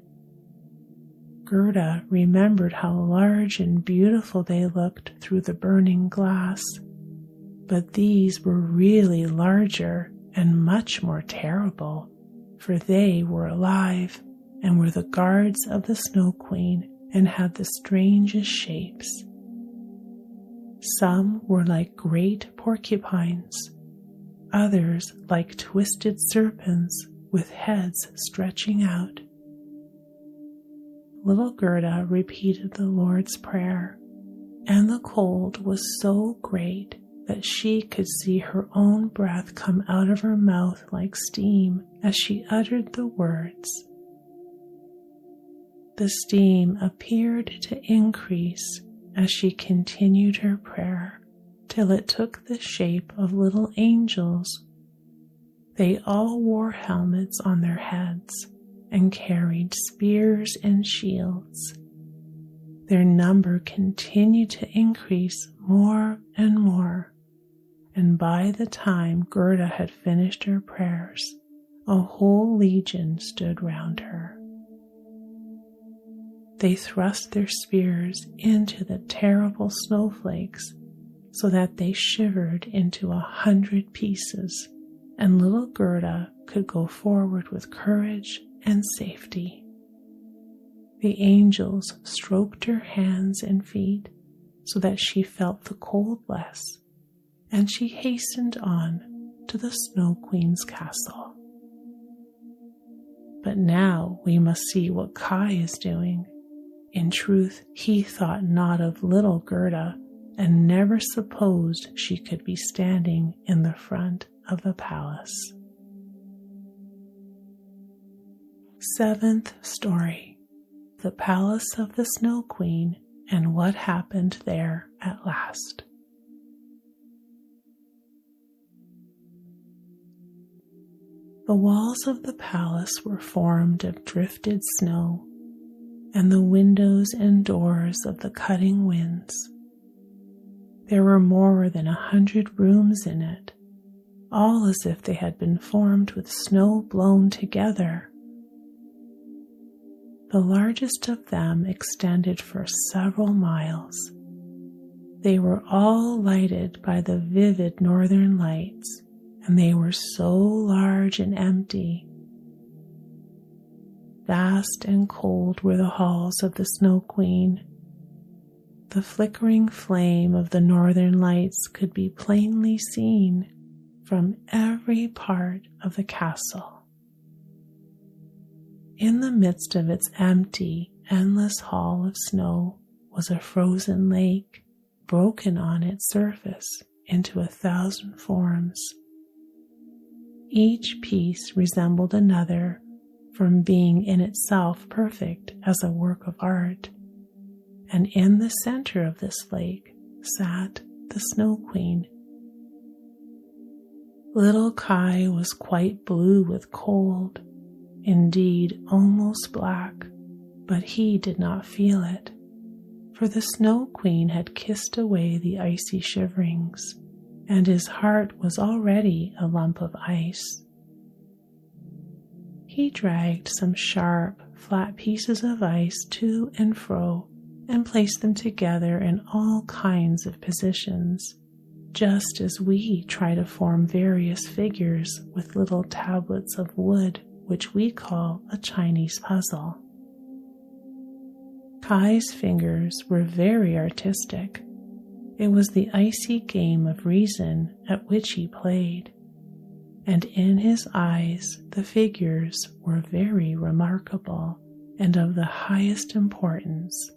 Gerda remembered how large and beautiful they looked through the burning glass, but these were really larger and much more terrible, for they were alive and were the guards of the Snow Queen and had the strangest shapes. Some were like great porcupines, others like twisted serpents with heads stretching out. Little Gerda repeated the Lord's Prayer, and the cold was so great that she could see her own breath come out of her mouth like steam as she uttered the words. The steam appeared to increase as she continued her prayer till it took the shape of little angels. They all wore helmets on their heads and carried spears and shields. Their number continued to increase more and more, and by the time Gerda had finished her prayers, a whole legion stood round her. They thrust their spears into the terrible snowflakes so that they shivered into 100 pieces and little Gerda could go forward with courage and safety. The angels stroked her hands and feet so that she felt the cold less, and she hastened on to the Snow Queen's castle. But now we must see what Kai is doing. In truth, he thought not of little Gerda and never supposed she could be standing in the front of the palace. Seventh story: The Palace of the Snow Queen and what happened there at last. The walls of the palace were formed of drifted snow, and the windows and doors of the cutting winds. There were more than 100 rooms in it, all as if they had been formed with snow blown together. The largest of them extended for several miles. They were all lighted by the vivid northern lights, and they were so large and empty. Vast and cold were the halls of the Snow Queen. The flickering flame of the northern lights could be plainly seen from every part of the castle. In the midst of its empty, endless hall of snow was a frozen lake, broken on its surface into 1,000 forms. Each piece resembled another, from being in itself perfect as a work of art, and in the center of this lake sat the Snow Queen. Little Kai was quite blue with cold, indeed almost black, but he did not feel it, for the Snow Queen had kissed away the icy shiverings, and his heart was already a lump of ice. He dragged some sharp, flat pieces of ice to and fro and placed them together in all kinds of positions, just as we try to form various figures with little tablets of wood, which we call a Chinese puzzle. Kai's fingers were very artistic. It was the icy game of reason at which he played, and in his eyes the figures were very remarkable and of the highest importance.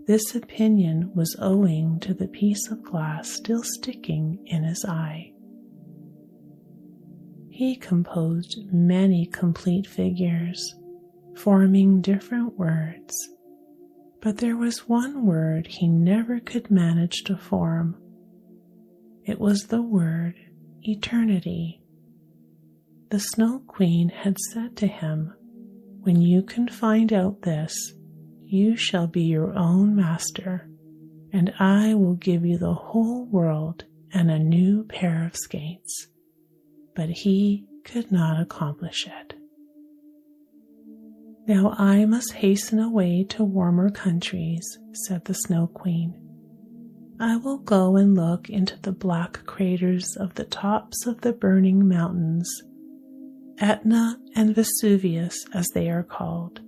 This opinion was owing to the piece of glass still sticking in his eye. He composed many complete figures, forming different words, but there was one word he never could manage to form. It was the word eternity. The Snow Queen had said to him, "When you can find out this, you shall be your own master, and I will give you the whole world and a new pair of skates." But he could not accomplish it. "Now I must hasten away to warmer countries," said the Snow Queen. "I will go and look into the black craters of the tops of the burning mountains, Etna and Vesuvius as they are called.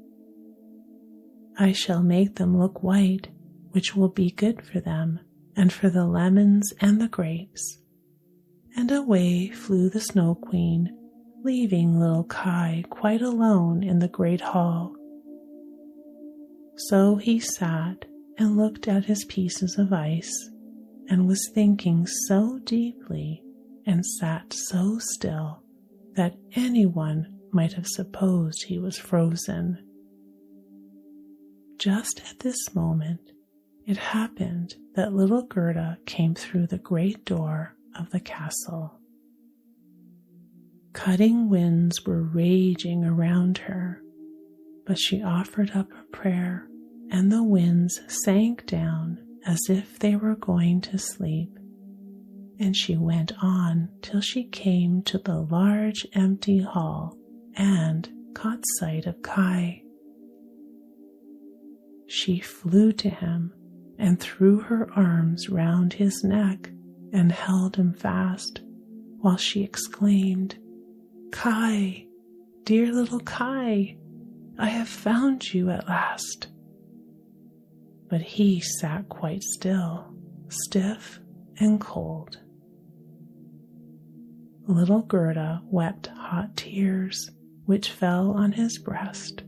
I shall make them look white, which will be good for them, and for the lemons and the grapes." And away flew the Snow Queen, leaving little Kai quite alone in the great hall. So he sat and looked at his pieces of ice, and was thinking so deeply and sat so still that anyone might have supposed he was frozen. Just at this moment, it happened that little Gerda came through the great door of the castle. Cutting winds were raging around her, but she offered up a prayer, and the winds sank down as if they were going to sleep, and she went on till she came to the large empty hall and caught sight of Kai. She flew to him and threw her arms round his neck and held him fast, while she exclaimed, "Kai, dear little Kai, I have found you at last." But he sat quite still, stiff and cold. Little Gerda wept hot tears, which fell on his breast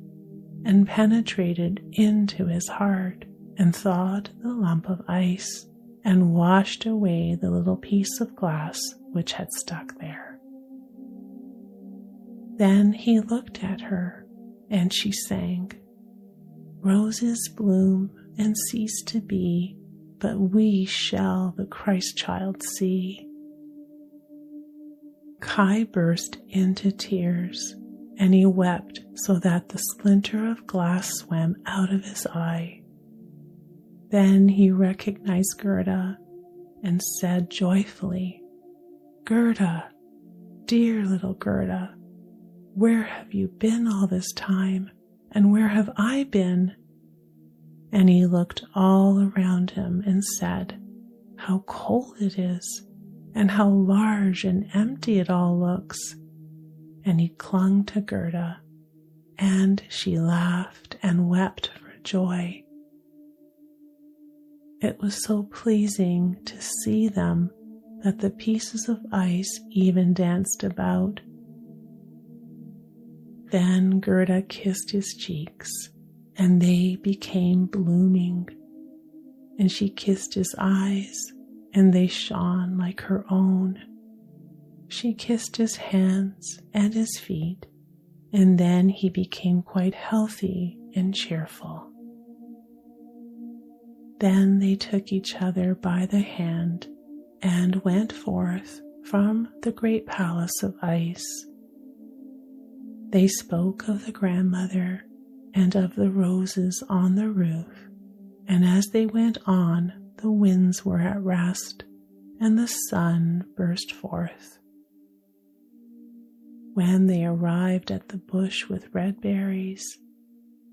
and penetrated into his heart and thawed the lump of ice and washed away the little piece of glass which had stuck there. Then he looked at her, and she sang, "Roses bloom and cease to be, but we shall the Christ child see." Kai burst into tears, and he wept so that the splinter of glass swam out of his eye. Then he recognized Gerda and said joyfully, "Gerda, dear little Gerda, where have you been all this time, and where have I been?" And he looked all around him and said, "How cold it is, and how large and empty it all looks." And he clung to Gerda, and she laughed and wept for joy. It was so pleasing to see them that the pieces of ice even danced about. Then Gerda kissed his cheeks, and they became blooming, and she kissed his eyes, and they shone like her own. She kissed his hands and his feet, and then he became quite healthy and cheerful. Then they took each other by the hand and went forth from the great palace of ice. They spoke of the grandmother and of the roses on the roof, and as they went on, the winds were at rest, and the sun burst forth. When they arrived at the bush with red berries,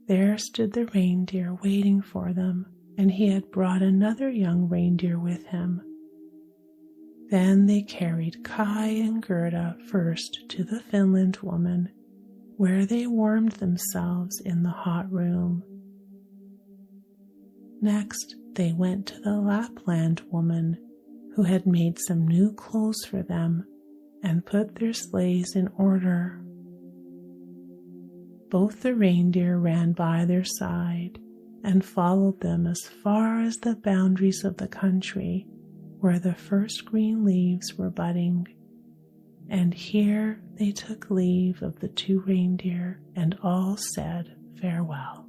there stood the reindeer waiting for them, and he had brought another young reindeer with him. Then they carried Kai and Gerda first to the Finland woman, where they warmed themselves in the hot room. Next, they went to the Lapland woman, who had made some new clothes for them and put their sleighs in order. Both the reindeer ran by their side and followed them as far as the boundaries of the country where the first green leaves were budding, and here they took leave of the two reindeer and all said farewell.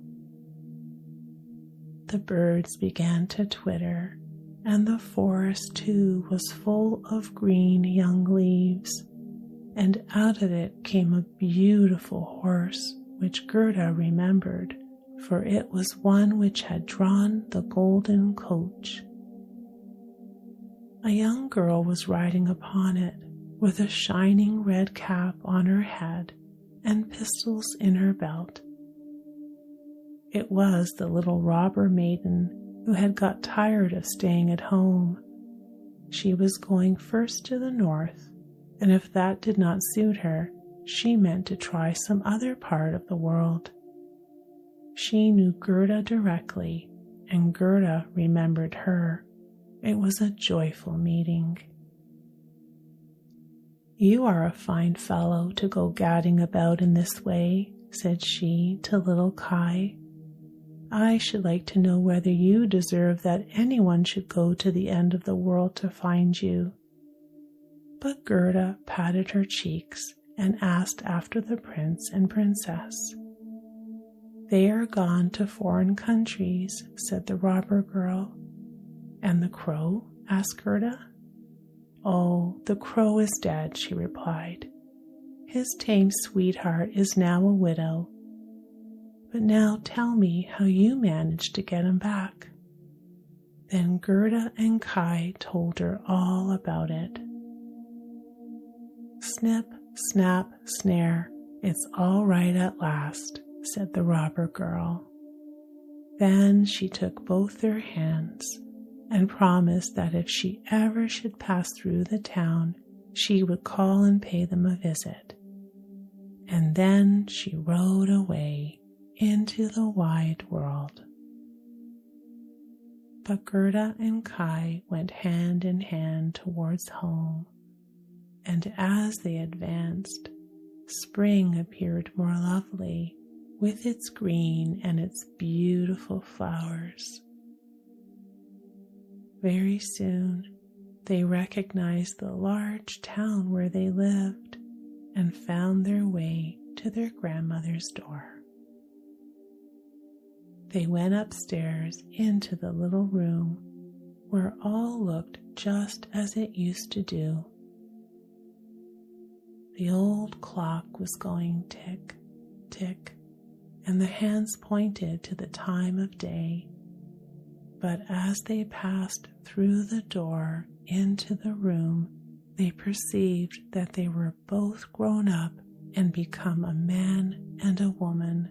The birds began to twitter, and the forest too was full of green young leaves, and out of it came a beautiful horse which Gerda remembered, for it was one which had drawn the golden coach. A young girl was riding upon it, with a shining red cap on her head and pistols in her belt. It was the little robber maiden who had got tired of staying at home. She was going first to the north, and if that did not suit her, she meant to try some other part of the world. She knew Gerda directly, and Gerda remembered her. It was a joyful meeting. "You are a fine fellow to go gadding about in this way," said she to little Kai. "I should like to know whether you deserve that anyone should go to the end of the world to find you." But Gerda patted her cheeks and asked after the prince and princess. "They are gone to foreign countries," said the robber girl. "And the crow?" asked Gerda. "Oh, the crow is dead," she replied. "His tame sweetheart is now a widow. But now tell me how you managed to get him back." Then Gerda and Kai told her all about it. "Snip, snap, snare, it's all right at last," said the robber girl. Then she took both their hands and promised that if she ever should pass through the town, she would call and pay them a visit, and then she rode away into the wide world. But Gerda and Kai went hand in hand towards home, and as they advanced, spring appeared more lovely with its green and its beautiful flowers. Very soon, they recognized the large town where they lived and found their way to their grandmother's door. They went upstairs into the little room where all looked just as it used to do. The old clock was going tick, tick, and the hands pointed to the time of day. But as they passed through the door into the room, they perceived that they were both grown up and become a man and a woman.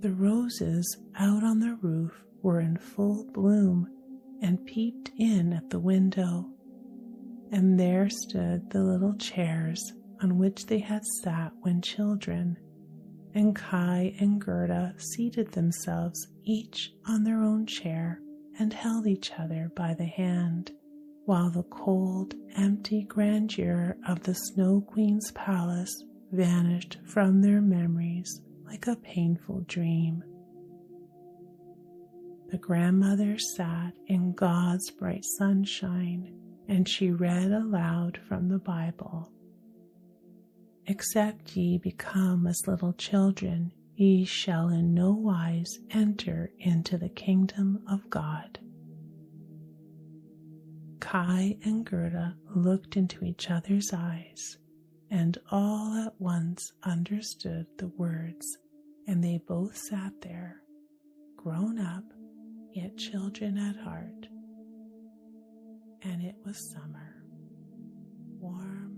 The roses out on the roof were in full bloom and peeped in at the window, and there stood the little chairs on which they had sat when children, and Kai and Gerda seated themselves each on their own chair and held each other by the hand, while the cold, empty grandeur of the Snow Queen's palace vanished from their memories like a painful dream. The grandmother sat in God's bright sunshine, and she read aloud from the Bible. "Except ye become as little children, ye shall in no wise enter into the kingdom of God." Kai and Gerda looked into each other's eyes, and all at once understood the words, and they both sat there, grown up, yet children at heart. And it was summer, warm